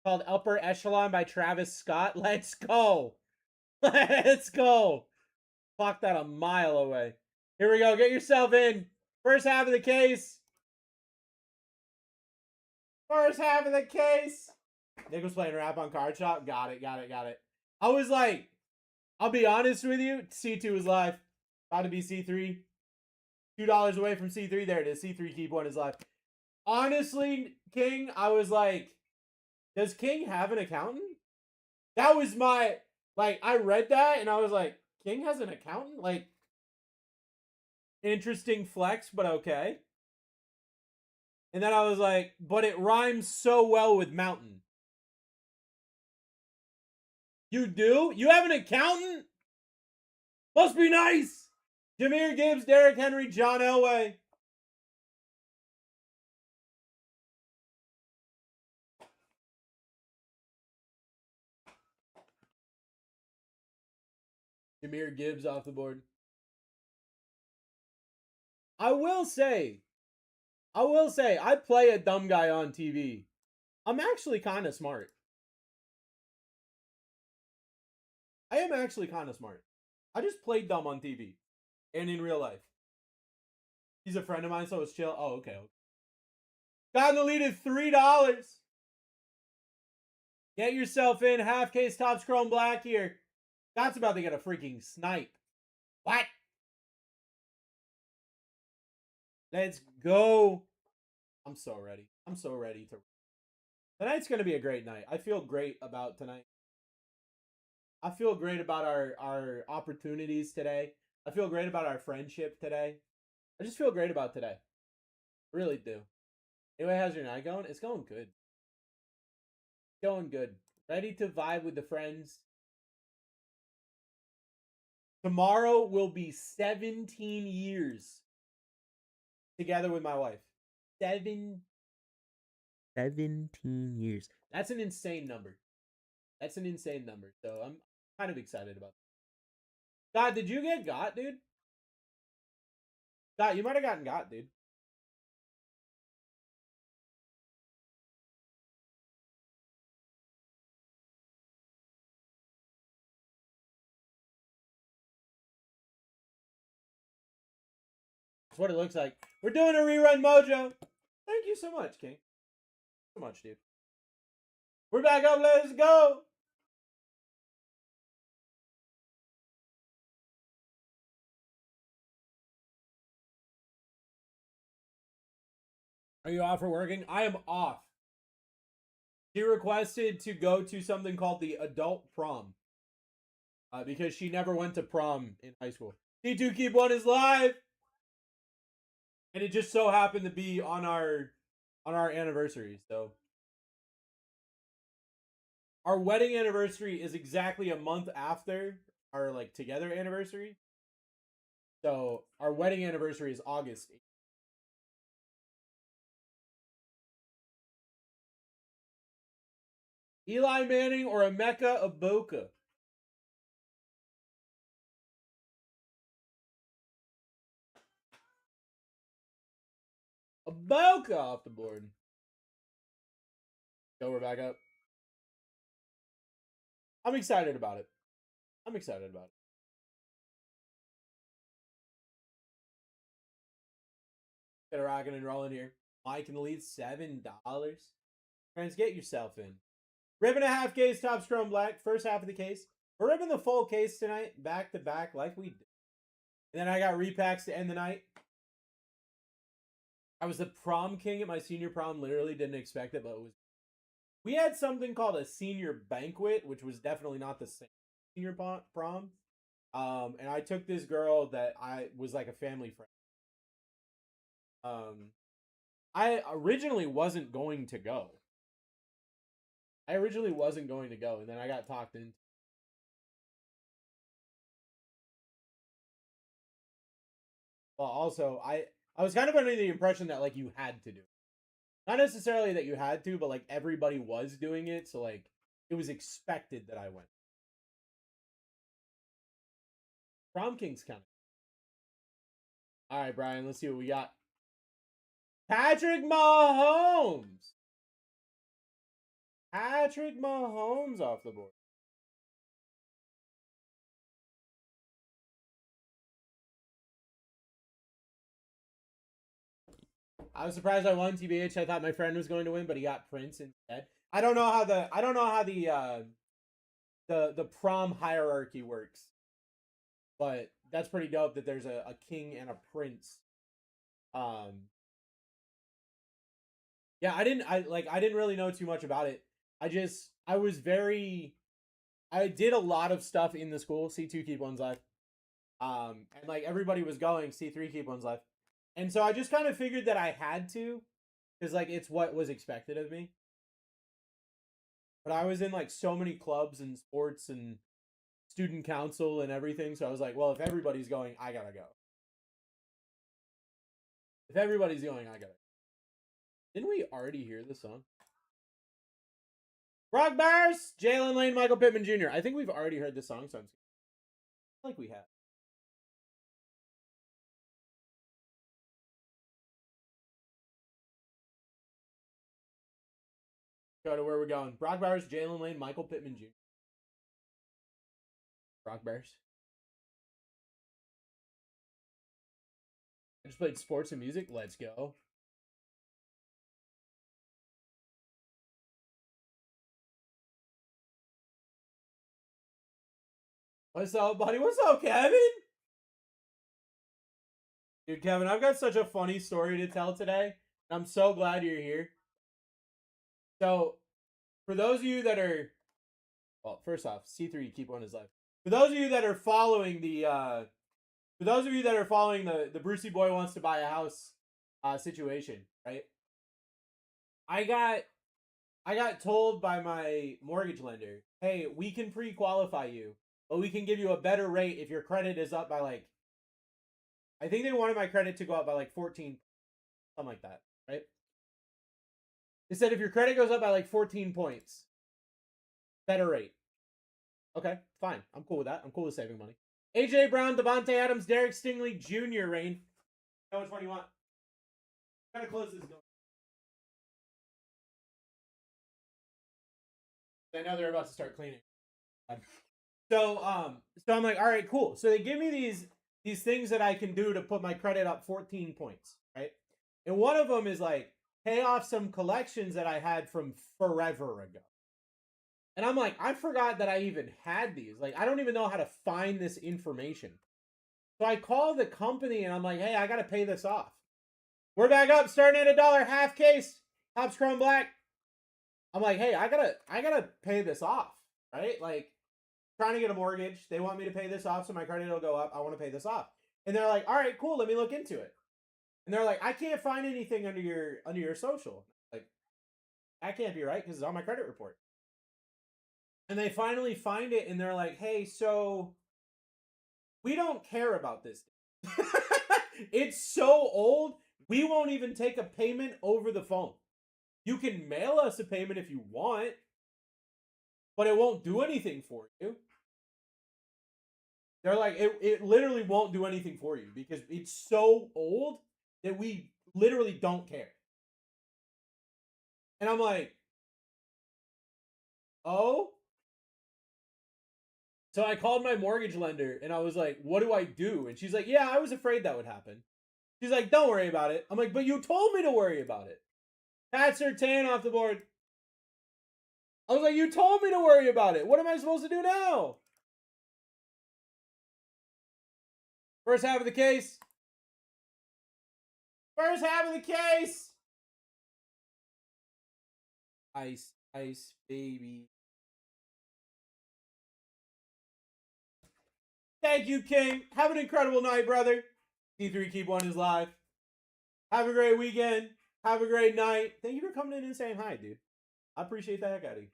Called Upper Echelon by Travis Scott. Let's go. Let's go. Clocked that a mile away. Here we go. Get yourself in. First half of the case. First half of the case. Nick was playing rap on Card Shop. Got it. I was like, I'll be honest with you. C2 is live. About to be C3. $2 away from C3. There it is. C3 keep one is live. Honestly, King, I was like, does King have an accountant? That was my, like, I read that and I was like, King has an accountant? Like, interesting flex, but okay. And then I was like, but it rhymes so well with mountain. You do? You have an accountant? Must be nice. Jameer Gibbs, Derrick Henry, John Elway. Jameer Gibbs off the board. I will say, I play a dumb guy on TV. I'm actually kind of smart. I am actually kind of smart. I just played dumb on TV and in real life. He's a friend of mine, so it's chill. Oh, okay. Got in the lead at $3. Get yourself in. Half case Topps Chrome Black here. Scott's about to get a freaking snipe. What? Let's go. I'm so ready. I'm so ready to. Tonight's going to be a great night. I feel great about tonight. I feel great about our opportunities today. I feel great about our friendship today. I just feel great about today. Really do. Anyway, how's your night going? It's going good. Going good. Ready to vibe with the friends. Tomorrow will be 17 years together with my wife. 17 years. That's an insane number. That's an insane number. So I'm kind of excited about it. God, did you get got, dude? God, you might have gotten got, dude. That's what it looks like. We're doing a rerun mojo. Thank you so much, King. So much, dude. We're back up. Let's go. Are you off for working? I am off. She requested to go to something called the adult prom. Because she never went to prom in high school. C2 Keep One is live. And it just so happened to be on our anniversary. So our wedding anniversary is exactly a month after our like together anniversary. So our wedding anniversary is August 8th. Eli Manning or Emeka Iboka? Iboka off the board. Go, we're back up. I'm excited about it. I'm excited about it. Get a rocking and rolling here. Mike in the lead, $7. Friends, get yourself in. Ripping a half case, Topps Chrome Black. First half of the case. We're ripping the full case tonight, back to back, like we did. And then I got repacks to end the night. I was the prom king at my senior prom. Literally didn't expect it, but it was. We had something called a senior banquet, which was definitely not the same senior prom. And I took this girl that I was like a family friend. I originally wasn't going to go. And then I got talked into. Well, also, I was kind of under the impression that like you had to do it. Not necessarily that you had to, but like everybody was doing it, so like it was expected that I went. Prom King's coming. All right, Brian, let's see what we got. Patrick Mahomes. Patrick Mahomes off the board. I was surprised I won TBH. I thought my friend was going to win, but he got Prince instead. I don't know how the prom hierarchy works, but that's pretty dope that there's a king and a prince. Yeah, I didn't really know too much about it. I did a lot of stuff in the school. C2 keep ones left. And like everybody was going, C3 keep ones left. And so I just kind of figured that I had to, because like it's what was expected of me. But I was in like so many clubs and sports and student council and everything, so I was like, well, if everybody's going, I gotta go. If everybody's going, I gotta. Didn't we already hear this song? Brock Bears, Jalen Lane, Michael Pittman Jr. I think we've already heard this song, so I feel like we have. Go to where we're going. Brock Bears, Jalen Lane, Michael Pittman Jr. Brock Bears. I just played sports and music. Let's go. What's up, buddy? What's up, Kevin? Dude, Kevin, I've got such a funny story to tell today. I'm so glad you're here. So, for those of you that are, well, first off, C3 keep on his life. For those of you that are following the Brucey Boy wants to buy a house situation, right? I got told by my mortgage lender, hey, we can pre-qualify you, but we can give you a better rate if your credit is up by like, I think they wanted my credit to go up by like 14, something like that, right? They said if your credit goes up by like 14 points, better rate. Okay, fine. I'm cool with that. I'm cool with saving money. AJ Brown, Devontae Adams, Derek Stingley Jr. Rain. Know which one you want? Gotta close this door. I know they're about to start cleaning. So I'm like, all right, cool. So they give me these things that I can do to put my credit up 14 points, right? And one of them is like pay off some collections that I had from forever ago. And I'm like, I forgot that I even had these. Like, I don't even know how to find this information. So I call the company and I'm like, hey, I got to pay this off. We're back up, starting at $1, half case, Topps Chrome Black. I'm like, hey, I gotta pay this off, right? Like, trying to get a mortgage. They want me to pay this off so my credit will go up. I want to pay this off. And they're like, all right, cool, let me look into it. And they're like, I can't find anything under your social. Like, that can't be right because it's on my credit report. And they finally find it and they're like, hey, so we don't care about this. It's so old, we won't even take a payment over the phone. You can mail us a payment if you want, but it won't do anything for you. They're like, it literally won't do anything for you because it's so old that we literally don't care. And I'm like, oh? So I called my mortgage lender and I was like, what do I do? And she's like, yeah, I was afraid that would happen. She's like, don't worry about it. I'm like, but you told me to worry about it. Pat Surtain off the board. I was like, you told me to worry about it. What am I supposed to do now? First half of the case. First half of the case. Ice, ice, baby. Thank you, King. Have an incredible night, brother. C3 Keep One is live. Have a great weekend. Have a great night. Thank you for coming in and saying hi, dude. I appreciate the heck out of you.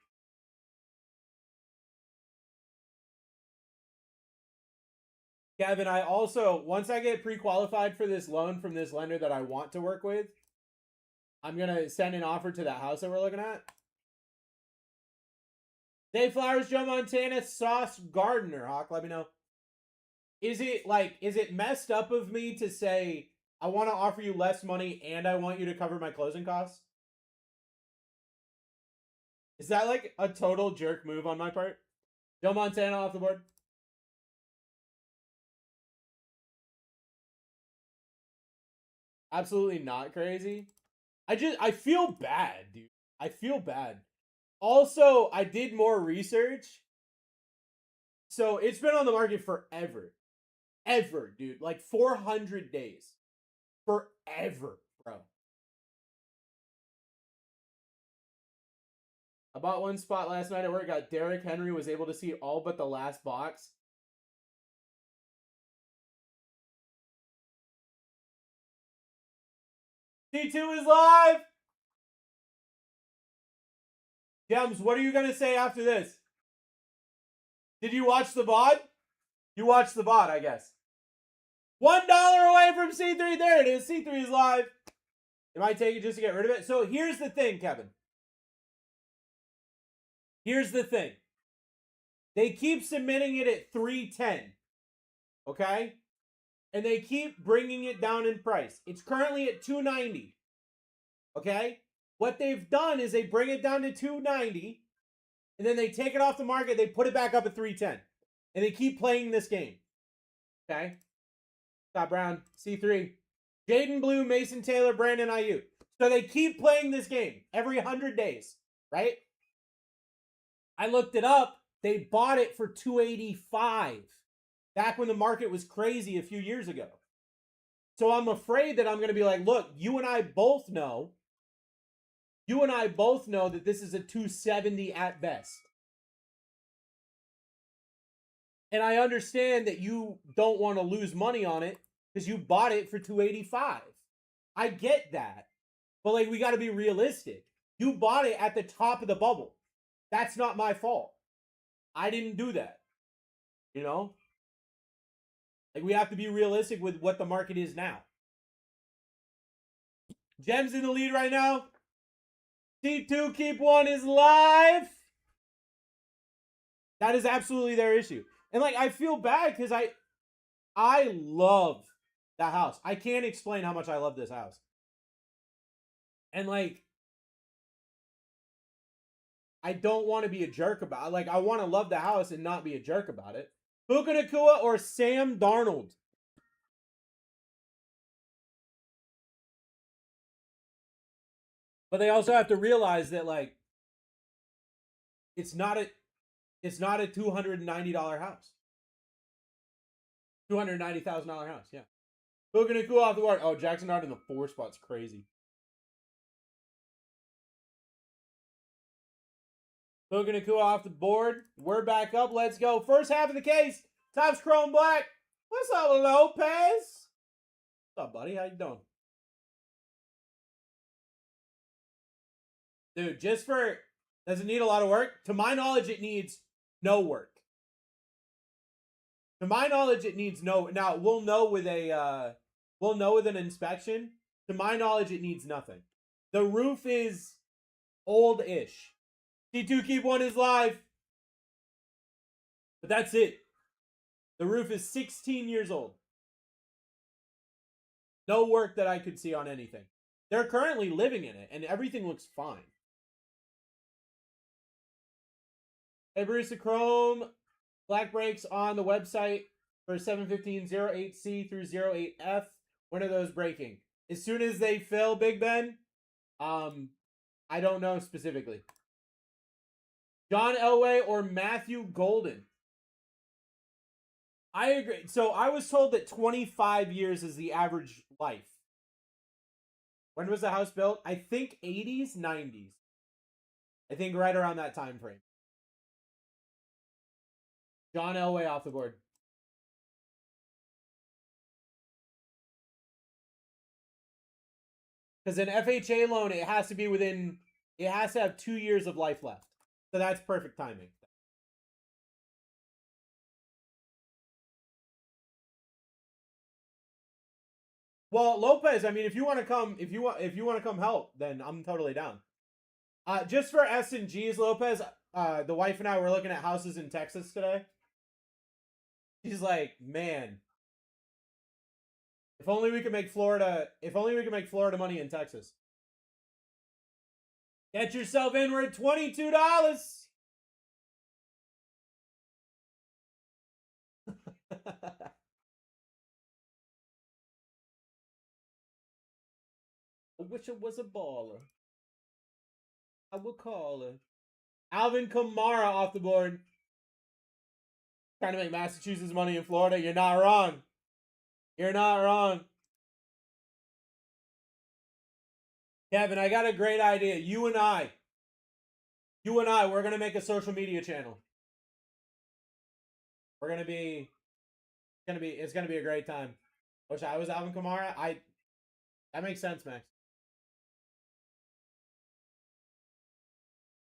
Kevin, I also, once I get pre-qualified for this loan from this lender that I want to work with, I'm going to send an offer to that house that we're looking at. Dave Flowers, Joe Montana, Sauce Gardener, Hawk, let me know. Is it messed up of me to say, I want to offer you less money and I want you to cover my closing costs? Is that like a total jerk move on my part? Joe Montana off the board. Absolutely not crazy. I feel bad, dude. I feel bad. Also, I did more research. So it's been on the market forever. Ever, dude. Like 400 days. Forever, bro. I bought one spot last night at work. Got Derrick Henry, was able to see all but the last box. C2 is live! Gems, what are you going to say after this? Did you watch the VOD? You watched the VOD, I guess. $1 away from C3. There it is. C3 is live. It might take it just to get rid of it. So here's the thing, Kevin. Here's the thing. They keep submitting it at 310. Okay? And they keep bringing it down in price. It's currently at 290. Okay? What they've done is they bring it down to 290. And then they take it off the market. They put it back up at 310. And they keep playing this game. Okay? Scott Brown, C3. Jaden Blue, Mason Taylor, Brandon Ayuk. So they keep playing this game every 100 days. Right? I looked it up. They bought it for $285 back when the market was crazy a few years ago. So I'm afraid that I'm going to be like, look, you and I both know that this is a $270 at best. And I understand that you don't want to lose money on it because you bought it for $285. I get that. But like, we got to be realistic. You bought it at the top of the bubble. That's not my fault. I didn't do that. You know? Like, we have to be realistic with what the market is now. Gems in the lead right now. C2 Keep One is live. That is absolutely their issue. And like, I feel bad because I love that house. I can't explain how much I love this house. And like, I don't want to be a jerk about it. Like, I want to love the house and not be a jerk about it. Puka Nacua or Sam Darnold? But they also have to realize that, like, it's not a $290 house. $290,000 house, yeah. Puka Nacua off the board. Oh, Jackson Dart in the 4 spot's crazy. Puka Nacua off the board. We're back up. Let's go. First half of the case. Topps Chrome Black. What's up, Lopez? What's up, buddy? How you doing? Dude, does it need a lot of work? To my knowledge, it needs no work. To my knowledge, it needs no. Now we'll know with an inspection. To my knowledge, it needs nothing. The roof is old-ish. C2 Keep One is live. But that's it. The roof is 16 years old. No work that I could see on anything. They're currently living in it, and everything looks fine. Hey, Barista Chrome. Black breaks on the website for 715-08C through 08F. When are those breaking? As soon as they fill, Big Ben. I don't know specifically. John Elway or Matthew Golden? I agree. So I was told that 25 years is the average life. When was the house built? I think 80s, 90s. I think right around that time frame. John Elway off the board. Because an FHA loan, it has to have 2 years of life left. So that's perfect timing. Well, Lopez, I mean, if you want to come help, then I'm totally down. Just for S&Gs, Lopez, the wife and I were looking at houses in Texas today. She's like, man, if only we could make Florida money in Texas. Get yourself in, we're at $22. I wish it was a baller. I would call her. Alvin Kamara off the board. Trying to make Massachusetts money in Florida. You're not wrong. You're not wrong. Kevin, I got a great idea. You and I, we're going to make a social media channel. It's going to be a great time. Wish I was Alvin Kamara. That makes sense, Max.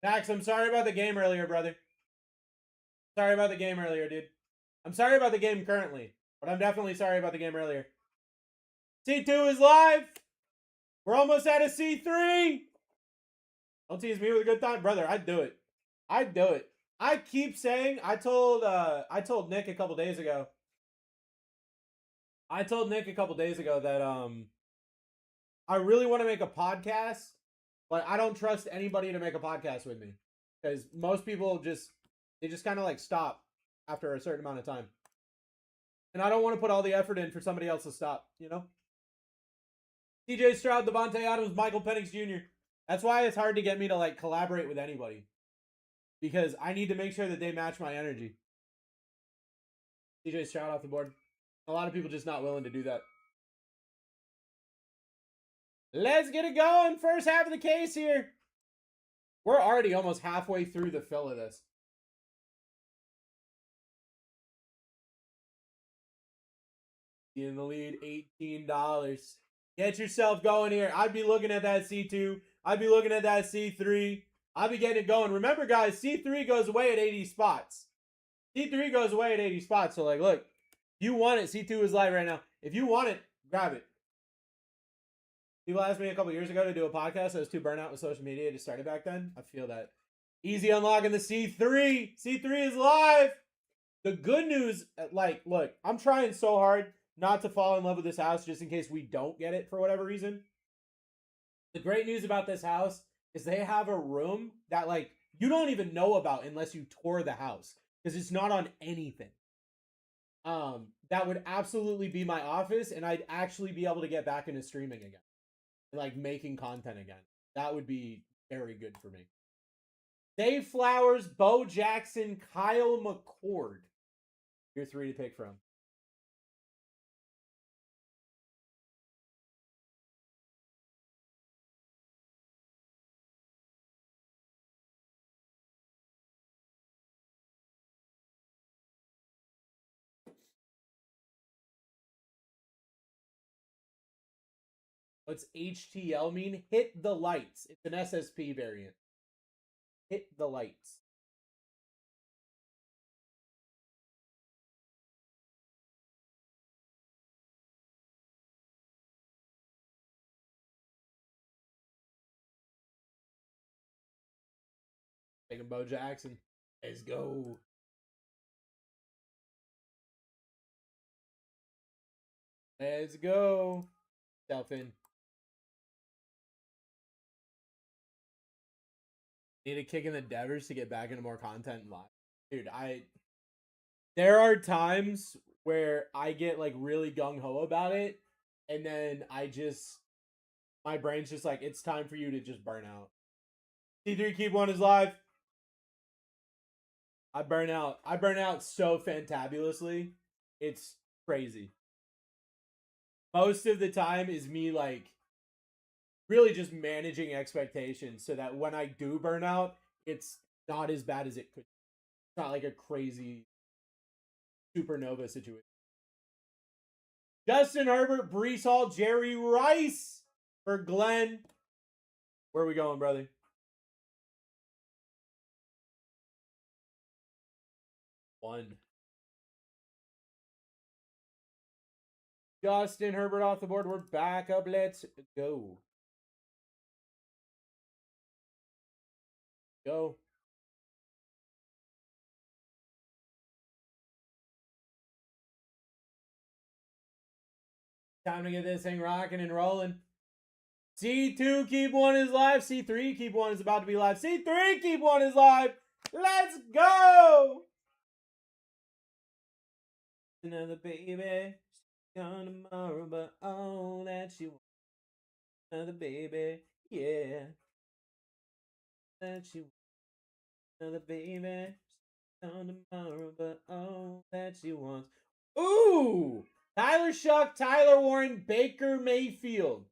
Max, I'm sorry about the game earlier, brother. Sorry about the game earlier, dude. I'm sorry about the game currently, but I'm definitely sorry about the game earlier. C2 is live. We're almost at a C3. Don't tease me with a good time, brother. I'd do it. I'd do it. I keep saying. I told Nick a couple days ago. That I really want to make a podcast, but I don't trust anybody to make a podcast with me because most people just kind of like stop after a certain amount of time, and I don't want to put all the effort in for somebody else to stop. You know. CJ Stroud, Devontae Adams, Michael Penix Jr. That's why it's hard to get me to like collaborate with anybody because I need to make sure that they match my energy. CJ Stroud off the board. A lot of people just not willing to do that. Let's get it going. First half of the case here. We're already almost halfway through the fill of this. In the lead, $18. Get yourself going here. I'd be looking at that C2. I'd be looking at that C3. I'd be getting it going. Remember, guys, C3 goes away at 80 spots. C3 goes away at 80 spots. So, like, look, if you want it, C2 is live right now. If you want it, grab it. People asked me a couple years ago to do a podcast. I was too burnt out with social media to start it back then. I feel that. Easy unlocking the C3. C3 is live. The good news, like, look, I'm trying so hard not to fall in love with this house just in case we don't get it for whatever reason. The great news about this house is they have a room that, like, you don't even know about unless you tour the house because it's not on anything. That would absolutely be my office, and I'd actually be able to get back into streaming again and, like, making content again. That would be very good for me. Dave Flowers, Bo Jackson, Kyle McCord. Your three to pick from. What's HTL mean? Hit the lights. It's an SSP variant. Hit the lights. Taking Bo Jackson. Let's go. Let's go. Self in. Need a kick in the Devers to get back into more content live. Dude, there are times where I get like really gung-ho about it, and then my brain's just like, it's time for you to just burn out. C3 Keep One is live. I burn out so fantabulously. It's crazy. Most of the time is me like really just managing expectations so that when I do burn out, it's not as bad as it could. It's not like a crazy supernova situation. Justin Herbert, Brees Hall, Jerry Rice. for Glenn. Where are we going, brother? One. Justin Herbert off the board. We're back up. Let's go. Go. Time to get this thing rocking and rolling. C2, keep one is live. C3, keep one is about to be live. C3, keep one is live. Let's go. Another baby. She's gone tomorrow, but all that she wants. Another baby. Yeah. That she wants. Another baby. She's gone tomorrow, but all that she wants. Ooh. Tyler Shuck, Tyler Warren, Baker Mayfield.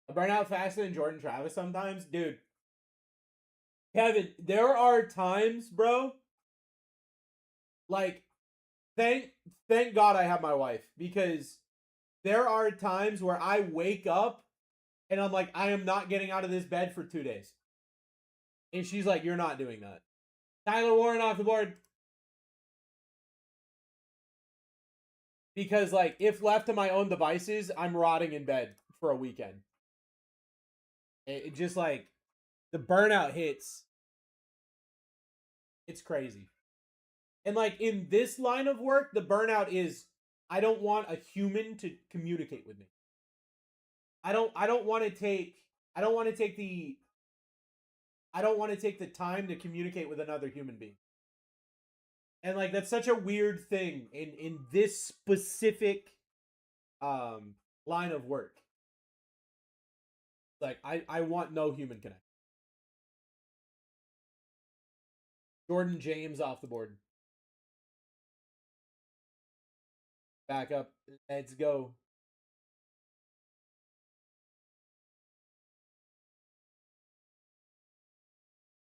I burn out faster than Jordan Travis sometimes. Dude. Kevin, there are times, bro. Like, thank God I have my wife. Because there are times where I wake up and I'm like, I am not getting out of this bed for 2 days. And she's like, you're not doing that. Tyler Warren off the board. Because, like, if left to my own devices, I'm rotting in bed for a weekend. It just, like, the burnout hits. It's crazy. And, like, in this line of work, the burnout is, I don't want a human to communicate with me. I don't want to take the time to communicate with another human being. And, like, that's such a weird thing in this specific line of work. Like, I want no human connection. Jordan James off the board. Back up. Let's go.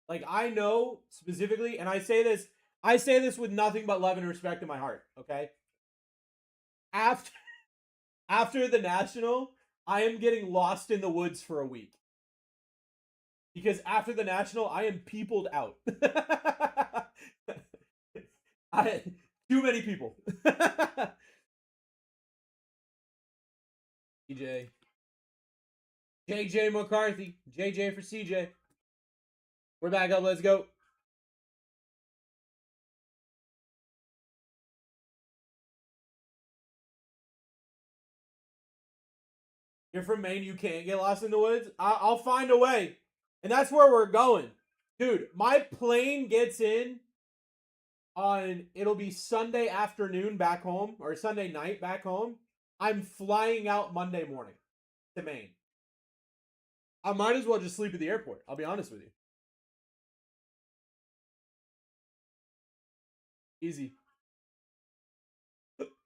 Like, I know specifically, and I say this with nothing but love and respect in my heart, okay? After the National, I am getting lost in the woods for a week. Because after the National, I am peopled out. Too many people. CJ. JJ McCarthy. JJ for CJ. We're back up. Let's go. You're from Maine. You can't get lost in the woods. I'll find a way. And that's where we're going. Dude, my plane gets in on, it'll be Sunday afternoon back home, or Sunday night back home. I'm flying out Monday morning to Maine. I might as well just sleep at the airport. I'll be honest with you. Easy.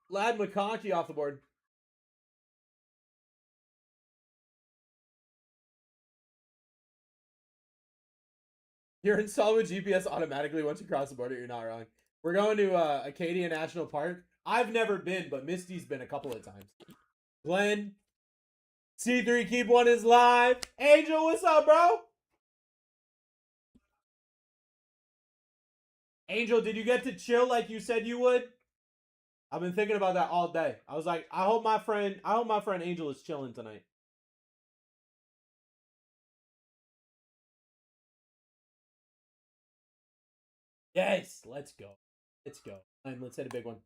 Lad McConkey off the board. You're installed with GPS automatically once you cross the border. You're not wrong. We're going to Acadia National Park. I've never been, but Misty's been a couple of times. Glenn. C3 keep one is live. Angel, what's up, bro? Angel, did you get to chill like you said you would? I've been thinking about that all day. I was like, I hope my friend Angel is chilling tonight. Yes, let's go. Let's go. Let's hit a big one.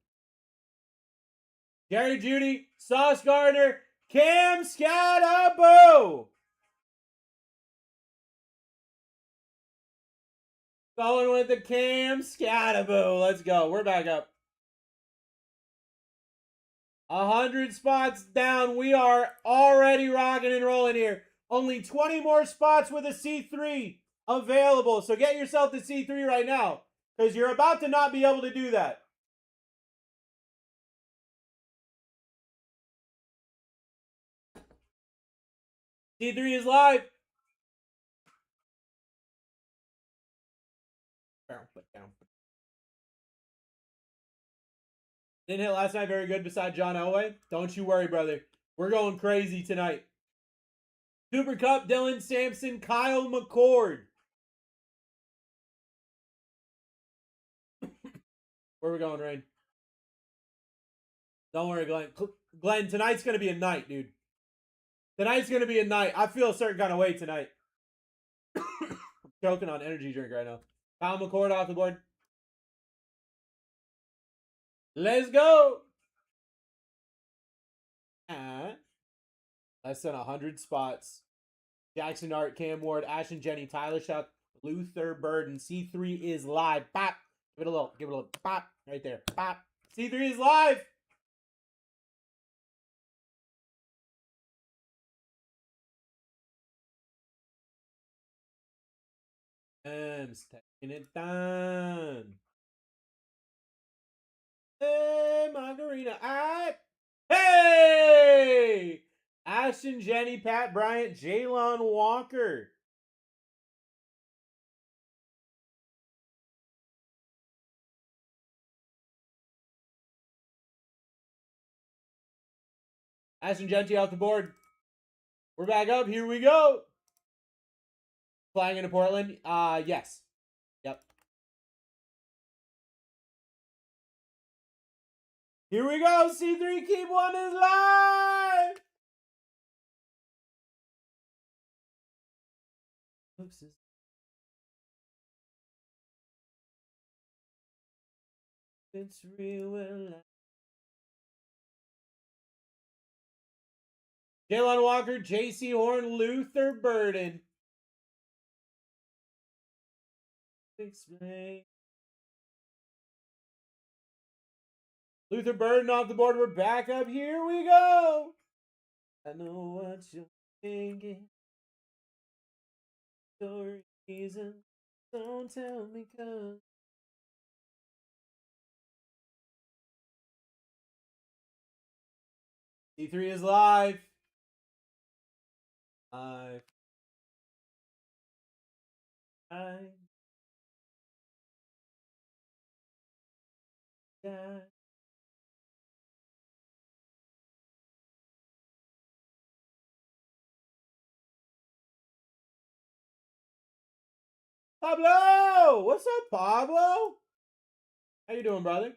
Jerry Judy, Sauce Gardner, Cam Scatabo. Going with the Cam Scatabo. Let's go. We're back up. 100 spots down. We are already rocking and rolling here. Only 20 more spots with a C3 available. So get yourself the C3 right now, because you're about to not be able to do that. C3 is live. Didn't hit last night very good beside John Elway. Don't you worry, brother. We're going crazy tonight. Super Cup, Dylan Sampson, Kyle McCord. Where are we going, Rain? Don't worry, Glenn. Glenn, tonight's going to be a night, dude. Tonight's going to be a night. I feel a certain kind of way tonight. I'm choking on energy drink right now. Kyle McCord off the board. Let's go. Less than 100 spots. Jackson Art, Cam Ward, Ashton Jenny, Tyler Shuck, Luther Burden. C3 is live. Pop. Give it a little pop. Right there. Pop. C3 is live. Taking it down. Hey, Margarita. Hey! Ashton, Jenny, Pat Bryant, Jalen Walker. Ashton Genty off the board. We're back up. Here we go. Flying into Portland. Yes. Yep. Here we go. C3 Keep One is live. It's real. Jalen Walker, JC Horn, Luther Burden. Explain. Luther Burden off the board. We're back up. Here we go. I know what you're thinking. Your reason. Don't tell me cause. C3 is live. Live. Pablo! What's up, Pablo? How you doing, brother?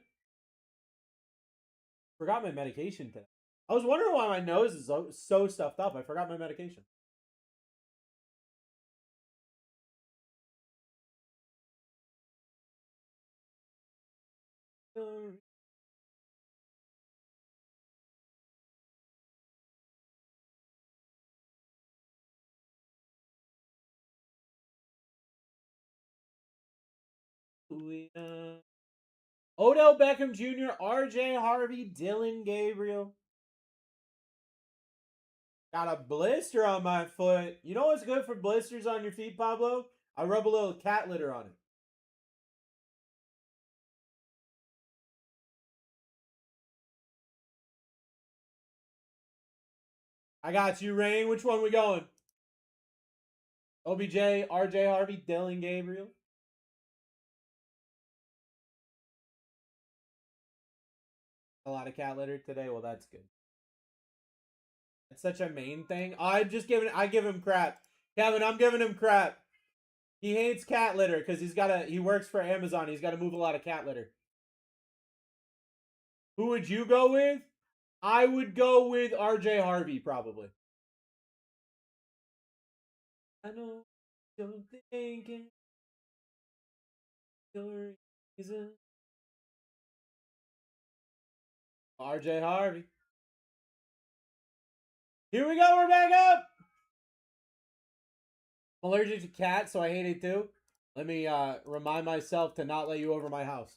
Forgot my medication today. I was wondering why my nose is so stuffed up. I forgot my medication. Odell Beckham Jr., RJ Harvey, Dylan Gabriel. Got a blister on my foot. You know what's good for blisters on your feet, Pablo? I rub a little cat litter on it. I got you, Rain. Which one we going? OBJ, RJ Harvey, Dylan Gabriel. A lot of cat litter today. Well, that's good. It's such a main thing. I give him crap. Kevin, I'm giving him crap. He hates cat litter because he works for Amazon. He's got to move a lot of cat litter. Who would you go with? I would go with RJ Harvey, probably. I know you're thinking your reason. RJ Harvey. Here we go. We're back up. I'm allergic to cats, so I hate it too. Let me remind myself to not let you over my house.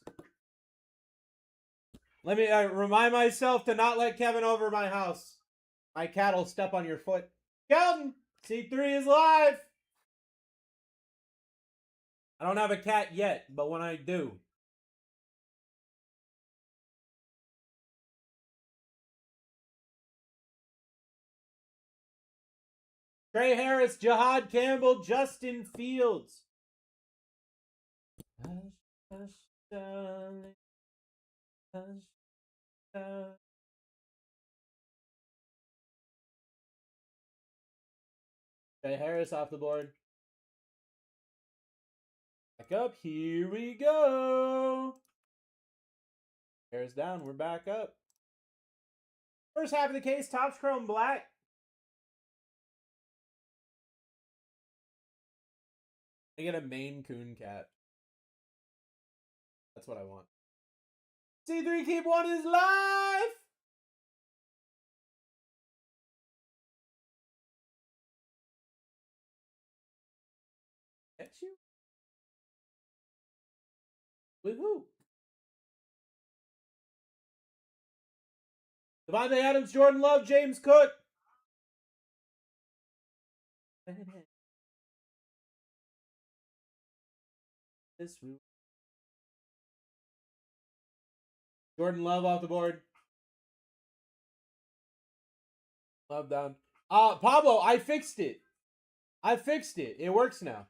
Let me remind myself to not let Kevin over my house. My cat will step on your foot. Kelton, C3 is live. I don't have a cat yet, but when I do. Trey Harris, Jahad Campbell, Justin Fields. Hush, hush, darling. Hush, darling. Jay Harris off the board. Back up. Here we go. Harris down. We're back up. First half of the case, Topps Chrome Black. I get a Maine Coon cat. That's what I want. C3 Keep One is live! Catch you? With who? Devontae Adams, Jordan Love, James Cook. This room. Jordan Love off the board. Love down. Pablo, I fixed it. I fixed it. It works now.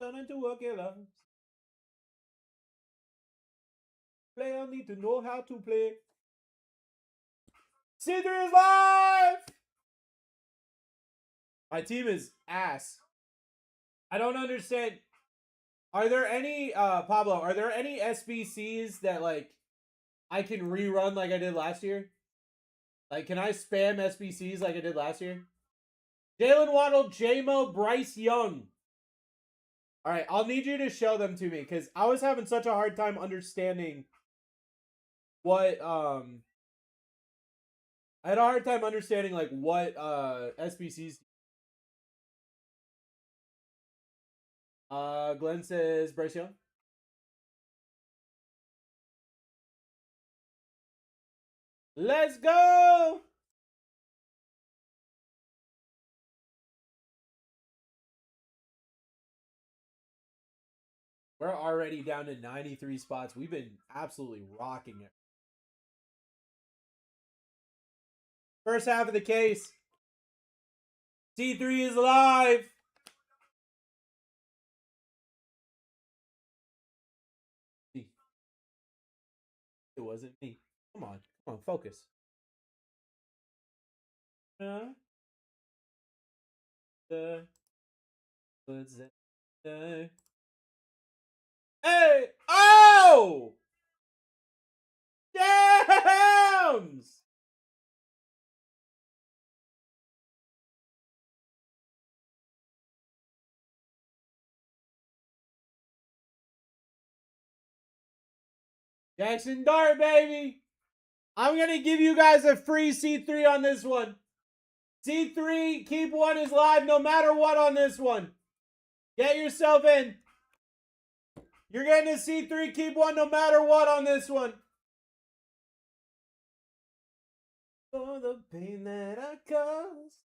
Turn into a killer. Player need to know how to play. C3 is live! My team is ass. I don't understand. Are there any, Pablo, are there any SBCs that, like, I can rerun like I did last year? Like, can I spam SBCs like I did last year? Jalen Waddle, J-Mo, Bryce Young. All right, I'll need you to show them to me because I was having such a hard time understanding what, I had a hard time understanding, like, what, SBCs. Glenn says Bryce Young. Let's go! We're already down to 93 spots. We've been absolutely rocking it. First half of the case. C3 is live. It wasn't me. Come on, focus. Hey! Oh! Jams! Jackson Dart, baby! I'm going to give you guys a free C3 on this one. C3, Keep One is live no matter what on this one. Get yourself in. You're getting a C3, Keep One no matter what on this one. For the pain that I caused,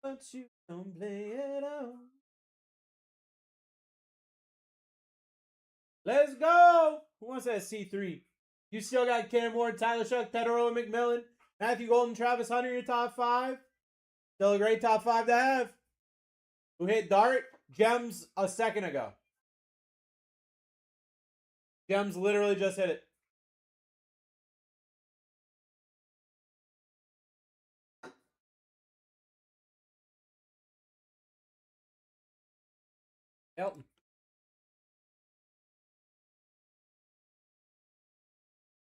but you don't play it out. Let's go. Who wants that C3? You still got Cam Ward, Tyler Shuck, Pedro McMillan, Matthew Golden, Travis Hunter, your top five. Still a great top five to have. Who hit Dart? Gems a second ago. Gems literally just hit it. Elton.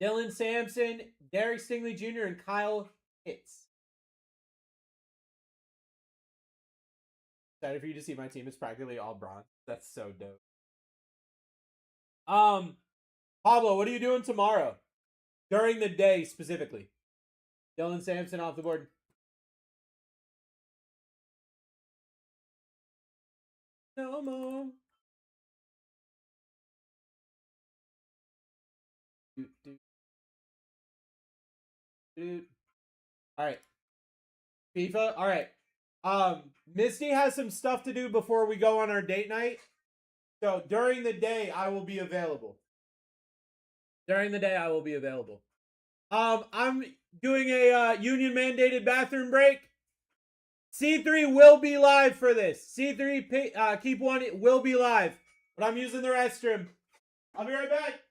Dylan Sampson, Derek Stingley Jr., and Kyle Pitts. Excited for you to see my team. It's practically all bronze. That's so dope. Pablo, what are you doing tomorrow? During the day, specifically. Dylan Sampson off the board. No more. All right. FIFA. All right. Misty has some stuff to do before we go on our date night. So during the day, I will be available. During the day, I will be available. I'm doing a union mandated bathroom break. C3 will be live for this. C3 Keep One, it will be live. But I'm using the restroom. I'll be right back.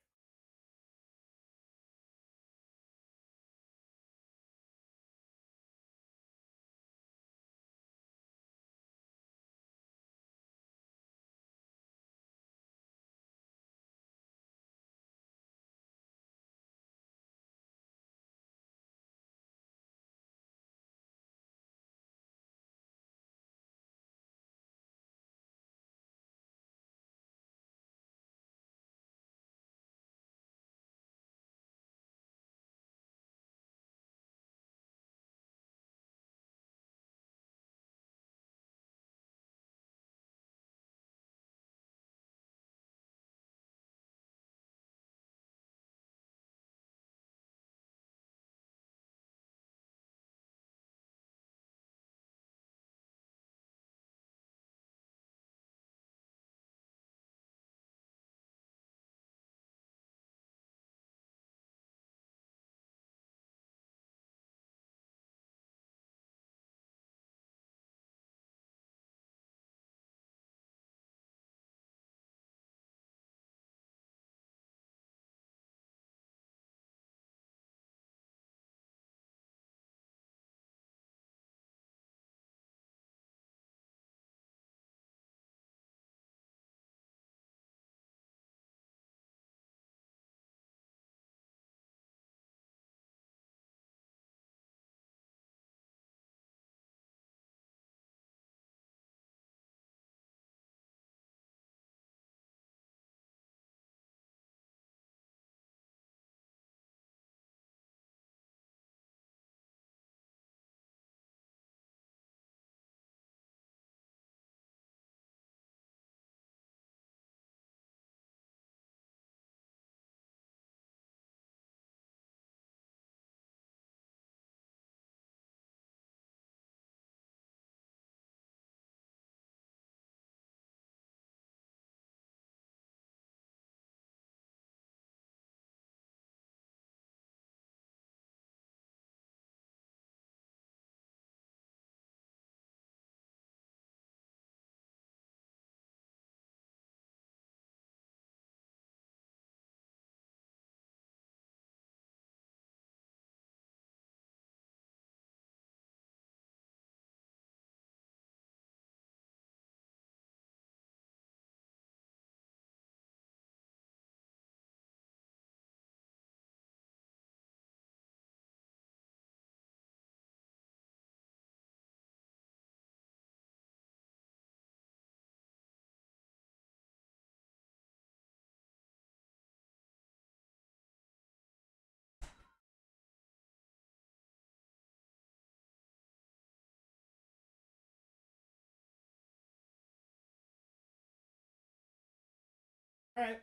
All right.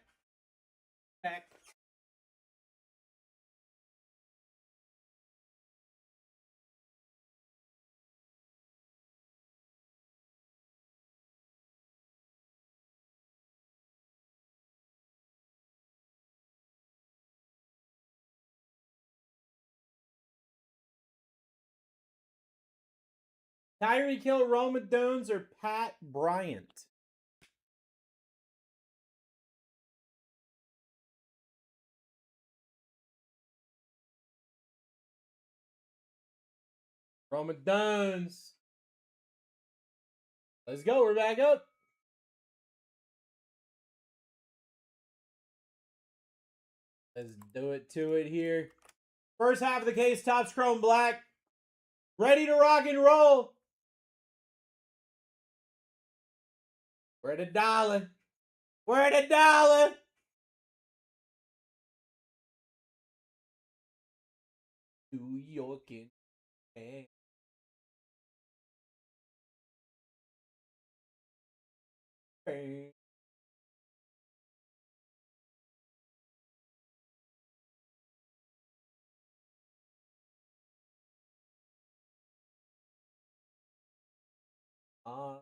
Back. Tyreek Hill, Roma Jones, or Pat Bryant? Roma Jones. Let's go. We're back up. Let's do it to it here. First half of the case, Topps Chrome Black. Ready to rock and roll. Where the dollar? Where the dollar? New York and bang. I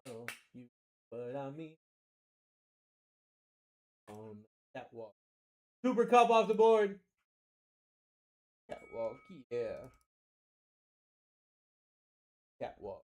know you, but I mean on that walk. Cooper Cup off the board. Catwalk, yeah. Catwalk.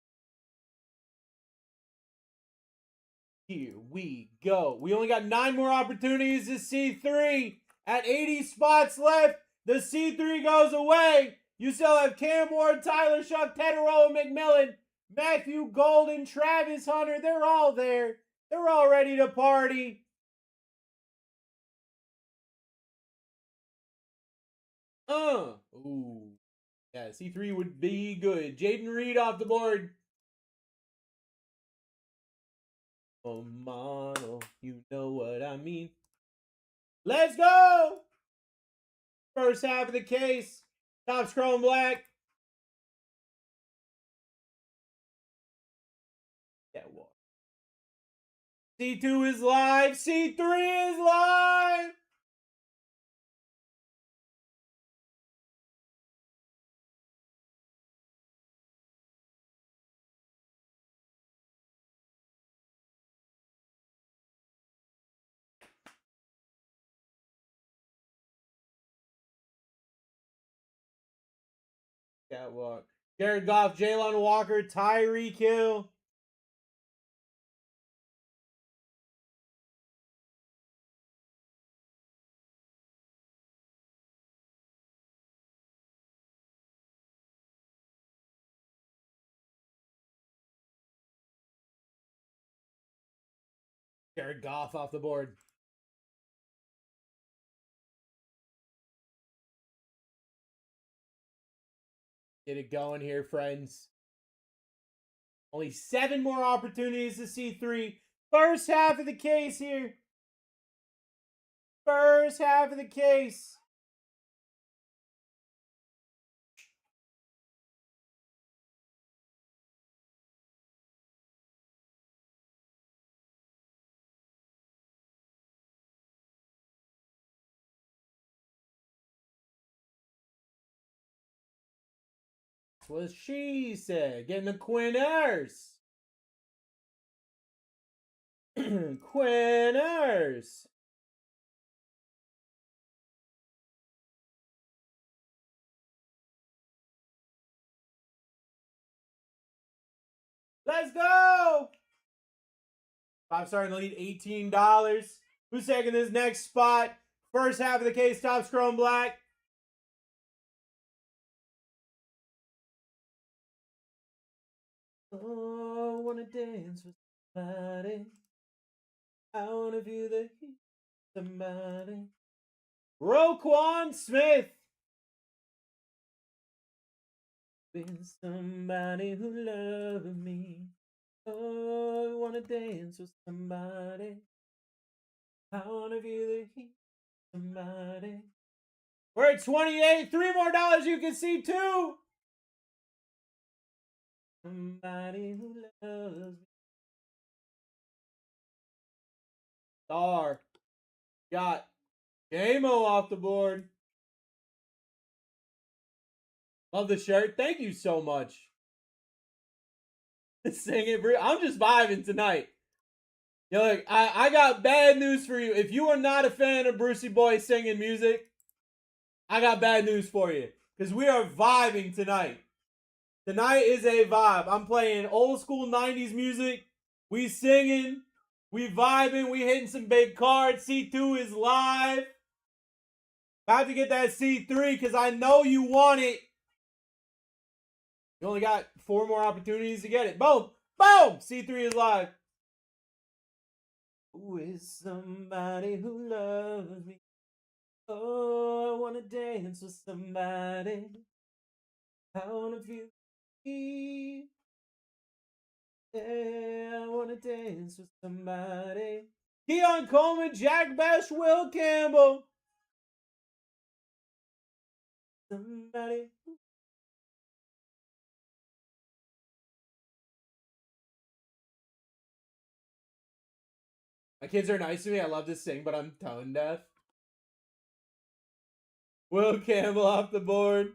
Here we go. We only got 9 more opportunities to see 3. At 80 spots left, the C3 goes away. You still have Cam Ward, Tyler Shuck, Tedero, McMillan, Matthew Golden, Travis Hunter. They're all there. They're all ready to party. Ooh. Yeah, C3 would be good. Jaden Reed off the board. Oh, mono, you know what I mean. Let's go! First half of the case. Topps Chrome Black. Catwalk. C2 is live. C3 is live. Catwalk. Jared Goff, Jalen Walker, Tyreek Hill. Jared Goff off the board. Get it going here, friends. Only 7 more opportunities to see 3. First half of the case here. First half of the case. That's what she said. Getting the Quinners. Quinners. Let's go! I'm starting to lead $18. Who's taking this next spot? First half of the case, Topps Chrome Black. Oh, I wanna dance with somebody. I wanna feel the heat. Somebody. Roquan Smith. Been somebody who loved me. Oh, I wanna dance with somebody. I wanna feel the heat. Somebody. We're at 28. 3 more dollars. You can see 2. Somebody who loves me. Star. Got J-Mo off the board. Love the shirt. Thank you so much. Sing it, bro. I'm just vibing tonight. Yo, look, I got bad news for you. If you are not a fan of Brucey Boy singing music, I got bad news for you. Because we are vibing tonight. Tonight is a vibe. I'm playing old school 90s music. We singing. We vibing. We hitting some big cards. C2 is live. About to get that C3 because I know you want it. You only got 4 more opportunities to get it. Boom. Boom. C3 is live. Who is somebody who loves me? Oh, I want to dance with somebody. I want to feel me. Yeah, I want to dance with somebody. Keon Coleman, Jack Bash, Will Campbell. Somebody. My kids are nice to me. I love to sing, but I'm tone deaf. Will Campbell off the board.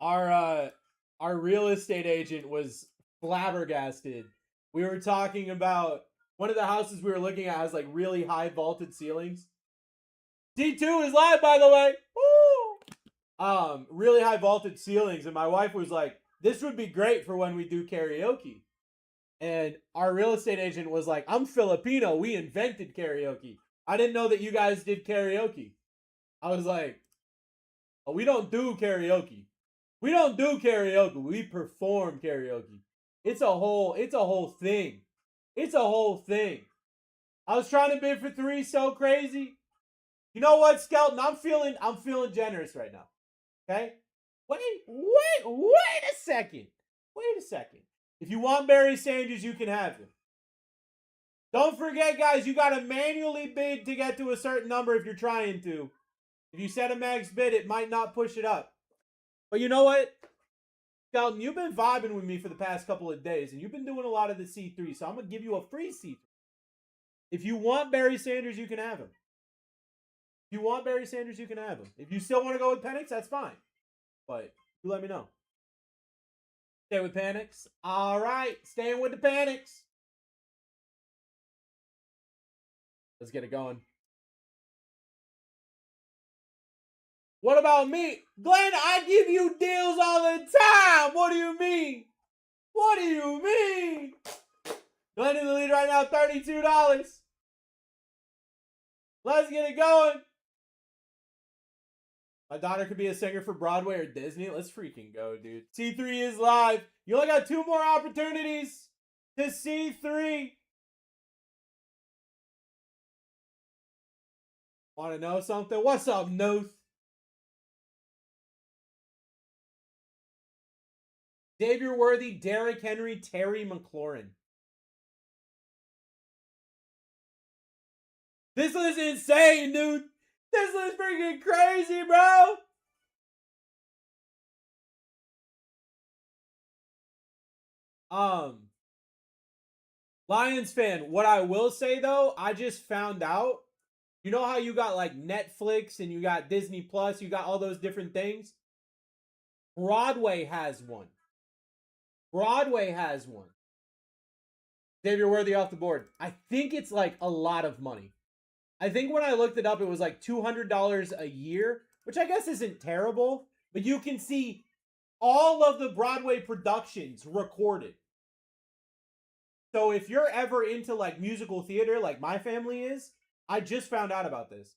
Our real estate agent was flabbergasted. We were talking about one of the houses we were looking at has like really high vaulted ceilings. D2 is live, by the way. Woo! Really high vaulted ceilings, and my wife was like, "This would be great for when we do karaoke." And our real estate agent was like, "I'm Filipino. We invented karaoke. I didn't know that you guys did karaoke." I was like, "Oh, we don't do karaoke. We don't do karaoke. We perform karaoke. It's a whole thing. It's a whole thing." I was trying to bid for 3 so crazy. You know what, Skelton? I'm feeling generous right now. Okay? Wait a second. Wait a second. If you want Barry Sanders, you can have him. Don't forget, guys, you gotta manually bid to get to a certain number if you're trying to. If you set a max bid, it might not push it up. But you know what? Skelton, you've been vibing with me for the past couple of days, and you've been doing a lot of the C3, so I'm going to give you a free C3. If you want Barry Sanders, you can have him. If you want Barry Sanders, you can have him. If you still want to go with Penix, that's fine. But you let me know. Stay with Penix. All right, staying with the Penix. Let's get it going. What about me? Glenn, I give you deals all the time. What do you mean? What do you mean? Glenn in the lead right now, $32. Let's get it going. My daughter could be a singer for Broadway or Disney. Let's freaking go, dude. C3 is live. You only got 2 more opportunities to C3. Want to know something? What's up, Noth? Xavier Worthy, Derrick Henry, Terry McLaurin. This list is insane, dude. This list is freaking crazy, bro. Lions fan, what I will say though, I just found out, you know how you got like Netflix and you got Disney Plus, you got all those different things? Broadway has one. Broadway has one. Xavier Worthy off the board. I think it's like a lot of money. I think when I looked it up, it was like $200 a year, which I guess isn't terrible, but you can see all of the Broadway productions recorded. So if you're ever into like musical theater, like my family is, I just found out about this.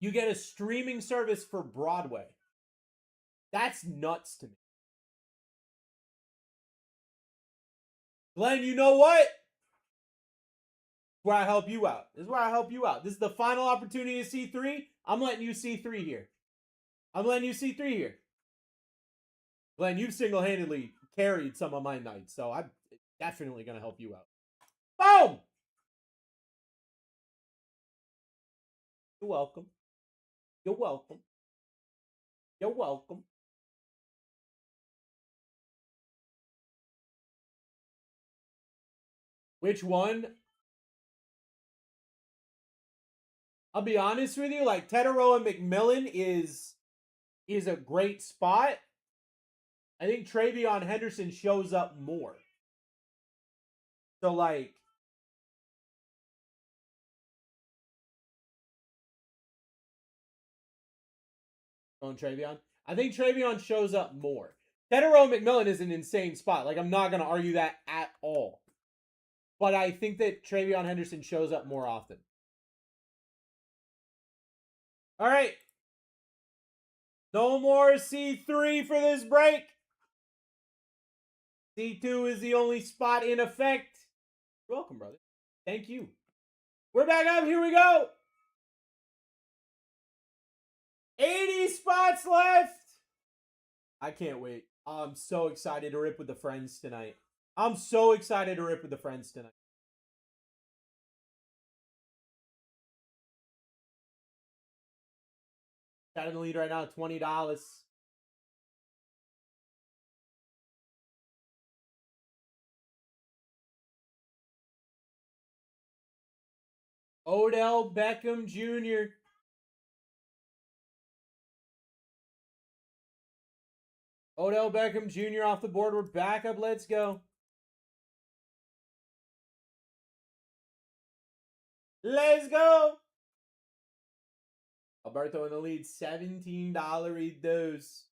You get a streaming service for Broadway. That's nuts to me. Glenn, you know what? Where I help you out. This is where I help you out. This is the final opportunity to C3. I'm letting you C3 here. I'm letting you C3 here. Glenn, you've single-handedly carried some of my nights, so I'm definitely going to help you out. Boom! You're welcome. You're welcome. You're welcome. Which one? I'll be honest with you, like Tetaroa McMillan is a great spot. I think Travion Henderson shows up more. So like on Travion. I think Travion shows up more. Tetaroa McMillan is an insane spot. Like, I'm not going to argue that at all. But I think that Travion Henderson shows up more often. All right. No more C3 for this break. C2 is the only spot in effect. You're welcome, brother. Thank you. We're back up. Here we go. 80 spots left. I can't wait. I'm so excited to rip with the friends tonight. I'm so excited to rip with the friends tonight. Got in the lead right now, $20. Odell Beckham Jr. Odell Beckham Jr. off the board. We're back up. Let's go. Let's go. Alberto in the lead. $17 dose.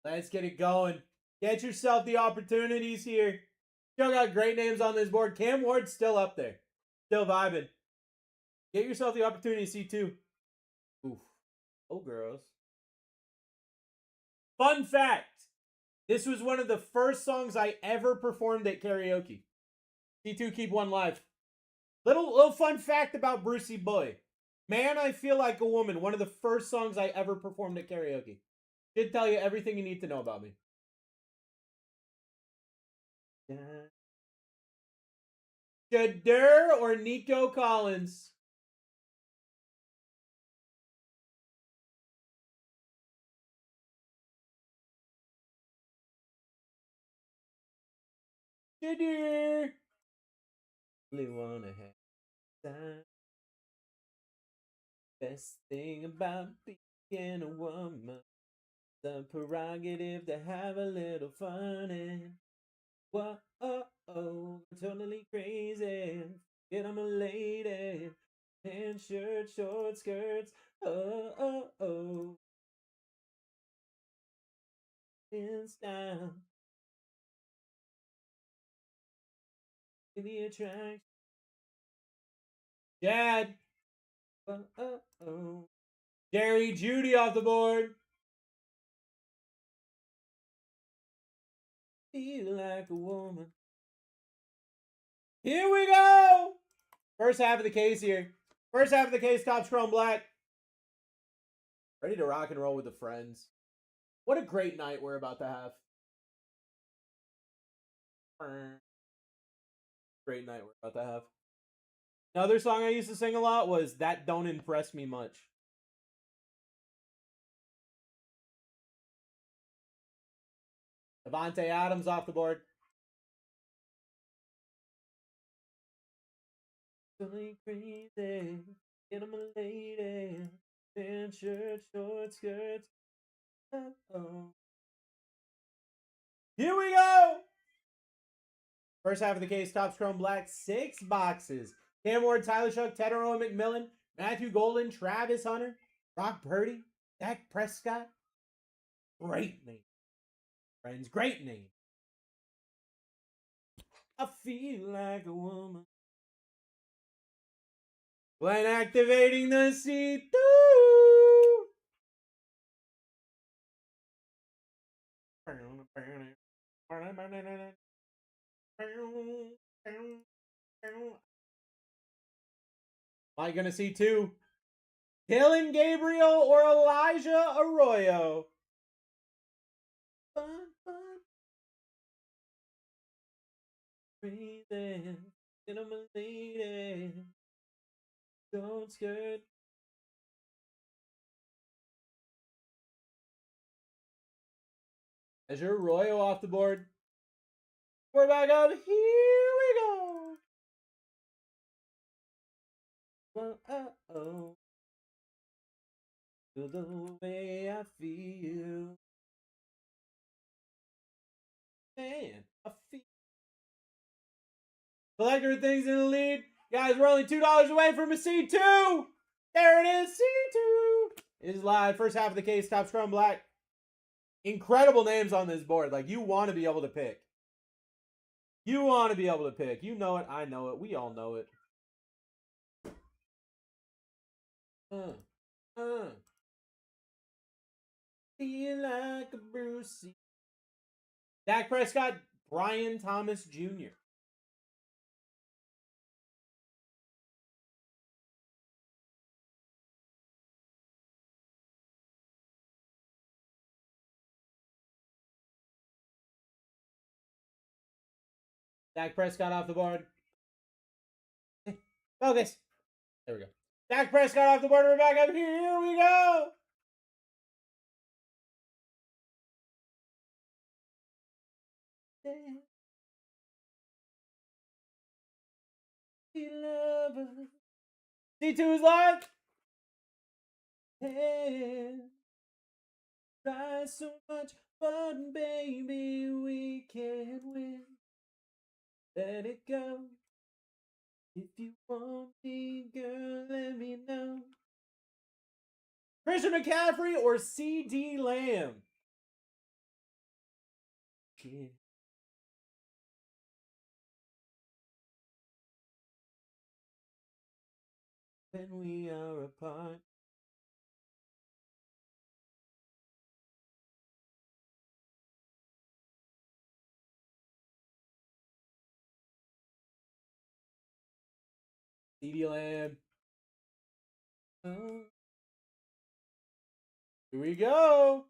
Let's get it going. Get yourself the opportunities here. Still got great names on this board. Cam Ward's still up there. Still vibing. Get yourself the opportunity to see too. Oof. Oh, girls. Fun fact. This was one of the first songs I ever performed at karaoke. C2 keep one live. Little fun fact about Brucey Boy. Man, I Feel Like a Woman. One of the first songs I ever performed at karaoke. Should tell you everything you need to know about me. Shadur or Nico Collins? Shadur. Really wanna have time. Best thing about being a woman, the prerogative to have a little fun and whoa, totally crazy. Yet I'm a lady. Pants, shirt, short skirts. In style. In the attraction. Jad. Jerry Judy off the board. Feel like a woman. Here we go. First half of the case here. First half of the case, Topps Chrome Black. Ready to rock and roll with the friends. What a great night we're about to have. Great night we're about to have. Another song I used to sing a lot was That Don't Impress Me Much. Devontae Adams off the board. Totally crazy. Get him a lady. Pants, shirt, short skirts. Here we go. First half of the case, Topps Chrome Black, 6 boxes. Cam Ward, Tyler Shuck, Tetaroa McMillan, Matthew Golden, Travis Hunter, Brock Purdy, Dak Prescott. Great name. Friends, great name. I feel like a woman. When activating the C2. Am I gonna see 2? Dylan Gabriel or Elijah Arroyo? Fun. Breathing, and I'm a lady. Don't skirt. Azure Arroyo off the board. We're back up. Here we go. Oh. Feel the way I feel. Man, I feel. Collector things in the lead. Guys, we're only $2 away from a C2. There it is. C2 is live. First half of the case. Top Scrum Black. Incredible names on this board. Like, you want to be able to pick. You want to be able to pick. You know it. I know it. We all know it. Feel like a Brucey. Dak Prescott, Brian Thomas Jr. Dak Prescott off the board. Focus. There we go. Dak Prescott off the board. We're back up here. Here we go. C2 is live. And try so much, but baby, we can't win. Let it go. If you want me, girl, let me know. Christian McCaffrey or CD Lamb? Kid. When we are apart. CD Lamb. Oh. Here we go.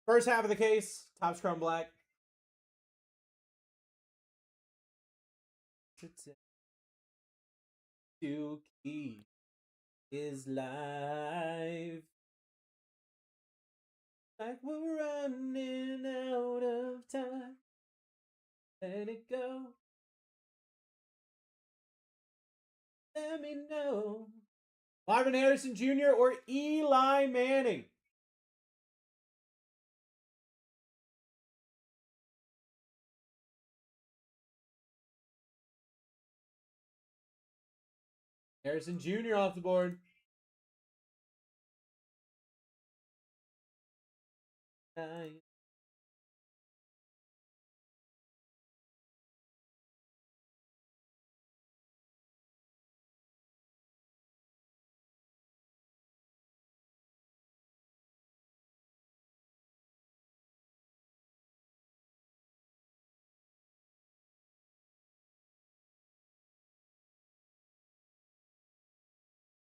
First half of the case. Top Scrum Black. To keep is live. Like we're running out of time. Let it go. Let me know. Marvin Harrison Jr. or Eli Manning? Harrison Jr. off the board.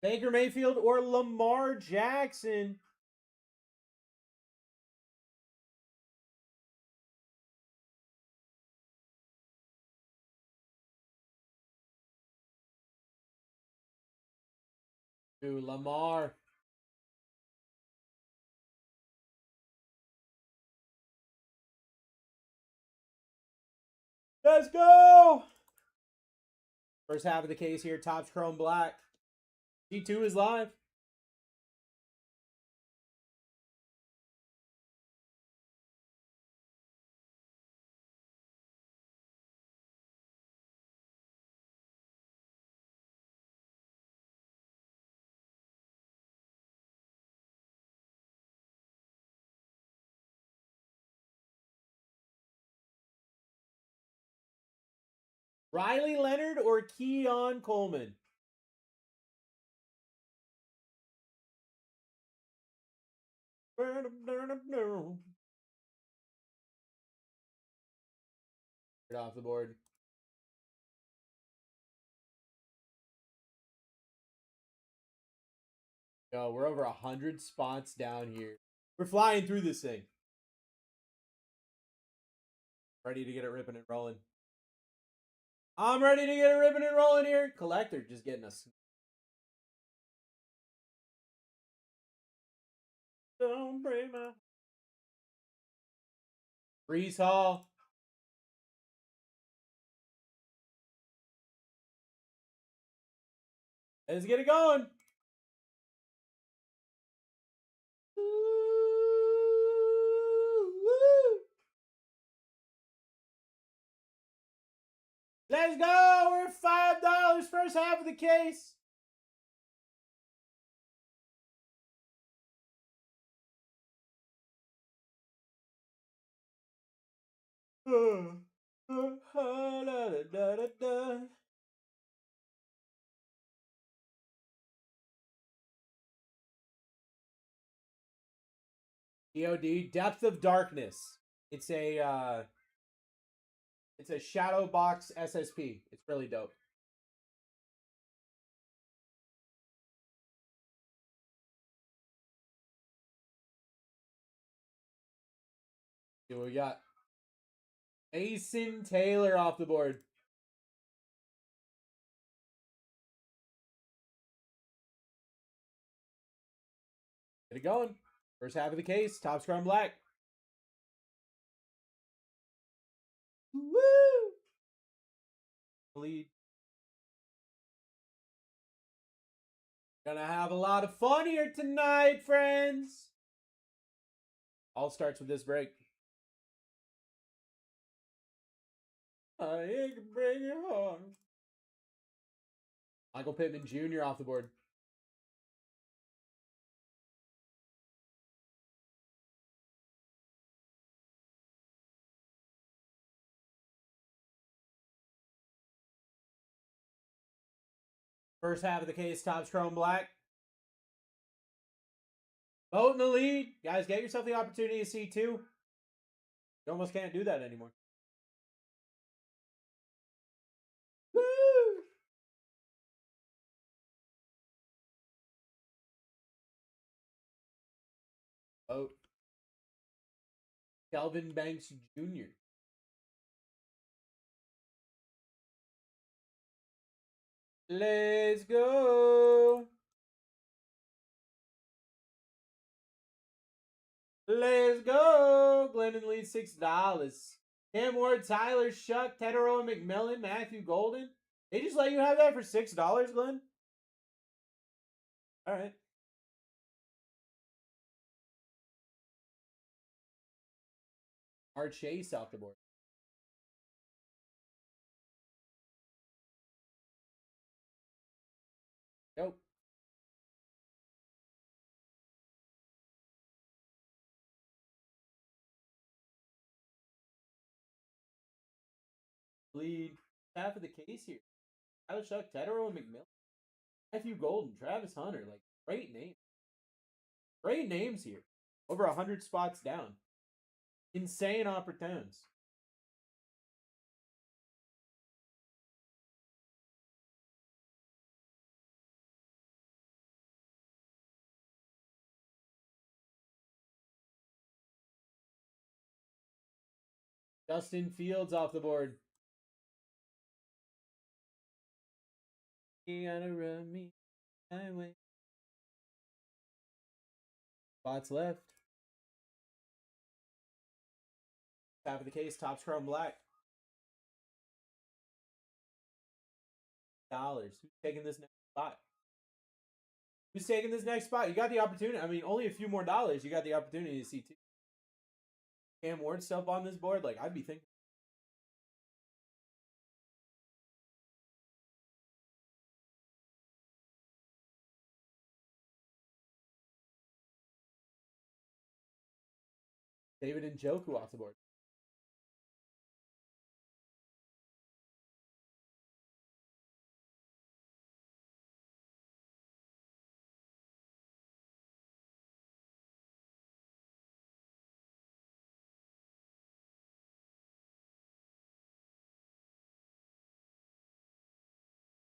Baker Mayfield or Lamar Jackson? Ooh, Lamar. Let's go! First half of the case here, Topps Chrome Black. G2 is live. Riley Leonard or Keon Coleman? Get off the board. Yo, we're over 100 spots down here. We're flying through this thing. Ready to get it ripping and rolling. I'm ready to get it ripping and rolling here. Collector just getting us. Don't break my. Brees Hall. Let's get it going. Let's go. We're at $5. First half of the case. VOD, Depth of Darkness. It's a shadow box SSP. It's really dope. See what we got. Mason Taylor off the board. Get it going. First half of the case. Top score on black. Woo! Lead. Gonna have a lot of fun here tonight, friends. All starts with this break. I can break your heart. Michael Pittman Jr. off the board. First half of the case, Topps Chrome Black. Vote in the lead. Guys, get yourself the opportunity to see two. You almost can't do that anymore. Woo! Vote. Kelvin Banks Jr. Let's go. Let's go. Glennon leads $6. Cam Ward, Tyler, Shuck, Tedero, McMillan, Matthew Golden. They just let you have that for $6, Glenn? All right. Our Chase off the board. Go. Lead half of the case here. Tyler Shuck, Tedero, and McMillan. Matthew Golden, Travis Hunter. Like, great name. Great names here. Over 100 spots down. Insane opportunities. Justin Fields off the board. You gotta run me highway. Spots left. Half of the case, Topps Chrome Black. $. Who's taking this next spot? Who's taking this next spot? You got the opportunity. I mean, only a few more dollars. You got the opportunity to see two. Cam Ward stuff on this board. Like, I'd be thinking. David Njoku off the board.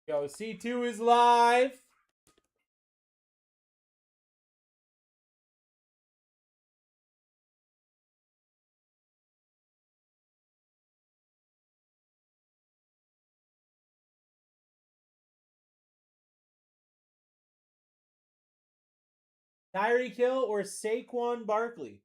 Yo, C2 is live. Tyreek Hill or Saquon Barkley?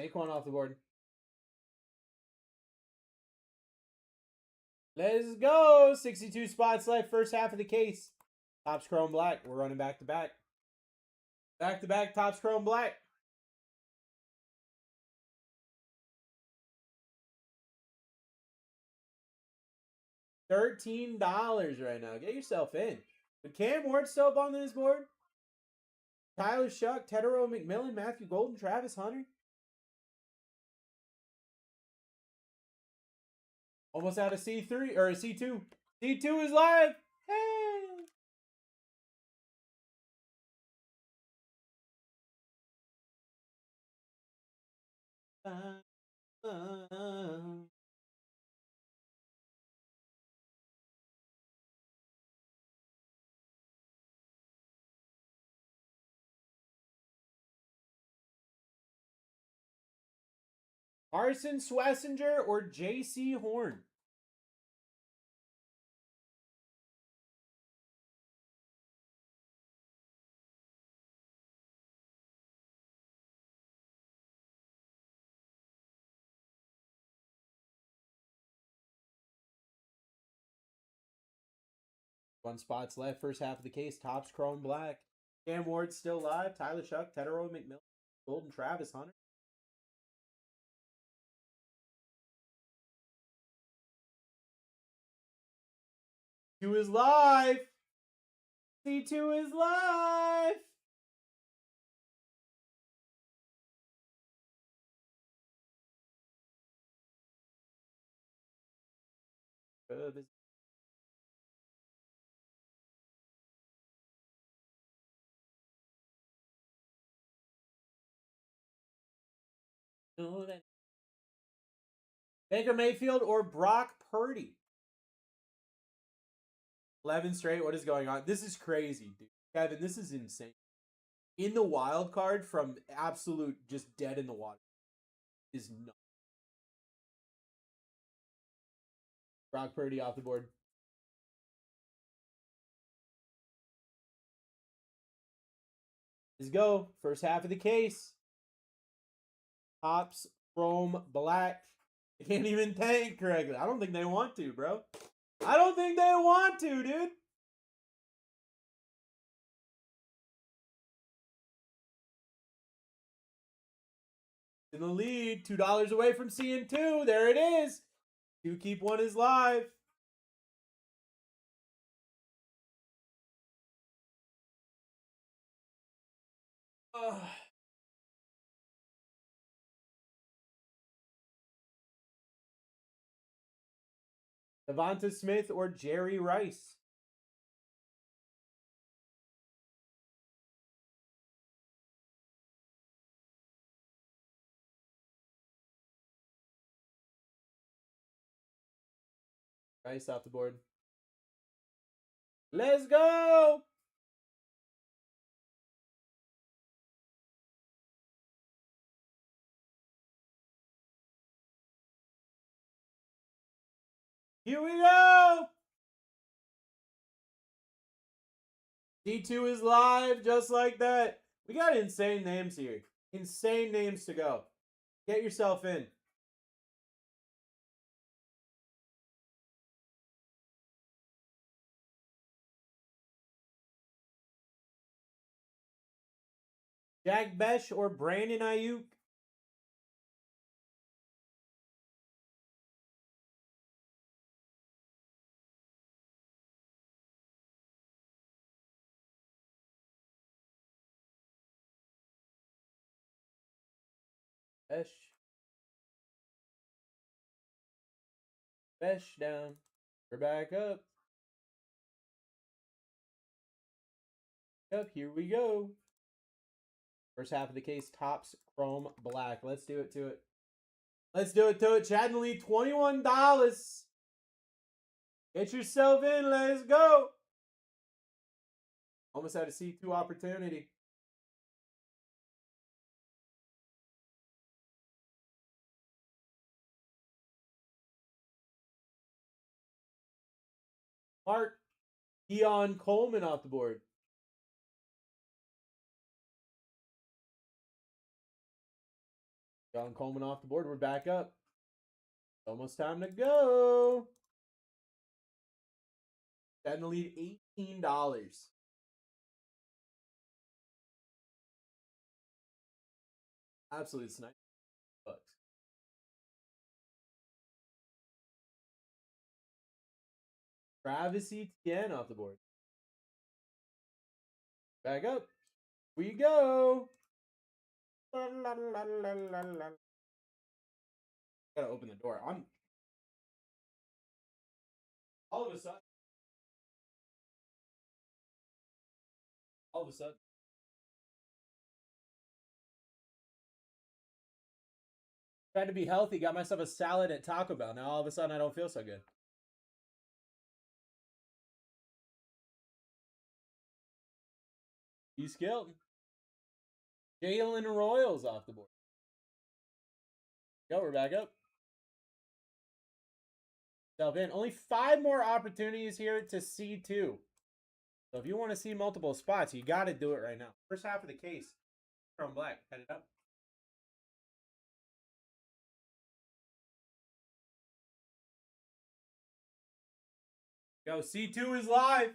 Saquon off the board. Let's go. 62 spots left. First half of the case. Topps Chrome Black. We're running back to back. Back to back. Topps Chrome Black. $13 right now. Get yourself in. But Cam Ward still up on this board. Tyler Shuck, Tedero McMillan, Matthew Golden, Travis Hunter. Almost out of C3 or C2. C2 is live. Hey. Arson Swessinger or J.C. Horn? One spot's left. First half of the case. Topps Chrome Black. Cam Ward still live. Tyler Shuck, Tedero McMillan, Golden, Travis Hunter. C2 is live. C2 is live. Baker Mayfield or Brock Purdy? 11 straight. What is going on? This is crazy, dude. Kevin, this is insane. In the wild card from absolute just dead in the water is nuts. Brock Purdy off the board. Let's go. First half of the case. Topps Chrome Black. They can't even tank correctly. I don't think they want to, bro. I don't think they want to, dude. In the lead, $2 away from seeing two. There it is. Two keep one is live. Devonta Smith or Jerry Rice? Rice off the board. Let's go! Here we go! D2 is live just like that. We got insane names here. Insane names to go. Get yourself in. Jack Besh or Brandon Ayuk? Besh. Besh down. We're back up. Up, here we go. First half of the case, Topps Chrome Black. Let's do it to it. Let's do it to it. Chad and Lee, $21. Get yourself in. Let's go. Almost had a C2 opportunity. Mark Keon Coleman off the board. John Coleman off the board. We're back up. Almost time to go. Setting the lead $18. Absolute snipe. Bucks. Travis Etienne off the board. Back up. We go. Gotta open the door. I'm all of a sudden. Tried to be healthy, got myself a salad at Taco Bell. Now all of a sudden I don't feel so good. He's skilled. Jalen Royals off the board. Go, we're back up. Self in. Only 5 more opportunities here to C2. So if you want to see multiple spots, you got to do it right now. First half of the case. From Black. Head it up. Go, C2 is live.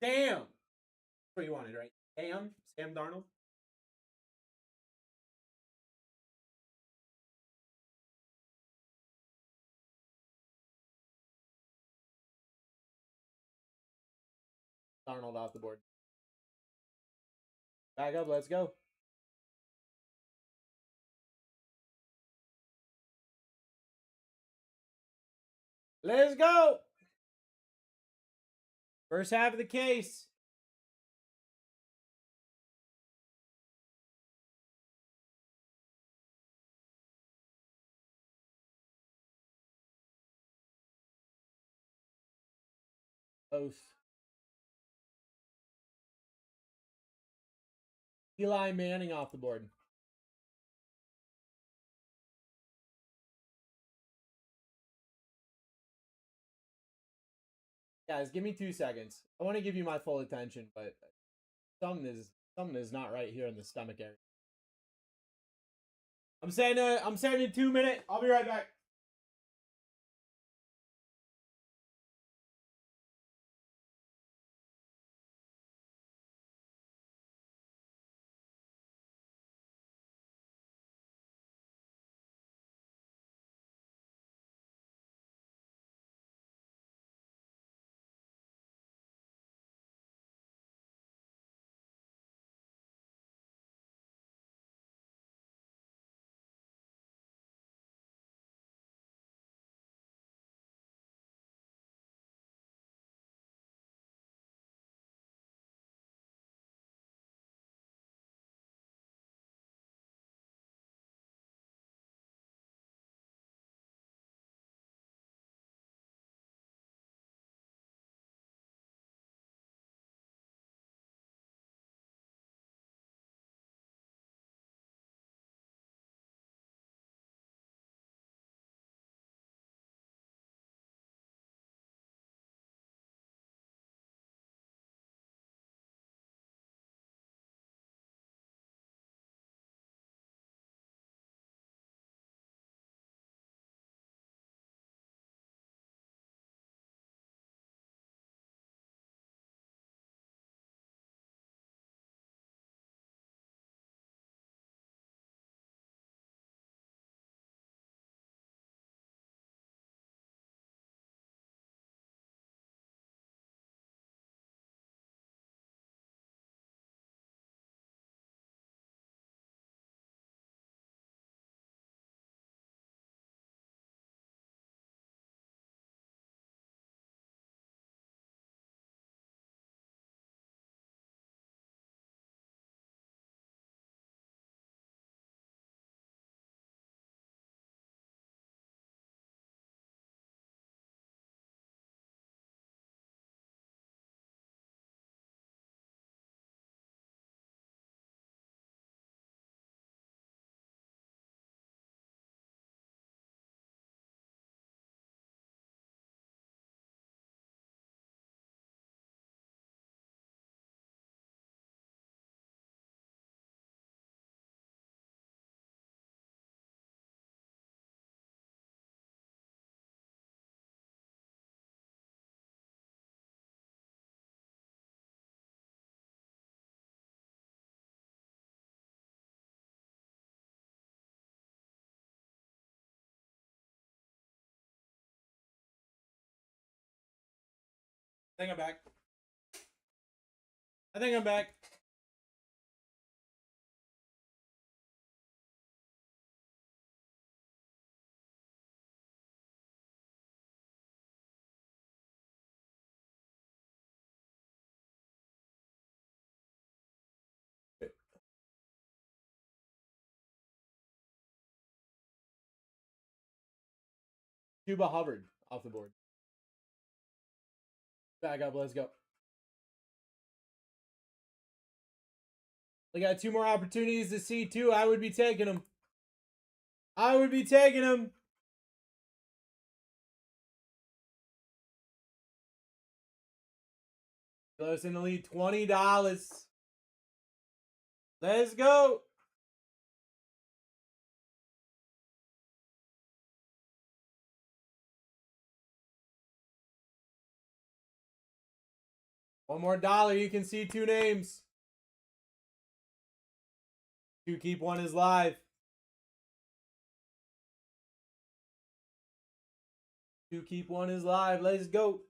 Damn. That's what you wanted, right? Sam Darnold. Darnold off the board. Back up, let's go. Let's go. First half of the case. Both. Eli Manning off the board. Guys, give me 2 seconds. I want to give you my full attention, but something is not right here in the stomach area. I'm saying in 2 minutes. I'll be right back. I think I'm back. I think I'm back. Cuba Hubbard off the board. Back up, let's go. We got 2 more opportunities to see 2. I would be taking them. I would be taking them. Close in the lead, $20. Let's go. One more dollar, you can see 2 names. 2 keep 1 is live. 2 keep 1 is live. Let's go.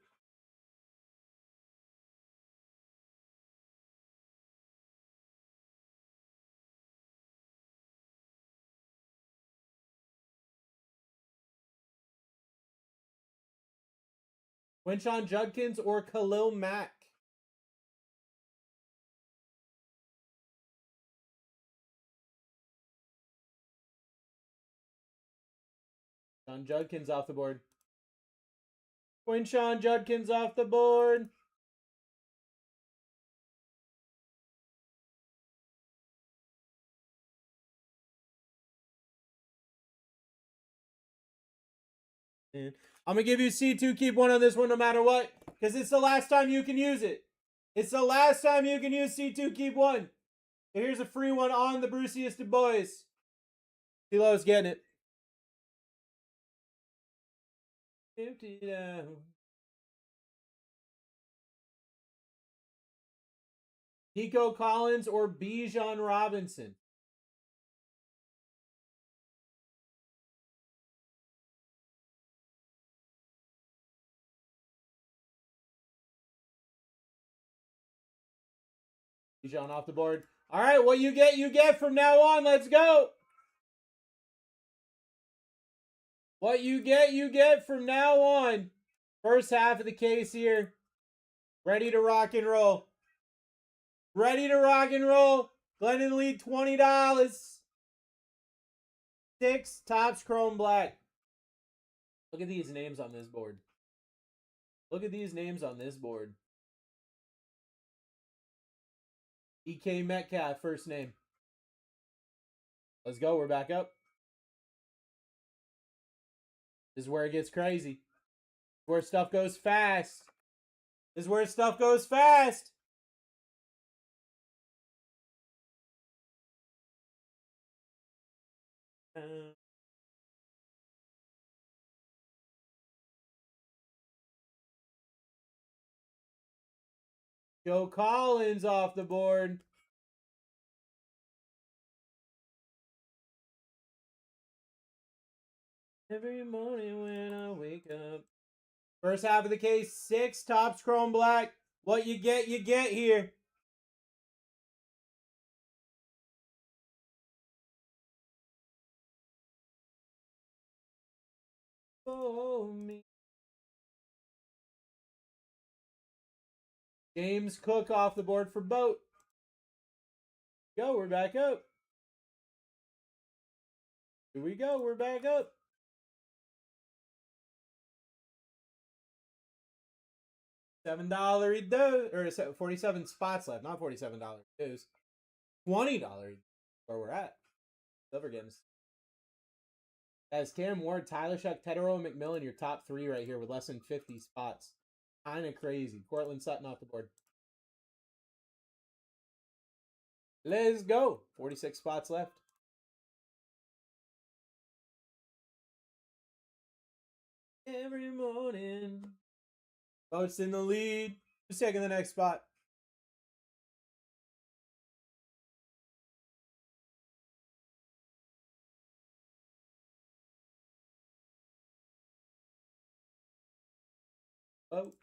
Quinshon Judkins or Khalil Mack? Quinshon Judkins off the board. Quinshon Judkins off the board. And I'm going to give you C2, keep 1 on this one no matter what. Because it's the last time you can use it. It's the last time you can use C2, keep 1. So here's a free one on the Bruceiest of boys. T-Lo's getting it. 50 down. Nico Collins or Bijan Robinson? Bijan off the board. All right, what you get from now on. Let's go. What you get from now on. First half of the case here. Ready to rock and roll. Ready to rock and roll. Glenn in the lead, $20. 6 Topps Chrome Black. Look at these names on this board. Look at these names on this board. EK Metcalf, first name. Let's go. We're back up. This is where it gets crazy. Where stuff goes fast. This is where stuff goes fast. Joe Collins off the board. Every morning when I wake up. First half of the case, 6 Topps Chrome Black. What you get here. Oh, me. James Cook off the board for Boat. Go, we're back up. Here we go, we're back up. $7 dues, or 47 spots left, not $47 dues. $20 where we're at. Silver games. As Cam Ward, Tyler Shuck, Tedero, and McMillan, your top 3 right here with less than 50 spots. Kind of crazy. Cortland Sutton off the board. Let's go. 46 spots left. Every morning. Boat's in the lead. Who's taking the next spot? Oh.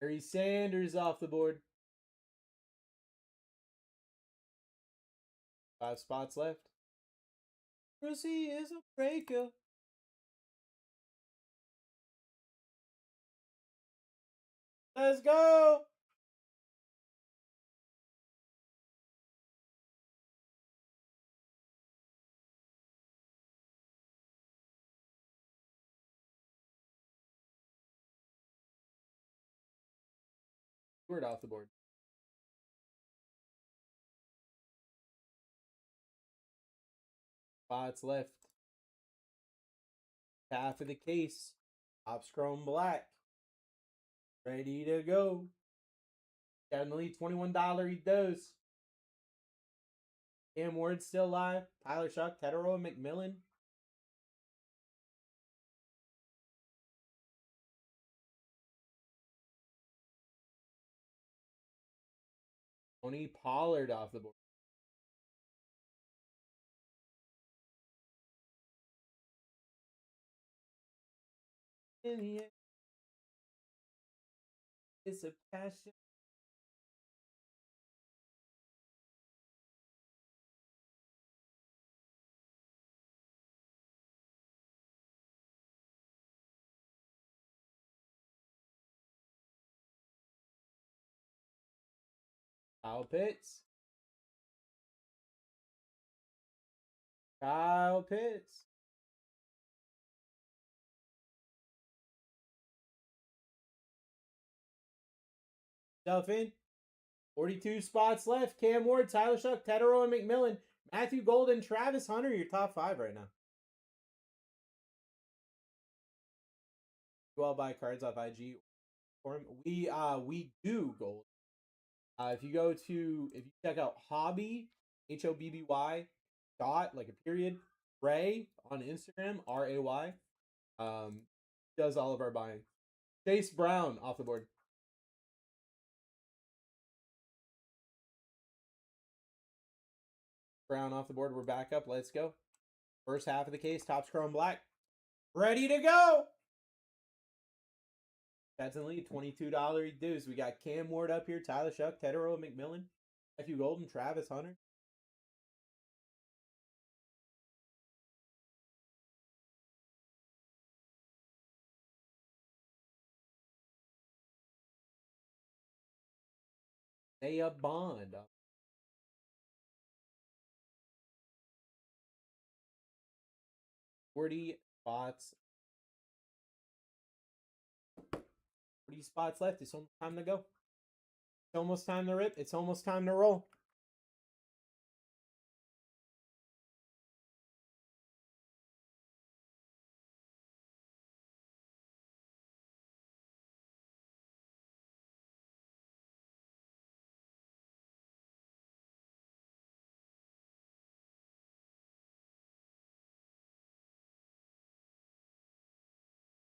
Barry Sanders off the board. 5 spots left. Brucey is a breaker. Let's go. Word off the board. Spots left. Half of the case. Top Chrome Black. Ready to go. Definitely $21 he does. Cam Ward still live. Tyler Shuck, Tedero, and McMillan. Tony Pollard off the board. In the end, it's a passion. Kyle Pitts. Kyle Pitts. Stuff in. 42 spots left. Cam Ward, Tyler Shuck, Tedero, and McMillan. Matthew Golden, Travis Hunter, your top 5 right now. You all buy cards off IG for him. We do Gold. If you check out Hobby, HOBBY dot like a period Ray on Instagram, RAY, does all of our buying. Chase Brown off the board. Brown off the board. We're back up. Let's go. First half of the case. Topps Chrome Black. Ready to go. That's in lead. $22 dues. We got Cam Ward up here. Tyler Shuck, Tedero, McMillan, Matthew Golden, Travis Hunter. A Bond. 40 spots. 40 spots left. It's almost time to go. It's almost time to rip. It's almost time to roll.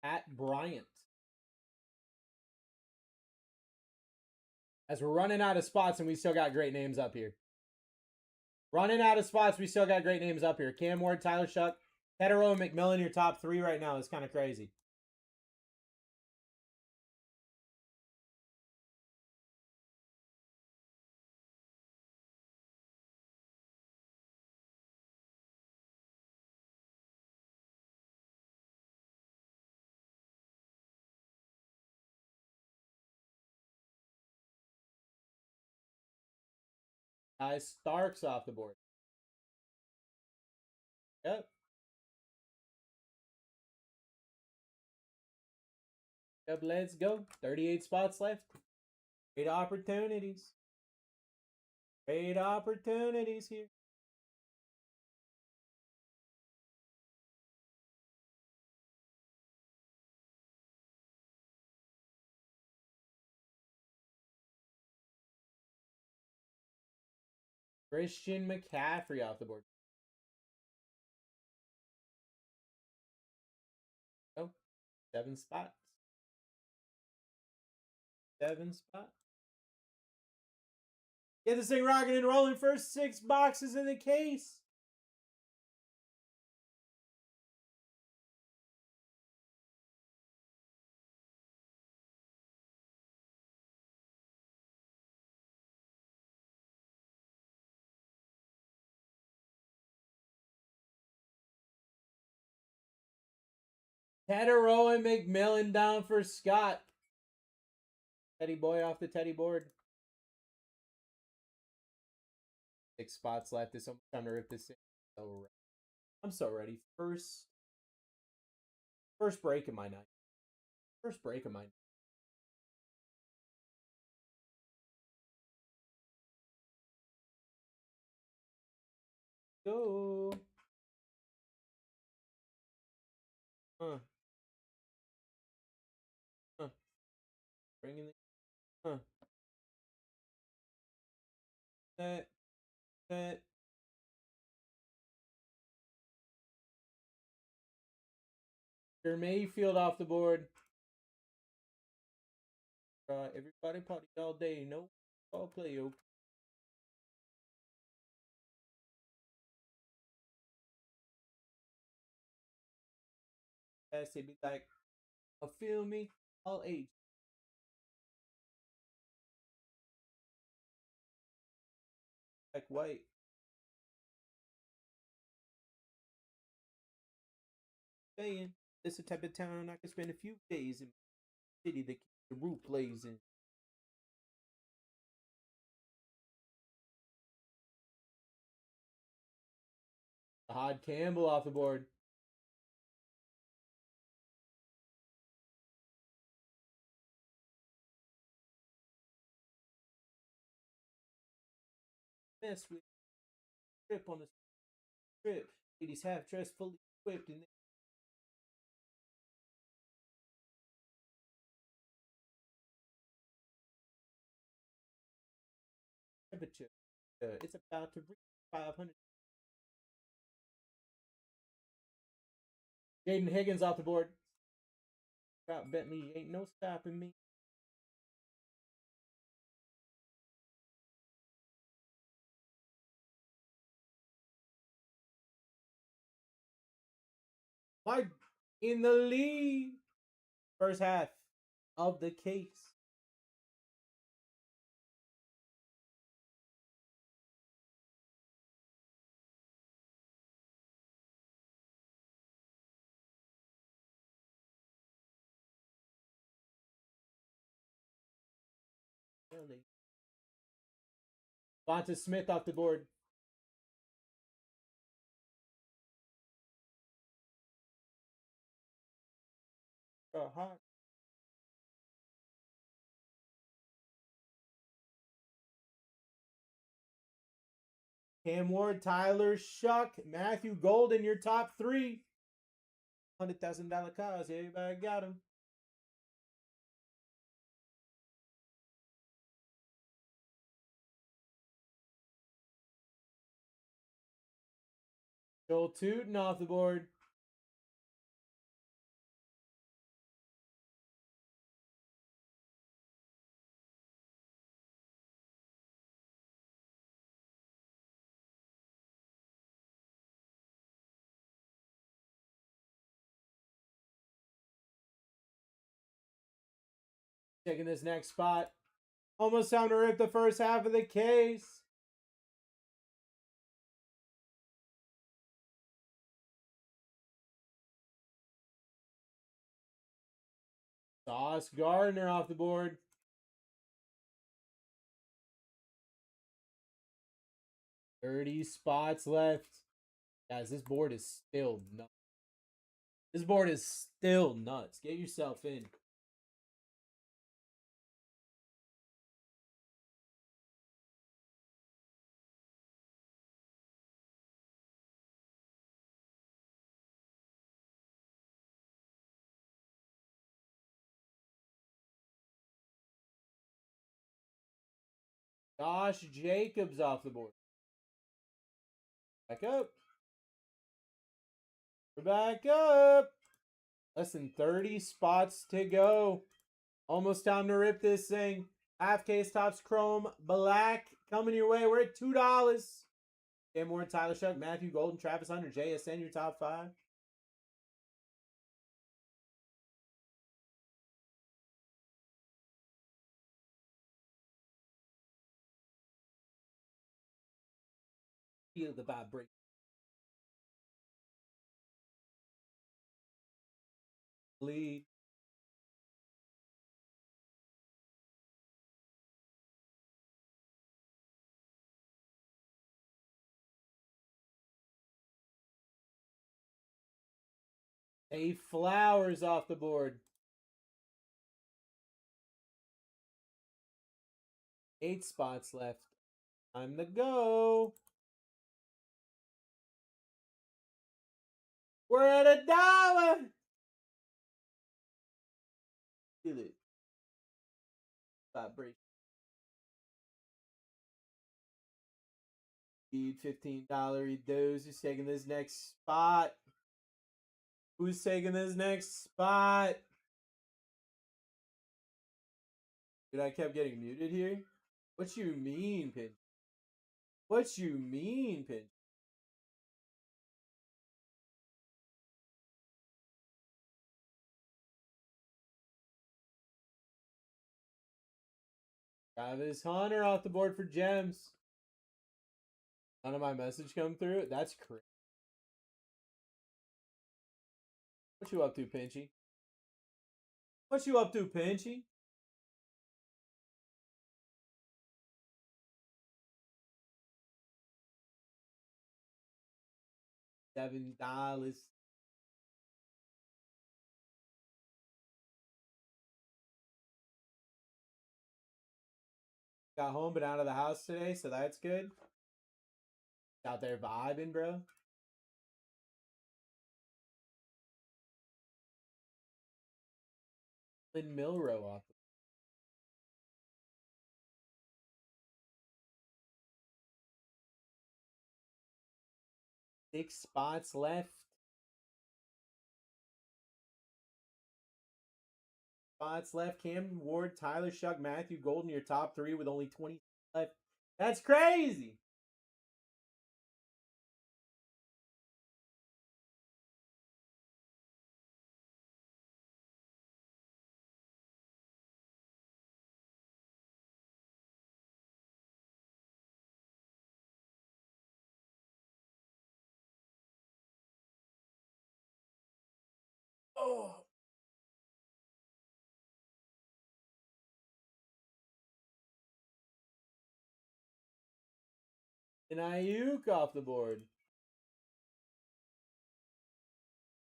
At Bryant. As we're running out of spots and we still got great names up here. Running out of spots, we still got great names up here. Cam Ward, Tyler Shuck, Tedero, and McMillan, your top 3 right now. It's kind of crazy. Starks off the board. Yep. Yep, let's go. 38 spots left. Great opportunities. Great opportunities here. Christian McCaffrey off the board. Oh, 7 spots. 7 spots. Get this thing rocking and rolling. First 6 boxes in the case. Tedero and McMillan down for Scott. Teddy boy off the Teddy board. 6 spots left. It's almost time to rip this in. I'm so ready. First break of my night. First break of my night. Go. Huh. Huh. Bringing it. Huh. That. Mayfield off the board. Everybody party all day. No ball play, yo. As they be like, feel me, all age. Like white. Saying it's the type of town I can spend a few days in. City that keeps the roof blazing. Hod Campbell off the board. Mess with trip on the strip. Ladies half dressed, fully equipped, and temperature. It's about to reach 500. Jaden Higgins off the board. Scott Bentley ain't no stopping me. Mike in the lead. First half of the case. Vonta Smith off the board. Hot. Cam Ward, Tyler Shuck, Matthew Golden, your top 3. $100,000 cars. Everybody got them. Joel Tootin off the board. Taking this next spot. Almost time to rip the first half of the case. Sauce Gardner off the board. $30 spots left. Guys, this board is still nuts. This board is still nuts. Get yourself in. Josh Jacobs off the board. Back up. We're back up. Less than 30 spots to go. Almost time to rip this thing. Half case Topps Chrome Black coming your way. We're at $2. Cam Ward, Tyler Shuck, Matthew Golden, Travis Hunter, JSN, your top 5. Feel the vibration. lead. A Flowers off the board. 8 spots left. Time to go. We're at $1. Feel it. Vibration. Need $15 dues. Who's taking this next spot? Who's taking this next spot? Dude, I kept getting muted here. What you mean, Pinch? What you mean, Pinch? Travis Hunter off the board for gems. None of my message come through. That's crazy. What you up to, Pinchy? What you up to, Pinchy? $7. Got home, but out of the house today, so that's good. Out there vibing, bro. Lynn Milrow off. 6 spots left. Spots left. Cam Ward, Tyler Shuck, Matthew Golden, your top 3 with only 20 left. That's crazy. Oh. And Ayuk off the board.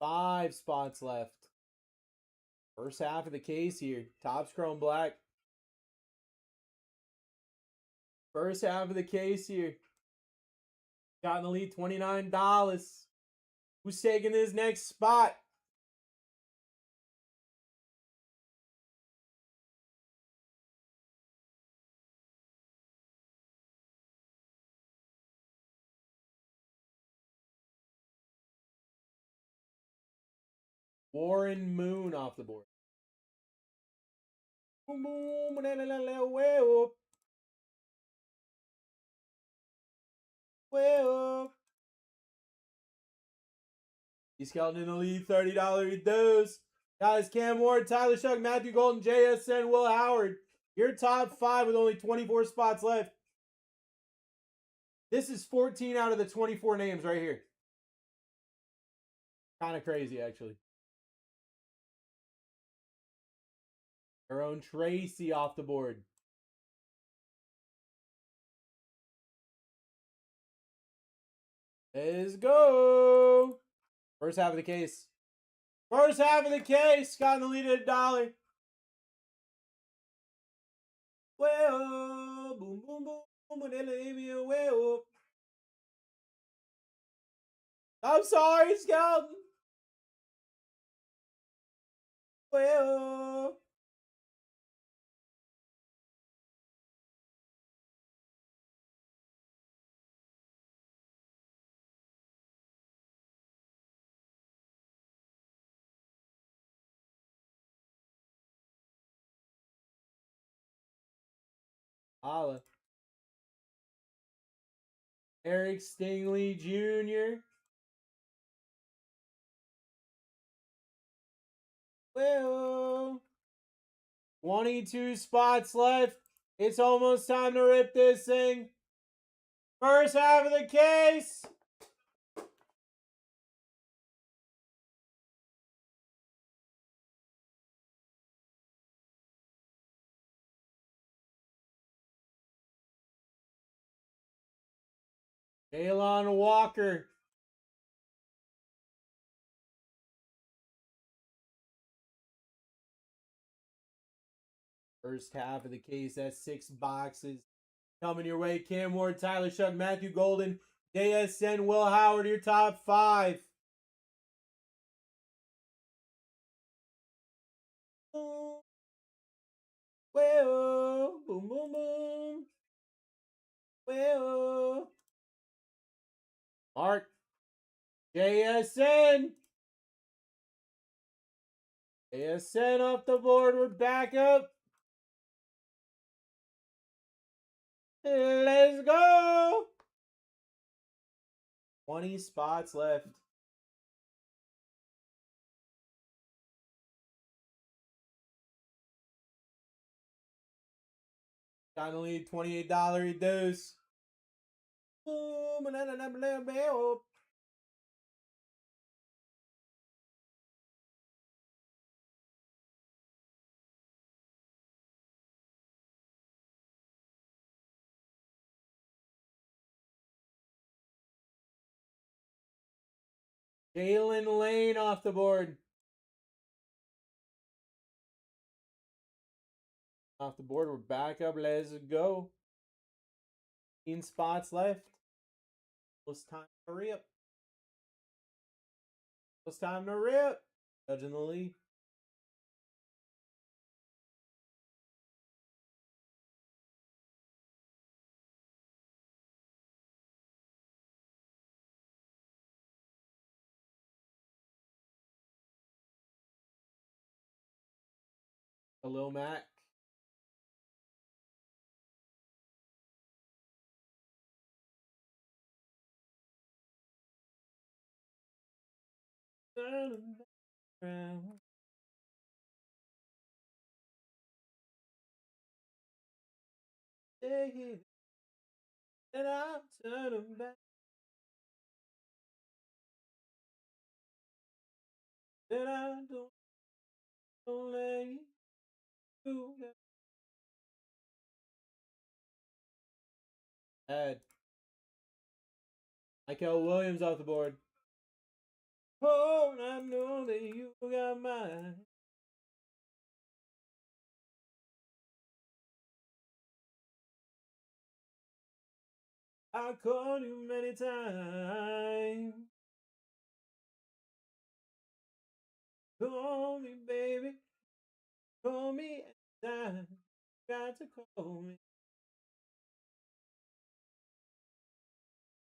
5 spots left. First half of the case here. Topps Chrome Black. First half of the case here. Got in the lead, $29. Who's taking this next spot? Warren Moon off the board. Boom, boom, way up. Way up. He's Skelton in the lead, $30 dues. Guys, Cam Ward, Tyler Shuck, Matthew Golden, JSN, Will Howard. Your top 5 with only 24 spots left. This is 14 out of the 24 names right here. Kind of crazy, actually. Our own Tracy off the board. Let's go. First half of the case. First half of the case. Got in the lead at $1. Well, boom, boom, boom, boom, well. I'm sorry, Skelton. Well. Holla. Eric Stingley Jr. Well, 22 spots left. It's almost time to rip this thing. First half of the case. Elon Walker. First half of the case, that's 6 boxes. Coming your way, Cam Ward, Tyler Shuck, Matthew Golden, JSN, Will Howard, your top 5. Well, boom, boom, boom. Well, Mark, JSN. JSN off the board. We're back up. Let's go. 20 spots left. Got to lead $28 reduce. Jalen Lane off the board. Off the board, we're back up. Let's go. 15 spots left. It's time to rip. It's time to rip. Judging the lead. Lil Mac. And I'm turning back. That I don't let you go. Ed. Michael Williams off the board. Oh, I know that you got mine. I called you many times. Call me, baby. Call me anytime. Got to call me.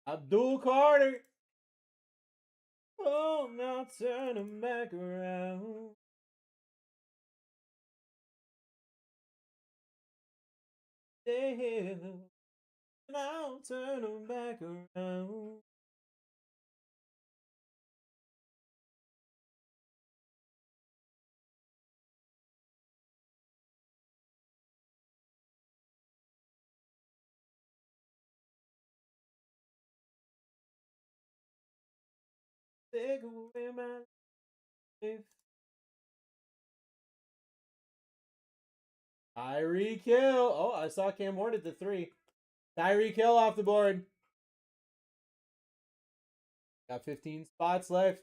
Abdul Carter. Oh, now turn him back around. Yeah. Now turn him back around. Take away my life. Tyreek Hill. Oh, I saw Cam Ward at the 3. Tyreek Hill off the board. Got 15 spots left.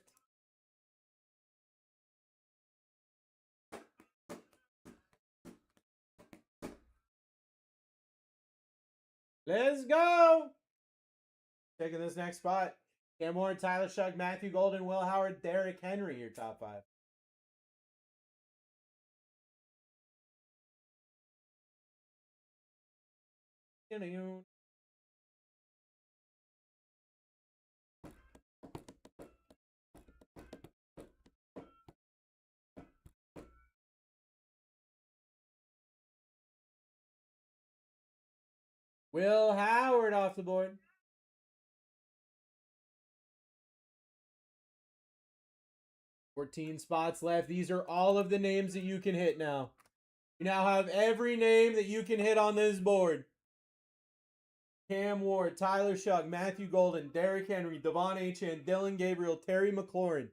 Let's go. Taking this next spot. Cam Ward, Tyler Shuck, Matthew Golden, Will Howard, Derrick Henry, your top 5. Will Howard off the board. $14 spots left. These are all of the names that you can hit now. You now have every name that you can hit on this board. Cam Ward, Tyler Shuck, Matthew Golden, Derrick Henry, Devon Achane, Dylan Gabriel, Terry McLaurin,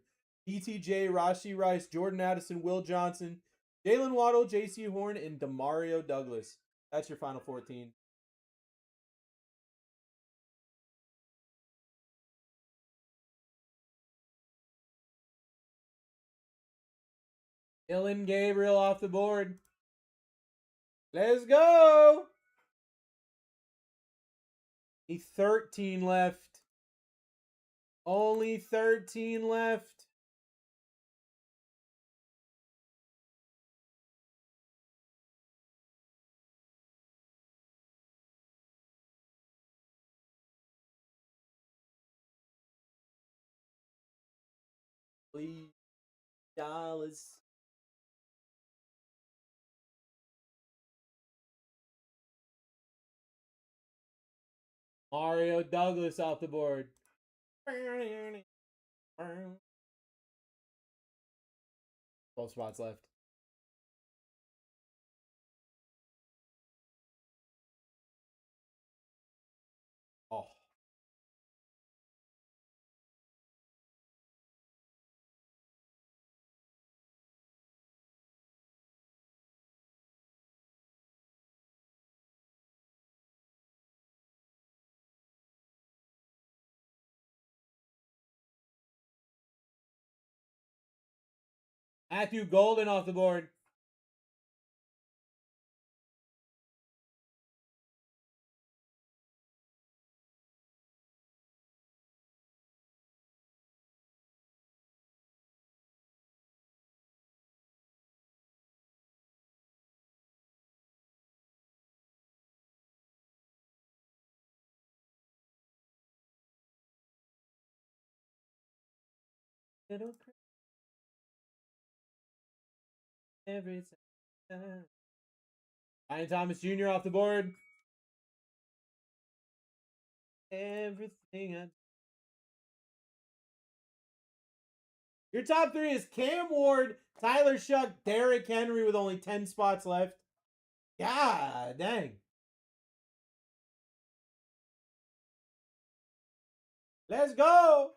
ETJ, Rashee Rice, Jordan Addison, Will Johnson, Jalen Waddle, JC Horn, and Demario Douglas. That's your final 14. Dylan Gabriel off the board. Let's go. 13 left. Only 13 left. Please, dollars. Mario Douglas off the board. 12 spots left. Oh. Matthew Golden off the board. Every time. Ryan Thomas Jr. off the board. Everything I... Your top three is Cam Ward, Tyler Shuck, Derrick Henry with only 10 spots left. God dang. Let's go.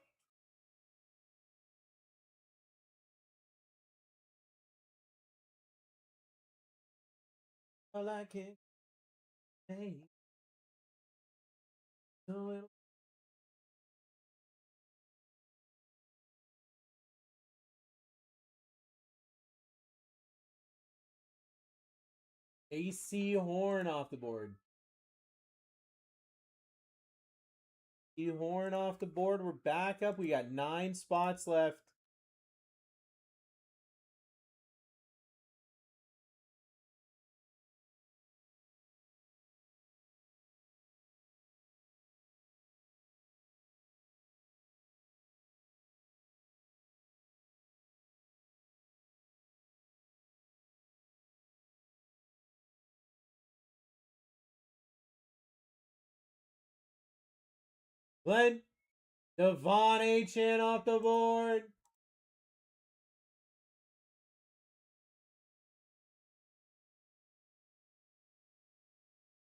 All I can say. AC Horn off the board. AC Horn off the board. We're back up. We got 9 spots left. Glenn, Devon Achan off the board.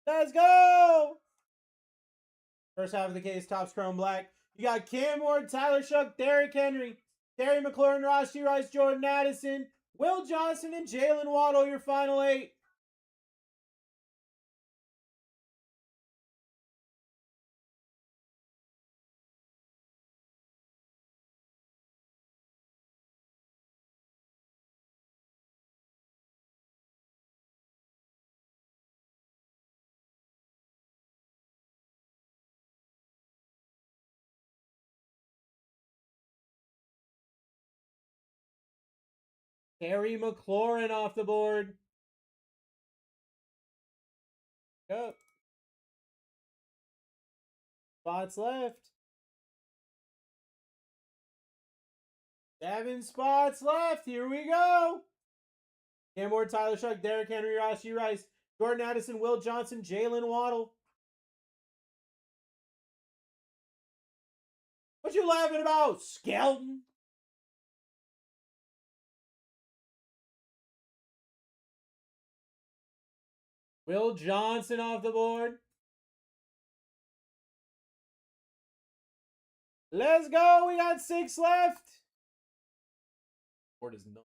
Let's go. First half of the case, Topps Chrome Black. You got Cam Ward, Tyler Shuck, Derrick Henry, Terry McLaurin, Rashee Rice, Jordan Addison, Will Johnson, and Jalen Waddle, your final 8. Terry McLaurin off the board. Yep. Spots left. 7 spots left. Here we go. Cam Ward, Tyler Shuck, Derrick Henry, Rashee Rice, Jordan Addison, Will Johnson, Jalen Waddle. What you laughing about, Skelton? Will Johnson off the board. Let's go. We got 6 left. Board is not.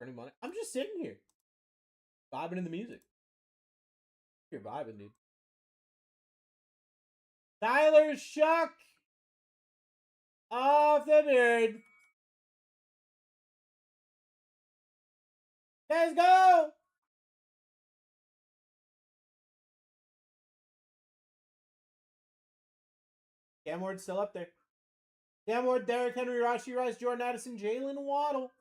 Earning money. I'm just sitting here. Vibing in the music. You're vibing, dude. Tyler Shuck off the beard. Let's go! Cam Ward's still up there. Cam Ward, Derrick Henry, Rashee Rice, Jordan Addison, Jalen Waddle.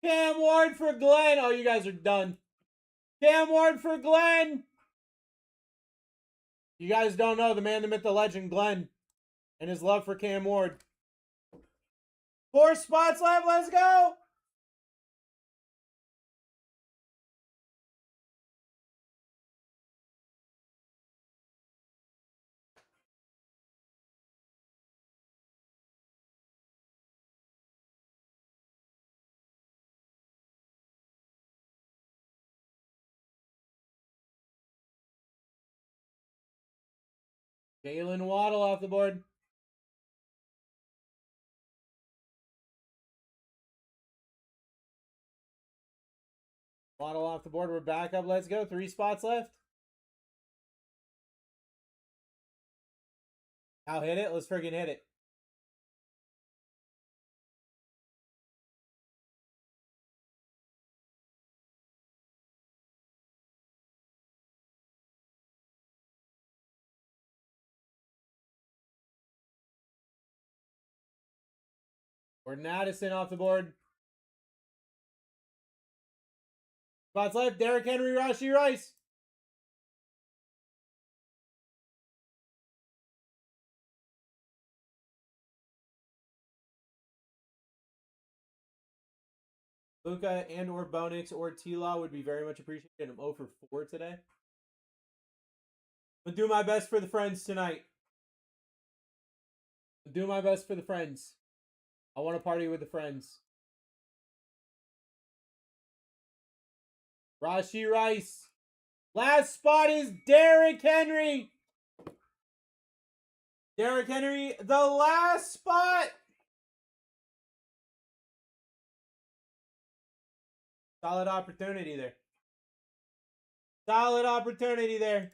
Cam Ward for Glenn. Oh, you guys are done. Cam Ward for Glenn. You guys don't know the man, the myth, the legend, Glenn, and his love for Cam Ward. 4 spots left. Let's go. Jalen Waddle off the board. Waddle off the board. We're back up. Let's go. 3 spots left. Now hit it. Let's friggin' hit it. Jordan Addison off the board. Spots left. Derrick Henry, Rashee Rice. Luka and or Bonix or T-Law would be very much appreciated. I'm 0 for 4 today. I'm do my best for the friends tonight. Do my best for the friends. I want to party with the friends. Rashee Rice. Last spot is Derrick Henry. Derrick Henry, the last spot. Solid opportunity there. Solid opportunity there.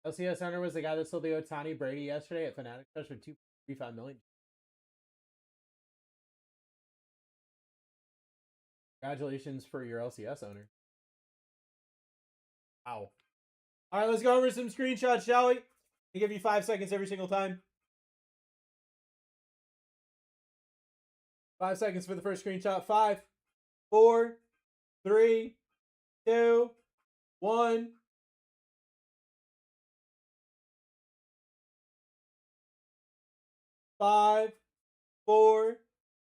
LCS owner was the guy that sold the Otani Brady yesterday at Fnatic Fest for $2.35 million. Congratulations for your LCS owner. Wow. All right, let's go over some screenshots, shall we? I give you 5 seconds every single time. 5 seconds for the first screenshot. 5, 4, 3, 2, 1. Five, 4,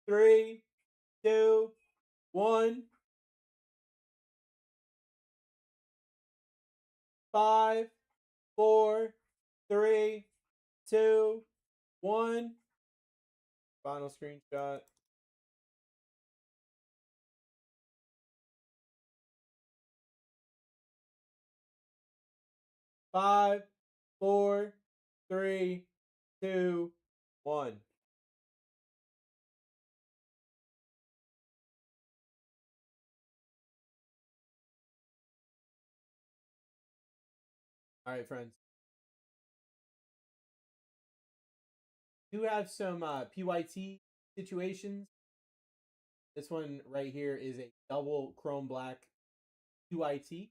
3, 2, 1. 5, 4, 3, 2, 1. Final screenshot. Five, 4, 3, 2, 1. All right, friends. Do have some PYT situations This one right here is a double chrome black 2IT.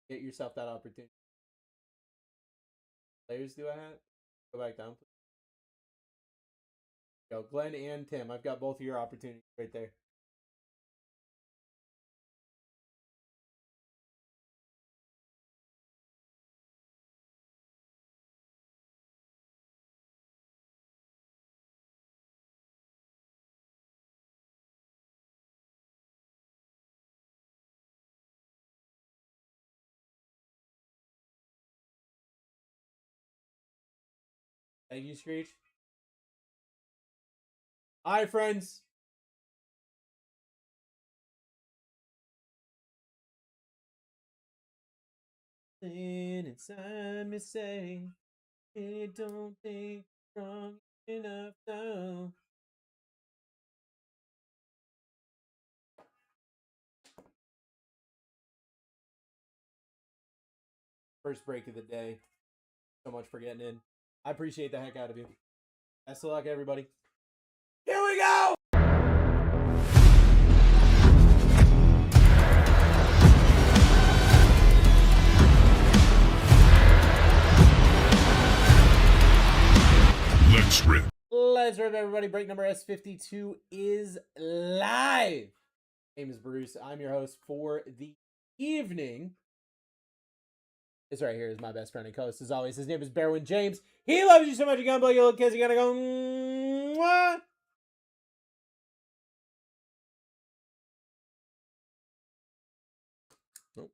Get yourself that opportunity. Players do I have? Go back down, please. Go, Glenn and Tim. I've got both of your opportunities right there. Thank you, Screech. All right, friends. Inside me say, I don't think strong enough now. First break of the day. So much for getting in. I appreciate the heck out of you. Best of luck, everybody. Here we go! Let's rip. Let's rip, everybody. Break number S52 is live. My name is Bruce. I'm your host for the evening. This right here is my best friend and co-host, as always. His name is Berwin James. He loves you so much, you're gonna blow your little kids. You're gonna go, mwah. Nope.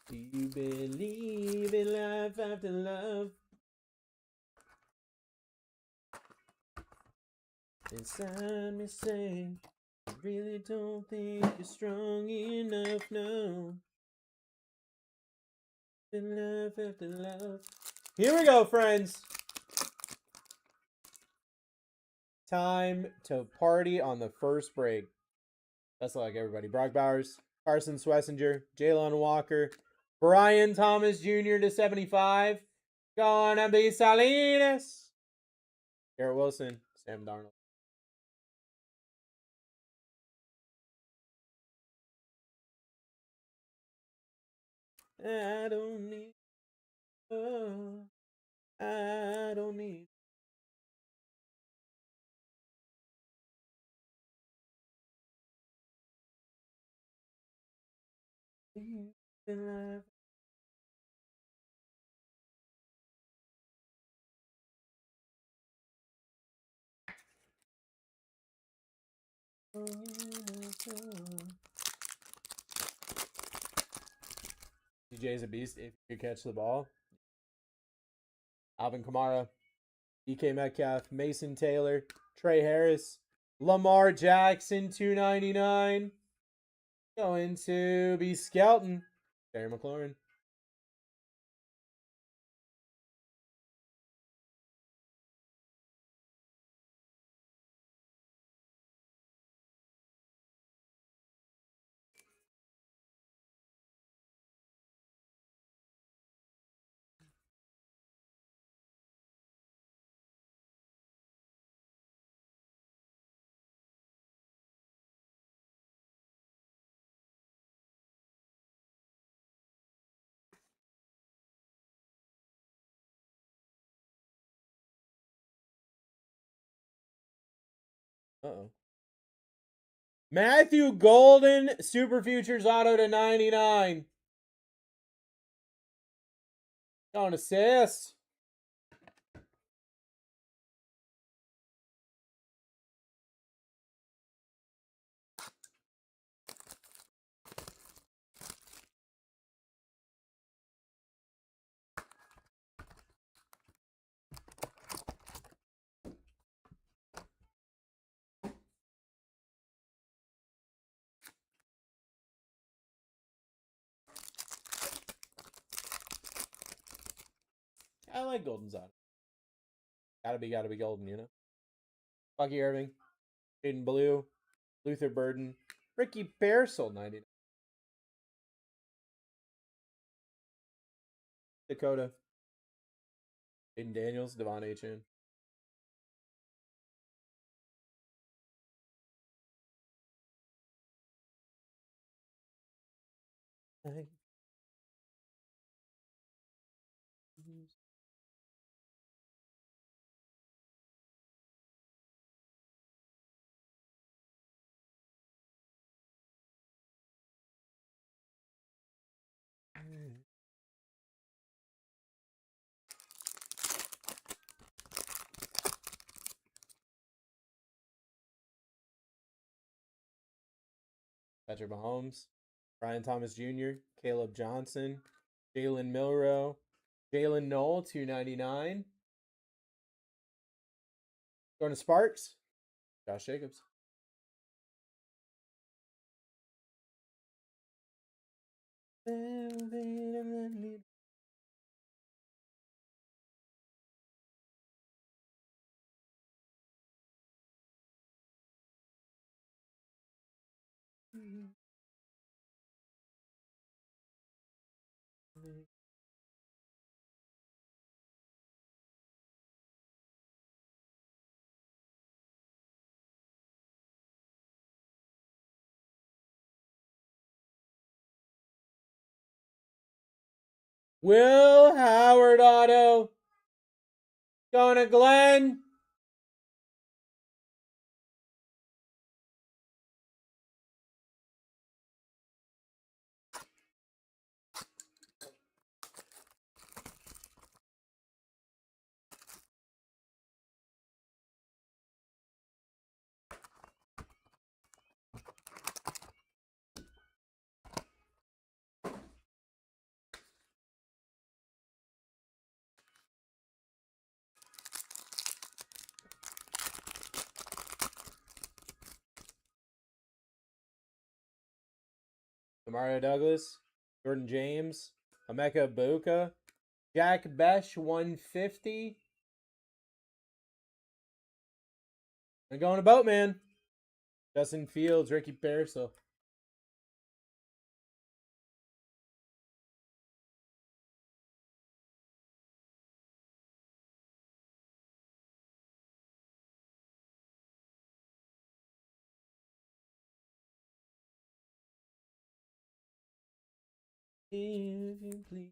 Do you believe in life after love? Inside me say, I really don't think you're strong enough now. In love after love. Here we go, friends. Time to party on the first break. Best of luck, everybody. Brock Bowers, Carson Swessinger, Jalen Walker, Brian Thomas Jr. to 75. Gonna be Salinas. Garrett Wilson, Sam Darnold. I don't need. Oh, I don't need. DJ's a beast if you catch the ball. Alvin Kamara, DK Metcalf, Mason Taylor, Trey Harris, Lamar Jackson, 299. Going to be Skelton, Terry McLaurin. Uh-oh. Matthew Golden, Super Futures Auto to 99. Going assist. I like Golden's Auto. Gotta be Golden, you know? Bucky Irving, Jaden Blue, Luther Burden, Ricky Pearsall, 99. Dakota, Aiden Daniels, Devon Achan. Patrick Mahomes, Brian Thomas Jr., Caleb Johnson, Jalen Milrow, Jalen Knoll, 299. Going to Sparks, Josh Jacobs. Will Howard auto. Going to Glenn. Mario Douglas, Jordan James, Emeka Boca, Jack Besh, 150. And going to Boatman, Justin Fields, Ricky Pearsall. If you please.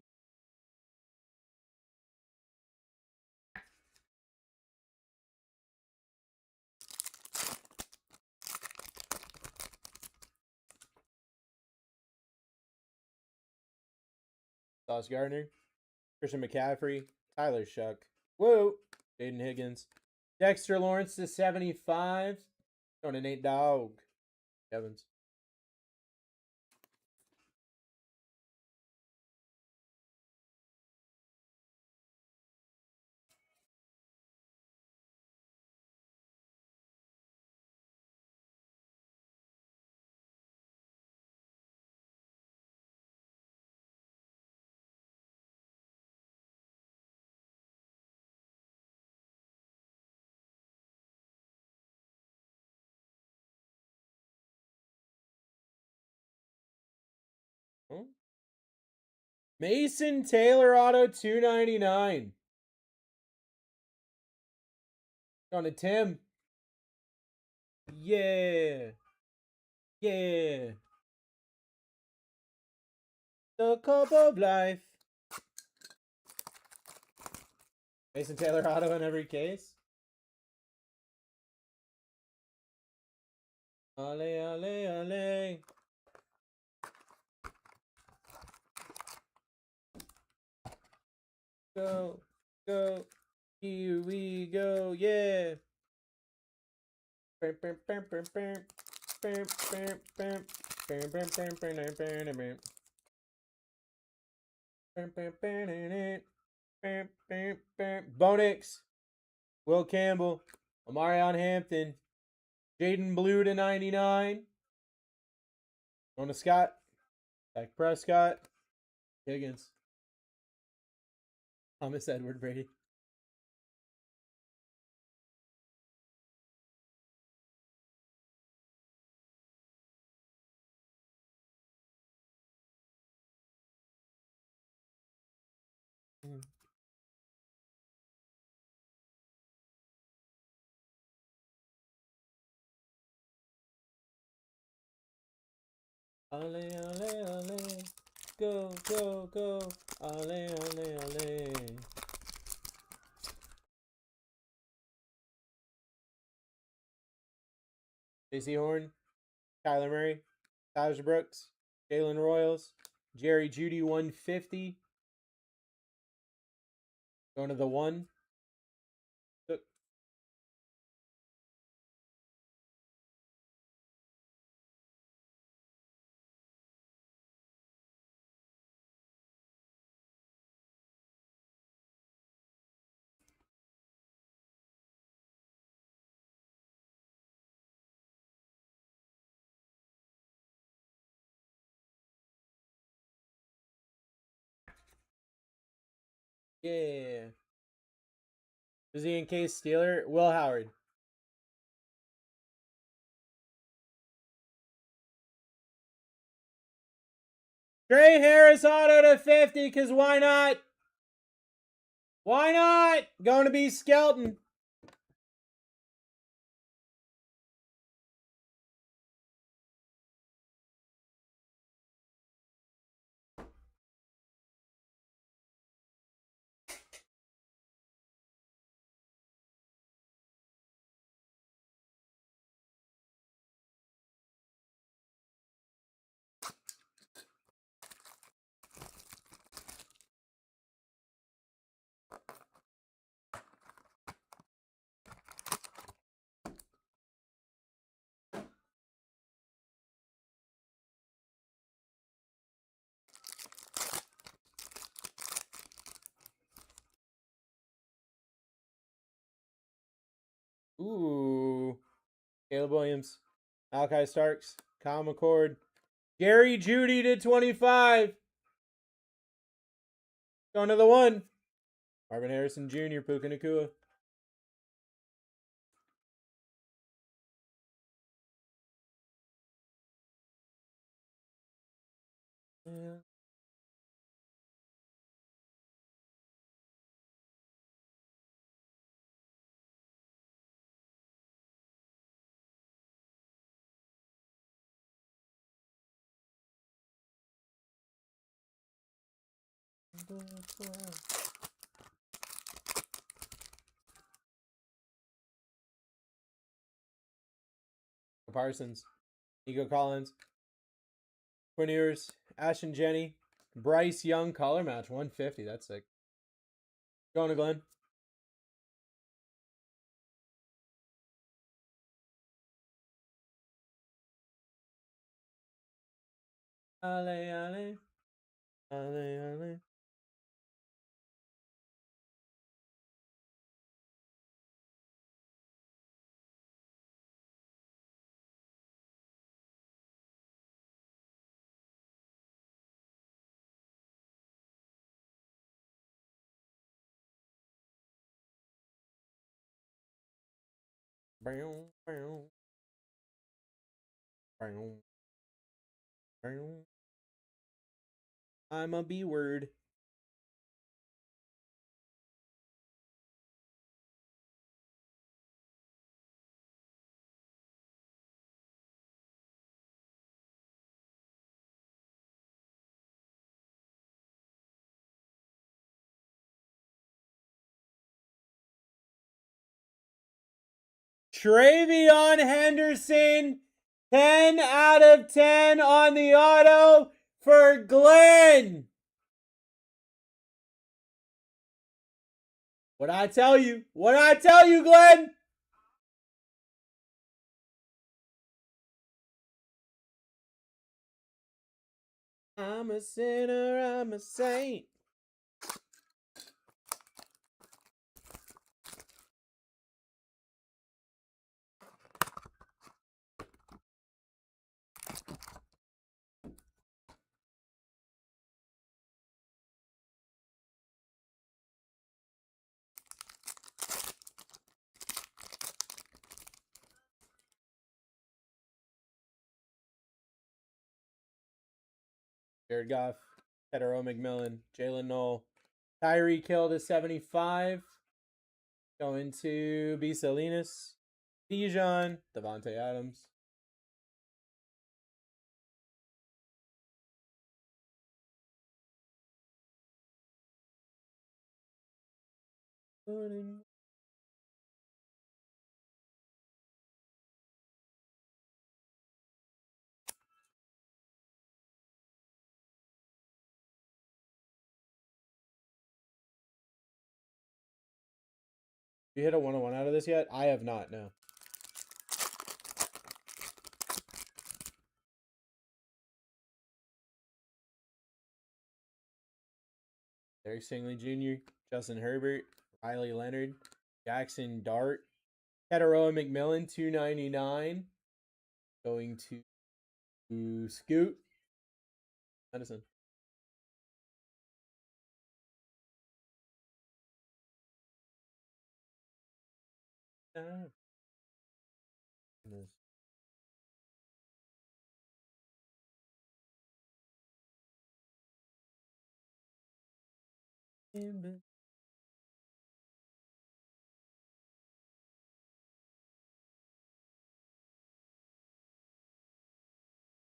Sauce Gardner, Christian McCaffrey, Tyler Shuck, whoa, Jaden Higgins, Dexter Lawrence to 75. Going to Nate Dogg, Evans. Huh? Mason Taylor auto 299. Going to Tim. Yeah. Yeah. The cup of life. Mason Taylor auto in every case. Ale, ale, ale. Go, go. Here we go. Yeah. Bonix, Will Campbell, Amarion Hampton, Jaden Blue to 99. Going to Scott, Dak Prescott, Higgins, Thomas Edward Brady. Ale, ale, ale. Go, go, go. Ale, ale, ale. JC Horn, Kyler Murray, Tyler Brooks, Jalen Royals, Jerry Judy 150. Going to the 1. Yeah. Is he in case Steeler? Will Howard. Trey Harris auto to 50, because why not? Why not? Going to be Skelton. Ooh. Caleb Williams. Malachi Starks. Kyle McCord. Gary Judy to 25. Going to the 1. Marvin Harrison Jr. Puka Nacua. Yeah. Parsons. Nico Collins. Quinn Ewers. Ashton Jenny. Bryce Young color match 150. That's sick. Going to Glenn. Ale, ale. Ale, ale. Bow, bow. Bow. Bow. I'm a B word. Travion Henderson, 10 out of 10 on the auto for Glenn. What'd I tell you? What'd I tell you, Glenn? I'm a sinner, I'm a saint. Jared Goff, Hetero McMillan, Jalen Knoll, Tyree Kill to 75. Going to B. Salinas, Bijan, Devontae Adams. You hit a 101 out of this yet? I have not, no. Derek Stingley Jr., Justin Herbert, Riley Leonard, Jackson Dart, Hetteroa McMillan, 299. Going to Scoot Madison.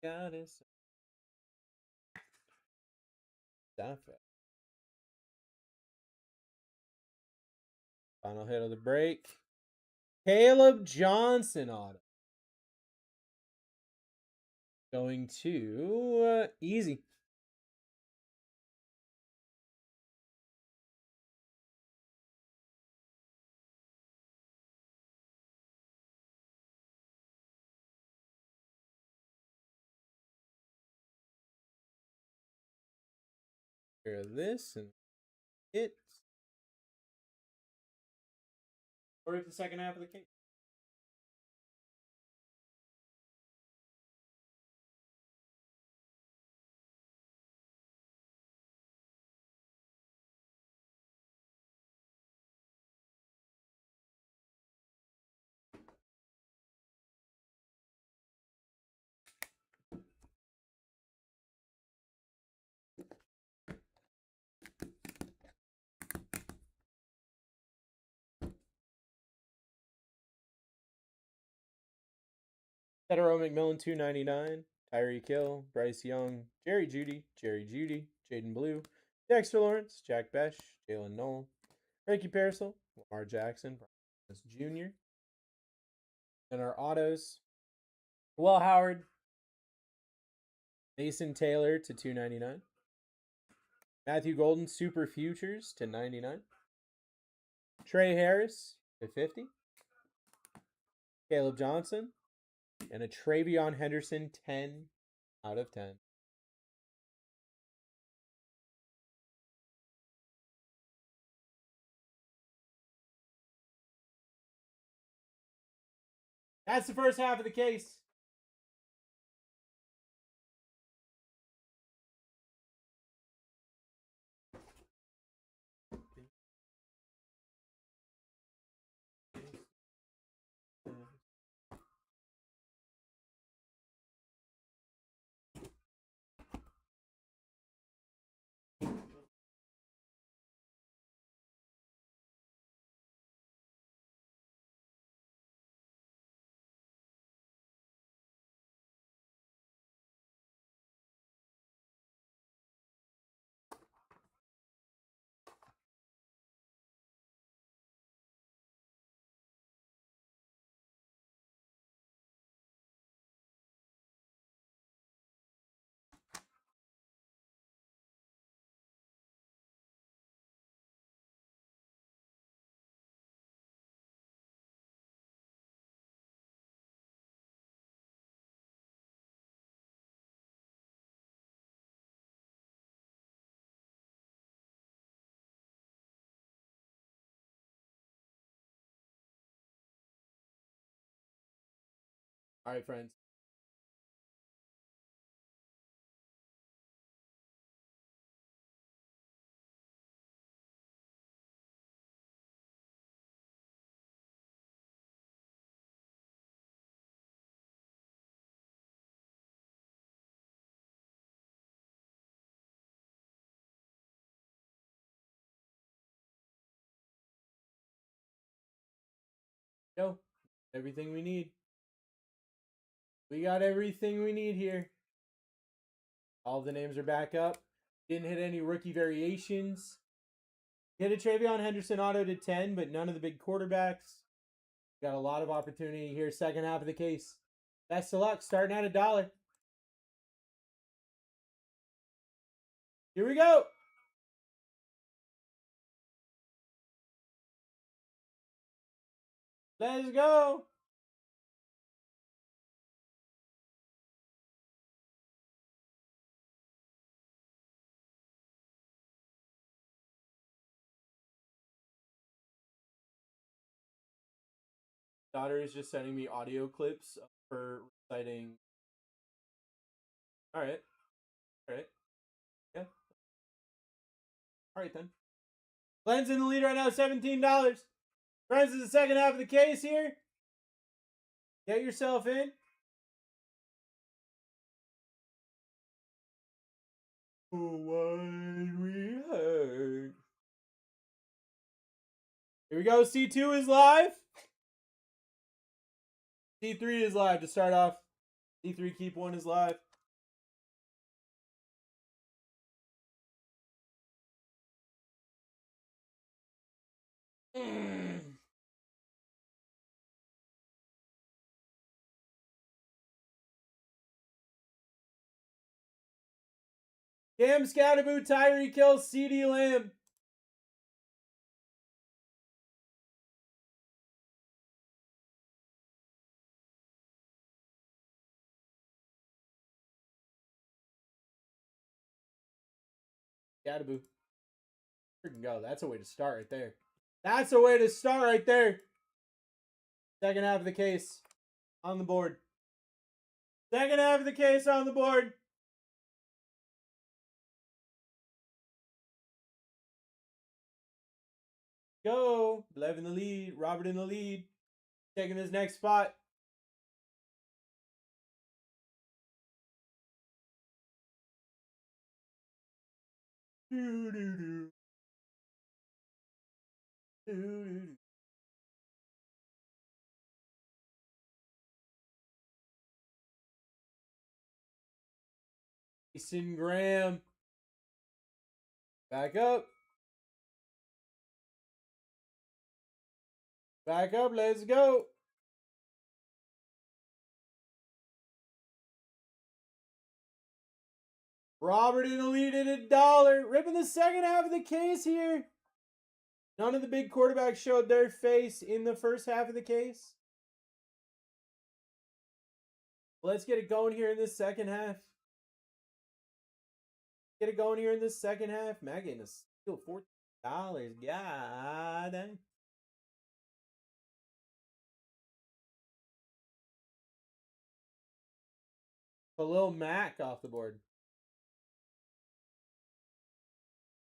Got it. Stop it. Final hit of the break. Caleb Johnson auto. Going to Easy. Here this and it. Or if the second half of the case. Hetero McMillan, 299. Tyreek Hill, Bryce Young, Jerry Judy, Jaden Blue, Dexter Lawrence, Jack Besh, Jalen Knoll, Frankie Parasol, Lamar Jackson, Jr. And our autos, Will Howard, Mason Taylor to 299. Matthew Golden, Super Futures to 99. Trey Harris to 50. Caleb Johnson. And a Travion Henderson, 10 out of 10. That's the first half of the case. All right, friends. Go. Everything we need. We got everything we need here. All the names are back up. Didn't hit any rookie variations. Get a Travion Henderson auto to 10, but none of the big quarterbacks. Got a lot of opportunity here, second half of the case. Best of luck, starting at $1. Here we go. Let's go. Daughter is just sending me audio clips of her reciting. All right. All right. Yeah. All right then. Glenn's in the lead right now, $17. Friends, is the second half of the case here. Get yourself in. What we heard. Here we go. C2 is live. C3 is live to start off. C3 keep one is live. Cam Scatterboo, Tyree Kill, CD Lamb. Scatterboo. Freaking go. That's a way to start right there. That's a way to start right there. Second half of the case on the board. Second half of the case on the board. Go. Lev in the lead. Robert in the lead. Taking his next spot. Doo-doo-doo. Doo-doo-doo. Mason Graham. Back up. Back up. Let's go. Robert in the lead at $1. Ripping the second half of the case here. None of the big quarterbacks showed their face in the first half of the case. Let's get it going here in this second half. Get it going here in this second half. Matt getting a steal, $14. God dang. Khalil Mack off the board.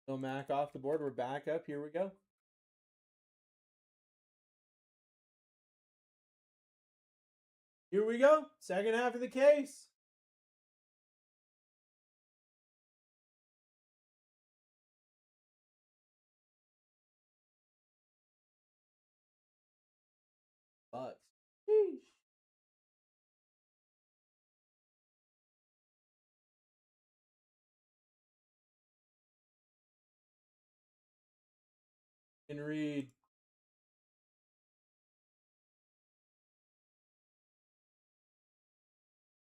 Khalil Mack off the board. We're back up. Here we go. Here we go. Second half of the case. Bucks. Sheesh. And Reed.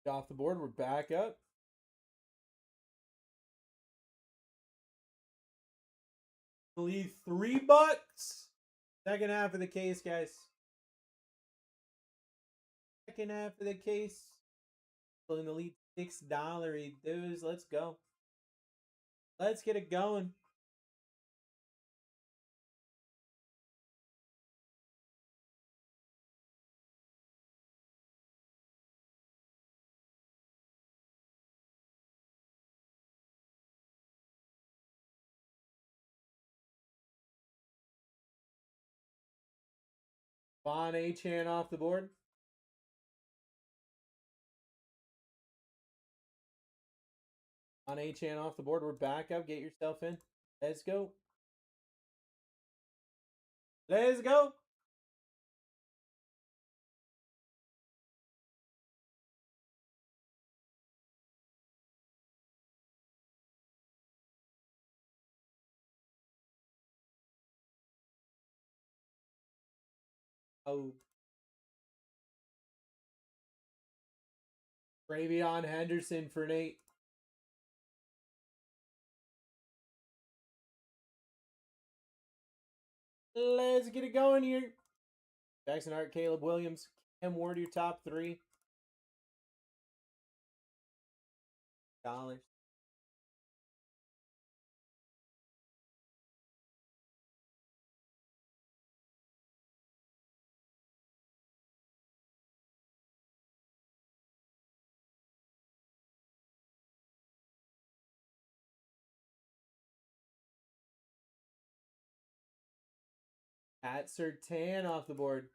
Off the board. We're back up. Lead $3. Second half of the case, guys. Second half of the case. In the lead $6. Dudes, let's go. Let's get it going. Von Achan off the board. On Achan off the board. We're back up. Get yourself in. Let's go. Let's go. Oh. Bravion Henderson for Nate. Let's get it going here. Jackson Hart, Caleb Williams, Cam Ward, your top three. $. Pat Sertan off the board.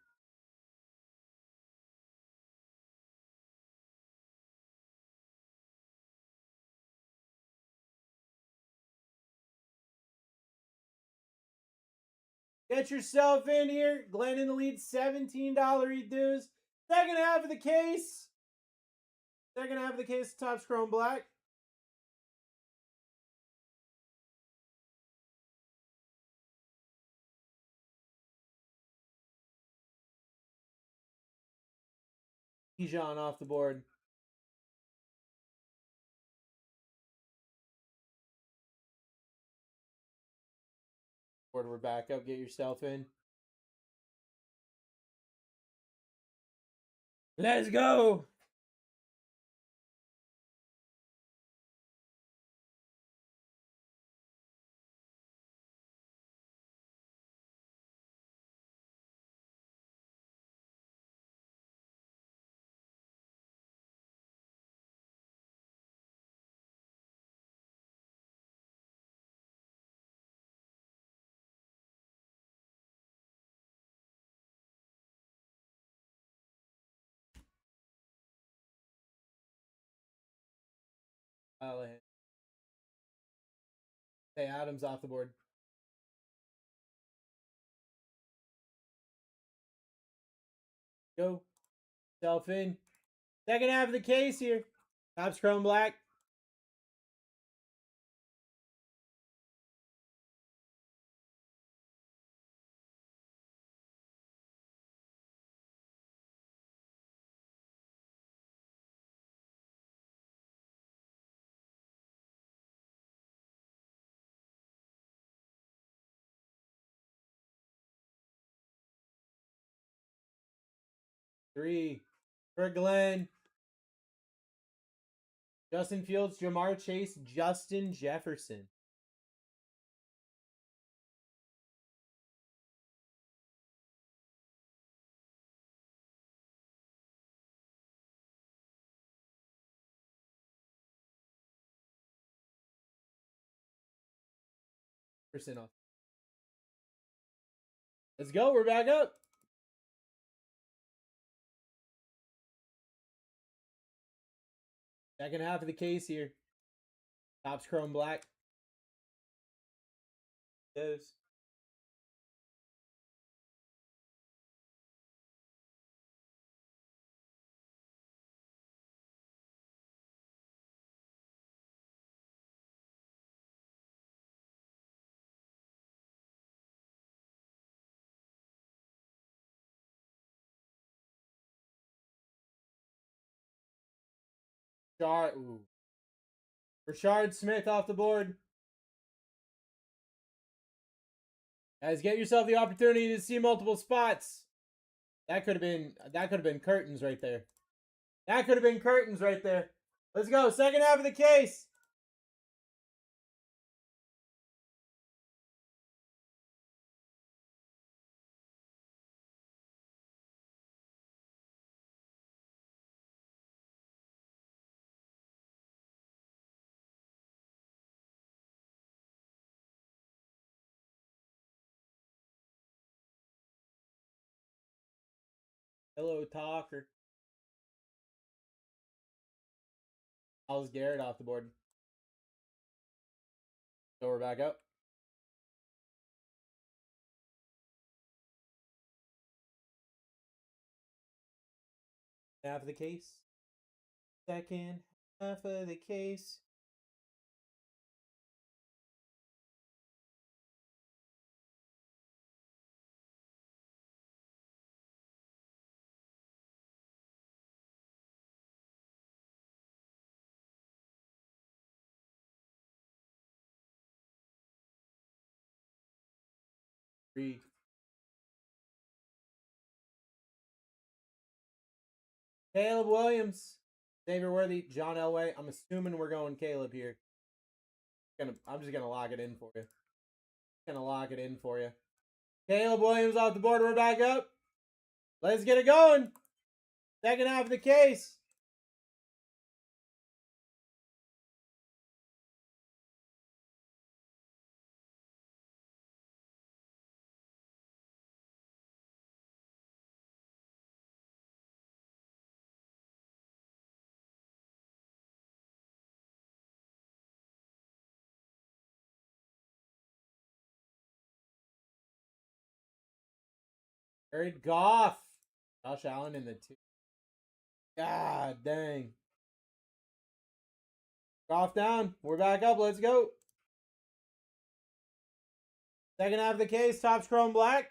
Get yourself in here. Glenn in the lead, $17 redos. Second half of the case. Second half of the case, Topps Chrome Black. Bijan off the board. We're back up. Get yourself in. Let's go. Hey, Adams off the board. Go. Self in. Second half of the case here. Topps Chrome Black. Three for Glenn. Justin Fields, Jamar Chase, Justin Jefferson. Off. Let's go. We're back up. Second half of the case here. Topps Chrome Black. Yes. Rashard Smith off the board. Guys, get yourself the opportunity to see multiple spots. That could have been curtains right there. That could have been curtains right there. Let's go. Second half of the case. Hello, Talker. Miles Garrett off the board. So we're back up. Half of the case. Second half of the case. 3. Caleb Williams, Xavier Worthy, John Elway. I'm assuming we're going Caleb here. I'm just gonna lock it in for you. Caleb Williams off the board. We're back up. Let's get it going. Second half of the case. Jared Goff. Josh Allen in the 2. God dang. Goff down. We're back up. Let's go. Second half of the case. Topps Chrome Black.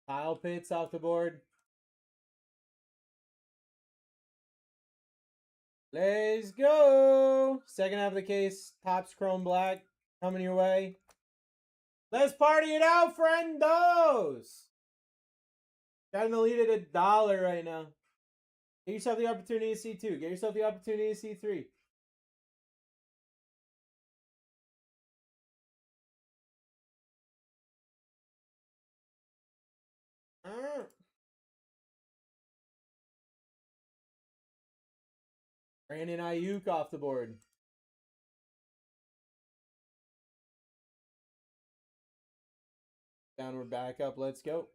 Kyle Pitts off the board. Let's go. Second half of the case. Topps Chrome Black coming your way. Let's party it out, friendos. Got in the lead at $1 right now. Get yourself the opportunity to see 2. Get yourself the opportunity to see 3. Brandon Ayuk off the board. Downward back up. Let's go.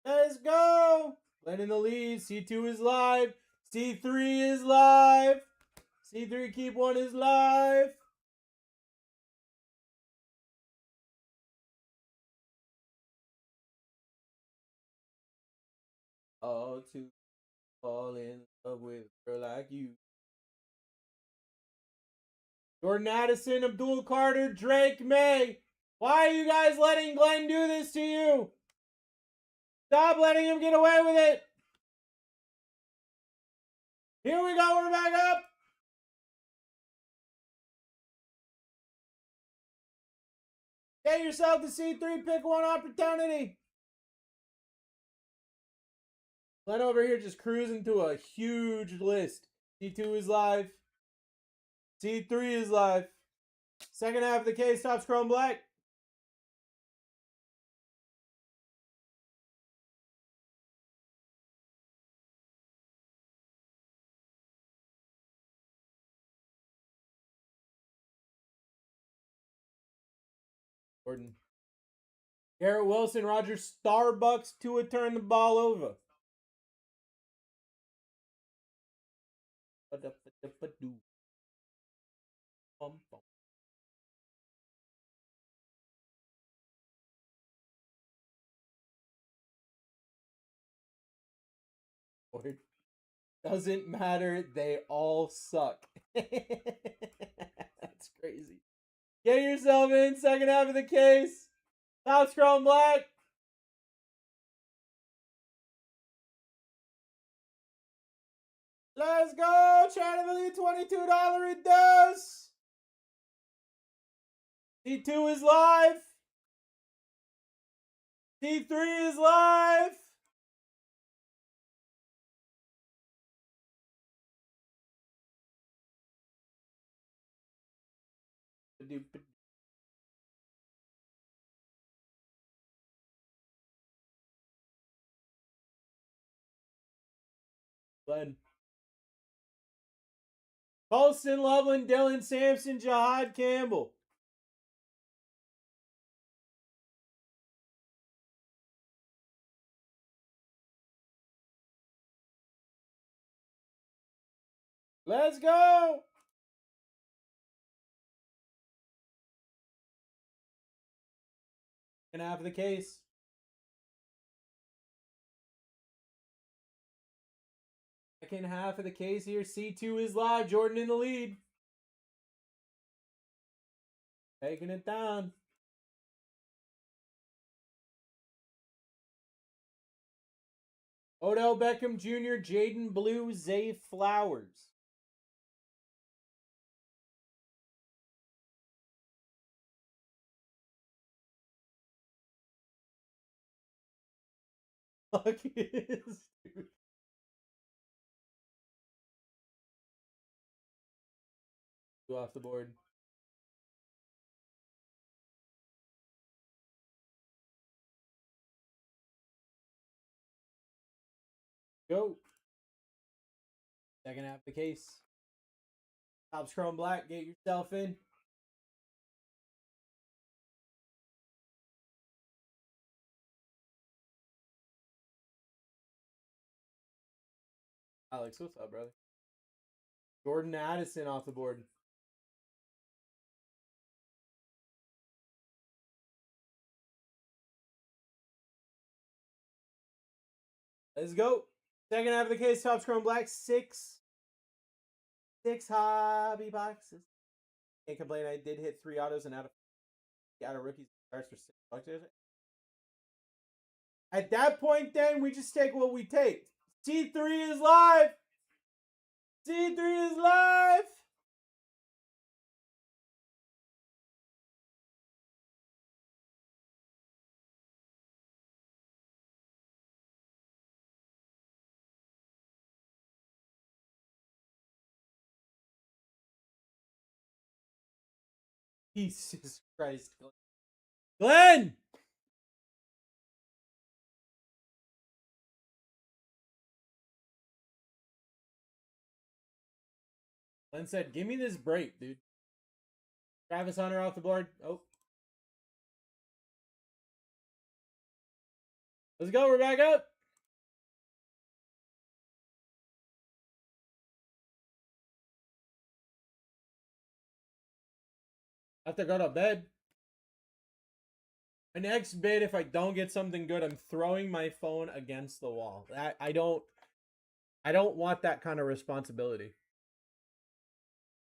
Let's go. Glenn in the lead. C2 is live. C3 is live. C3 keep 1 is live. All to fall in love with a girl like you. Jordan Addison, Abdul Carter, Drake May. Why are you guys letting Glenn do this to you? Stop letting him get away with it. Here we go. We're back up. Get yourself the C3 pick 1 opportunity. Glenn over here just cruising to a huge list. C2 is live. C3 is live. Second half of the case, Topps Chrome Black. Gordon. Garrett Wilson, Roger Starbucks to turn the ball over. Doesn't matter. They all suck. That's crazy. Get yourself in. Second half of the case. Topps Chrome Black. Let's go. Chatterley, $22 it does. C2 is live. C3 is live. Glenn. Colston, Loveland, Dylan Sampson, Jahad Campbell. Let's go. Second half of the case. Second half of the case here. C2 is live. Jordan in the lead. Taking it down. Odell Beckham Jr., Jaden Blue, Zay Flowers. Fuck is, dude. Go off the board. Go. Second half of the case. Topps Chrome Black. Get yourself in. Alex, what's up, brother? Jordan Addison off the board. Let's go. Second half of the case. Topps Chrome Black. Six hobby boxes. Can't complain. I did hit 3 autos and out of rookies stars for $6. At that point, then we just take what we take. C3 is live. C3 is live. Jesus Christ. Glenn! Glenn said, give me this break, dude. Travis Hunter off the board. Oh. Let's go. We're back up. I have to go to bed. My next bid, if I don't get something good, I'm throwing my phone against the wall. I don't want that kind of responsibility.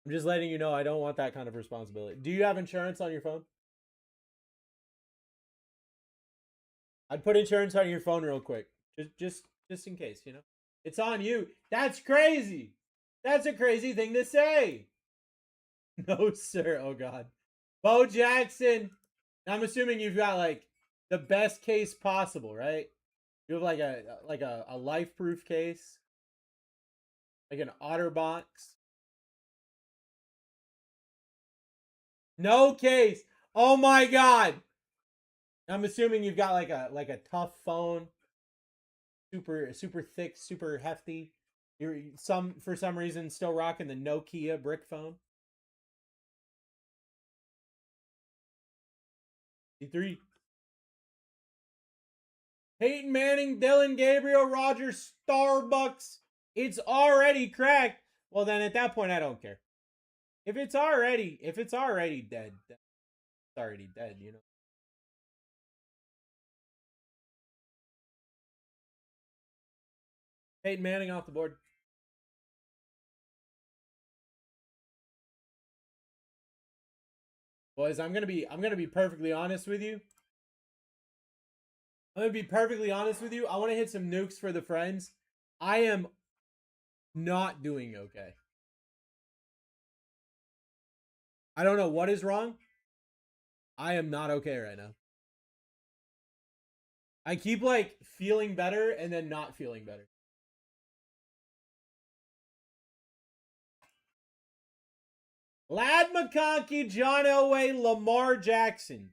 I'm just letting you know I don't want that kind of responsibility. Do you have insurance on your phone? I'd put insurance on your phone real quick. Just in case, you know. It's on you. That's crazy. That's a crazy thing to say. No, sir. Oh God. Bo Jackson. I'm assuming you've got like the best case possible, right? You have like a life proof case. Like an OtterBox. No case. Oh my God. I'm assuming you've got like a tough phone. Super thick, super hefty. You're for some reason still rocking the Nokia brick phone. C3. Peyton Manning, Dylan Gabriel, Roger, Starbucks. It's already cracked. Well, then at that point, I don't care. If it's already dead, it's already dead, you know. Peyton Manning off the board. Boys, I'm gonna be perfectly honest with you. I want to hit some nukes for the friends. I am not doing okay. I don't know what is wrong. I am not okay right now. I keep like feeling better and then not feeling better. Lad McConkey, John Elway, Lamar Jackson.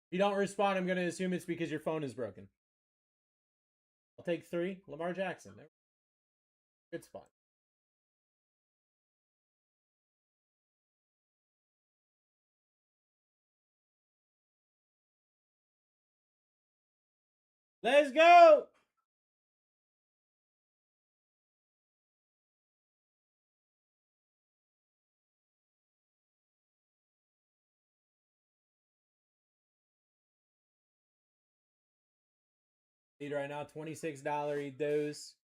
If you don't respond, I'm going to assume it's because your phone is broken. I'll take 3. Lamar Jackson. Good spot. Let's go. Need right now $26. Eat those.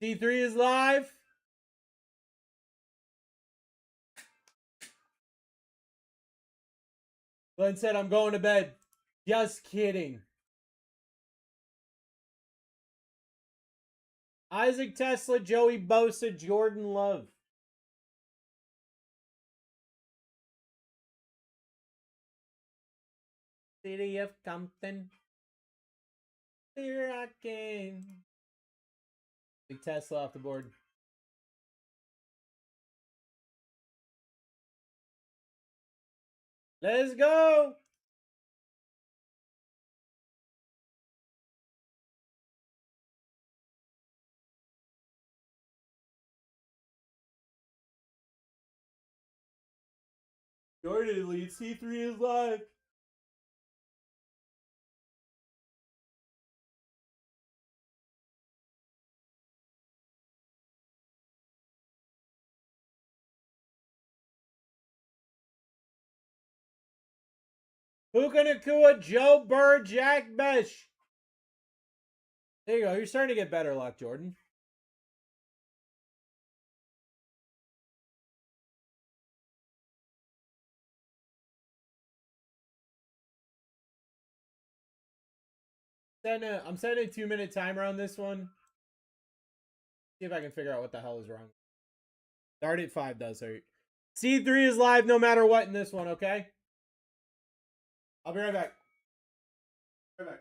C3 is live. Glenn said, I'm going to bed. Just kidding. Isaac Tesla, Joey Bosa, Jordan Love. City of Compton. Here I came. Big Tesla off the board. Let's go. Jordan leads. C3 is live. Puka Nakua, Joe Burr, Jack Besh. There you go. You're starting to get better luck, Jordan. I'm setting a 2-minute timer on this one. See if I can figure out what the hell is wrong. Start at 5 does hurt. C3 is live no matter what in this one, okay? I'll be right back. Right back.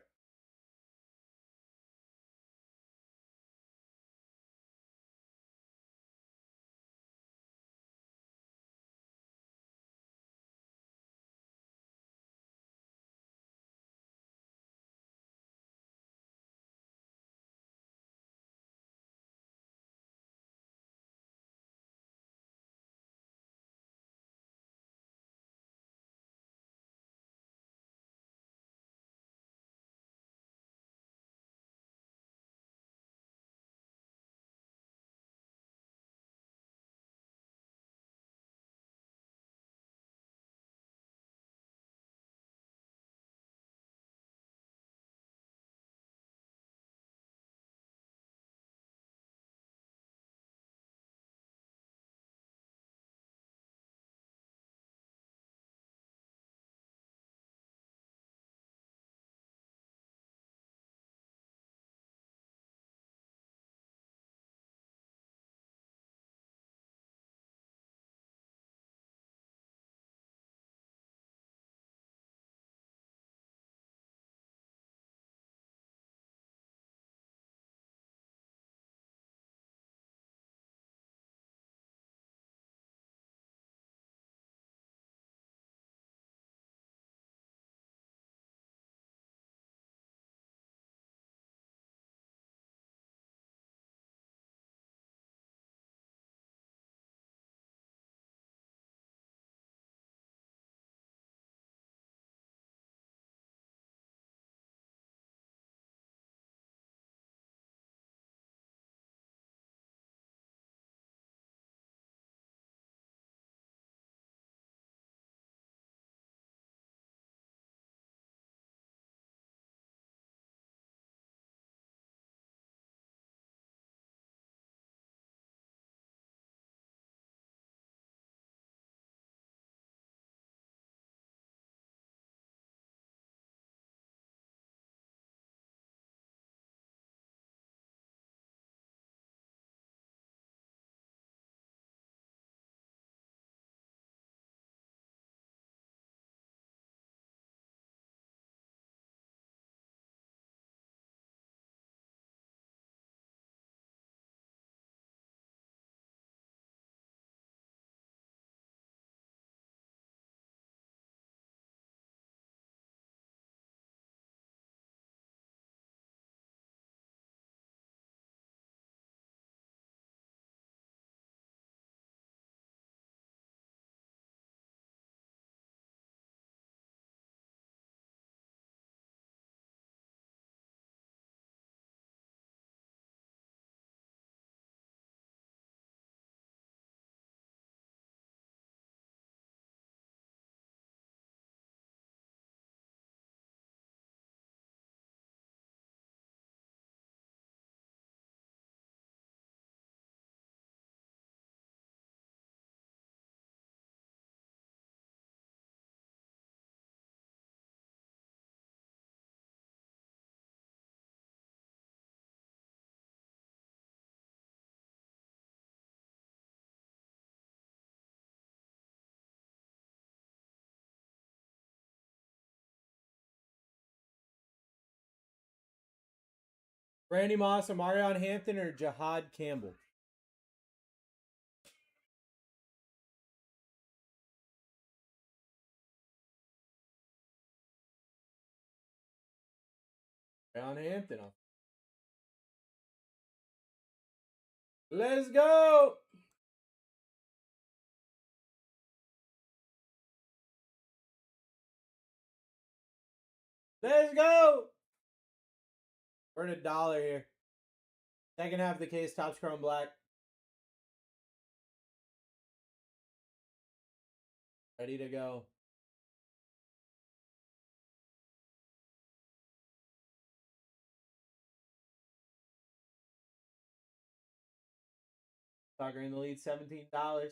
Randy Moss, Omarion Hampton, or Jahad Campbell? Omarion Hampton. Let's go. Let's go. We're at $1 here. Second half of the case, Topps Chrome Black. Ready to go. Talker in the lead, $17.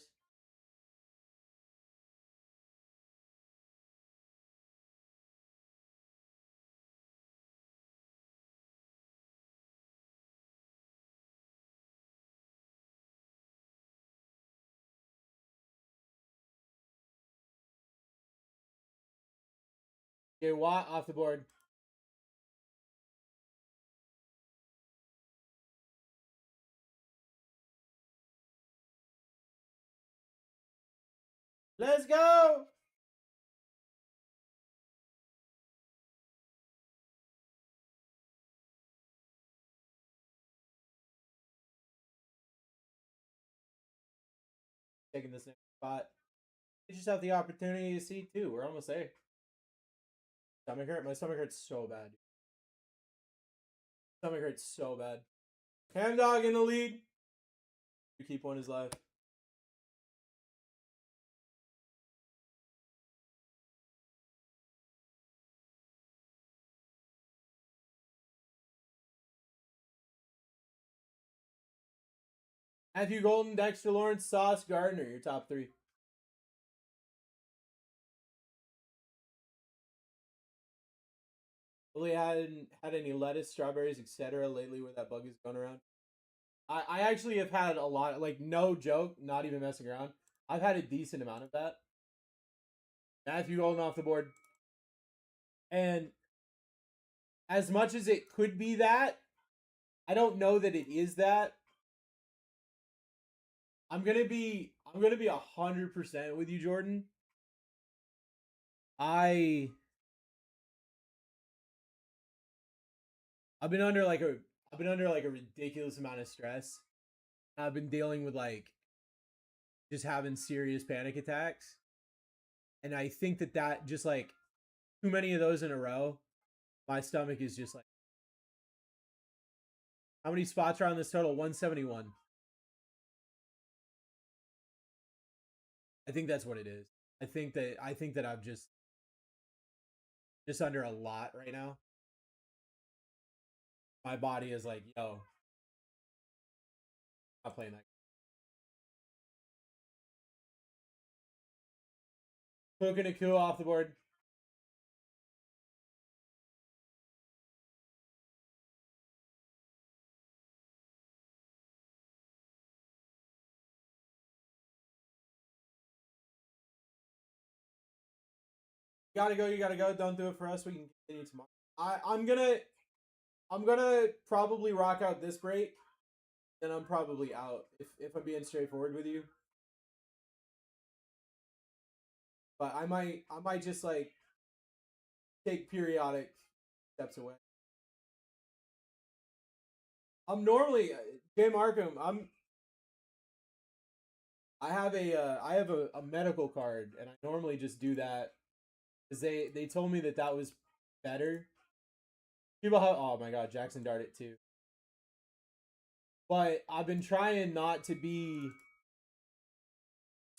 Okay, Watt off the board. Let's go. Taking this next spot. You just have the opportunity to see too. We're almost there. Stomach hurt. My stomach hurts so bad. Stomach hurts so bad. Ham Dog in the lead. You keep one is live. Matthew Golden, Dexter Lawrence, Sauce Gardner, your top three. Really hadn't had any lettuce, strawberries, etc. lately where that bug is going around. I actually have had a lot, like no joke, not even messing around. I've had a decent amount of that. Matthew Golden off the board. And as much as it could be that, I don't know that it is that. I'm gonna be 100% with you, Jordan. I've been under like a ridiculous amount of stress. I've been dealing with like just having serious panic attacks. And I think that just like too many of those in a row, my stomach is just like. How many spots are on this total? 171. I think that's what it is. I think that I'm just under a lot right now. My body is like, yo, I'm not playing that. Cooking a coup off the board. You gotta go. Don't do it for us. We can continue tomorrow. I'm gonna probably rock out this break. Then I'm probably out if I'm being straightforward with you. But I might just like take periodic steps away. I'm normally Jay Markham. I have a medical card, and I normally just do that because they told me that was better. People have, oh my god, Jackson darted too. But I've been trying not to be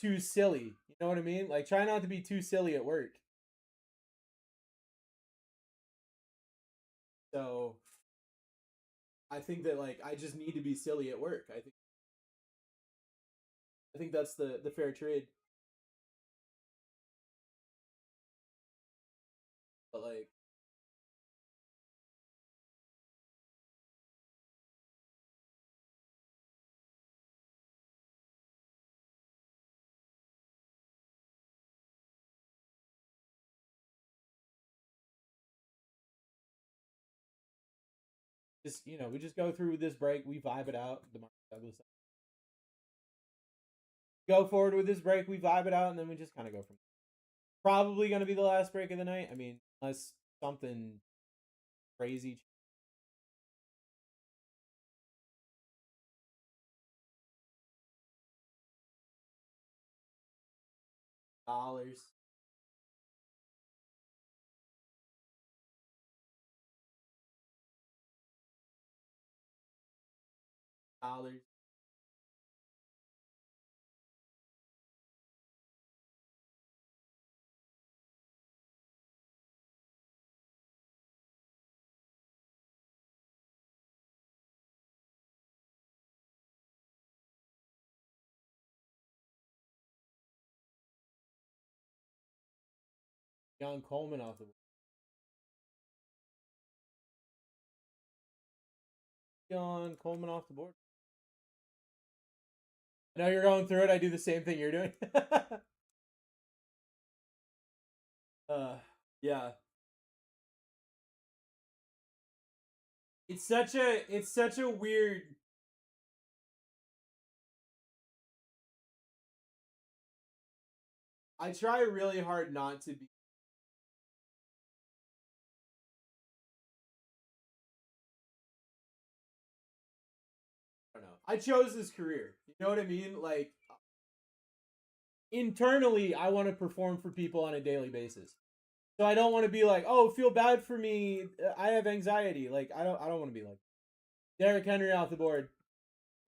too silly. You know what I mean? Like try not to be too silly at work. So I think that like I just need to be silly at work. I think that's the fair trade. But like just we just go through this break, we vibe it out. The Mark Douglas. Go forward with this break, we vibe it out, and then we just kind of go from there. Probably going to be the last break of the night. I mean, unless something crazy. Dollars. Dollars. Young Coleman off the board. Young Coleman off the board. I know you're going through it. I do the same thing you're doing. Yeah. It's such a weird. I try really hard not to be. I don't know. I chose this career. You know what I mean? Like internally, I want to perform for people on a daily basis. So I don't want to be like, oh, feel bad for me. I have anxiety. Like I don't want to be like Derrick Henry off the board.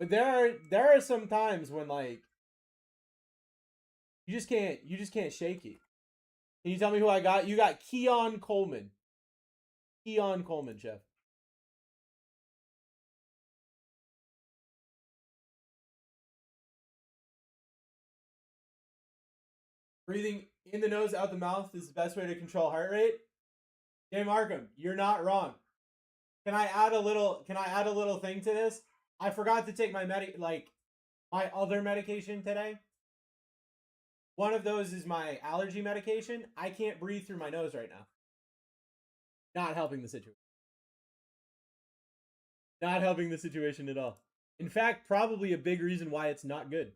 But there are some times when like you just can't shake it. Can you tell me who I got? You got Keon Coleman. Keon Coleman, Chef. Breathing in the nose, out the mouth is the best way to control heart rate. Jay Markham, you're not wrong. Can I add a little thing to this? I forgot to take my my other medication today. One of those is my allergy medication. I can't breathe through my nose right now. Not helping the situation. Not helping the situation at all. In fact, probably a big reason why it's not good.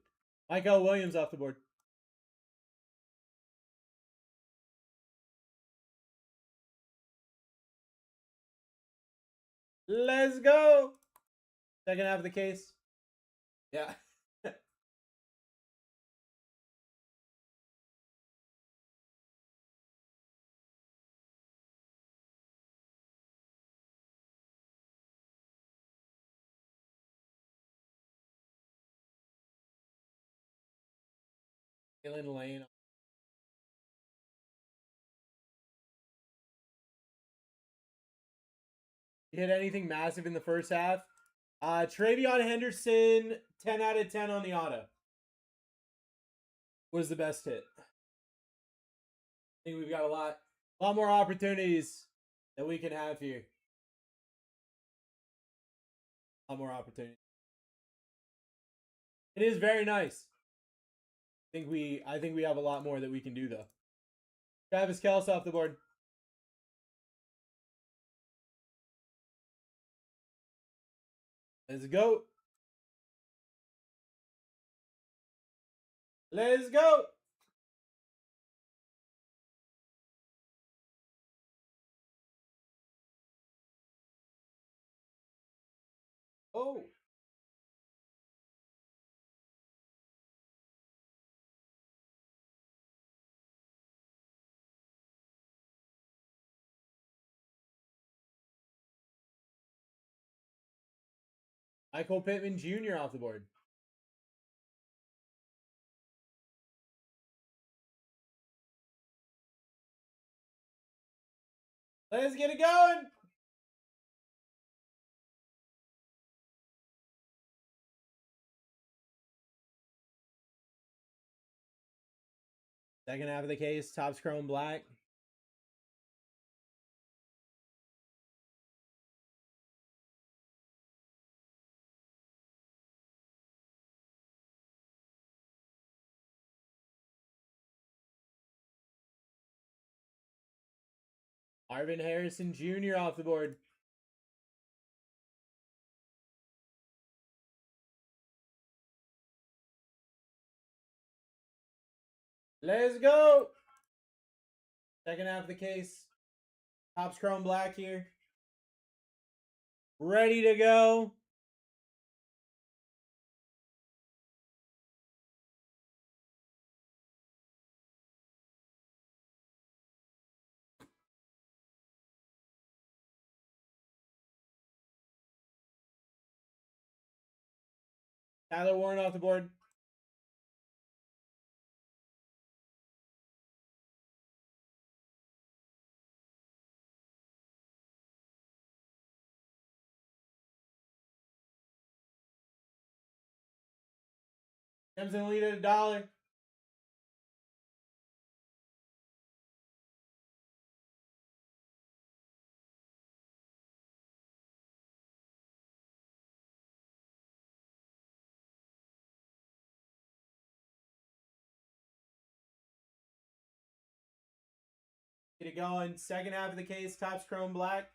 Michael Williams off the board. Let's go. Second half of the case. Yeah. Jalen Lane. You hit anything massive in the first half? Travion Henderson, 10 out of 10 on the auto. Was the best hit. I think we've got a lot more opportunities that we can have here. A lot more opportunities. It is very nice. I think we have a lot more that we can do though. Travis Kelce off the board. Let's go. Let's go. Oh. Michael Pittman Jr. off the board. Let's get it going. Second half of the case, Topps Chrome Black. Marvin Harrison Jr. off the board. Let's go. Second half of the case. Topps Chrome Black here. Ready to go. Tyler Warren off the board. Comes in the lead at $1. Get it going. Second half of the case. Topps Chrome Black.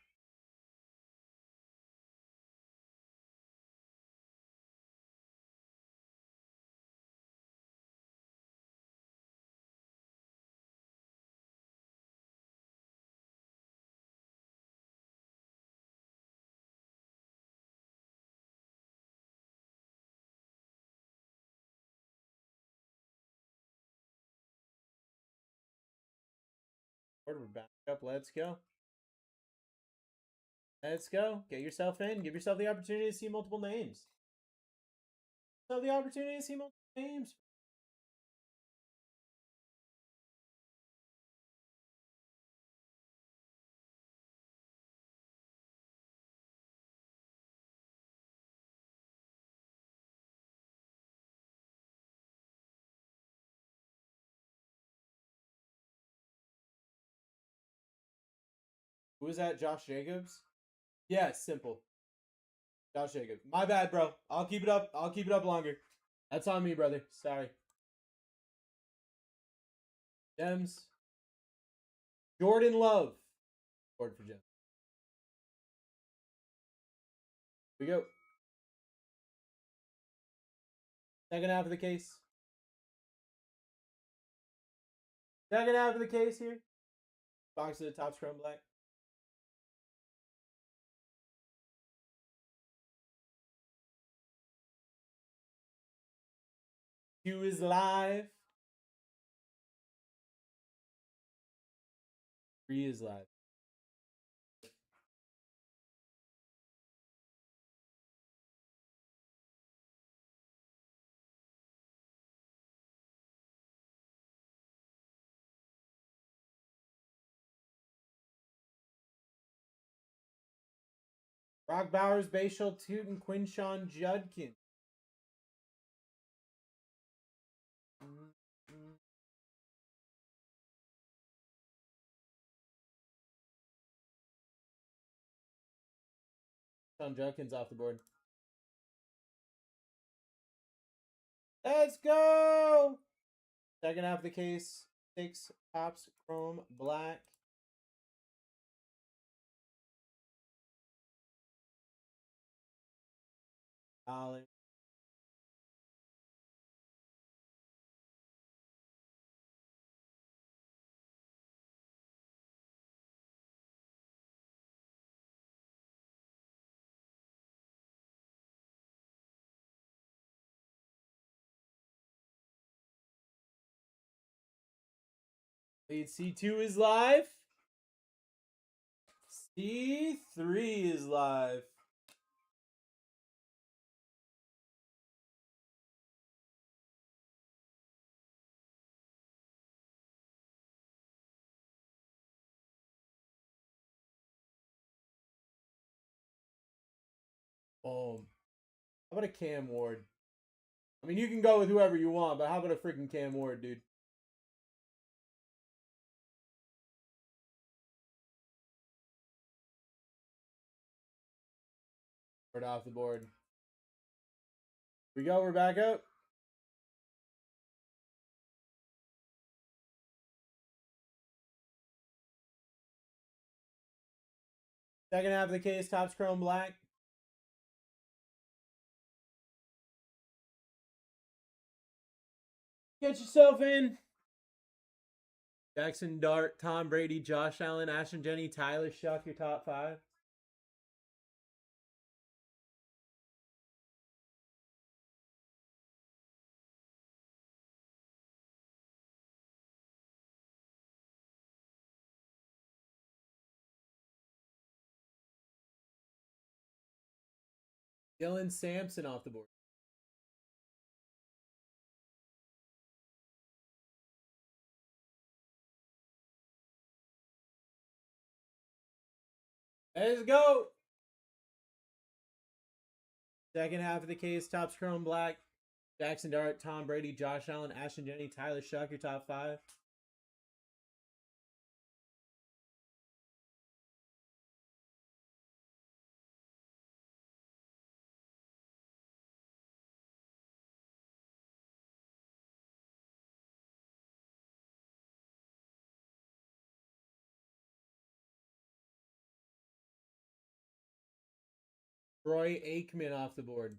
We're back up. Let's go. Let's go. Get yourself in. Give yourself the opportunity to see multiple names. So the opportunity to see multiple names. Who is that? Josh Jacobs? Yeah, simple. Josh Jacobs. My bad, bro. I'll keep it up. I'll keep it up longer. That's on me, brother. Sorry. Gems. Jordan Love. Board for Gems. Here we go. Second half of the case. Second half of the case here. Box of the Topps Chrome Black. Q is live. 3 is live. Brock Bowers, Bashal, Tootin, Quinshawn, Judkins. Sean Judkins off the board. Let's go! Second half of the case. 6 Topps Chrome Black. Ollie. Lead C2 is live. C3 is live. How about a Cam Ward? I mean, you can go with whoever you want, but how about a freaking Cam Ward, dude? Ward off the board. Here we go. We're back up. Second half of the case, Topps Chrome Black. Get yourself in. Jackson Dart, Tom Brady, Josh Allen, Ashton Jenny, Tyler Shuck, your top 5. Dylan Sampson off the board. Let's go. Second half of the case, Topps Chrome Black. Jackson Dart, Tom Brady, Josh Allen, Ashton Jenny, Tyler Shuck, your top 5. Troy Aikman off the board.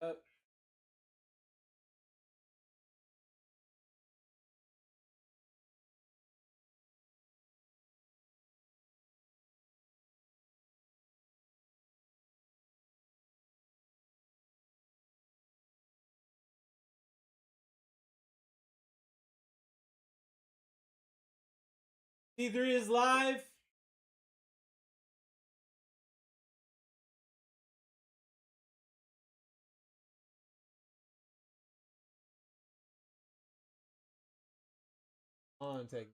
Up. C3 is live. On, take.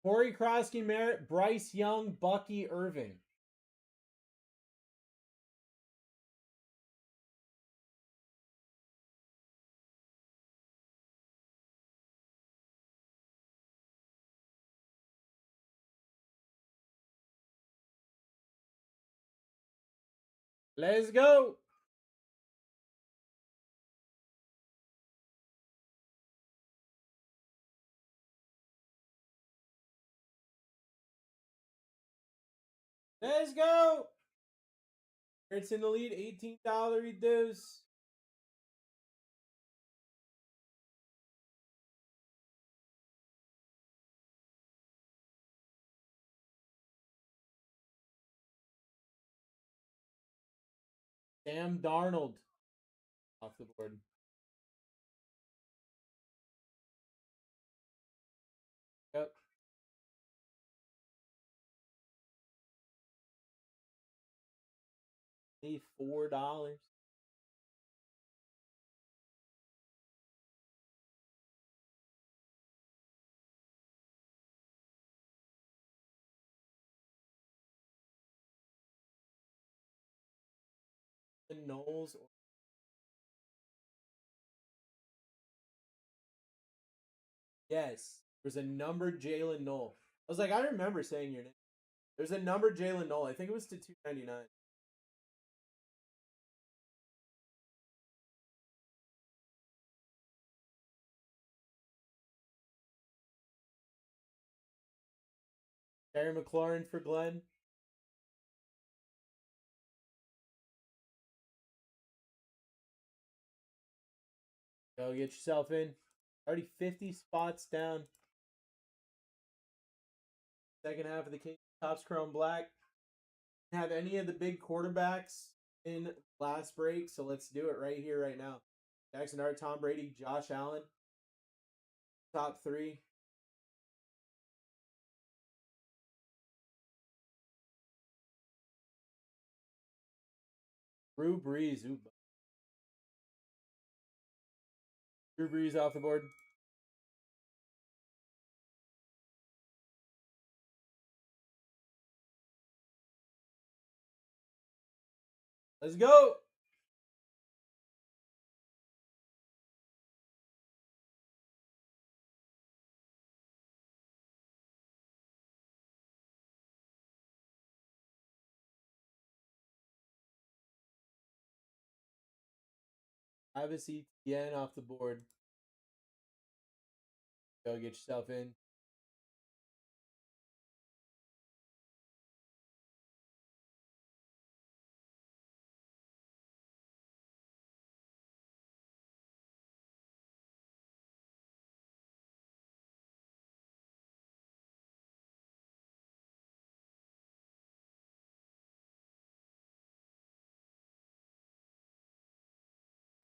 Corey Krosky, Merritt, Bryce Young, Bucky Irving. Let's go. Let's go. It's in the lead, $18 reduce. Sam Darnold off the board. Yep. $4. The Knowles. Yes. There's a numbered Jalen Knoll. I was like, I remember saying your name. There's a numbered Jalen Knoll. I think it was to 299. Terry McLaurin for Glenn. Go get yourself in. Already 50 spots down. Second half of the case, Topps Chrome Black. Have any of the big quarterbacks in last break, so let's do it right here, right now. Jackson Dart, Tom Brady, Josh Allen. Top 3. Drew Brees. Ooh. Drew Brees off the board. Let's go. Travis Etienne off the board. Go get yourself in.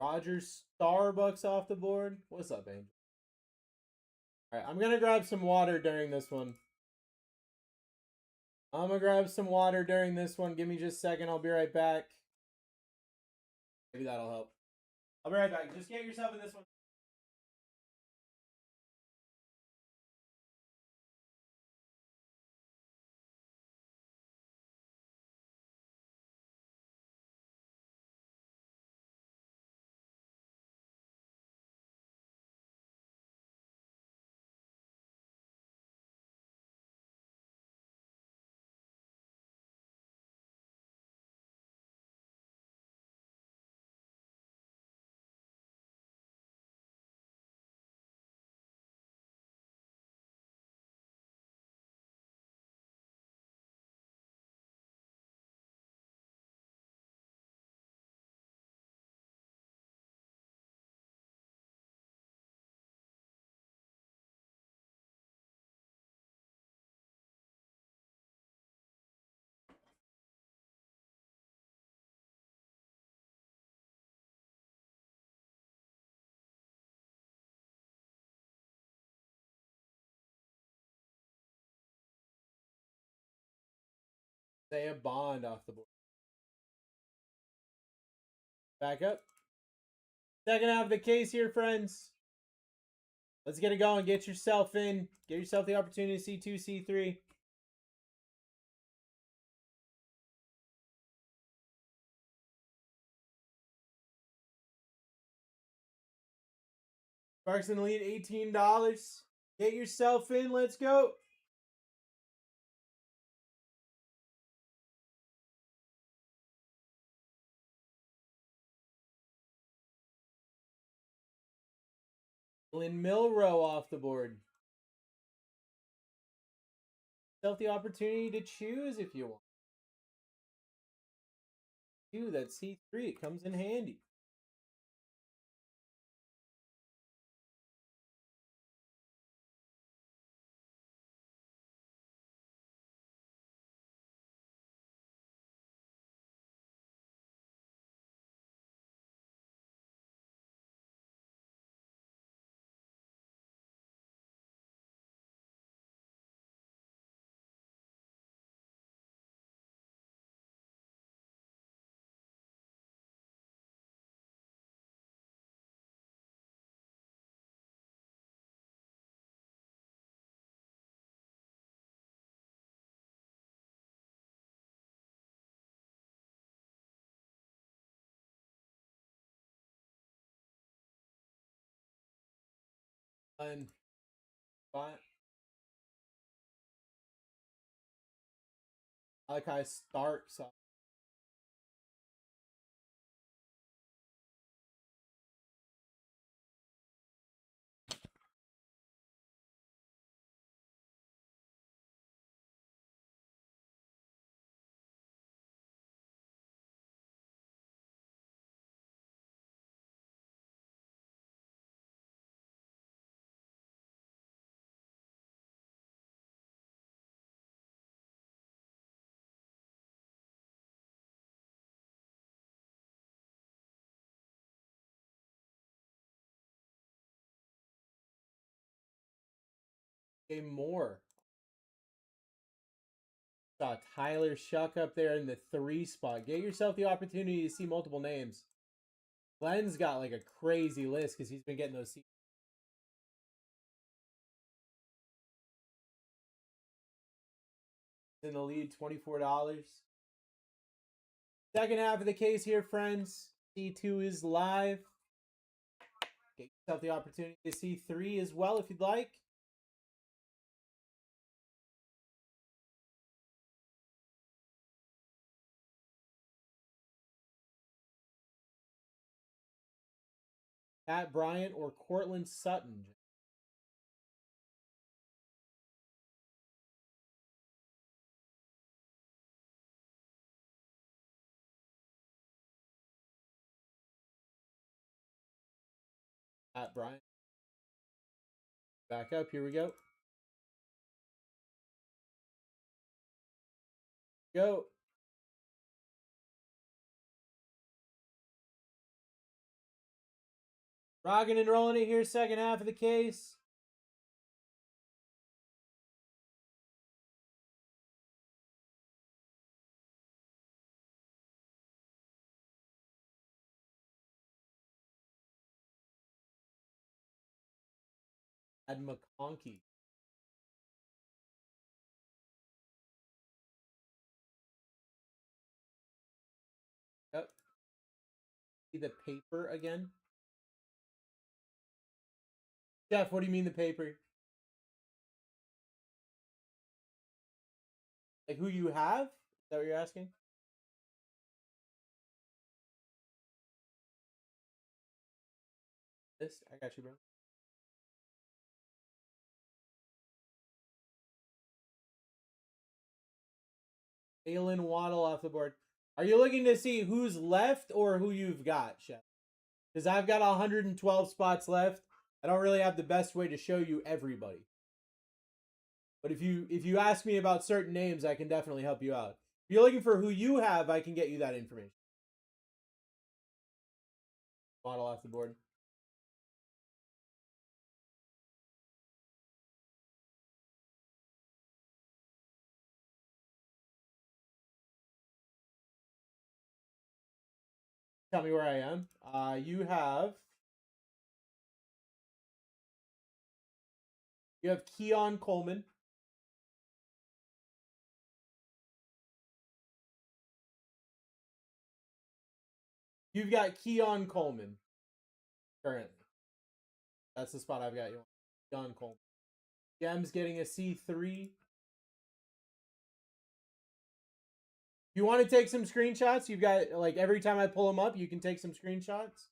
Roger Starbucks off the board. What's up, Angel? All right, I'm gonna grab some water during this one. I'm gonna grab some water during this one. Give me just a second. I'll be right back. Maybe that'll help. I'll be right back. Just get yourself in this one. Say a bond off the board. Back up. Second half of the case here, friends. Let's get it going. Get yourself in. Get yourself the opportunity to see 2, C3. Sparks in the lead, $18. Get yourself in. Let's go. Lynn Milrow off the board. Yourself the opportunity to choose if you want. That's C3. It comes in handy. And fine. Malachi Starks. More. Saw Tyler Shuck up there in the 3 spot. Get yourself the opportunity to see multiple names. Glenn's got like a crazy list because he's been getting those seats. In the lead, $24. Second half of the case here, friends. C2 is live. Get yourself the opportunity to see 3 as well if you'd like. Pat Bryant or Cortland Sutton. At Brian. Back up. Here we go. Go. Rocking and rolling it here, second half of the case. At McConkey. Yep. See the paper again? Jeff, what do you mean the paper? Like who you have? Is that what you're asking? This? I got you, bro. Jalen Waddle off the board. Are you looking to see who's left or who you've got, Chef? Because I've got 112 spots left. I don't really have the best way to show you everybody. But if you ask me about certain names, I can definitely help you out. If you're looking for who you have, I can get you that information. Waddle off the board. Tell me where I am. You have Keon Coleman. You've got Keon Coleman currently. That's the spot I've got you on. Keon Coleman. Gem's getting a C3. You want to take some screenshots? You've got, like, every time I pull them up, you can take some screenshots.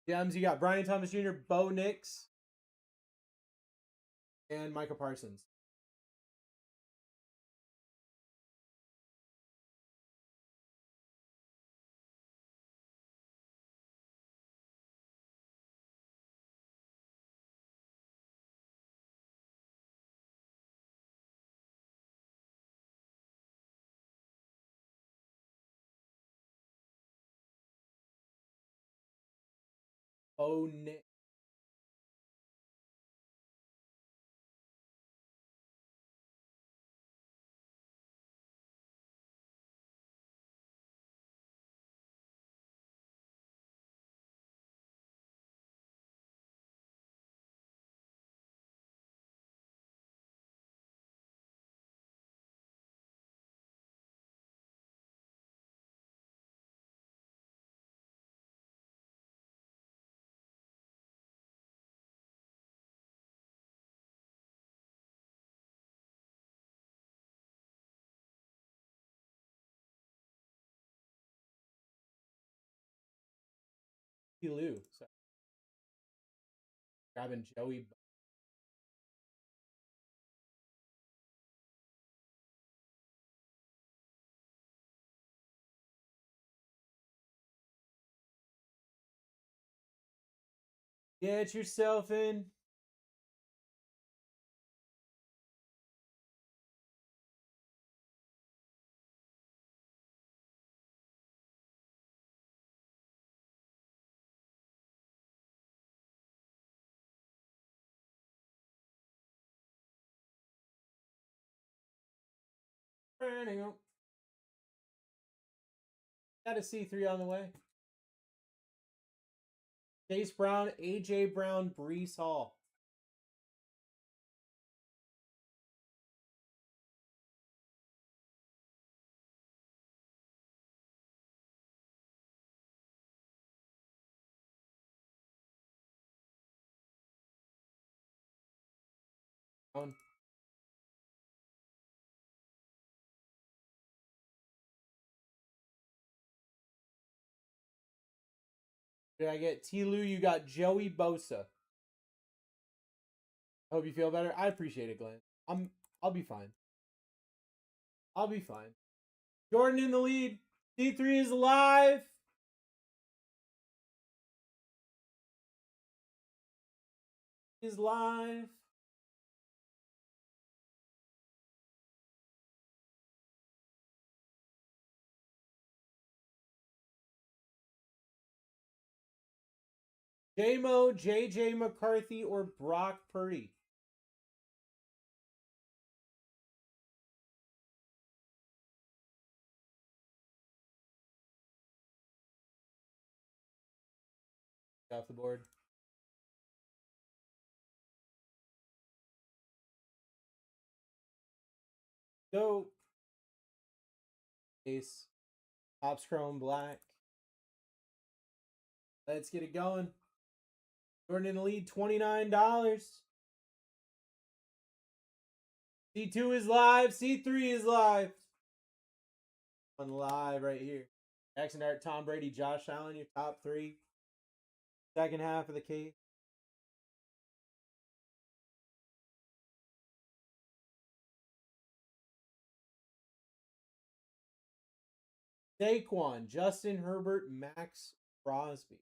Gems, you got Brian Thomas Jr., Bo Nix, and Micah Parsons. Bo Nix. Lou. So, grabbing Joey. Get yourself in. Got a C3 on the way. Chase Brown, AJ Brown, Brees Hall. Did I get T. Lou? You got Joey Bosa. Hope you feel better. I appreciate it, Glenn. I'll be fine. I'll be fine. Jordan in the lead. C3 is alive. is live. J-Mo, JJ McCarthy, or Brock Purdy? Off the board. Go. Ace. Pops Chrome Black. Let's get it going. Jordan in the lead, $29. C2 is live. C3 is live. On live right here. Jackson Dart, Tom Brady, Josh Allen, your top three. Second half of the case. Saquon, Justin Herbert, Max Crosby.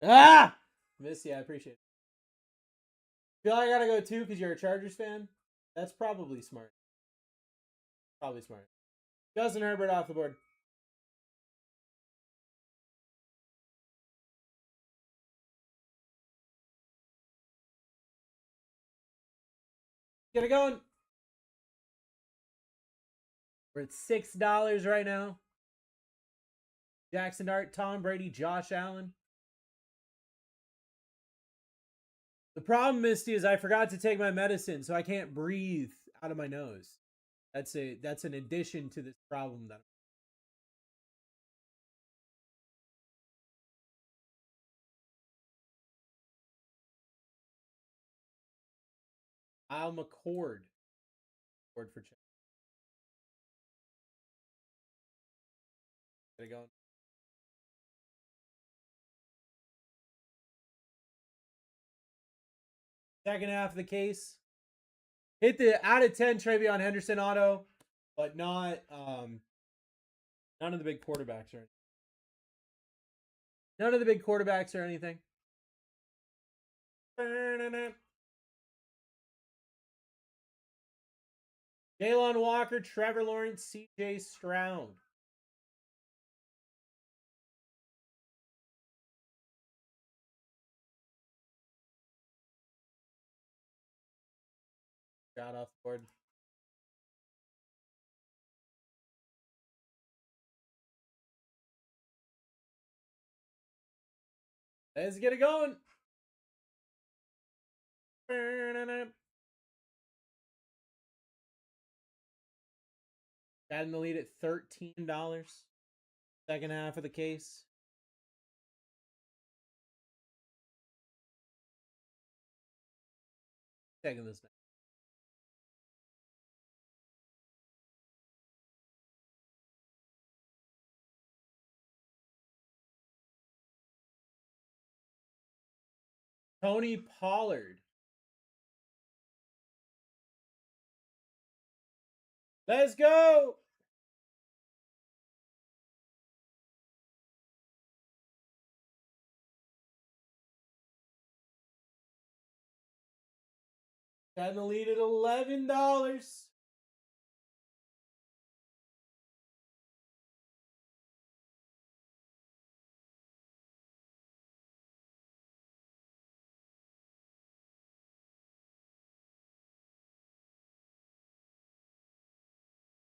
Ah! Missy, I appreciate it. Feel like I gotta go too because you're a Chargers fan? That's probably smart. Probably smart. Justin Herbert off the board. Get it going. We're at $6 right now. Jackson Dart, Tom Brady, Josh Allen. The problem, Misty, is I forgot to take my medicine, so I can't breathe out of my nose. That's an addition to this problem that Al McCord. Word for check. Get it going. Second half of the case. Hit the out of 10 Travion Henderson auto, but not none of the big quarterbacks or anything. None of the big quarterbacks or anything. Jalen Walker, Trevor Lawrence, CJ Stroud. Got off the board. Let's get it going. Got in the lead at $13. Second half of the case. Taking this now. Tony Pollard. Let's go. Got in the lead at $11.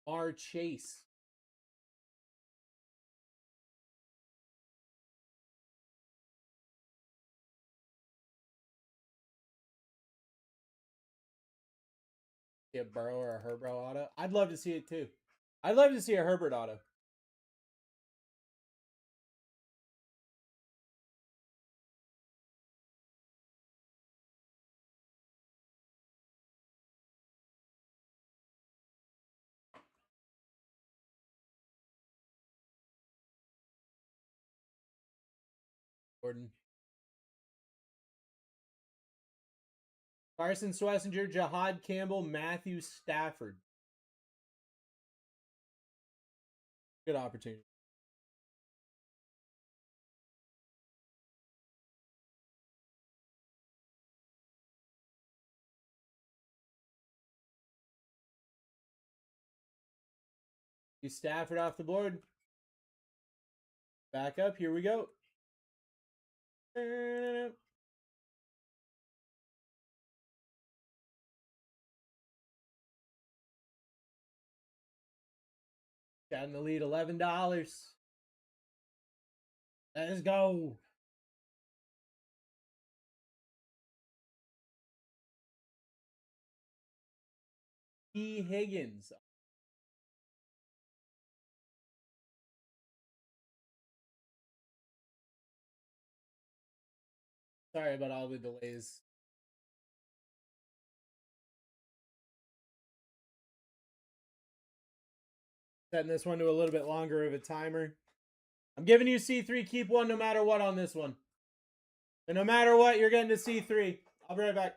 R. Chase. See a Burrow or a Herbert auto. I'd love to see it too. I'd love to see a Herbert auto. Gordon. Carson Schlesinger, Jahad Campbell, Matthew Stafford. Good opportunity. Stafford off the board. Back up. Here we go. Got in the lead, $11. Let's go. E. Higgins. Sorry about all the delays. Setting this one to a little bit longer of a timer. I'm giving you C3. Keep one no matter what on this one. And no matter what, you're getting to C3. I'll be right back.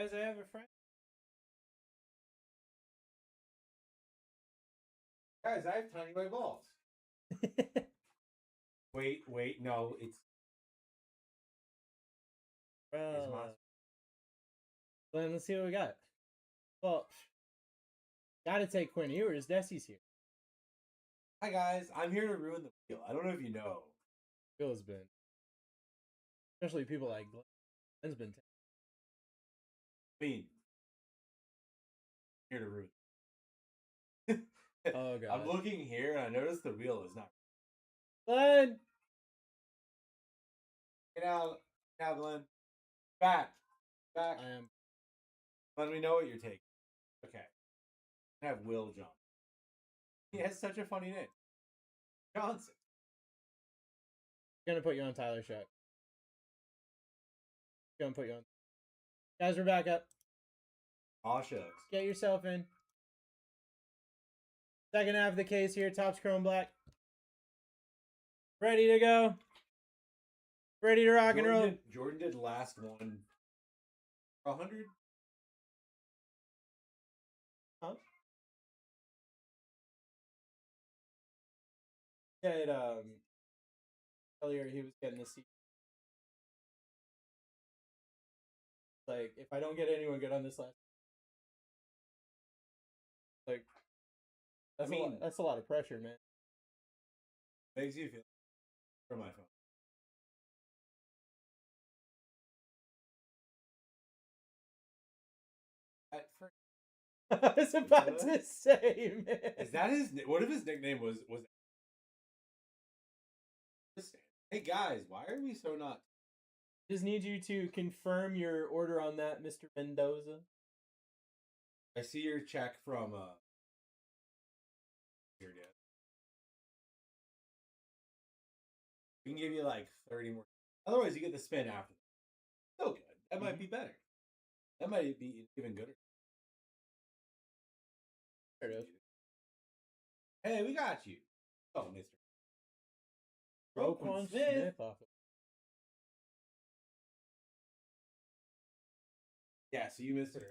Guys, I have a friend. Guys, I have tiny white balls. Wait, no, it's Well, monster. then let's see what we got. Well, gotta take Quinn Ewers. Desi's here. Hi guys, I'm here to ruin the wheel. I don't know if you know. Phil's been, especially people like Glenn's been. I mean, here to ruin. Oh god. I'm looking here and I noticed the wheel is not. Glenn. Get out, Glenn. Back. I am. Let me know what you're taking. Okay. I have Will Johnson. He has such a funny name. Johnson. Gonna put you on Tyler Shuck. Gonna put you on. Guys, we're back up. Aw shucks. Get yourself in. Second half of the case here. Topps Chrome Black. Ready to go. Ready to rock and roll. Jordan did last one. 100? Huh? Said earlier he was getting the seat. Like, if I don't get anyone good on this last, like, that's a lot of pressure, man. Makes you feel for my phone. I was about to say, man. Is that his? What if his nickname was? Hey guys, why are we so not? Just need you to confirm your order on that, Mr. Mendoza. I see your check from here, yeah. We can give you like 30 more. Otherwise, you get the spin after. Still good. That might be better. That might be even gooder. There it is. Hey, we got you. Oh, Mister. Roquan Smith off of. Yeah, so you missed it.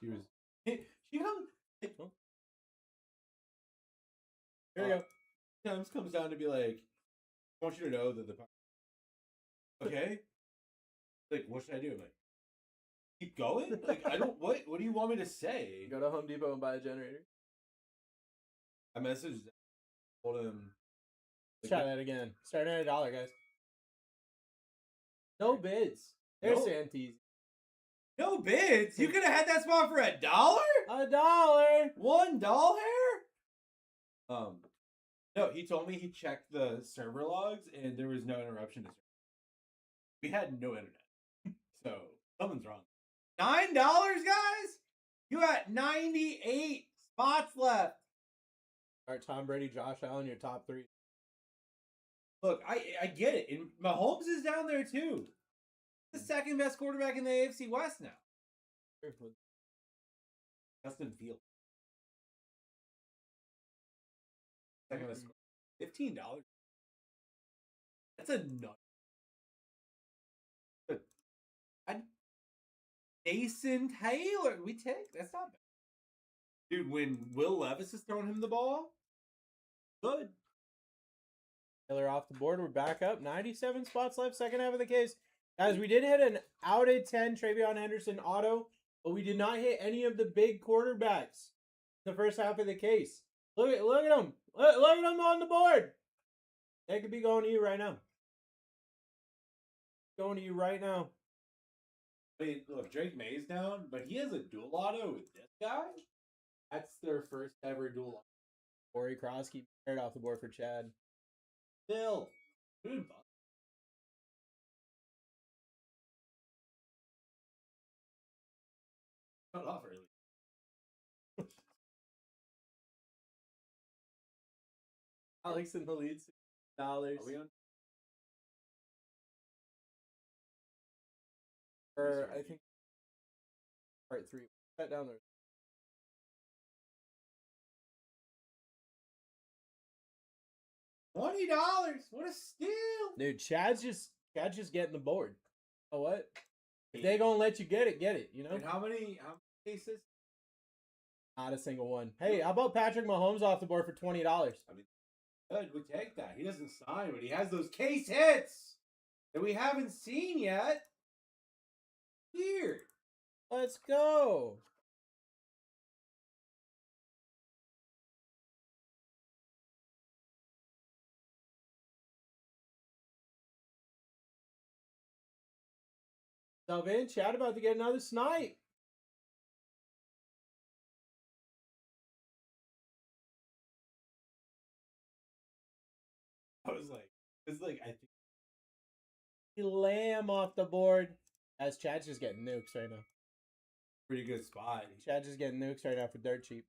She was. She comes. Here we go. Sometimes comes down to be like, I want you to know that the. Okay. Like, what should I do? I'm like, keep going. Like, I don't. What do you want me to say? Go to Home Depot and buy a generator. I messaged. Told him. Try that again. Starting at $1, guys. No bids. There's Nope. Santees. No bids. You could have had that spot for $1. $1. $1? No, he told me he checked the server logs and there was no interruption to server. We had no internet. So something's wrong. $9, guys? You got 98 spots left. All right, Tom Brady, Josh Allen, your top 3. Look, I get it. And Mahomes is down there too. The second best quarterback in the AFC West now. Justin Fields. Second best. $15. That's a nut. Jason Taylor. We take. That's not bad. Dude, when Will Levis is throwing him the ball, good. Taylor off the board. We're back up. 97 spots left. Second half of the case. Guys, we did hit an out of 10 Travion Henderson auto, but we did not hit any of the big quarterbacks in the first half of the case. Look at them. Look at them on the board. They could be going to you right now. Going to you right now. I mean, look, Drake May's down, but he has a dual auto with this guy. That's their first ever dual auto. Corey Krosky paired off the board for Chad. Bill. Good. Cut off early. Alex in the lead, $6. Are we on? Or I think part 3. Set down there. $20. What a steal! Dude, Chad's just getting the board. You know what? If they gonna let you get it, you know? And how many cases? Not a single one. Hey, how about Patrick Mahomes off the board for $20? I mean, good, we take that. He doesn't sign, but he has those case hits that we haven't seen yet. Weird. Let's go. So, Vin, Chad about to get another snipe. I think Lamb off the board. As Chad's just getting nukes right now. pretty good spot. Chad's just getting nukes right now for dirt cheap.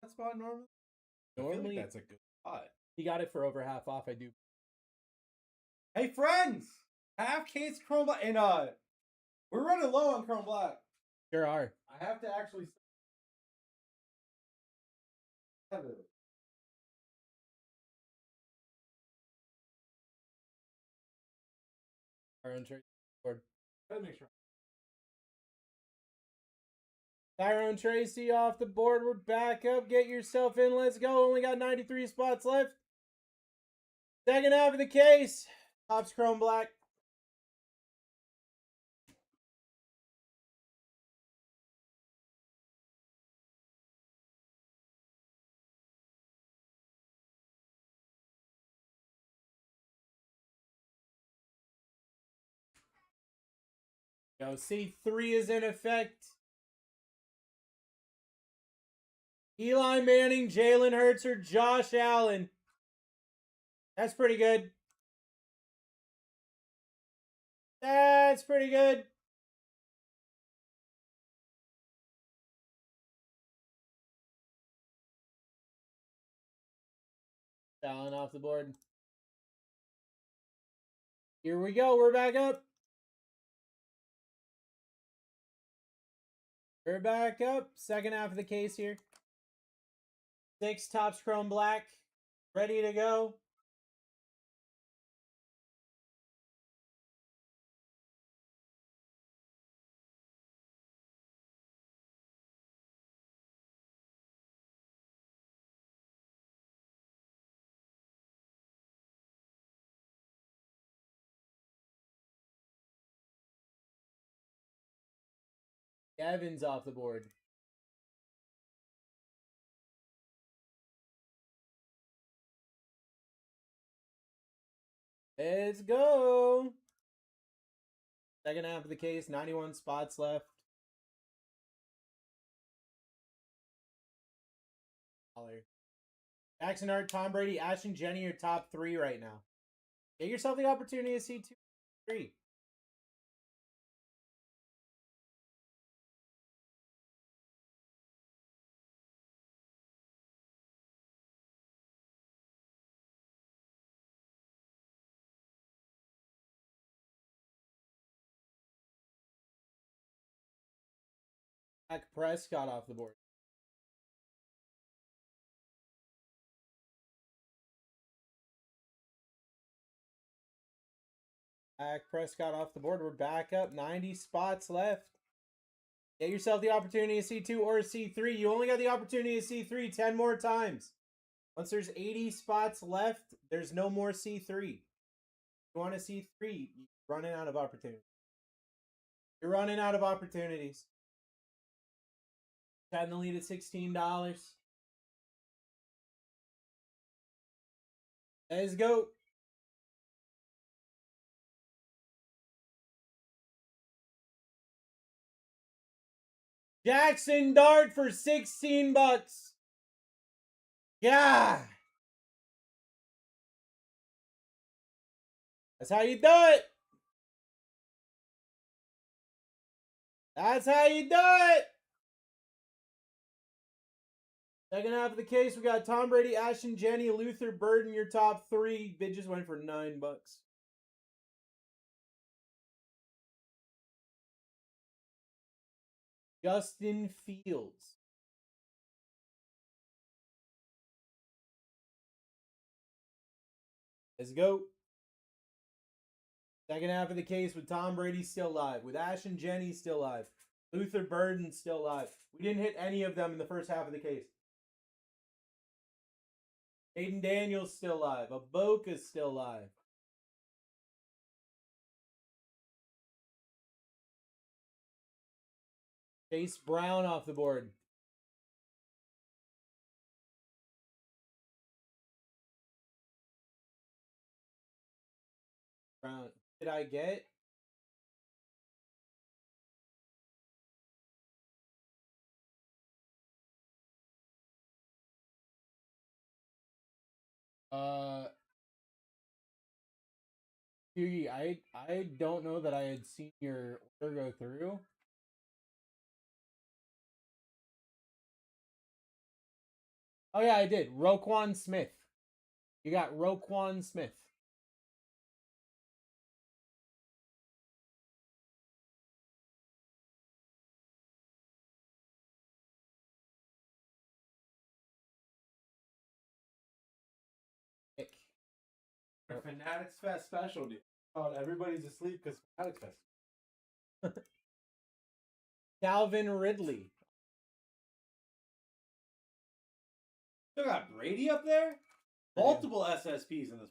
That spot normally? I feel Normally, like that's a good spot. he got it for over half off. I do. Hey, friends! Half case Chrome Black. And, we're running low on Chrome Black. Sure are. I have to actually have it. Our own trade board. Gotta make sure. Tyrone Tracy off the board. We're back up. Get yourself in. Let's go. Only got 93 spots left. Second half of the case. Topps Chrome Black. Go. C3 is in effect. Eli Manning, Jalen Hurts, or Josh Allen. That's pretty good. That's pretty good. Allen off the board. Here we go. We're back up. We're back up. Second half of the case here. 6 Topps Chrome Black. Ready to go. Evans off the board. Let's go. Second half of the case, 91 spots left. Jackson Hart, Tom Brady, Ashton Jenny are top 3 right now. Get yourself the opportunity to see 2, 3. Dak Prescott off the board. Dak Prescott off the board. We're back up. 90 spots left. Get yourself the opportunity to see 2 or see 3. You only got the opportunity to see 3 10 more times. Once there's 80 spots left, there's no more C3. If you want to see 3, you're running out of opportunities. You're running out of opportunities. Chad in the lead at $16. Let's go. Jackson Dart for 16 bucks. Yeah. That's how you do it. That's how you do it. Second half of the case, we got Tom Brady, Ashton Jenny, Luther Burden, your top 3. Bid just went for $9. Justin Fields. Let's go. Second half of the case with Tom Brady still live, with Ash and Jenny still live, Luther Burden still live. We didn't hit any of them in the first half of the case. Aiden Daniels still live. Aboka's still live. Chase Brown off the board. Brown. Did I get? Hughie, I don't know that I had seen your order go through. Oh yeah, I did. Roquan Smith. You got Roquan Smith. A Fanatics Fest special, dude. Oh, everybody's asleep because Fanatics Fest. Calvin Ridley. Still got Brady up there. Multiple SSPs in this,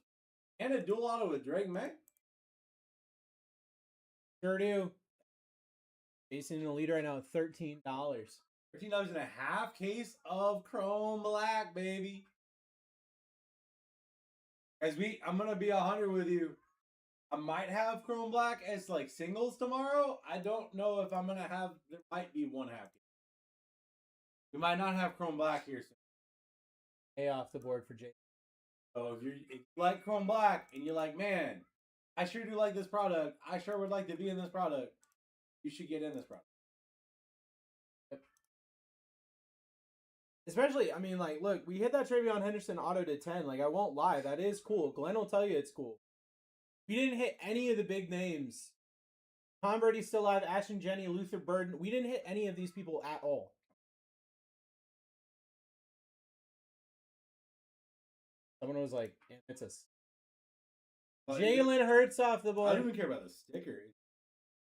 and a dual auto with Drake May. Sure do. Jason in the lead right now at $13. $13.50 case of Chrome Black, baby. As I'm gonna be 100 with you. I might have Chrome Black as like singles tomorrow. I don't know if I'm gonna have. There might be one half. We might not have Chrome Black here soon. Hey, off the board for Jason. So if you like Chrome Black and you're like, man, I sure do like this product. I sure would like to be in this product. You should get in this product. Especially, I mean, like, look, we hit that Travion Henderson auto to 10. Like, I won't lie, that is cool. Glenn will tell you it's cool. We didn't hit any of the big names. Tom Brady's still alive. Ashton Jenny, Luther Burden. We didn't hit any of these people at all. Someone was like, "Damn, it's us." Jalen Hurts off the I board. don't even care about the sticker.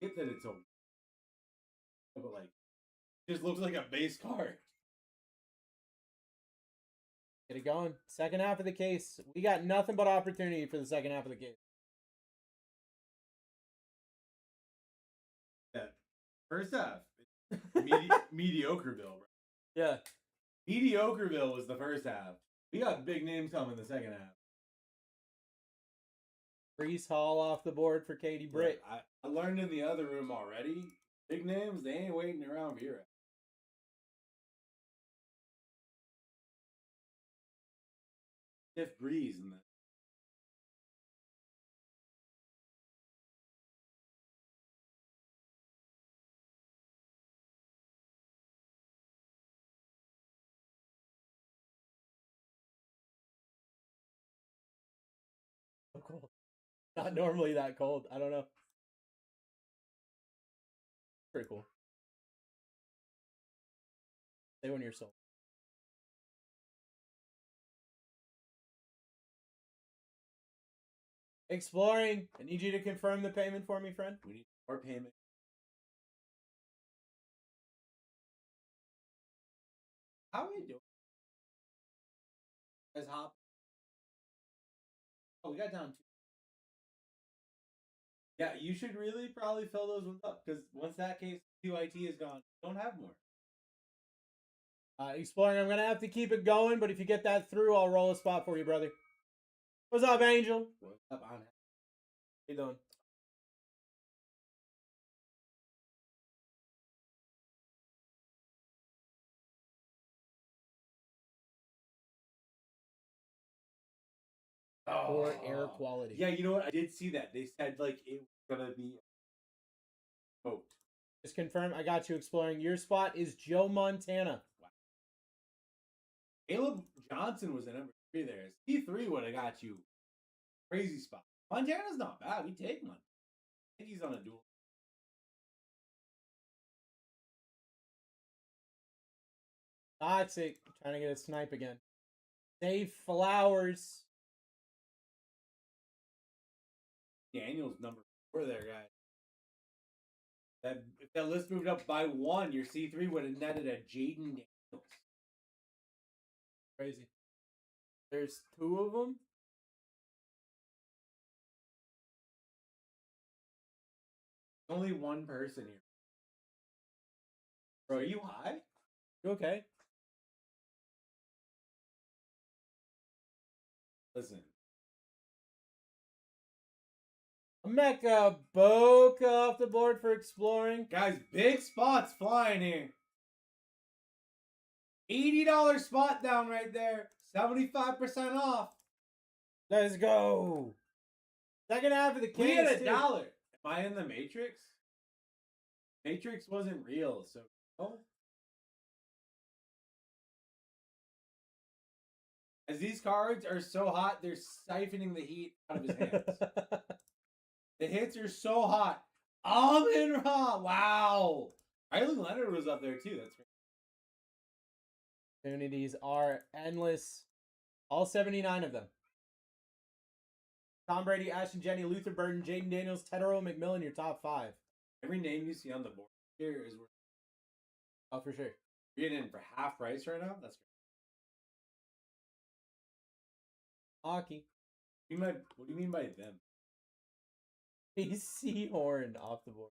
Get that it's a, but like, it just looks like a base card. Get it going. Second half of the case. We got nothing but opportunity for the second half of the case. Yeah. First half, Mediocreville, bro. Yeah. Mediocreville was the first half. We got big names coming the second half. Brees Hall off the board for Katie Britt. I learned in the other room already. Big names, they ain't waiting around here. Stiff breeze in the. So cold. Not normally that cold. I don't know. Pretty cool. Say when you're sold. Exploring. I need you to confirm the payment for me, friend. We need more payment. How are we doing? Guys hop. Oh, we got down 2. Yeah, you should really probably fill those ones up because once that case QIT is gone, you don't have more. Exploring, I'm going to have to keep it going, but if you get that through, I'll roll a spot for you, brother. What's up, Angel? What's up on it? How you doing? Poor air quality. Yeah, you know what? I did see that. They said like it was gonna be smoked. Just confirm. I got you, Exploring. Your spot is Joe Montana. Wow. Caleb Johnson was the number 3 there. C3 would have got you crazy spot. Montana's not bad. We take one. I think he's on a duel. Toxic. Trying to get a snipe again. Save Flowers. Daniels number 4 there, guys. That if that list moved up by 1, your C3 would have netted a Jaden Daniels. Crazy. There's 2 of them. Only one person here. Bro, are you high? You okay? Listen. Mecca Boca off the board for exploring. Guys, big spots flying here. $80 spot down right there. 75% off. Let's go. Second half of the case. We had too. $1. Am I in the Matrix? Matrix wasn't real, so no. As these cards are so hot, they're siphoning the heat out of his hands. The hits are so hot. Amon Ra. Wow. Riley Leonard was up there too. That's great. Opportunities are endless. All 79 of them. Tom Brady, Ashton Jenny, Luther Burden, Jaden Daniels, Tedero McMillan, your top 5. Every name you see on the board here is worth. Oh, for sure. You're getting in for half price right now? That's great. Hockey. What do you mean by them? He's Seahorn off the board.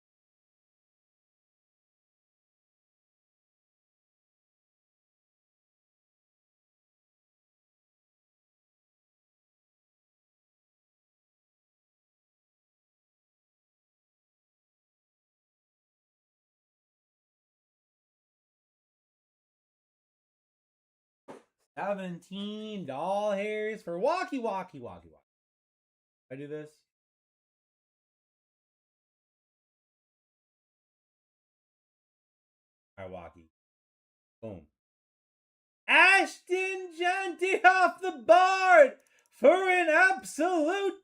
$17 for walkie. I do this. All right, walkie. Boom. Ashton Genty off the board for an absolute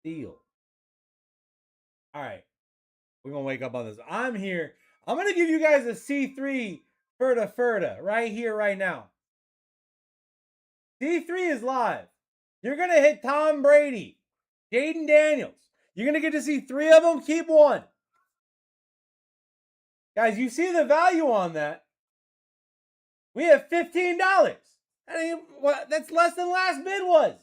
steal. All right. We're going to wake up on this. I'm here. I'm going to give you guys a C3 Ferda right here, right now. C3 is live. You're going to hit Tom Brady, Jaden Daniels. You're going to get to see 3 of them. Keep 1. Guys, you see the value on that. We have $15. That's less than last bid was.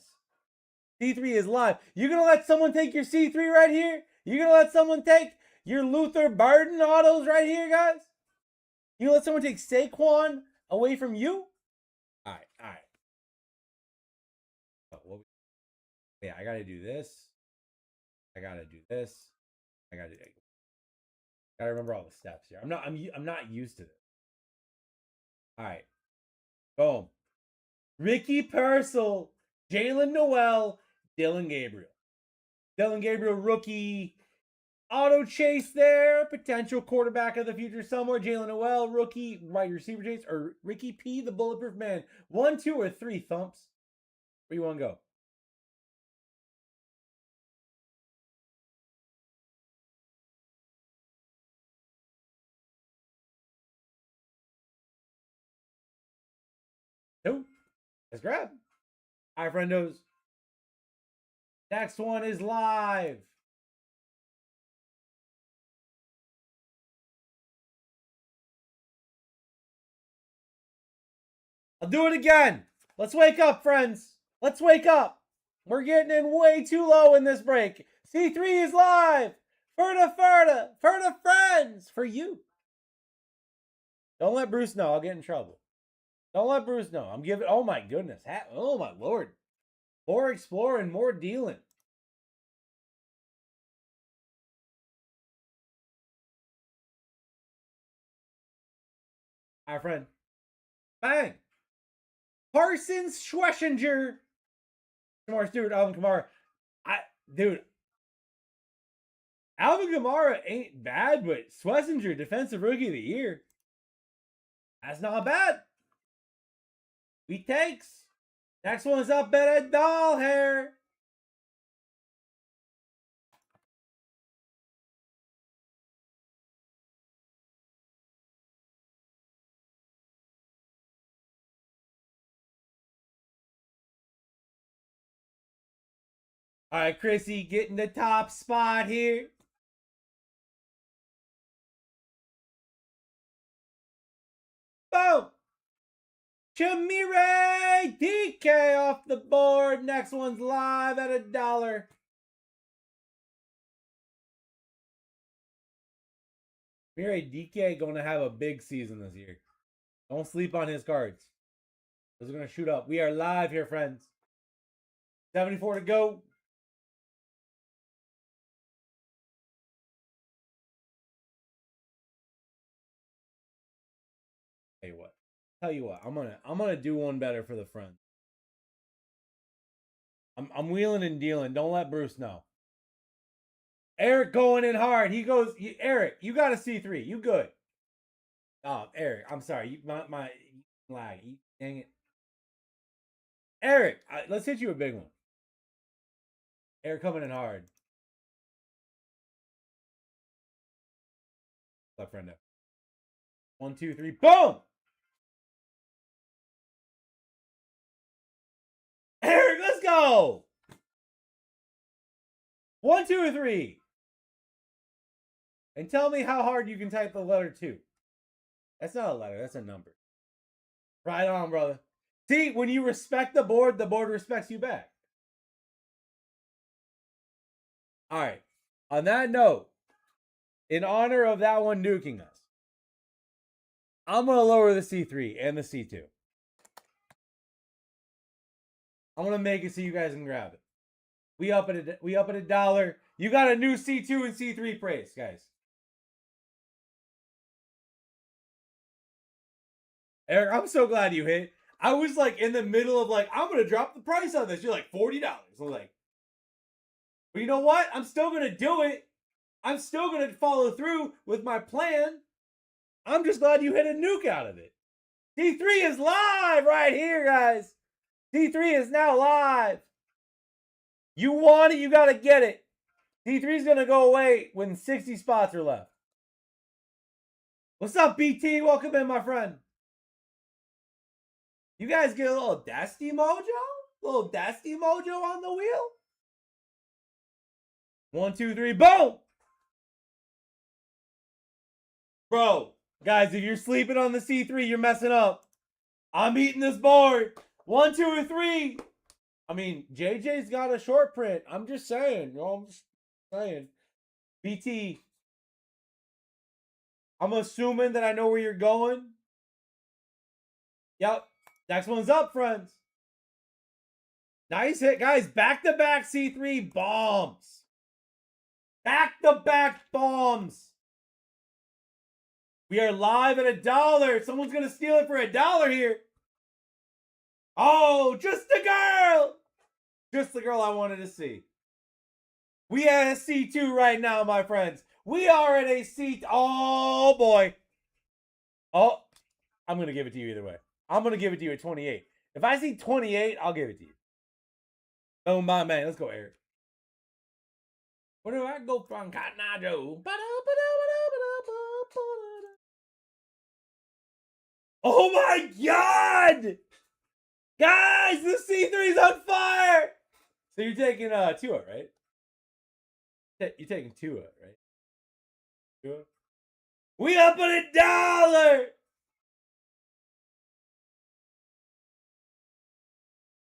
C3 is live. You're going to let someone take your C3 right here? You're going to let someone take your Luther Burden autos right here, guys? You let someone take Saquon away from you? All right. Oh, yeah, I got to do this. I got to do this. I got to do that. Got to remember all the steps here. I'm not used to this. All right. Boom. Ricky Purcell, Jalen Noel, Dylan Gabriel. Dylan Gabriel, rookie. Auto chase there. Potential quarterback of the future somewhere. Jalen Noel, rookie. Wide receiver chase. Or Ricky P, the bulletproof man. 1, 2, or 3 thumps. Where you want to go? Nope. Let's grab. All right, friendos. Next one is live. I'll do it again. Let's wake up, friends. Let's wake up. We're getting in way too low in this break. C3 is live. Ferda, friends, for you. Don't let Bruce know. I'll get in trouble. Don't let Bruce know. I'm giving, oh my goodness. Oh my Lord. More exploring, more dealing. Our friend. Bang. Parsons Schwessinger. Kamara Stewart, Alvin Kamara. Dude. Alvin Kamara ain't bad, but Schwessinger, Defensive Rookie of the Year. That's not bad. We takes. Next one is up at a doll hair. All right, Chrissy getting the top spot here. Boom. Chamire DK off the board. Next one's live at $1. Chamire DK going to have a big season this year. Don't sleep on his cards. Those are going to shoot up. We are live here, friends. 74 to go. Tell you what, I'm gonna do one better for the friends. I'm wheeling and dealing. Don't let Bruce know. Eric going in hard. He goes, Eric, you got a C3. You good? Oh, Eric, I'm sorry. My lag. Dang it. Eric, let's hit you a big one. Eric coming in hard. Left friend up. 1, 2, 3. Boom! Eric, let's go! 1, 2, or 3. And tell me how hard you can type the letter 2. That's not a letter, that's a number. Right on, brother. See, when you respect the board respects you back. All right. On that note, in honor of that one nuking us, I'm going to lower the C3 and the C2. I'm going to make it so you guys can grab it. We up at $1. You got a new C2 and C3 price, guys. Eric, I'm so glad you hit. I was like in the middle of like, I'm going to drop the price on this. You're like $40. I'm like, but you know what? I'm still going to do it. I'm still going to follow through with my plan. I'm just glad you hit a nuke out of it. C3 is live right here, guys. C3 is now live. You want it, you got to get it. C3 is going to go away when 60 spots are left. What's up, BT? Welcome in, my friend. You guys get a little Dusty Mojo? A little Dusty Mojo on the wheel? 1, 2, 3, boom! Bro, guys, if you're sleeping on the C3, you're messing up. I'm eating this board. 1, 2, or 3. I mean, JJ's got a short print. I'm just saying. I'm just saying. BT, I'm assuming that I know where you're going. Yep. Next one's up, friends. Nice hit, guys. Back-to-back C3 bombs. Back-to-back bombs. We are live at $1. Someone's going to steal it for $1 here. Oh, just the girl. Just the girl I wanted to see. We at a C2 right now, my friends. We are at a C. Oh, boy. Oh, I'm going to give it to you either way. I'm going to give it to you at 28. If I see 28, I'll give it to you. Oh, my man. Let's go, Eric. Where do I go from Cotton Eye Joe? Oh, my God. Guys, the C3's on fire. So you're taking Tua, right? You're taking Tua, right? Tua? We up at $1.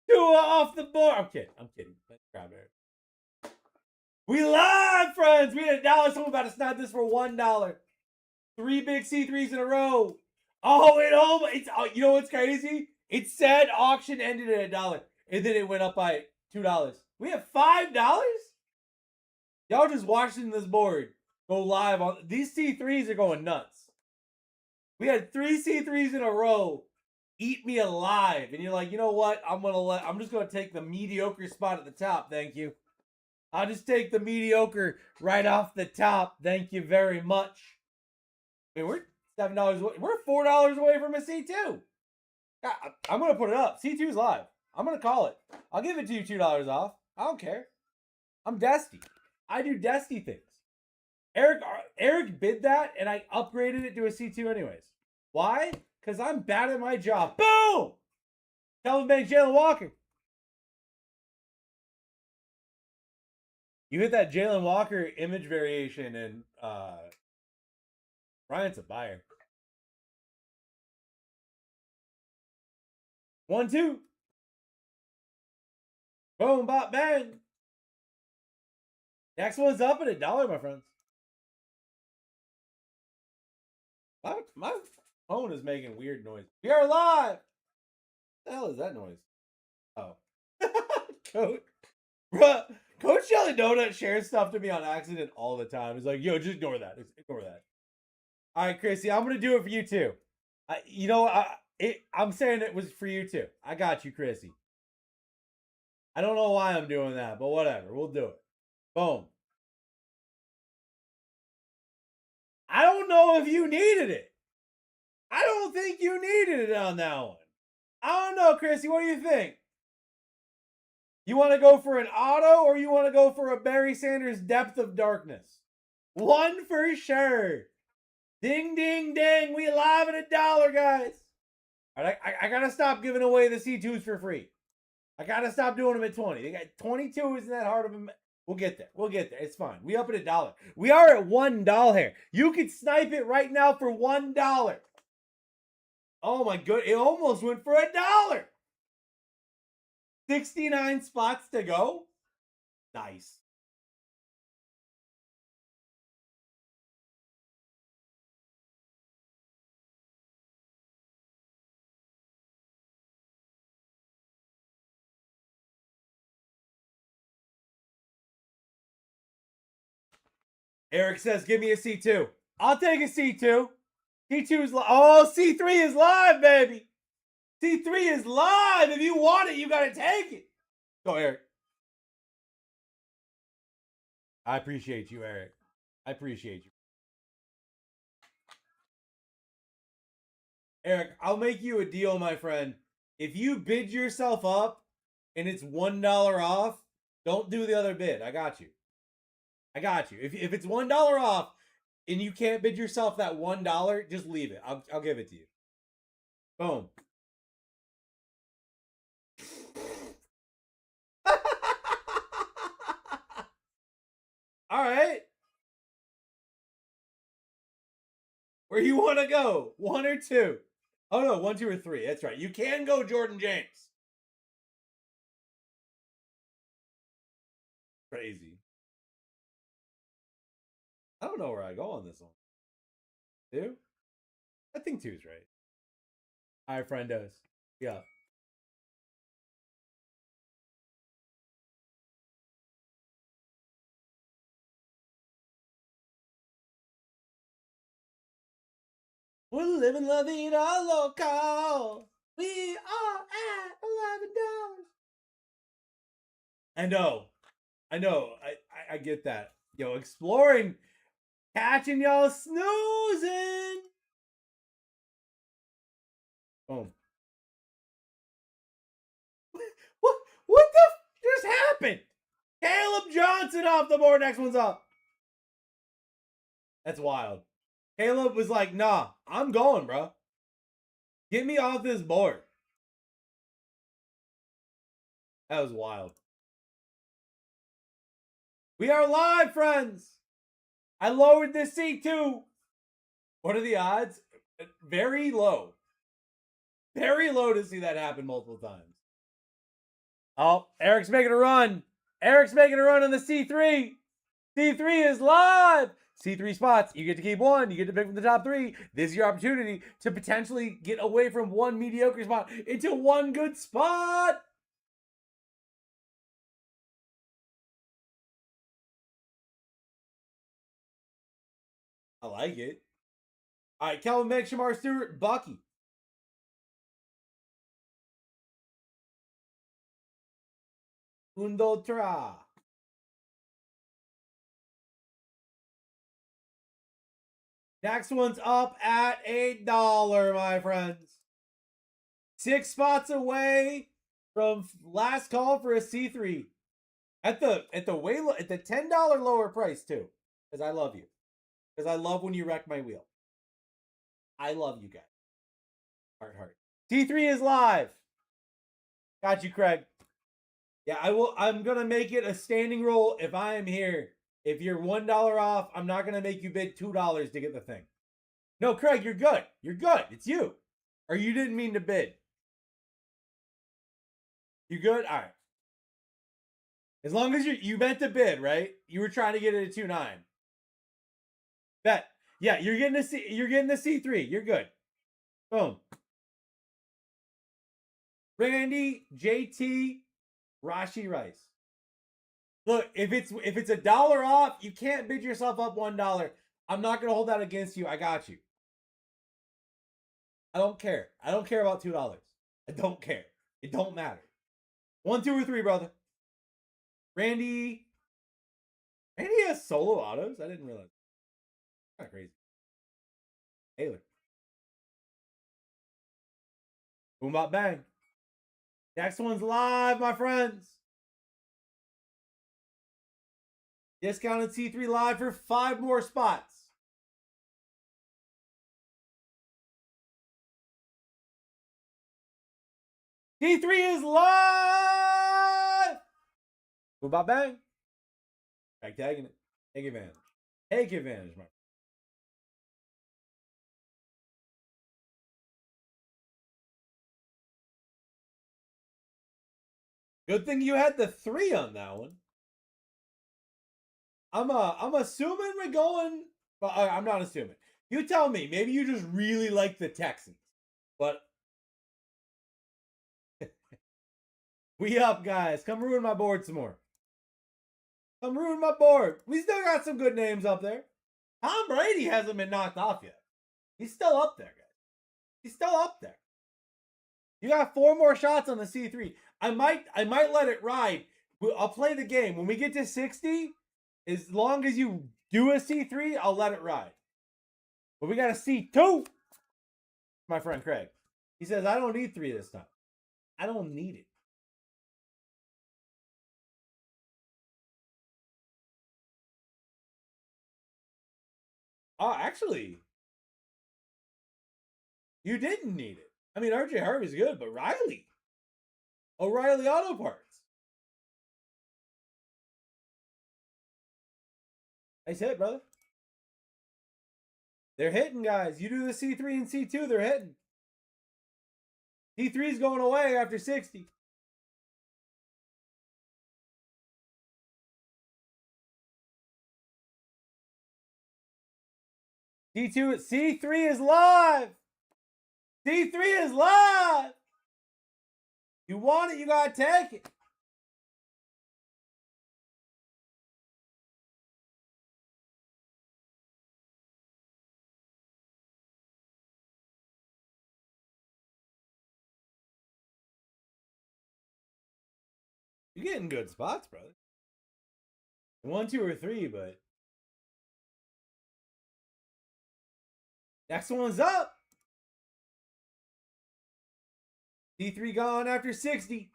Tua off the board. I'm kidding. Let's grab it. We live, friends. We had $1. Someone about to snap this for $1. 3 big C3s in a row. Oh, you know what's crazy? It said auction ended at $1, and then it went up by $2. We have $5. Y'all just watching this board go live on these C3s are going nuts. We had 3 C3s in a row. Eat me alive, and you're like, you know what? I'm just gonna take the mediocre spot at the top. Thank you. I'll just take the mediocre right off the top. Thank you very much. I mean, we're $7 away. We're $4 away from a C2. I'm going to put it up. C2's live. I'm going to call it. I'll give it to you $2 off. I don't care. I'm Dusty. I do Dusty things. Eric bid that, and I upgraded it to a C2 anyways. Why? Because I'm bad at my job. Boom! Calvin Banks, Jalen Walker. You hit that Jalen Walker image variation, and Bryant's a buyer. 1-2. Boom, bop, bang. Next one's up at $1, my friends. My phone is making weird noise. We are live. What the hell is that noise? Oh. Coach Jelly Donut shares stuff to me on accident all the time. He's like, yo, just ignore that. Ignore that. All right, Chrissy, I'm going to do it for you too. I'm saying it was for you too. I got you, Chrissy. I don't know why I'm doing that, but whatever. We'll do it. Boom. I don't know if you needed it. I don't think you needed it on that one. I don't know, Chrissy. What do you think? You want to go for an auto or you want to go for a Barry Sanders depth of darkness? One for sure. Ding, ding, ding. We live at $1, guys. All right, I got to stop giving away the C2s for free. I got to stop doing them at 20. They got 22 isn't that hard of a... We'll get there. We'll get there. It's fine. We up at $1. We are at $1 here. You could snipe it right now for $1. Oh my good. It almost went for $1. 69 spots to go. Nice. Eric says, give me a C2. I'll take a C2. C2 is live. Oh, C3 is live, baby. C3 is live. If you want it, you got to take it. Go, Eric. I appreciate you, Eric. I appreciate you. Eric, I'll make you a deal, my friend. If you bid yourself up and it's $1 off, don't do the other bid. I got you. I got you. If it's $1 off and you can't bid yourself that $1, just leave it. I'll give it to you. Boom. All right. Where you want to go? 1 or 2? Oh, no. 1, 2, or 3. That's right. You can go Jordan James. Crazy. I don't know where I go on this one. 2? I think 2's right. All right, friendos. Yeah. We're living la vida local. We are at $11. I know. I get that. Yo, exploring, catching y'all snoozing. Boom. What the just happened? Caleb Johnson off the board. Next one's up. That's wild. Caleb was like, nah, I'm going, bro. Get me off this board. That was wild. We are live, friends. I lowered the C2. What are the odds? Very low. Very low to see that happen multiple times. Oh, Eric's making a run. Eric's making a run on the C3. C3 is live. C3 spots. You get to keep one. You get to pick from the top 3. This is your opportunity to potentially get away from one mediocre spot into one good spot. I like it. All right, Kelvin Banks, Shamar Stewart, Bucky. Undo tra. Next one's up at $8, my friends. 6 spots away from last call for a C3. At the $10 lower price too. Because I love you. Because I love when you wreck my wheel. I love you guys. Heart. T3 is live. Got you, Craig. Yeah, I will. I'm gonna make it a standing rule. If I am here, if you're $1 off, I'm not gonna make you bid $2 to get the thing. No, Craig, you're good. You're good. It's you. Or you didn't mean to bid. You good? All right. As long as you meant to bid, right? You were trying to get it at 2.9. Bet. Yeah, you're getting the C3. You're good. Boom. Randy, JT, Rashi Rice. Look, if it's $1 off, you can't bid yourself up $1. I'm not gonna hold that against you. I got you. I don't care. I don't care about $2. I don't care. It don't matter. 1, 2, or 3, brother. Randy has solo autos. I didn't realize. Kind of crazy. Taylor. Boom, bop, bang. Next one's live, my friends. Discounted C3 live for 5 more spots. C3 is live. Boom, bop, bang. Back tagging it. Take advantage. Take advantage, my friend. Good thing you had the 3 on that one. I'm assuming we're going, but I'm not assuming. You tell me. Maybe you just really like the Texans, but we up, guys. Come ruin my board some more. Come ruin my board. We still got some good names up there. Tom Brady hasn't been knocked off yet. He's still up there, guys. He's still up there. You got 4 more shots on the C3. I might let it ride. I'll play the game. When we get to 60, as long as you do a C3, I'll let it ride. But we got a C2. My friend Craig. He says, I don't need 3 this time. I don't need it. Oh, actually, you didn't need it. I mean, RJ Harvey's good, but Riley. O'Reilly Auto Parts. Nice hit, brother. They're hitting, guys. You do the C3 and C2, they're hitting. C3's going away after 60. C3 is live. C3 is live. You want it, you gotta take it. You're getting good spots, brother. 1, 2, or 3, but next one's up. C3 gone after 60.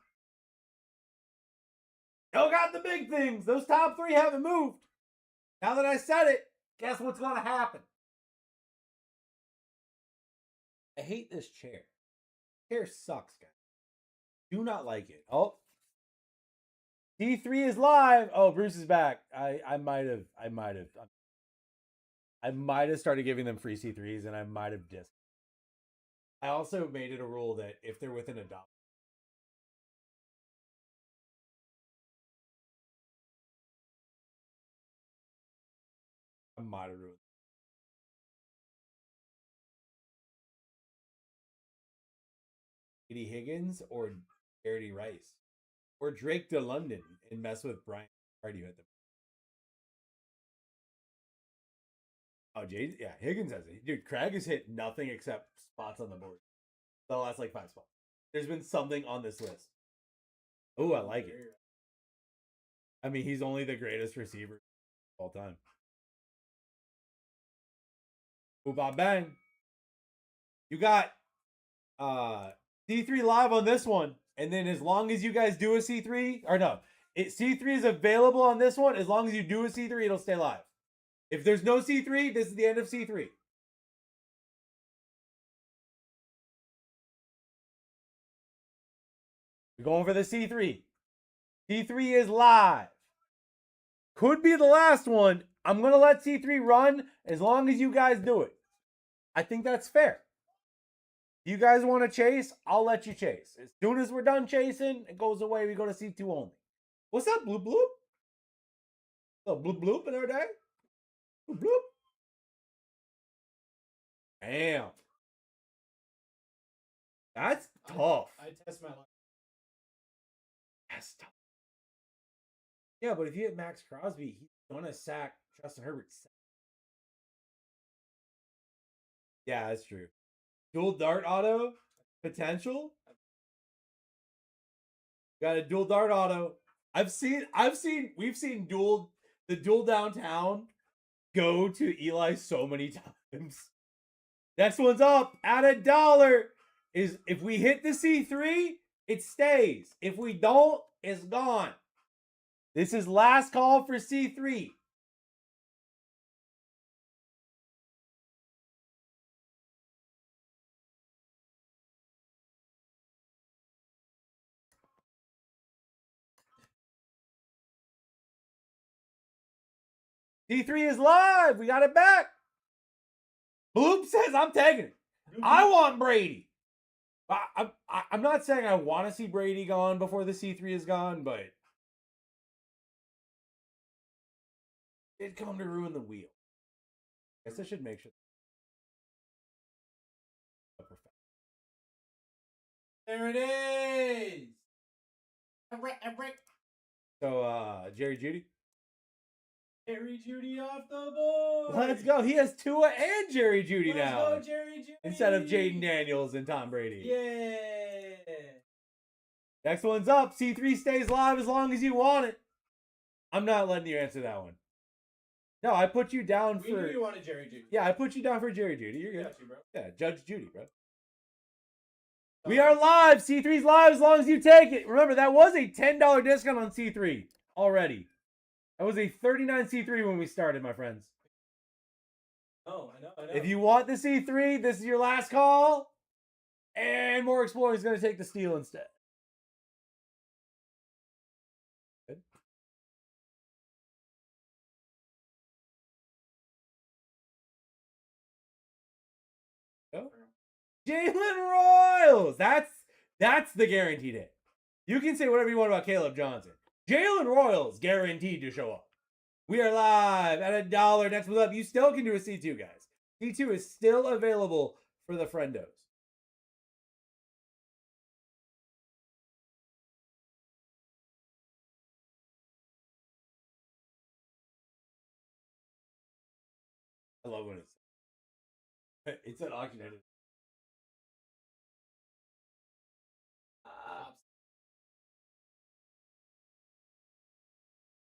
Y'all got the big things. Those top 3 haven't moved. Now that I said it, guess what's going to happen? I hate this chair. Chair sucks, guys. Do not like it. Oh. C3 is live. Oh, Bruce is back. I might have started giving them free C3s and I might have dissed. I also made it a rule that if they're within $1. I might have ruined. Eddie Higgins or Garrity Rice or Drake to London and mess with Brian Cardio at them. Oh, Jay, yeah, Higgins has it. Dude, Craig has hit nothing except spots on the board. The last like 5 spots. There's been something on this list. Oh, I like it. I mean, he's only the greatest receiver of all time. Ooh, Bob Bang. You got C3 live on this one. And then as long as you guys do a C3, or no, C3 is available on this one. As long as you do a C3, it'll stay live. If there's no C3, this is the end of C3. We're going for the C3. C3 is live. Could be the last one. I'm going to let C3 run as long as you guys do it. I think that's fair. If you guys want to chase, I'll let you chase. As soon as we're done chasing, it goes away. We go to C2 only. What's up, bloop bloop? A bloop bloop in our day? Bloop bloop. Damn. That's tough. I test my luck. That's tough. Yeah, but if you hit Max Crosby, he's gonna sack Justin Herbert. Yeah, that's true. Dual dart auto potential. Got a dual dart auto. We've seen the dual downtown go to Eli so many times. Next one's up at $1. Is if we hit the C3, it stays. If we don't, it's gone. This is last call for C3. C3 is live. We got it back. Bloop says I'm taking it. I want Brady. I'm not saying I want to see Brady gone before the C3 is gone, but it come to ruin the wheel. Guess I should make sure. There it is. So, Jerry Judy. Jerry Judy off the board. Let's go. He has Tua and Jerry Judy Let's now. go, Jerry Judy. Instead of Jaden Daniels and Tom Brady. Yeah. Next one's up. C3 stays live as long as you want it. I'm not letting you answer that one. No, I put you down We for. knew you wanted Jerry Judy. Yeah, I put you down for Jerry Judy. You're good. Got you, bro. Yeah, Judge Judy, bro. We are live. C3's live as long as you take it. Remember, that was a $10 discount on C3 already. That was a 39 C3 when we started, my friends. Oh, I know. If you want the C3, this is your last call. And More Exploring is going to take the steal instead. Good. Go. Jalen Royals. That's the guaranteed hit. You can say whatever you want about Caleb Johnson. Jalen Royals guaranteed to show up. We are live at $1. Next one up. You still can do a C2, guys. C2 is still available for the friendos. I love when it's an auction.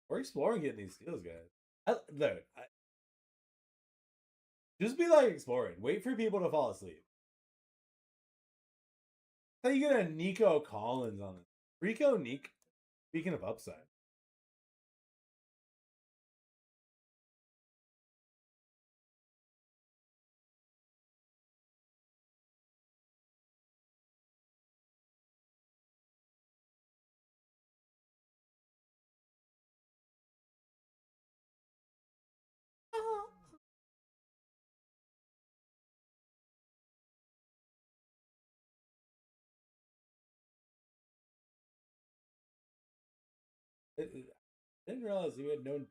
We're exploring getting these steals, guys. Just be like exploring. Wait for people to fall asleep. How you get a Nico Collins on it? Rico Nick. Speaking of upside. I didn't realize you had known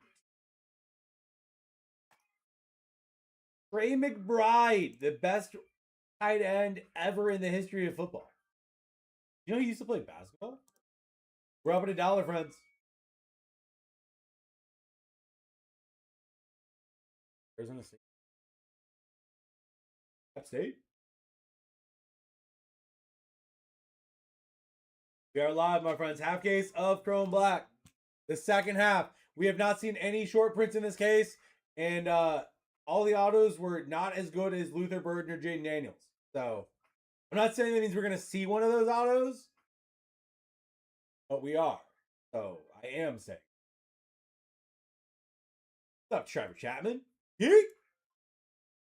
Trey McBride, the best tight end ever in the history of football. You know he used to play basketball? We're up at $1, friends. Arizona State. App State. We are live, my friends. Half case of Chrome Black. The second half. We have not seen any short prints in this case. And all the autos were not as good as Luther Burden or Jaden Daniels. So I'm not saying that means we're going to see one of those autos. But we are. So I am saying. What's up, Trevor Chapman? Yeet!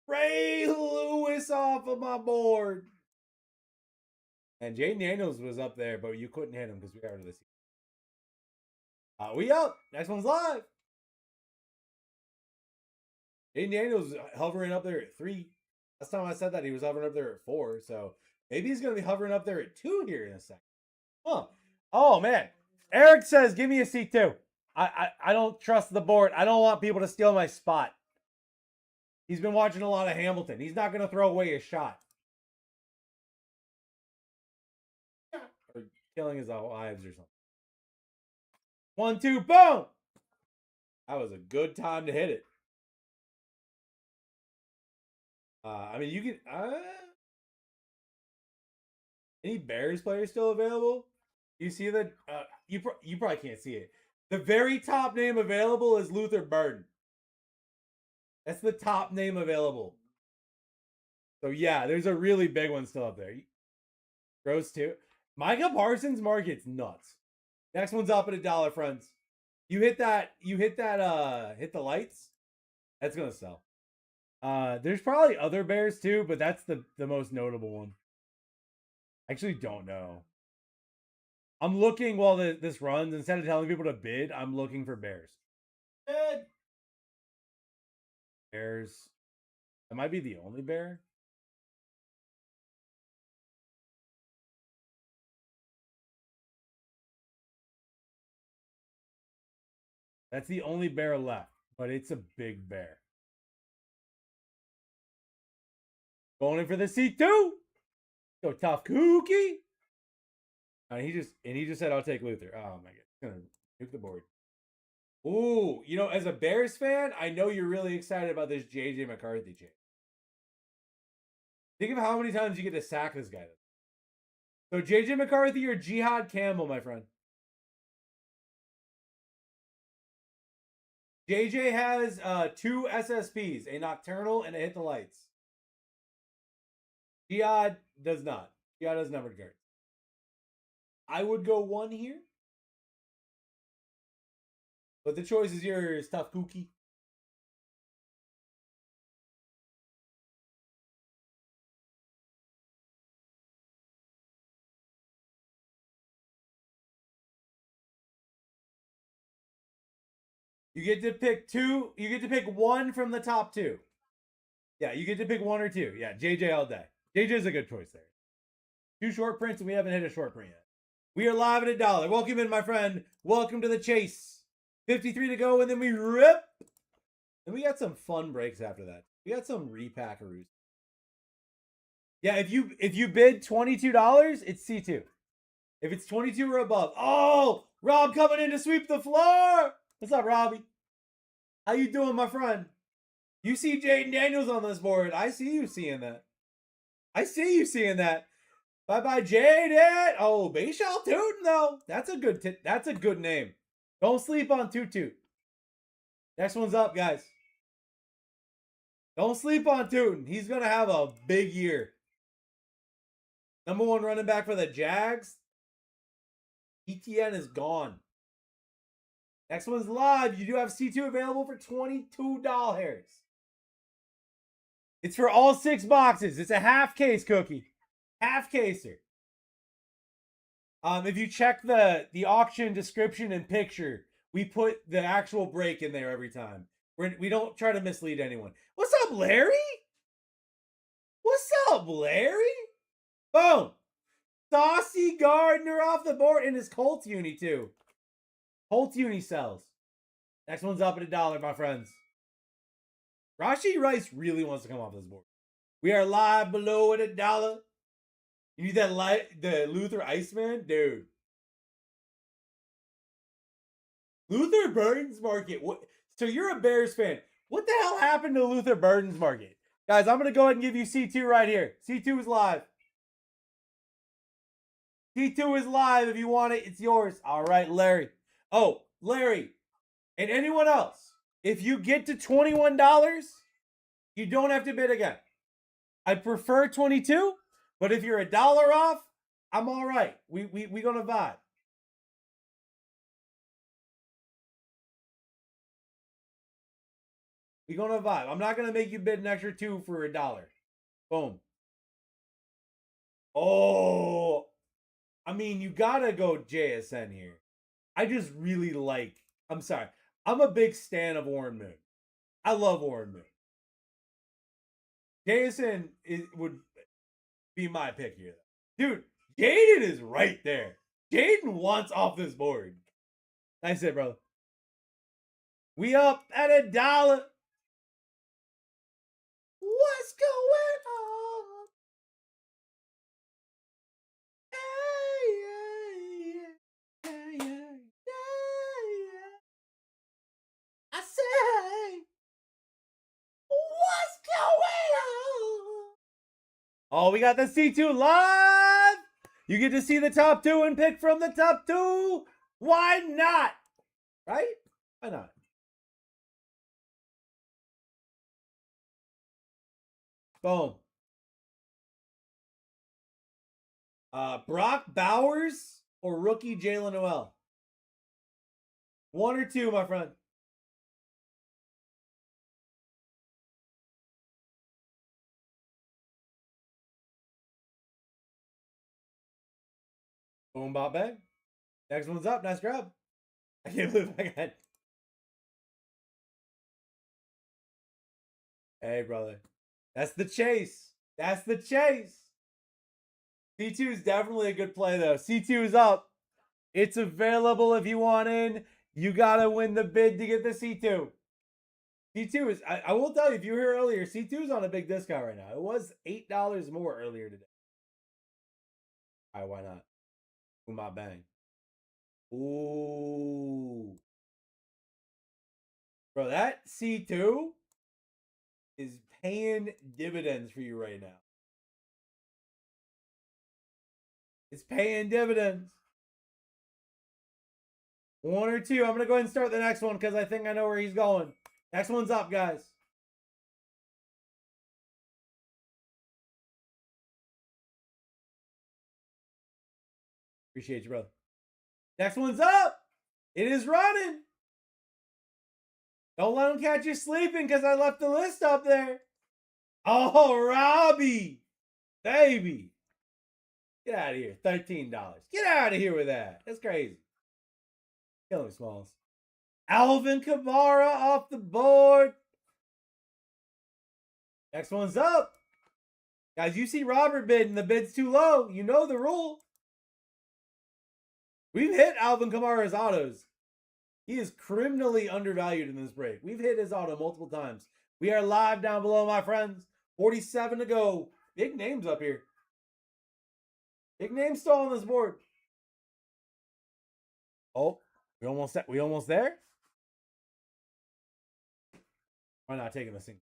Ray Lewis off of my board. And Jaden Daniels was up there, but you couldn't hit him because we got rid of the season. We up. Next one's live. Jaden Daniels hovering up there at 3. Last time I said that, he was hovering up there at 4. So maybe he's going to be hovering up there at 2 here in a second. Huh. Oh, man. Eric says, give me a C2. I don't trust the board. I don't want people to steal my spot. He's been watching a lot of Hamilton. He's not going to throw away his shot. Or killing his wives or something. 1, 2, boom! That was a good time to hit it. I mean, you can... any Bears players still available? You see that? You probably can't see it. The very top name available is Luther Burden. That's the top name available. So, yeah, there's a really big one still up there. Gross, too. Micah Parsons market's nuts. Next one's up at $1, friends. You hit that, hit the lights. That's going to sell. There's probably other Bears, too, but that's the most notable one. I actually don't know. I'm looking while this runs. Instead of telling people to bid, I'm looking for Bears. Bid! Bears. That might be the only bear. That's the only bear left, but it's a big bear. Going in for the C2. Go tough cookie. And he just said, I'll take Luther. Oh my God. It's gonna nuke the board. Ooh, you know, as a Bears fan, I know you're really excited about this JJ McCarthy change. Think of how many times you get to sack this guy. So JJ McCarthy or Jihad Campbell, my friend. JJ has 2 SSPs, a nocturnal and a hit the lights. Jihad does not. Jihad has numbered cards. I would go 1 here. But the choice is yours, tough cookie. You get to pick 2. You get to pick 1 from the top 2. Yeah, you get to pick 1 or 2. Yeah, JJ all day. JJ's a good choice there. 2 short prints, and we haven't hit a short print yet. We are live at $1. Welcome in, my friend. Welcome to the chase. 53 to go, and then we rip. And we got some fun breaks after that. We got some repackaroos. Yeah, if you bid $22, it's C2. If it's 22 or above. Oh, Rob coming in to sweep the floor. What's up, Robbie? How you doing, my friend? You see Jaden Daniels on this board. I see you seeing that. I see you seeing that. Bye-bye, Jaden. Oh, Bayshall Tootin, though. That's a good name. Don't sleep on Toot. Next one's up, guys. Don't sleep on Tootin. He's going to have a big year. Number 1 running back for the Jags. ETN is gone. Next one's live. You do have C2 available for $22. It's for all 6 boxes. It's a half case cookie. Half caser. If you check the auction description and picture, we put the actual break in there every time. We don't try to mislead anyone. What's up, Larry? What's up, Larry? Boom. Saucy Gardner off the board. And his Colts uni, too. Colts uni sells. Next one's up at $1, my friends. Rashi Rice really wants to come off this board. We are live below at $1. You need the Luther Iceman? Dude. Luther Burden's market. What? So you're a Bears fan. What the hell happened to Luther Burden's market? Guys, I'm going to go ahead and give you C2 right here. C2 is live. C2 is live. If you want it, it's yours. All right, Larry. Oh, Larry. And anyone else. If you get to $21, you don't have to bid again. I'd prefer 22. But if you're $1 off, I'm all right. We gonna vibe. We gonna vibe. I'm not gonna make you bid an extra 2 for $1. Boom. Oh, I mean, you gotta go JSN here. I just really like. I'm sorry. I'm a big stan of Warren Moon. I love Warren Moon. Jason would be my pick here, though. Dude, Jaden is right there. Jaden wants off this board. Nice hit, brother. We up at $1. What's going on? I say, what's going on? Oh, we got the C2 live. You get to see the top two and pick from the top two. Why not? Right? Why not? Boom. Brock Bowers or rookie Jalen Noel? One or two, my friend. Boom, bop, bang. Next one's up. Nice grab. I can't believe I got. Hey, brother. That's the chase. That's the chase. C2 is definitely a good play, though. C2 is up. It's available if you want in. You got to win the bid to get the C2. C2 is, I will tell you, if you were here earlier, C2 is on a big discount right now. It was $8 more earlier today. All right, why not? Boom, bop, bang. Ooh. Bro, that C2 is paying dividends for you right now. It's paying dividends. One or two. I'm going to go ahead and start the next one because I think I know where he's going. Next one's up, guys. Appreciate you, brother. Next one's up. It is running. Don't let him catch you sleeping because I left the list up there. Oh, Robbie. Baby. Get out of here. $13. Get out of here with that. That's crazy. Killing me, Smalls. Alvin Kamara off the board. Next one's up. Guys, you see Robert bid and the bid's too low. You know the rule. We've hit Alvin Kamara's autos. He is criminally undervalued in this break. We've hit his auto multiple times. We are live down below, my friends. 47 to go. Big names up here. Big names still on this board. Oh, we almost there? Why not taking the single?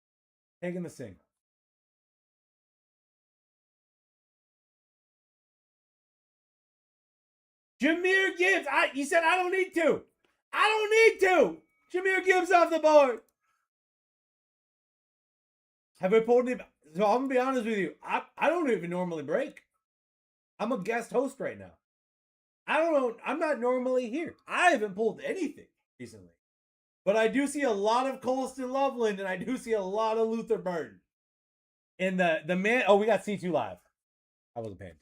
Taking the single. Jahmyr Gibbs. You said I don't need to. I don't need to. Jahmyr Gibbs off the board. Have I pulled him? So I'm going to be honest with you. I don't even normally break. I'm a guest host right now. I don't know. I'm not normally here. I haven't pulled anything recently. But I do see a lot of Colston Loveland, and I do see a lot of Luther Burton. And the man... Oh, we got C2 live. I wasn't paying attention.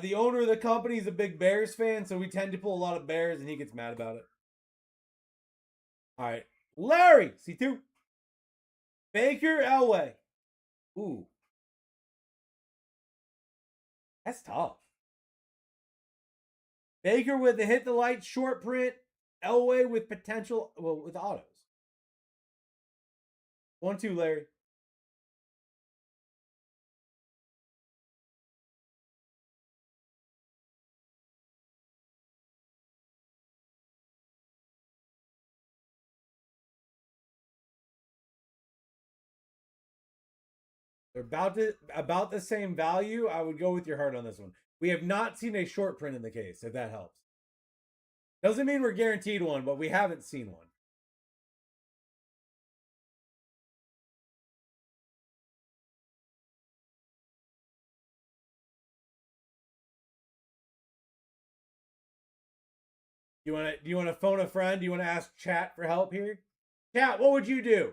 The owner of the company is a big Bears fan, so we tend to pull a lot of Bears, and he gets mad about it. All right. Larry, C2. Baker Elway. Ooh. That's tough. Baker with the hit the light short print. Elway with potential, well, with autos. 1-2, Larry. They're about the same value. I would go with your heart on this one. We have not seen a short print in the case, if that helps. Doesn't mean we're guaranteed one, but we haven't seen one. Do you want to phone a friend? Do you want to ask chat for help here? Chat, what would you do?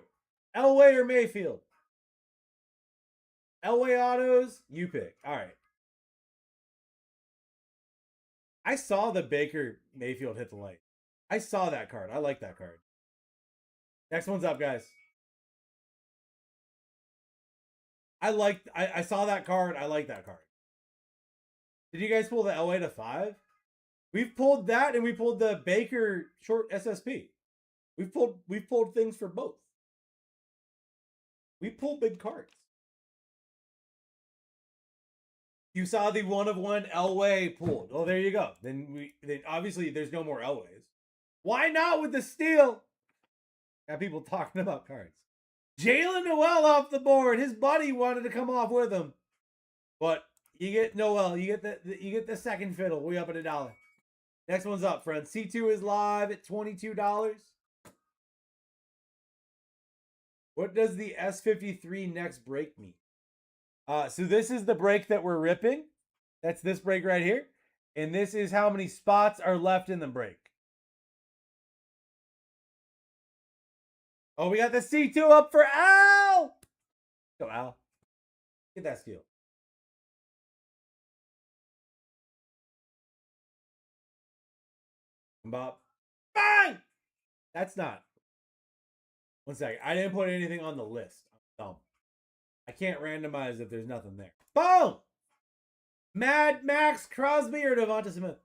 Elway or Mayfield? Elway autos, you pick. All right. I saw the Baker Mayfield hit the light. I saw that card. I like that card. Next one's up, guys. I saw that card. I like that card. Did you guys pull the Elway to 5? We've pulled that, and we pulled the Baker short SSP. We've pulled things for both. We pull big cards. You saw the 1 of 1 Elway pulled. Oh, there you go. Then obviously there's no more Elways. Why not with the steal? Got people talking about cards. Jalen Noel off the board. His buddy wanted to come off with him, but you get Noel. You get the second fiddle. We up at $1. Next one's up, friends. C2 is live at $22. What does the S53 next break mean? So this is the break that we're ripping. That's this break right here. And this is how many spots are left in the break. Oh, we got the C2 up for Al. Go, Al. Get that steal. Bob. Bang! That's not. One second. I didn't put anything on the list. I'm dumb. I can't randomize if there's nothing there. Boom! Mad Max Crosby or Devonta Smith?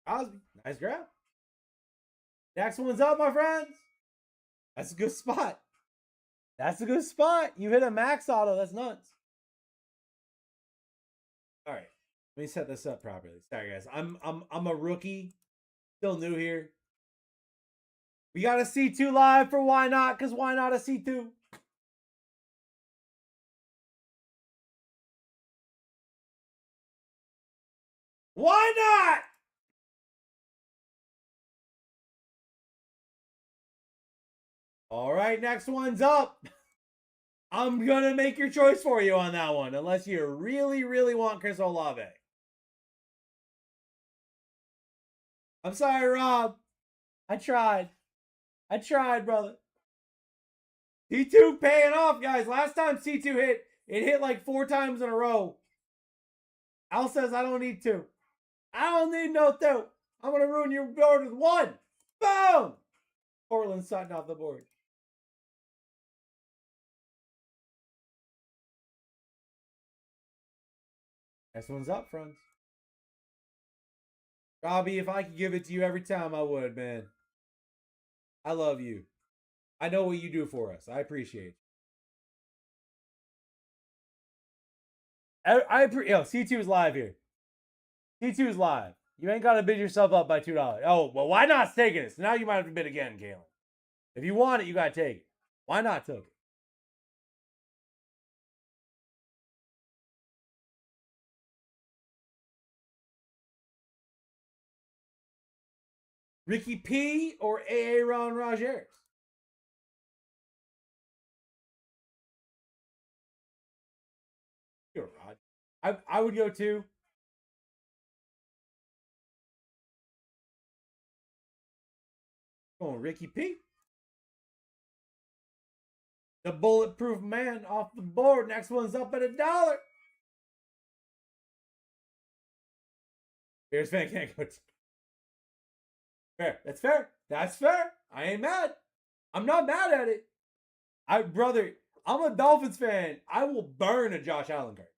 Crosby. Nice grab. Next one's up, my friends. That's a good spot. That's a good spot. You hit a max auto. That's nuts. All right. Let me set this up properly. Sorry, guys. I'm a rookie. Still new here. We got a C2 live for why not? Because why not a C2? Why not? All right, next one's up. I'm going to make your choice for you on that one, unless you really, really want Chris Olave. I'm sorry, Rob. I tried. I tried, brother. C2 paying off, guys. Last time C2 hit, it hit like 4 times in a row. Al says I don't need 2. I don't need no 2. I'm going to ruin your board with 1. Boom! Portland Sutton off the board. Next one's up, friends. Robbie, if I could give it to you every time, I would, man. I love you. I know what you do for us. I appreciate it. C2 is live here. C2 is live. You ain't got to bid yourself up by $2. Oh, well, why not taking it? So now you might have to bid again, Kalen. If you want it, you got to take it. Why not take it? Ricky P or Aaron Rodgers? You're Rod. I would go 2. Going Ricky P. The bulletproof man off the board. Next one's up at $1. Bears fan can't go. Fair. That's fair. That's fair. I ain't mad. I'm not mad at it. Brother, I'm a Dolphins fan. I will burn a Josh Allen card.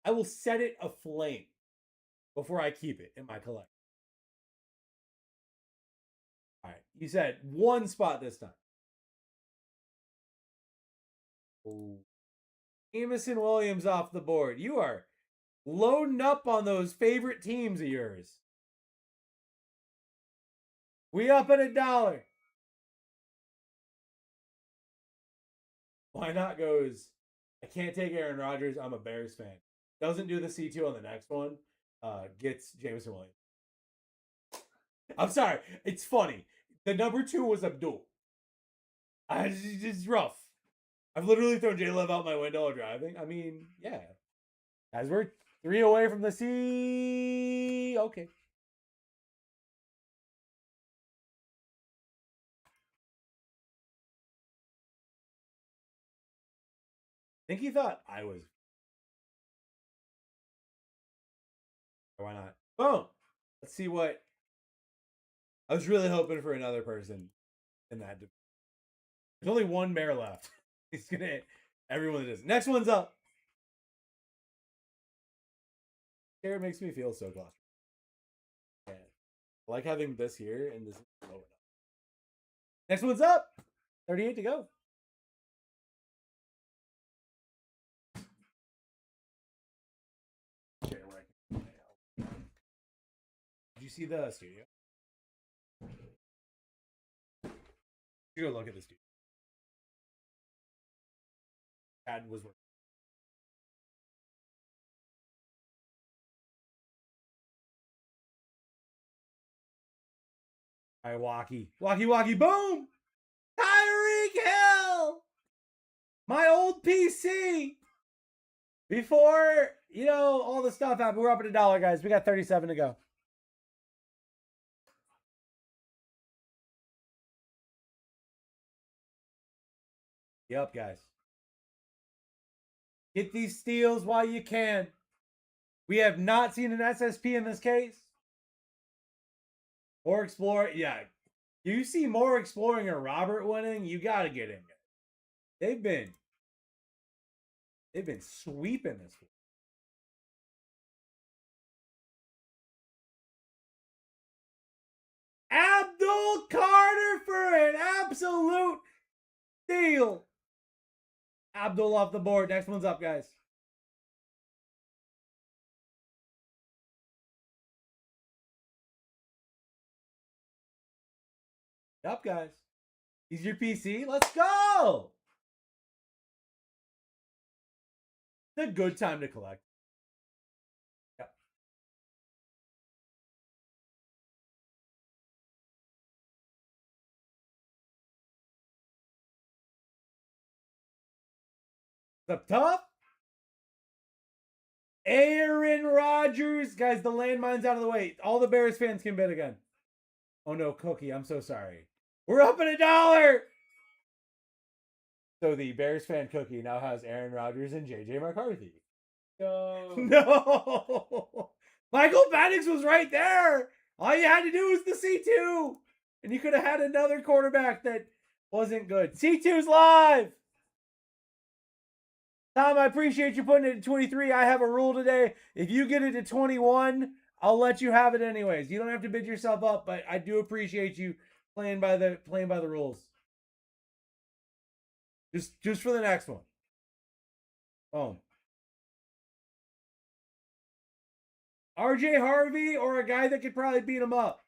I will set it aflame before I keep it in my collection. All right. You said 1 spot this time. Oh. Emerson Williams off the board. You are loading up on those favorite teams of yours. We up at $1. Why not goes, I can't take Aaron Rodgers. I'm a Bears fan. Doesn't do the C2 on the next one. Gets Jameson Williams. I'm sorry. It's funny. The number 2 was Abdul. It's rough. I've literally thrown J-Love out my window while driving. I mean, yeah. Guys, we're 3 away from the C. Okay. think he thought I was. Why not? Boom. Let's see what. I was really hoping for another person in that. There's only one bear left. He's gonna hit everyone that is. Next one's up. It makes me feel so claustrophobic. I like having this here and this is low enough. Next one's up. 38 to go. Did you see the studio? You go look at the studio. Dad was working. All right, walkie, boom! Tyreek Hill, my old PC. Before all the stuff happened, we're up at $1, guys. We got 37 to go. Yep, guys. Get these steals while you can. We have not seen an SSP in this case. Or explore. Yeah. You see more exploring or Robert winning, you got to get in there. They've been sweeping this week. Abdul Carter for an absolute steal. Abdul off the board. Next one's up, guys. Up, guys. He's your PC. Let's go. It's a good time to collect. Yep. Up top. Aaron Rodgers. Guys, the landmine's out of the way. All the Bears fans can bid again. Oh no, Cookie, I'm so sorry. We're up at $1. So the Bears fan Cookie now has Aaron Rodgers and JJ McCarthy. No. Michael Penix was right there. All you had to do was the C2. And you could have had another quarterback that wasn't good. C2's live. Tom, I appreciate you putting it at 23. I have a rule today. If you get it to 21, I'll let you have it anyways. You don't have to bid yourself up, but I do appreciate you playing by the rules. Just for the next one. Boom. RJ Harvey or a guy that could probably beat him up.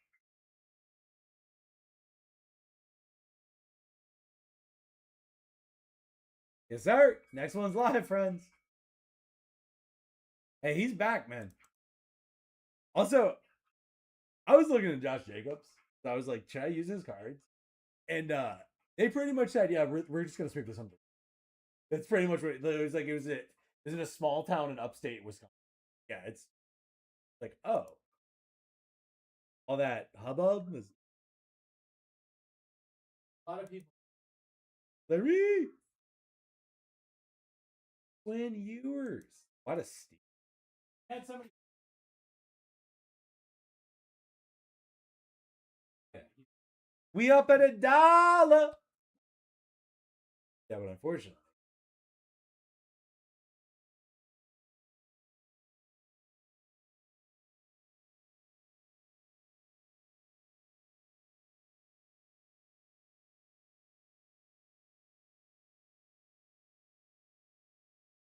Yes, sir. Next one's live, friends. Hey, he's back, man. Also, I was looking at Josh Jacobs. So I was like, should I use his cards? And they pretty much said, yeah, we're just gonna sweep this under. That's pretty much what it was like. It was in a small town in upstate Wisconsin. Yeah, it's like, oh, all that hubbub is a lot of people. Larry, Quinn Ewers, what a steal! Had somebody. We up at $1. Yeah, but unfortunately.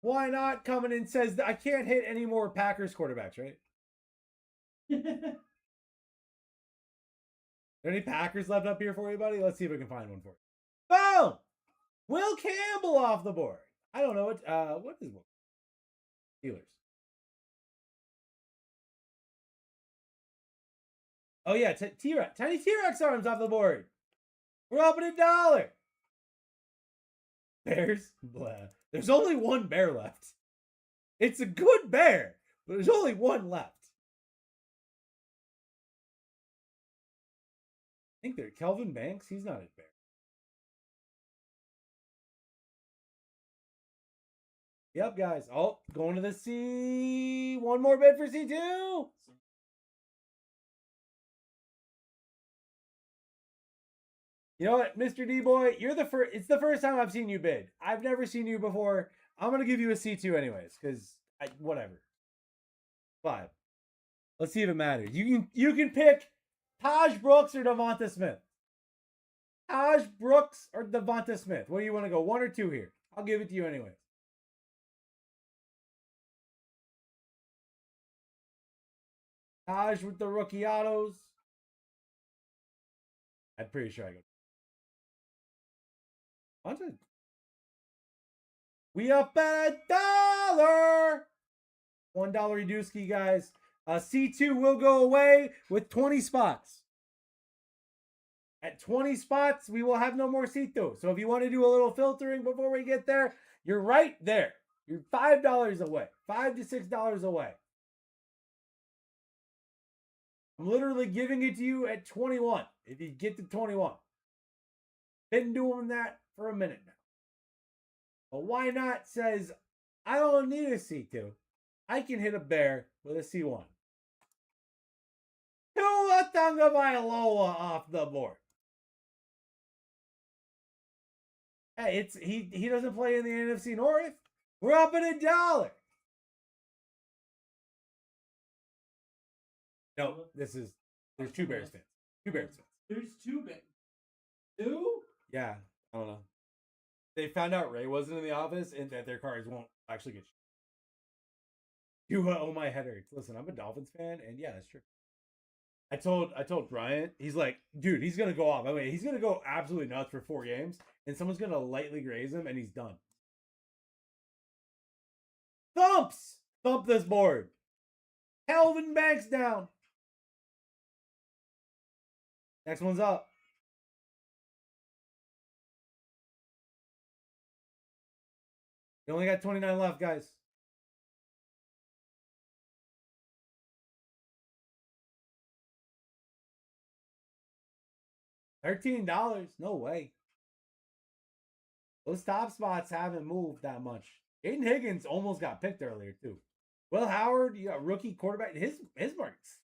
Why not? Coming in says I can't hit any more Packers quarterbacks, right? Are there any Packers left up here for you, buddy? Let's see if we can find one for you. Boom! Will Campbell off the board. I don't know what is one? Steelers. Oh yeah, T-Rex. Tiny T-Rex arms off the board. We're up at $1. Bears? Blah. There's only one bear left. It's a good bear, but there's only one left. I think they're Kelvin Banks. He's not a bear. Yep, guys. Oh, going to the C. One more bid for C2. You know what, Mr. D-Boy? You're the first. It's the first time I've seen you bid. I've never seen you before. I'm going to give you a C2 anyways, because whatever. 5. Let's see if it matters. You can pick Taj Brooks or Devonta Smith. Taj Brooks or Devonta Smith. Where do you want to go? 1 or 2 here? I'll give it to you anyways. Taj with the rookie autos. I'm pretty sure I go. We up at $1. $1 Reduski, guys. C2 will go away with 20 spots. At 20 spots, we will have no more C2. So if you want to do a little filtering before we get there, you're right there. You're $5 away. $5 to $6 away. I'm literally giving it to you at 21. If you get to 21. Been doing that for a minute now. But why not says, I don't need a C2. I can hit a bear with a C1. Tua Tagovailoa off the board. Hey, he doesn't play in the NFC North. We're up at $1. No, there's 2 Bears fans. 2 Bears fans. There's 2 big. 2? Yeah, I don't know. They found out Ray wasn't in the office and that their cars won't actually get. Oh, my head hurts. Listen, I'm a Dolphins fan, and yeah, that's true. I told Bryant, he's like, dude, he's gonna go off. I mean, he's gonna go absolutely nuts for 4 games, and someone's gonna lightly graze him, and he's done. Thump this board. Calvin Banks down. Next one's up. You only got 29 left, guys. $13? No way. Those top spots haven't moved that much. Aiden Higgins almost got picked earlier, too. Will Howard, you got rookie quarterback. His marks.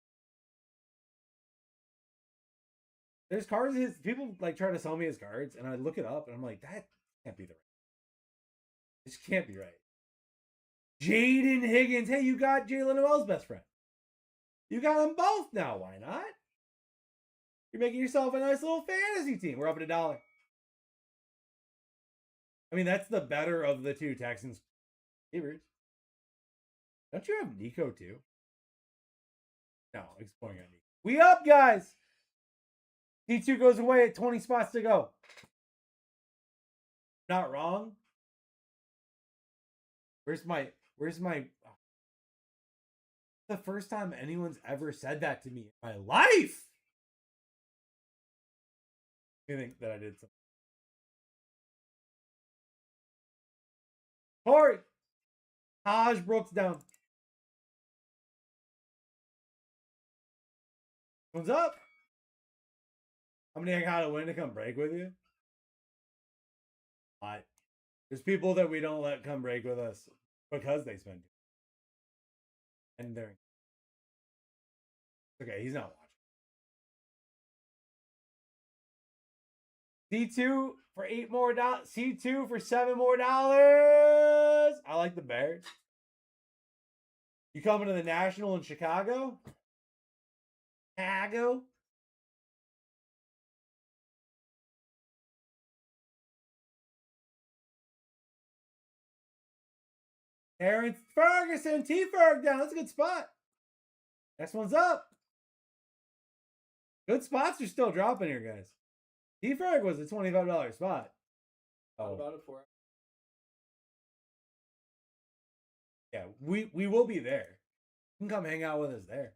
There's cards. People like try to sell me his cards, and I look it up, and I'm like, that can't be the right. This can't be right. Jaden Higgins. Hey, you got Jalen Noel's best friend. You got them both now. Why not? You're making yourself a nice little fantasy team. We're up at $1. I mean, that's the better of the 2 Texans receivers. Don't you have Nico too? No, exploring on Nico. We up, guys. C2 goes away at 20 spots to go. Not wrong. Where's my the first time anyone's ever said that to me in my life? I think that I did something. Corey. Taj Brooks down. One's up. How many I gotta win to come break with you? What? There's people that we don't let come break with us because they spend. And they're okay. He's not watching. C2 for $8 more. C2 for $7 more. I like the Bears. You coming to the National in Chicago? Chicago. Aaron Ferguson, T-Ferg down. That's a good spot. Next one's up. Good spots are still dropping here, guys. T-Ferg was a $25 spot. Thought about it for it. Yeah, we will be there. You can come hang out with us there.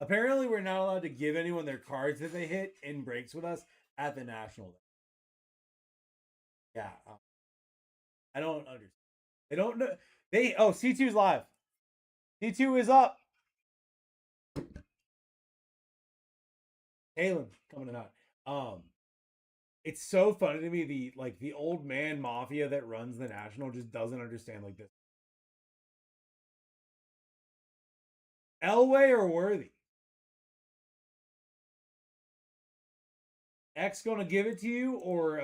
Apparently, we're not allowed to give anyone their cards that they hit in breaks with us at the National. Yeah. I don't understand. They don't know. C2's live. C2 is up. Kalen coming out. It's so funny to me. The old man mafia that runs the National just doesn't understand like this. Elway or Worthy? X gonna give it to you or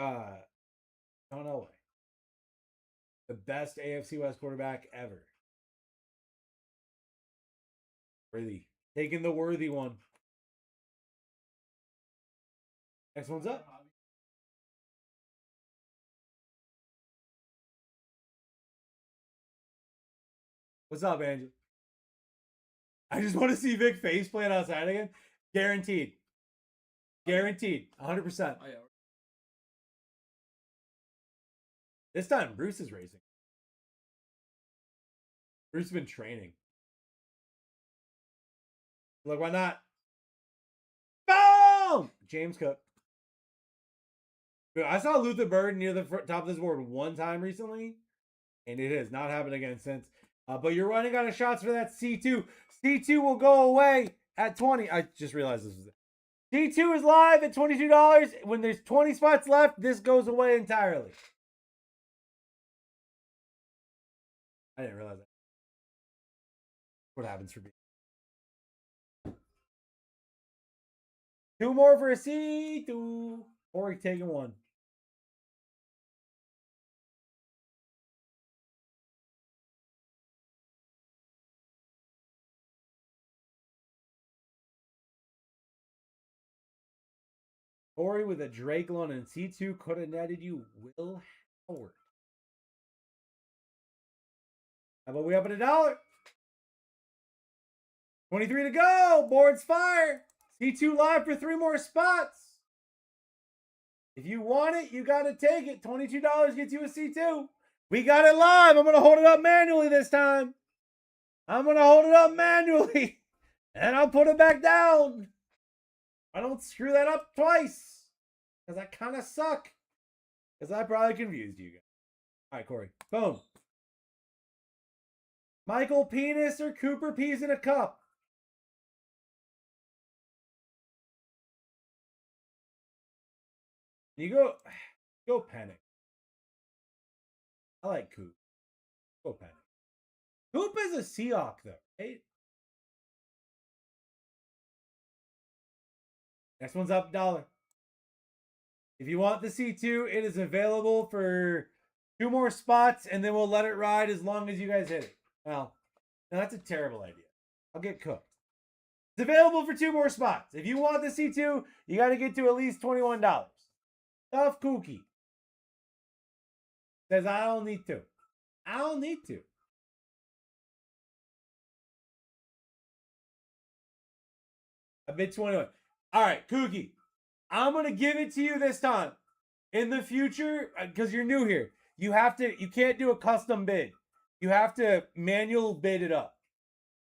John Elway? The best AFC West quarterback ever. Worthy. Taking the Worthy one. Next one's up. What's up, Angel? I just want to see Vic face playing outside again. Guaranteed. Guaranteed. 100%. Oh, yeah. This time, Bruce is racing. Bruce has been training. Look, why not? Boom! James Cook. I saw Luther Bird near the top of this board one time recently, and it has not happened again since. But you're running out of shots for that C2. C2 will go away at 20. I just realized this was it. C2 is live at $22. When there's 20 spots left, this goes away entirely. I didn't realize that. What happens for me? Two more for a C2. Or taking one. Corey with a Drake loan and C2 could have netted you Will Howard. How about we up at $1? 23 to go. Board's fire. C2 live for 3 more spots. If you want it, you got to take it. $22 gets you a C2. We got it live. I'm going to hold it up manually this time. I'm going to hold it up manually. And I'll put it back down. I don't screw that up twice. Because I kind of suck. Because I probably confused you guys. All right, Corey. Boom. Michael Penis or Cooper Peas in a cup? You go Panic. I like Coop. Go Panic. Coop is a Seahawk, though, right? Next one's up $1. If you want the C2, it is available for 2 more spots, and then we'll let it ride as long as you guys hit it. Well, no, that's a terrible idea. I'll get cooked. It's available for 2 more spots. If you want the C2, you got to get to at least $21. Tough Kookie says, I don't need to. I don't need to. I bid 21. All right, Kookie. I'm going to give it to you this time. In the future, because you're new here, you can't do a custom bid. You have to manual bid it up.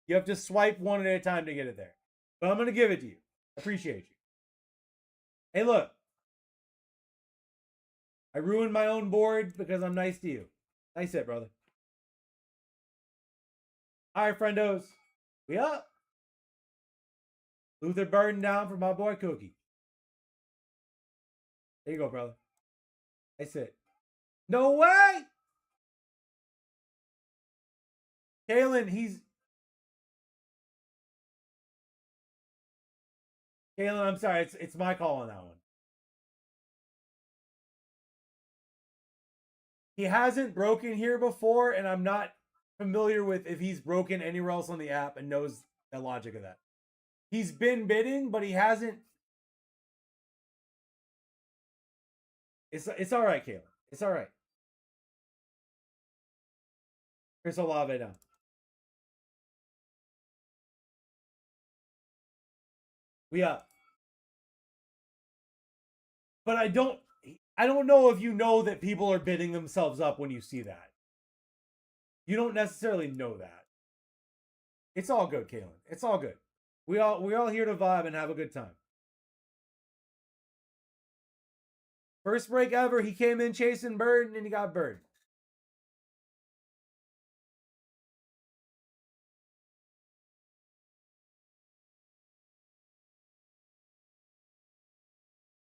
You have to swipe one at a time to get it there. But I'm going to give it to you. Appreciate you. Hey, look. I ruined my own board because I'm nice to you. Nice it, brother. All right, friendos. We up. Luther Burden down for my boy Cookie. There you go, brother. That's it. No way! Kalen, Kalen, I'm sorry. It's my call on that one. He hasn't broken here before, and I'm not familiar with if he's broken anywhere else on the app and knows the logic of that. He's been bidding, but he hasn't. It's all right, Kalen. It's all right. Chris Olave down. We up. But I don't know if you know that people are bidding themselves up when you see that. You don't necessarily know that. It's all good, Kalen. It's all good. We all here to vibe and have a good time. First break ever, he came in chasing Bird and he got Bird.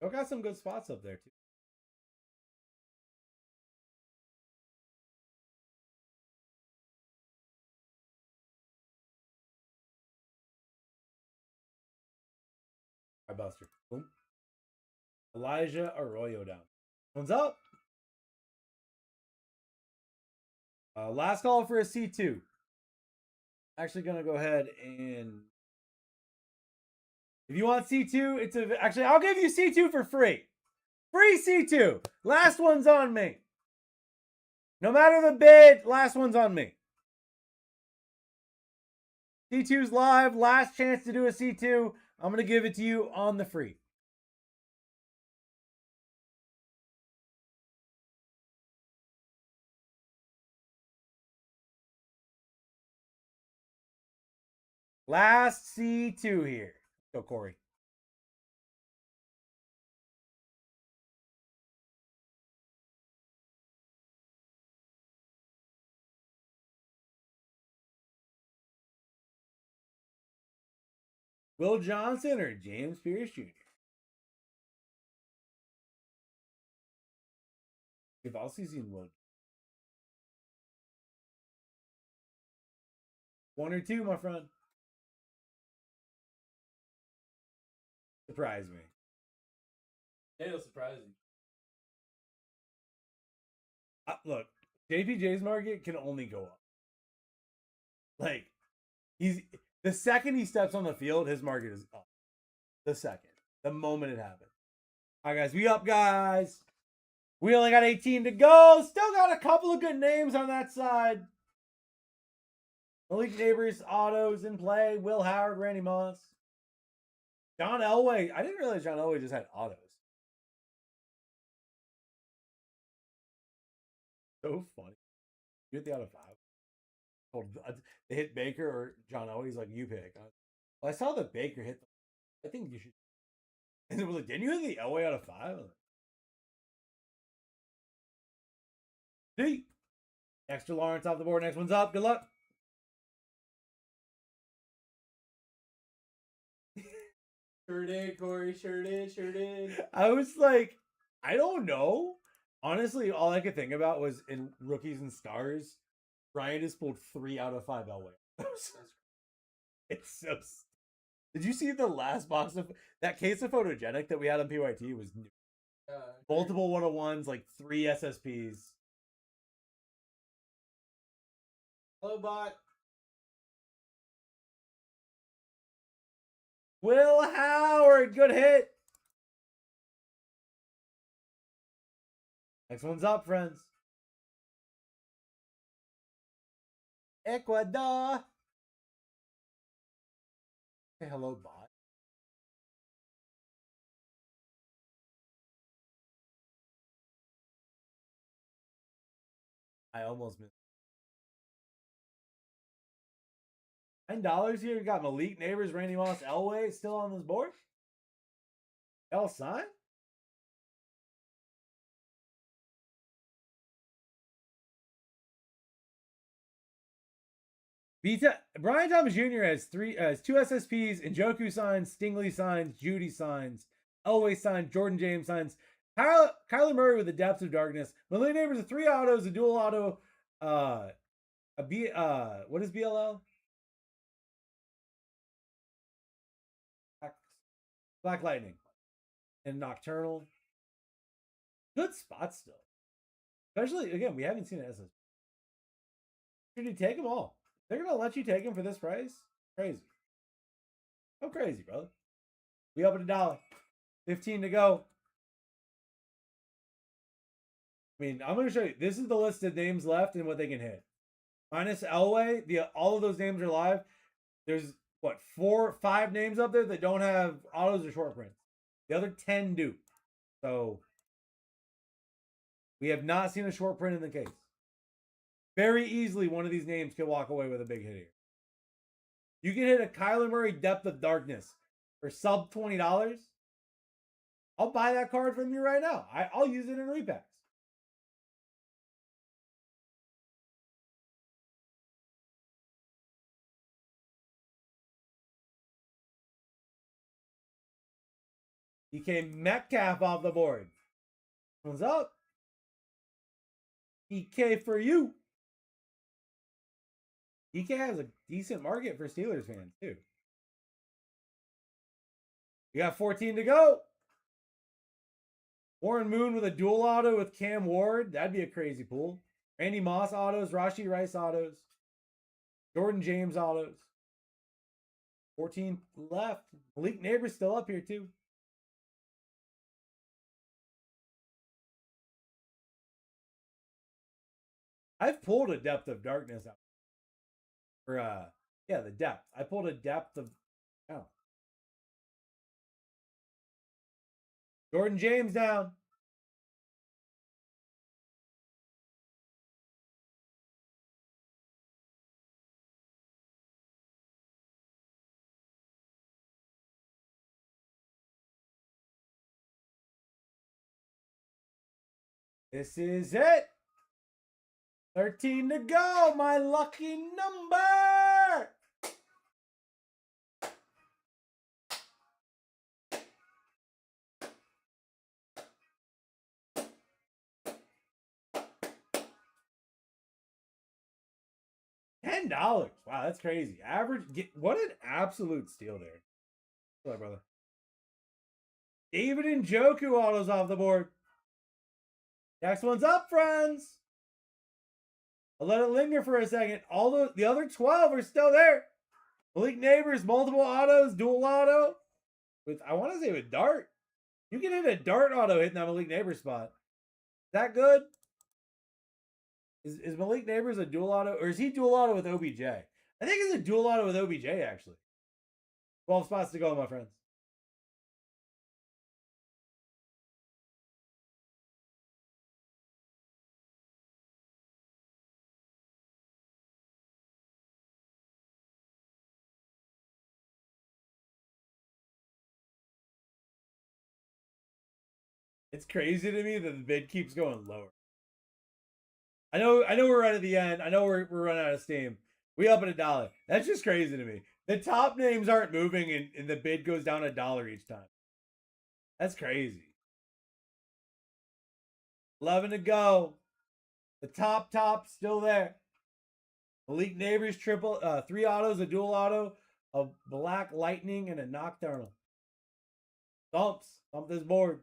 Y'all got some good spots up there too. Buster. Boom. Elijah Arroyo down. One's up. Last call for a C2. Actually gonna go ahead and if you want C2, it's a actually I'll give you C2 for free. Free C2. Last one's on me. No matter the bid, last one's on me. C2's live. Last chance to do a C2. I'm gonna give it to you on the free. Last C2 here. Go, Corey. Will Johnson or James Pierce Jr.? If I'll see Will. One or two, my friend. Surprise me. It'll surprise you. Look, JPJ's market can only go up. Like, he's the second he steps on the field, his market is up. The second. The moment it happens. All right, guys. We up, guys. We only got 18 to go. Still got a couple of good names on that side. Malik Neighbors, autos in play. Will Howard, Randy Moss. John Elway. I didn't realize John Elway just had autos. So funny. You hit the out of 5. They hit Baker or John Elway. He's like, you pick. Well, I saw that Baker hit them. I think you should. And it was like, didn't you hit the Elway out of 5? D. Extra Lawrence off the board. Next one's up. Good luck. Sure did, Corey. Sure did. Sure did. I was like, I don't know. Honestly, all I could think about was in Rookies and Stars, Ryan just pulled 3 out of 5 Elway. It's so. Did you see the last box of that case of Photogenic that we had on PYT? Was new. Multiple 101s, like 3 SSPs. Hello, bot. Will Howard, good hit. Next one's up, friends. Ecuador. Hey, hello, bot. I almost missed. $9 here. We got Malik Neighbors, Randy Moss, Elway still on this board. L sign. Brian Thomas Jr. has 2 SSPs, Njoku signs, Stingley signs, Judy signs, Elway signs, Jordan James signs, Kyler Murray with the Depths of Darkness, Malik Neighbors with 3 autos, a dual auto, what is BLL? Black Lightning and Nocturnal. Good spot still. Especially, again, we haven't seen an SSP. Should you take them all? They're going to let you take them for this price? Crazy. Oh, crazy, brother. We up at $1. 15 to go. I mean, I'm going to show you. This is the list of names left and what they can hit. Minus Elway, all of those names are live. There's, 5 names up there that don't have autos or short prints. The other 10 do. So, we have not seen a short print in the case. Very easily, one of these names can walk away with a big hit here. You can hit a Kyler Murray Depth of Darkness for sub $20. I'll buy that card from you right now. I'll use it in repacks. DK Metcalf off the board. One's up. EK for you. EK has a decent market for Steelers fans, too. You got 14 to go. Warren Moon with a dual auto with Cam Ward. That'd be a crazy pool. Randy Moss autos. Rashi Rice autos. Jordan James autos. 14 left. Malik Neighbors still up here too. I've pulled a depth of darkness out. Or yeah, the depth. I pulled a depth of Jordan James down. This is it. 13 to go. My lucky number. $10. Wow, that's crazy. Average. What an absolute steal there. Hello, brother. David and Njoku autos off the board. Next one's up, friends. I'll let it linger for a second. All the other 12 are still there. Malik Neighbors, multiple autos, dual auto. With, I want to say with dart. You can hit a dart auto hitting that Malik Neighbors spot. Is that good? Is Malik Neighbors a dual auto? Or is he dual auto with OBJ? I think it's a dual auto with OBJ, actually. 12 spots to go, my friends. It's crazy to me that the bid keeps going lower. I know we're right at the end. I know we're running out of steam. We up at $1. That's just crazy to me. The top names aren't moving and the bid goes down $1 each time. That's crazy. 11 to go. The top still there. Malik Neighbors triple 3 autos, a dual auto, a Black Lightning, and a Nocturnal. Thump this board.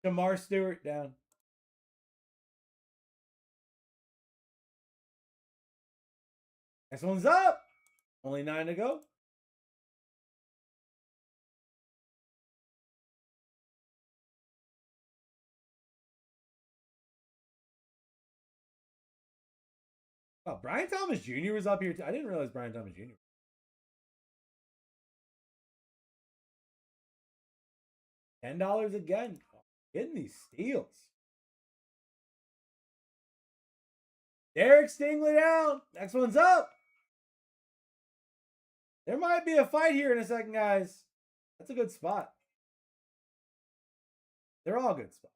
Jamar Stewart down. Next one's up. Only 9 to go. Oh, Brian Thomas Jr. was up here too. I didn't realize Brian Thomas Jr. $10 again. Oh, getting these steals. Derek Stingley down. Next one's up. There might be a fight here in a second, guys. That's a good spot. They're all good spots.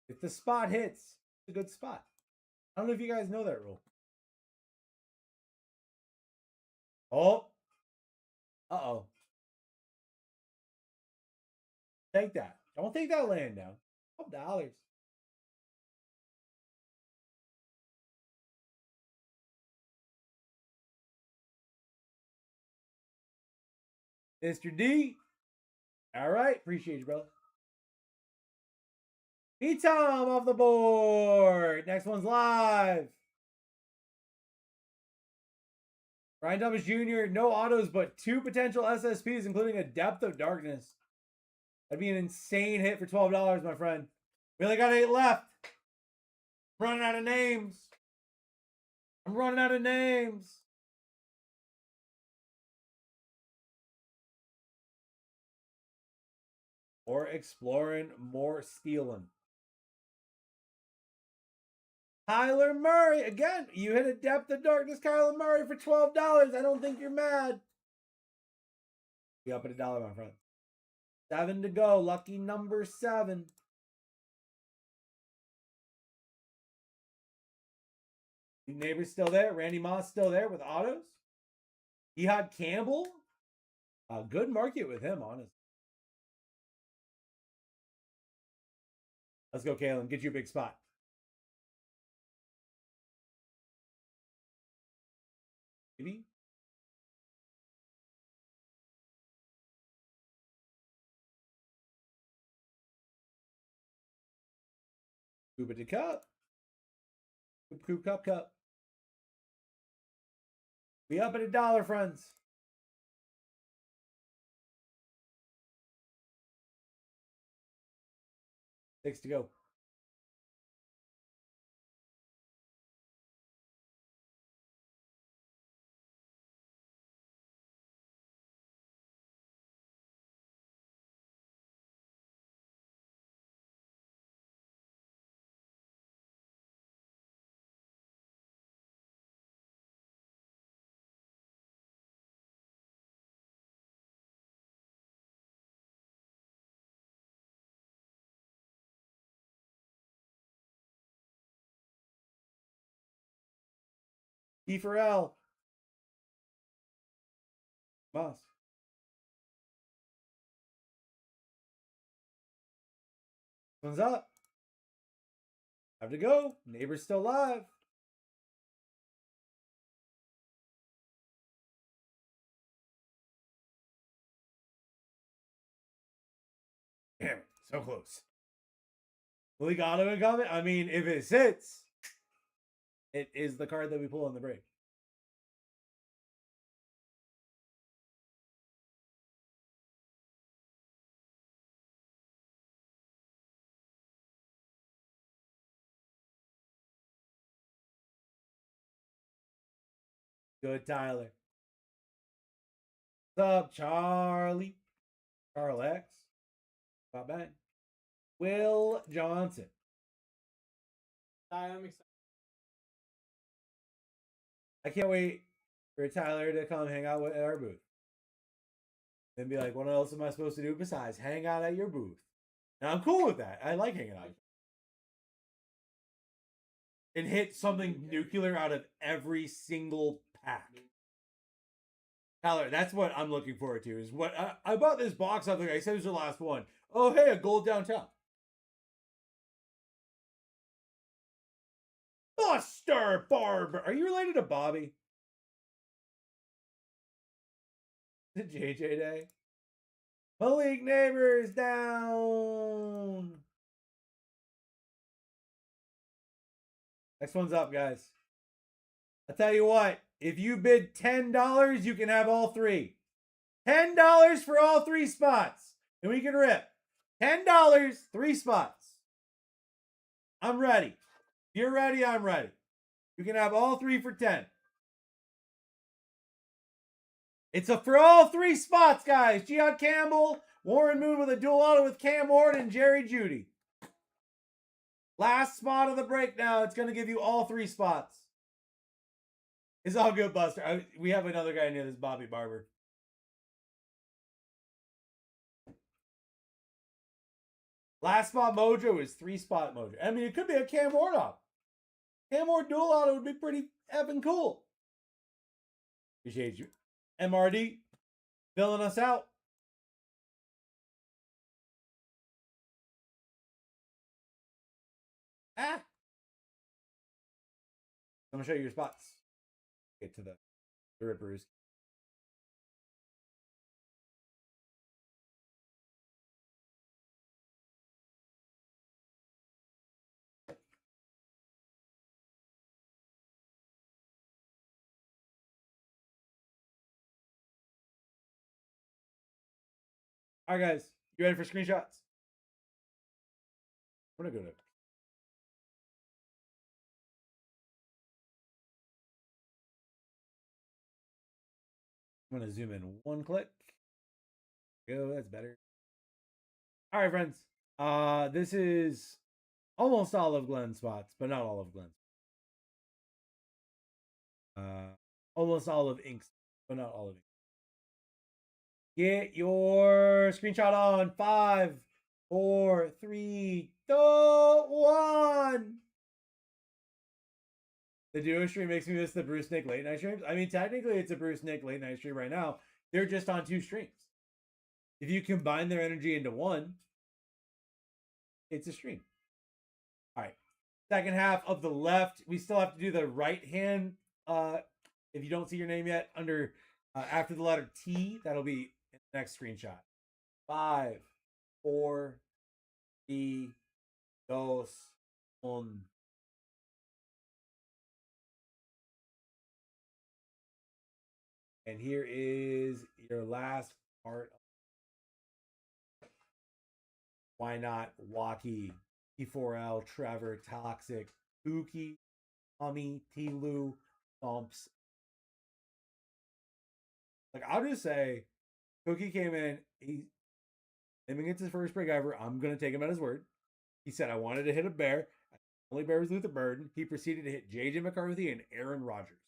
If the spot hits, it's a good spot. I don't know if you guys know that rule. Oh. Uh-oh. Take that. Don't take that land down. $12. Mr. D. All right. Appreciate you, brother. E-Tom off the board. Next one's live. Ryan Thomas Jr., no autos, but 2 potential SSPs, including a Depth of Darkness. That'd be an insane hit for $12, my friend. We only got 8 left. Running out of names. I'm running out of names. More exploring, more stealing. Kyler Murray. Again, you hit a Depth of Darkness Kyler Murray for $12. I don't think you're mad. Be up at $1, my friend. 7 to go. Lucky number 7. Neighbors still there. Randy Moss still there with autos. Ehud Campbell. Good market with him, honestly. Let's go, Kalen. Get you a big spot. Maybe. Coopity cup. Coop, cup. We up at $1, friends. $6 to go. E for L. Boss. One's up. Have to go. Neighbor's still alive. Damn it. So close. We got him coming. I mean, if it sits, it is the card that we pull on the break. Good, Tyler. What's up, Charlie? Carl X. Not bad. Will Johnson. I'm excited. I can't wait for Tyler to come hang out at our booth. And be like, what else am I supposed to do besides hang out at your booth? And I'm cool with that. I like hanging out. And hit something nuclear out of every single pack. Tyler, that's what I'm looking forward to. Is what I bought this box. I think I said it was the last one. Oh, hey, a gold downtown. Buster Barber. Are you related to Bobby? The JJ Day. Malik Neighbors down. Next one's up, guys. I'll tell you what. If you bid $10, you can have all three. $10 for all three spots. And we can rip. $10, 3 spots. I'm ready. If you're ready, I'm ready. You can have all 3 for 10. It's a for all 3 spots, guys. Gian Campbell, Warren Moon with a dual auto with Cam Ward and Jerry Jeudy. Last spot of the break now. It's going to give you all 3 spots. It's all good, Buster. We have another guy near this, Bobby Barber. Last spot mojo is 3 spot mojo. I mean, it could be a Cam Ward up. Cam Ward dual auto would be pretty effing cool. Appreciate you. MRD, filling us out. I'm going to show you your spots. Get to the rippers. All right, guys. You ready for screenshots? I'm going to go to... I'm going to zoom in 1 click. Go, that's better. All right, friends. This is almost all of Glenn's spots, but not all of Glenn's. Almost all of Ink's, but not all of Ink's. Get your screenshot on 5, 4, 3, 2, 1. The duo stream makes me miss the Bruce Nick late night streams. I mean, technically, it's a Bruce Nick late night stream right now. They're just on 2 streams. If you combine their energy into one, it's a stream. All right. Second half of the left. We still have to do the right hand. If you don't see your name yet, under after the letter T, that'll be in the next screenshot. 5, 4, 3, 2, And here is your last part. Why not Waki, T4L, Trevor, Toxic, Pookie, Tommy, T-Lou, Thumps. Like, I'll just say, Pookie came in, he gets his first break ever. I'm going to take him at his word. He said, I wanted to hit a bear. Only bear was Luther Burden. He proceeded to hit JJ McCarthy and Aaron Rodgers.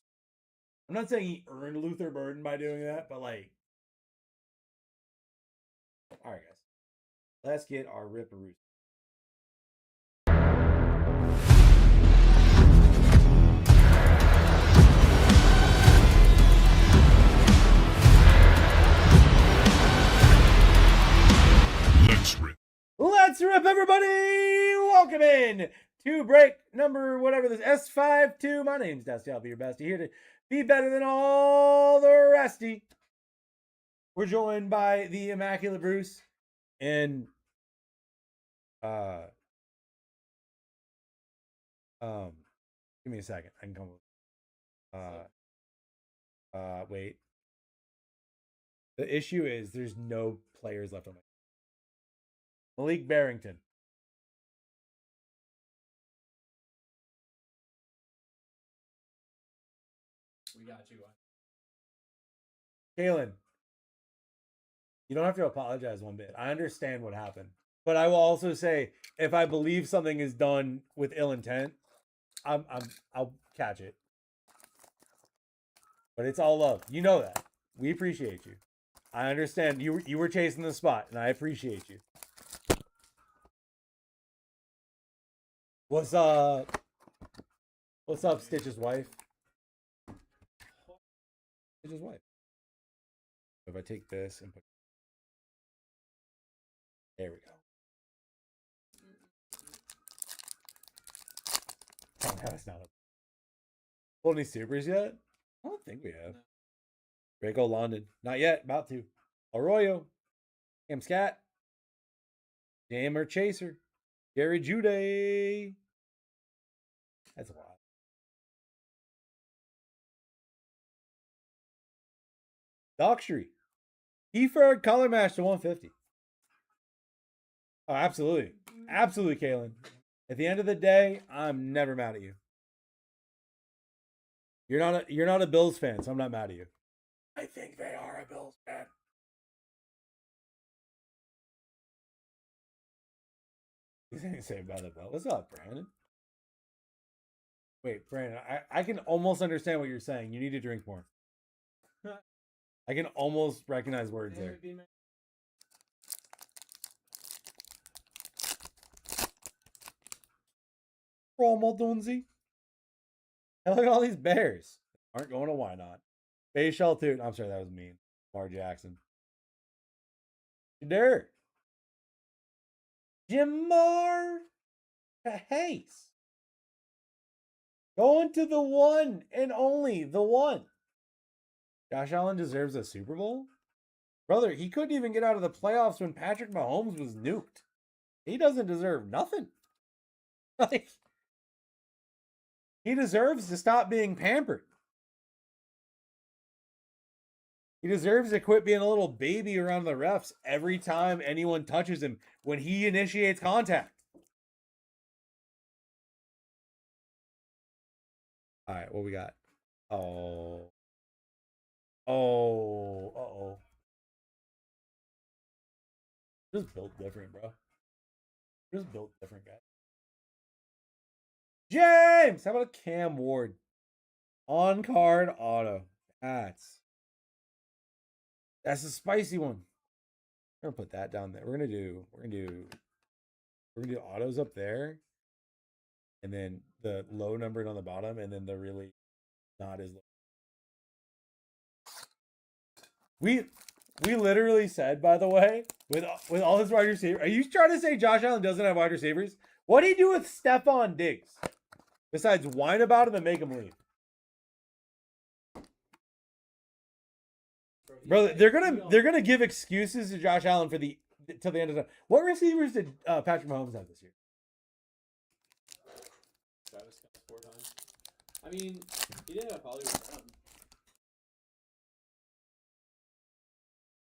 I'm not saying he earned Luther Burden by doing that, but like, all right, guys, let's get our Ripperoo. Let's rip. Let's rip, everybody! Welcome in to break number whatever this S52. My name's Dusty. I'll be your bestie here to be better than all the resty. We're joined by the Immaculate Bruce and give me a second. I can come with wait. The issue is there's no players left on my Malik Barrington. We got you. Kalen, you don't have to apologize one bit. I understand what happened. But I will also say, if I believe something is done with ill intent, I'll catch it. But it's all love. You know that. We appreciate you. I understand you were chasing the spot, and I appreciate you. What's up? What's up, Stitch's wife? Stitch's wife. If I take this and put, there we go. Oh, that's not a. Pulled any supers yet? I don't think we have. Draco London, not yet. About to. Arroyo, Cam Scat, Jammer Chaser, Gary Jude. That's a lot. Dockstreet. Eford color match to 150. Oh, absolutely. Absolutely, Kalen. At the end of the day, I'm never mad at you. You're not a Bills fan, so I'm not mad at you. I think they are a Bills fan. He's anything to say about the belt. What's up, Brandon? Wait, Brandon, I can almost understand what you're saying. You need to drink more. I can almost recognize words there. Promo Dunzy. And look at all these bears. Aren't going to why not. Bay Shell too. I'm sorry, that was mean. Lamar Jackson. There. Jamar Hayes. Going to the one and only the one. Josh Allen deserves a Super Bowl? Brother, he couldn't even get out of the playoffs when Patrick Mahomes was nuked. He doesn't deserve nothing. Like, he deserves to stop being pampered. He deserves to quit being a little baby around the refs every time anyone touches him when he initiates contact. All right, what we got? Oh. Uh-oh. Just built different, bro. Just built different, guy. James! How about a Cam Ward? On-card auto. That's a spicy one. We're gonna put that down there. We're gonna do autos up there. And then the low numbered on the bottom, and then the really not as low. We literally said, by the way, with all his wide receivers, are you trying to say Josh Allen doesn't have wide receivers? What do you do with Stephon Diggs? Besides whine about him and make him leave. Brother, they're gonna give excuses to Josh Allen for till the end of the time. What receivers did Patrick Mahomes have this year? Travis Scott 4 times. I mean, he did have Hollywood Brown.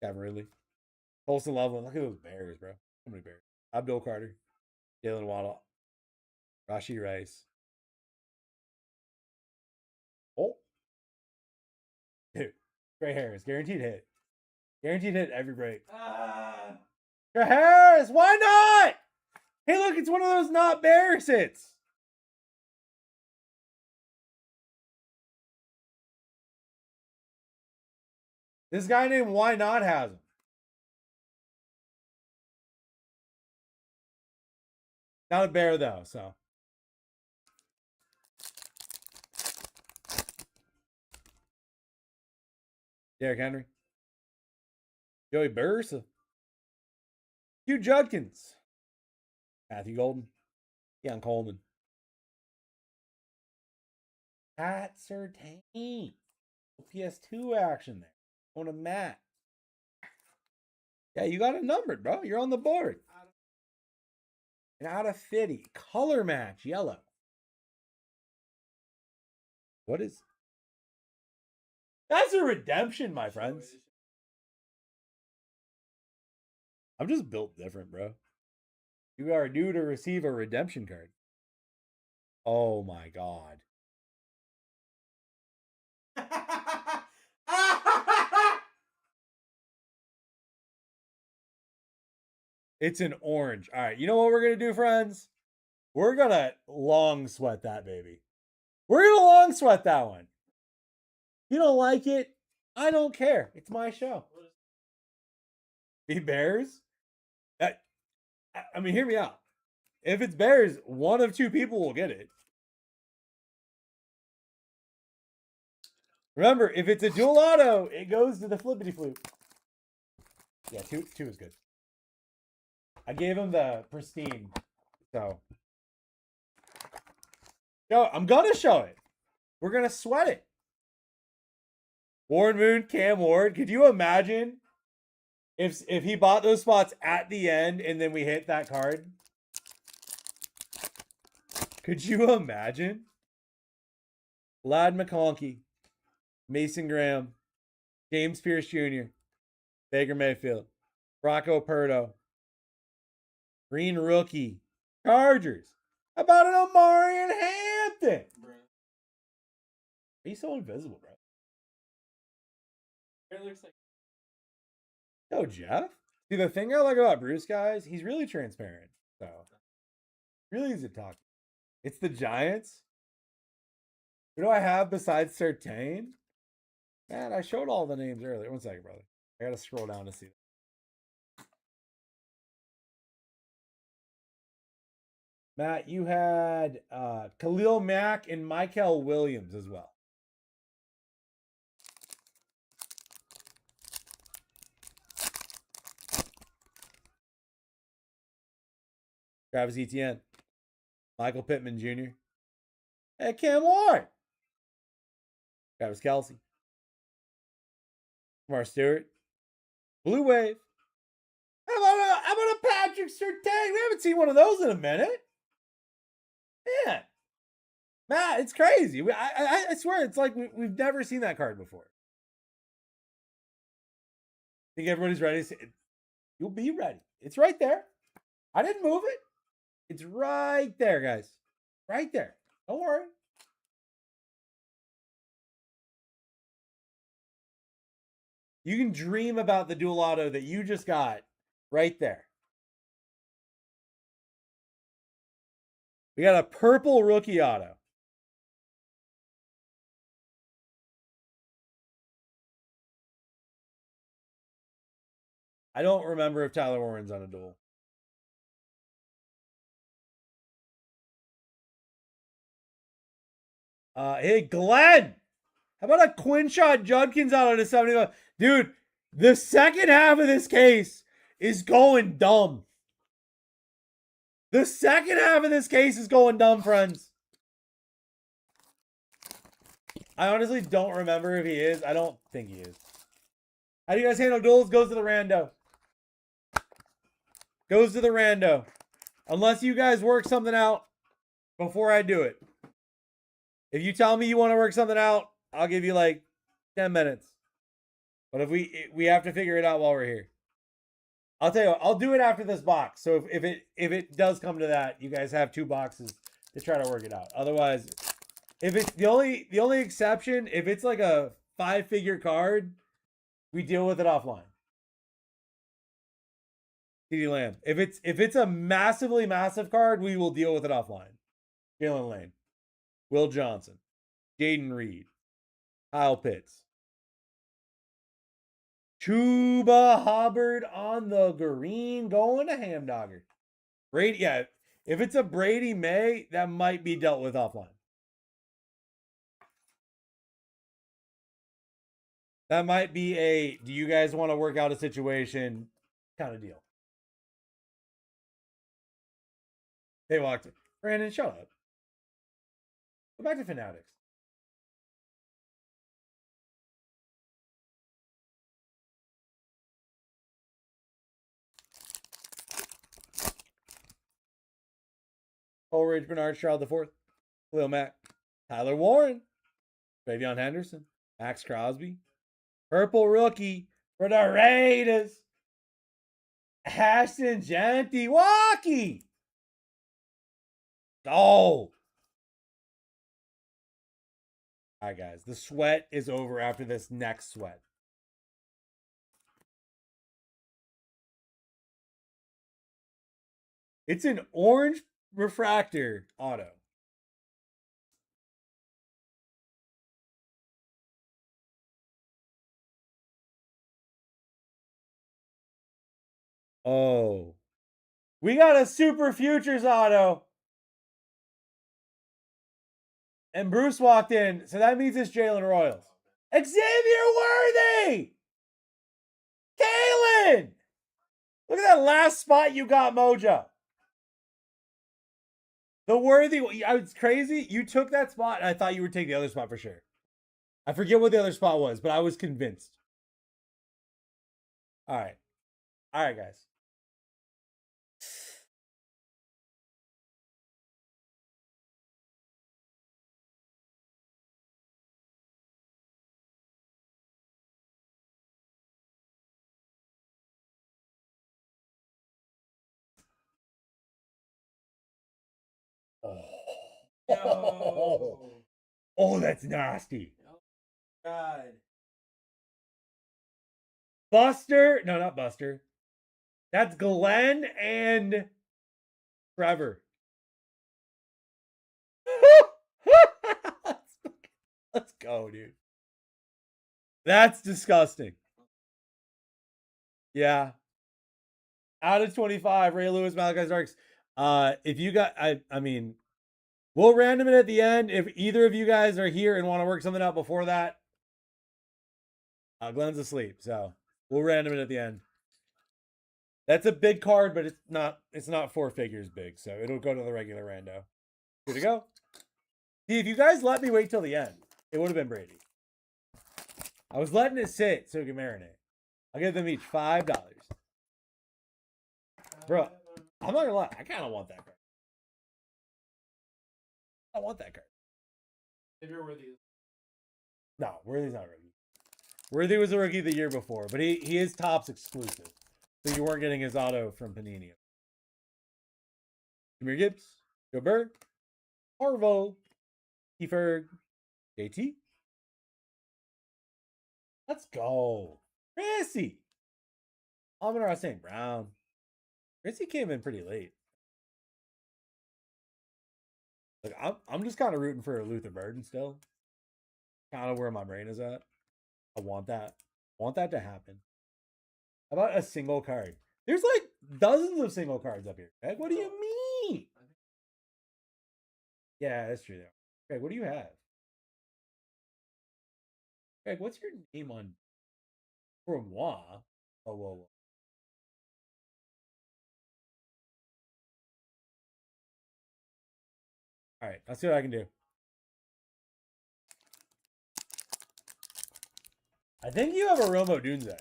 Kevin Ridley. Colson Loveland. Look at those Bears, bro. So many Bears. Abdul Carter. Jalen Waddle. Rashee Rice. Oh. Dude. Trey Harris. Guaranteed hit. Guaranteed hit every break. Trey Harris. Why not? Hey, look. It's one of those not Bears hits. This guy named Why Not has him. Not a bear, though, so. Derrick Henry. Joey Bursa. Hugh Judkins. Matthew Golden. Keon Coleman. Pat Surtain. PS2 action there. On a mat. Yeah, you got it numbered, bro. You're on the board. And out of 50. Color match. Yellow. What is... That's a redemption, my friends. I'm just built different, bro. You are due to receive a redemption card. Oh my god. It's an orange. All right, you know what we're going to do, friends? We're going to long sweat that baby. We're going to long sweat that one. If you don't like it, I don't care. It's my show. Be Bears? I mean, hear me out. If it's Bears, one of two people will get it. Remember, if it's a dual auto, it goes to the flippity flip. Yeah, two is good. I gave him the pristine, so. Yo, I'm gonna show it. We're gonna sweat it. Warren Moon, Cam Ward. Could you imagine if he bought those spots at the end and then we hit that card? Could you imagine? Lad McConkey, Mason Graham, James Pierce Jr., Baker Mayfield, Rocco Purdo, Green Rookie, Chargers. How about an Omarion Hampton? Bro. Are you so invisible, bro? It looks like... Yo, Jeff. See, the thing I like about Bruce, guys, he's really transparent. So, really easy to talk to. It's the Giants. Who do I have besides Surtain? Man, I showed all the names earlier. 1 second, brother. I got to scroll down to see them. Matt, you had Khalil Mack and Michael Williams as well. Travis Etienne. Michael Pittman Jr. Hey, Cam Ward. Travis Kelce. Kamar Stewart. Blue Wave. How about a Patrick Surtain? We haven't seen one of those in a minute. Yeah. Matt, it's crazy. I swear, it's like we've never seen that card before. Think everybody's ready? You'll be ready. It's right there. I didn't move it. It's right there, guys. Right there. Don't worry. You can dream about the dual auto that you just got right there. We got a purple rookie auto. I don't remember if Tyler Warren's on a duel. Hey, Glenn. How about a Quinshot Judkins out of the 75? Dude, the second half of this case is going dumb. The second half of this case is going dumb, friends. I honestly don't remember if he is. I don't think he is. How do you guys handle duels? Goes to the rando. Goes to the rando. Unless you guys work something out before I do it. If you tell me you want to work something out, I'll give you like 10 minutes. But if we have to figure it out while we're here. I'll tell you what, I'll do it after this box. So if it does come to that, you guys have 2 boxes to try to work it out. Otherwise, if it's the only exception, if it's like a 5-figure card, we deal with it offline. CeeDee Lamb. If it's a massively massive card, we will deal with it offline. Jalen Lane, Will Johnson, Jaden Reed, Kyle Pitts, Chuba Hubbard on the green, going to Hamdogger. Brady, yeah. If it's a Brady May, that might be dealt with offline. That might be a, do you guys want to work out a situation kind of deal. They walked in. Brandon, shut up. Go back to Fanatics. Coleridge, Bernard, Stroud the fourth, Khalil Mack, Tyler Warren, Travion Henderson, Max Crosby, purple rookie for the Raiders, Ashton Genty, Walkie. Oh. All right, guys. The sweat is over after this next sweat. It's an orange refractor auto. Oh. We got a Super Futures auto. And Bruce walked in, so that means it's Jalen Royals. Xavier Worthy! Kalen! Look at that last spot you got, Mojo. The Worthy, it's crazy. You took that spot, and I thought you would take the other spot for sure. I forget what the other spot was, but I was convinced. All right. All right, guys. No. Oh, that's nasty. God. Buster. No, not Buster. That's Glenn and Trevor. Let's go, dude. That's disgusting. Yeah. Out of 25, Ray Lewis, Malachi Starks. If you got, I mean, we'll random it at the end. If either of you guys are here and want to work something out before that, Glenn's asleep, so we'll random it at the end. That's a big card, but it's not 4 figures big, so it'll go to the regular rando. Good to go. See, if you guys let me wait till the end, it would have been Brady. I was letting it sit so it can marinate. I'll give them each $5. Bro, I'm not gonna lie, I kind of want that card. I want that card. If you're worthy. No, Worthy's not a rookie. Worthy was a rookie the year before, but he is Topps exclusive. So you weren't getting his auto from Panini. Jameer Gibbs, Joe Burr, Harvo, Kiefer, JT. Let's go. Chrissy. Amon-Ra St. Brown. Chrissy came in pretty late. Like I'm just kind of rooting for Luther Burden still. Kind of where my brain is at. I want that. I want that to happen. How about a single card? There's like dozens of single cards up here. Greg, what do you mean? Yeah, that's true. Greg, what do you have? Greg, what's your name on for moi? Oh, whoa. All right, let's see what I can do. I think you have a Romo Dunze.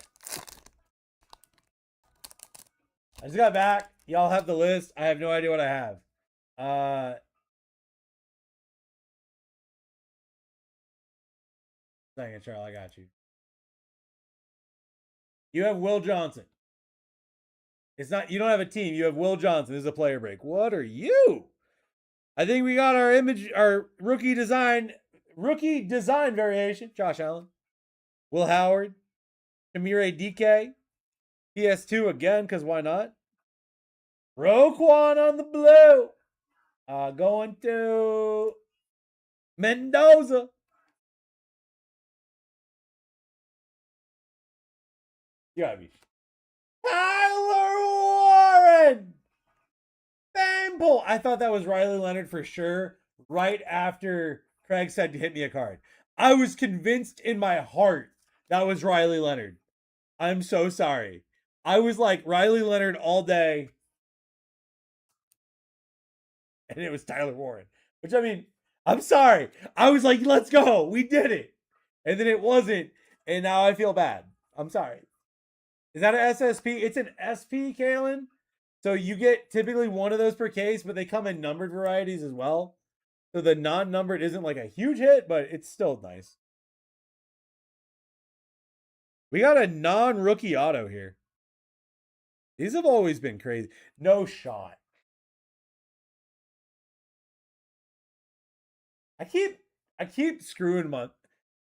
I just got back. Y'all have the list. I have no idea what I have. Second, Charlie, I got you. You have Will Johnson. It's not, you don't have a team. You have Will Johnson. This is a player break. What are you? I think we got our image, our rookie design variation. Josh Allen, Will Howard, Amire DK, PS2 again, because why not? Roquan on the blue. Going to Mendoza. You gotta be Tyler Warren. Fame pull. I thought that was Riley Leonard for sure. Right after Craig said to hit me a card, I was convinced in my heart that was Riley Leonard. I'm so sorry. I was like Riley Leonard all day, and it was Tyler Warren. Which, I mean, I'm sorry. I was like, let's go. We did it. And then it wasn't, and now I feel bad. I'm sorry. Is that an SSP? It's an SP, Kalen. So you get typically one of those per case, but they come in numbered varieties as well. So the non-numbered isn't like a huge hit, but it's still nice. We got a non-rookie auto here. These have always been crazy. No shot. I keep screwing my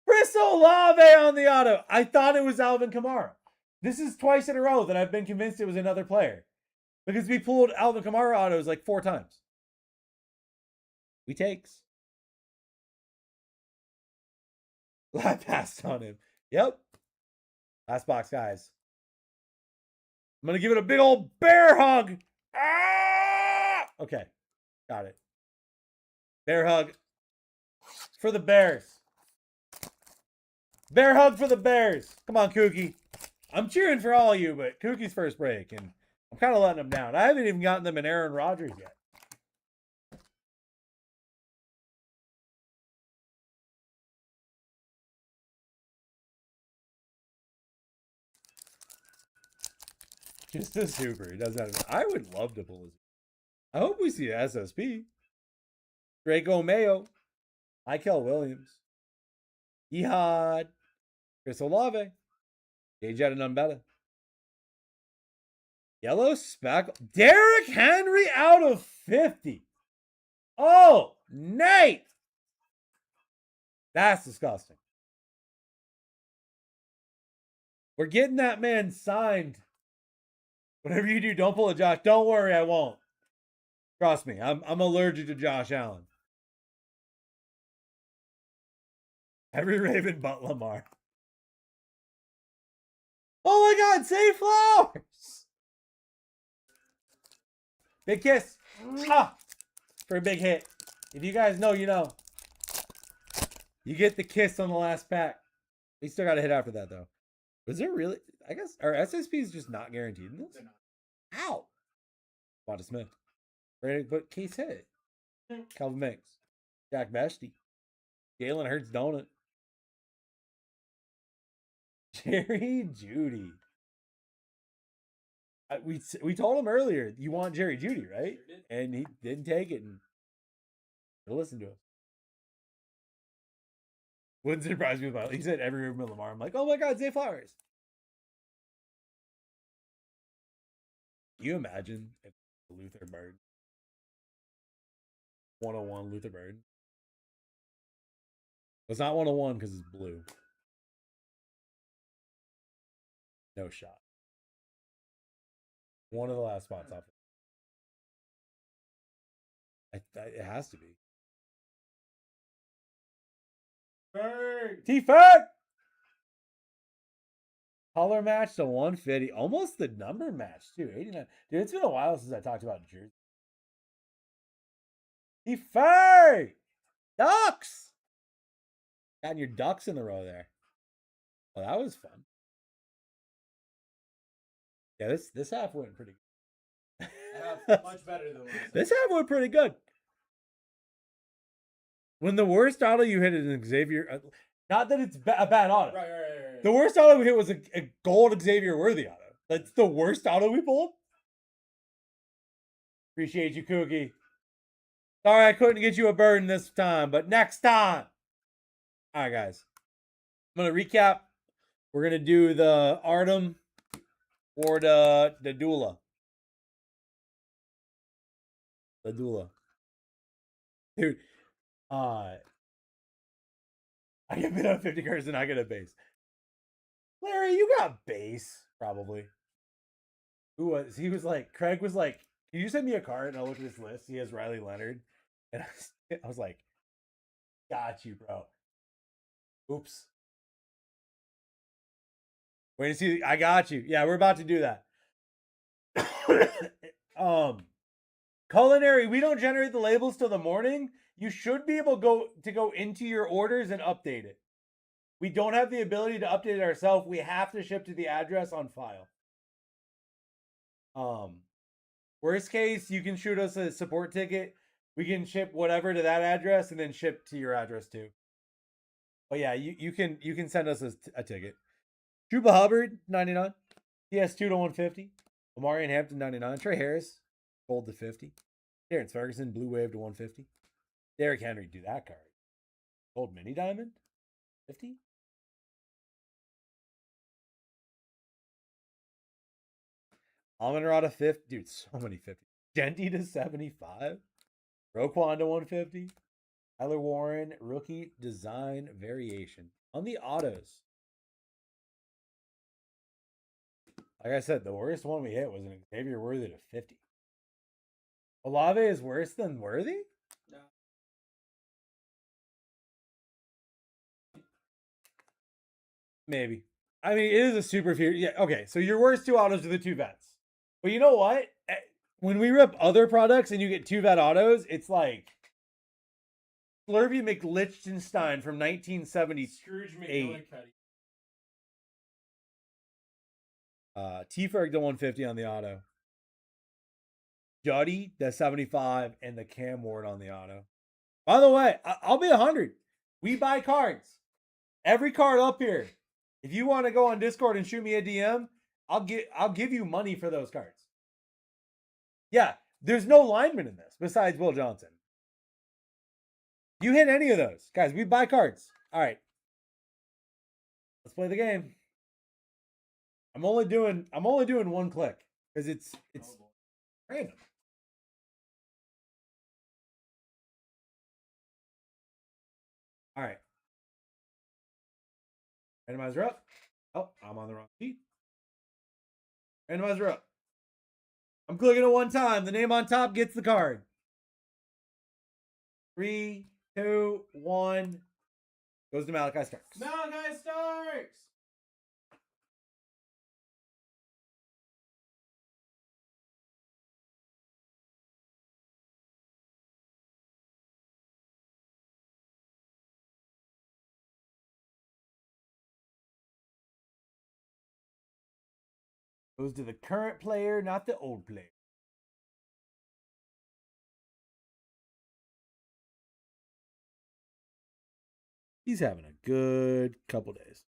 Chris Olave on the auto. I thought it was Alvin Kamara. This is twice in a row that I've been convinced it was another player. Because we pulled Alvin Kamara autos like 4 times. We takes. I passed on him. Yep. Last box, guys. I'm going to give it a big old bear hug. Ah! Okay. Got it. Bear hug for the Bears. Bear hug for the Bears. Come on, Kookie. I'm cheering for all of you, but Kookie's first break, and I'm kind of letting them down. I haven't even gotten them in Aaron Rodgers yet. Just a super. He doesn't have. I would love to pull his. I hope we see an SSP. Draco Mayo. Michael Williams. Ehad. Chris Olave. Jetta Numbella. Yellow speckle. Derrick Henry out of 50. Oh, Nate. That's disgusting. We're getting that man signed. Whatever you do, don't pull a Josh. Don't worry, I won't. Trust me, I'm allergic to Josh Allen. Every Raven but Lamar. Oh my God, say Flowers. Big kiss. For a big hit. If you guys know, you know. You get the kiss on the last pack. We still got to hit after that, though. Was there really? I guess, are SSPs just not guaranteed in this? They're not. How? Wanda Smith. Ready to put case hit. Calvin Banks. Jack Beshty. Jalen Hurts Donut. Jerry Judy. We told him earlier, you want Jerry Judy, right? Sure did. And he didn't take it. And listen to him. Wouldn't surprise me about it. He said every room of Lamar. I'm like, oh my God, Zay Flowers. Can you imagine if Luther Bird 101 Luther Bird? It's not 101 because it's blue. No shot. One of the last spots off. It has to be. T-Ferg! Color match to 150. Almost the number match, too. 89. Dude, it's been a while since I talked about jersey. T-Ferg! Ducks! Got your ducks in the row there. Well, that was fun. Yeah, this half went pretty good. Much better than last. This half went pretty good. When the worst auto you hit is an Xavier, not that it's a bad auto. Right. The worst auto we hit was a gold Xavier Worthy auto. That's the worst auto we pulled. Appreciate you, Cookie. Sorry I couldn't get you a burden this time, but next time. All right, guys. I'm gonna recap. We're gonna do the Artem or the Dula. The Dula. Dude, I get bid on 50 cards and I get a base. Larry, you got base, probably. Who was he was like, Craig was like, can you send me a card? And I look at his list. He has Riley Leonard. And I was like, got you, bro. Oops. Wait to see. I got you. Yeah, we're about to do that. Culinary, we don't generate the labels till the morning. You should be able to go into your orders and update it. We don't have the ability to update it ourselves. We have to ship to the address on file. Worst case, you can shoot us a support ticket. We can ship whatever to that address and then ship to your address too. But yeah, you can send us a ticket. Juba Hubbard, 99. PS2 to 150. Omarion Hampton, 99. Trey Harris, gold to 50. Terrence Ferguson, blue wave to 150. Derrick Henry, do that card. Gold mini diamond, 50. Amon Ra to 50. Dude, so many 50. Genty to 75. Roquan to 150. Tyler Warren, rookie design variation. On the autos. Like I said, the worst one we hit was an Xavier Worthy to 50. Olave is worse than Worthy? No. Maybe. I mean, it is a super fear. Yeah, okay. So your worst two autos are the two vets. But you know what? When we rip other products and you get two vet autos, it's like Slurpee McLichtenstein from 1978. Scrooge McGillicuddy. T-Ferg to 150 on the auto. Juddy to 75 and the Cam Ward on the auto. By the way, I'll be 100. We buy cards. Every card up here. If you want to go on Discord and shoot me a DM, I'll give you money for those cards. Yeah, there's no lineman in this besides Will Johnson. You hit any of those, guys, we buy cards. All right. Let's play the game. I'm only doing one click because it's random. All right. Randomizer up. Oh, I'm on the wrong sheet. Randomizer up. I'm clicking it one time. The name on top gets the card. 3, 2, 1. Goes to Malachi Starks. Malachi Starks! Goes to the current player, not the old player. He's having a good couple days.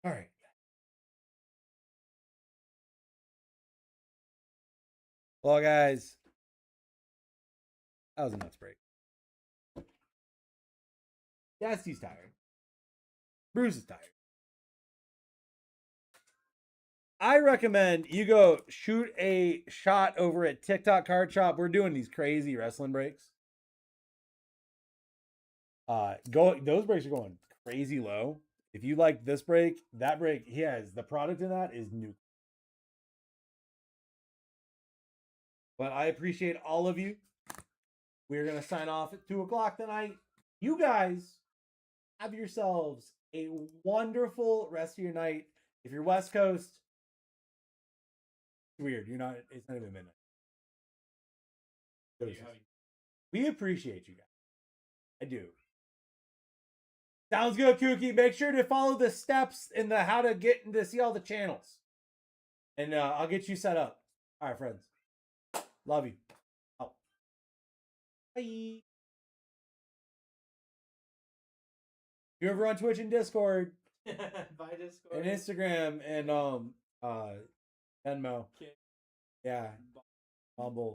All right. Well, guys, that was a nuts break. Dasty's tired. Bruce is tired. I recommend you go shoot a shot over at TikTok Card Shop. We're doing these crazy wrestling breaks. Those breaks are going crazy low. If you like this break, that break, he has the product in that is new. But I appreciate all of you. We're gonna sign off at 2:00 tonight. You guys have yourselves a wonderful rest of your night. If you're West Coast, it's weird. It's not even midnight. We appreciate you guys. I do. Sounds good, Kookie. Make sure to follow the steps in the how to get to see all the channels. And I'll get you set up. All right, friends. Love you. Oh. Bye. You ever on Twitch and Discord By Discord. and Instagram and Venmo. Okay. Yeah. Bumble.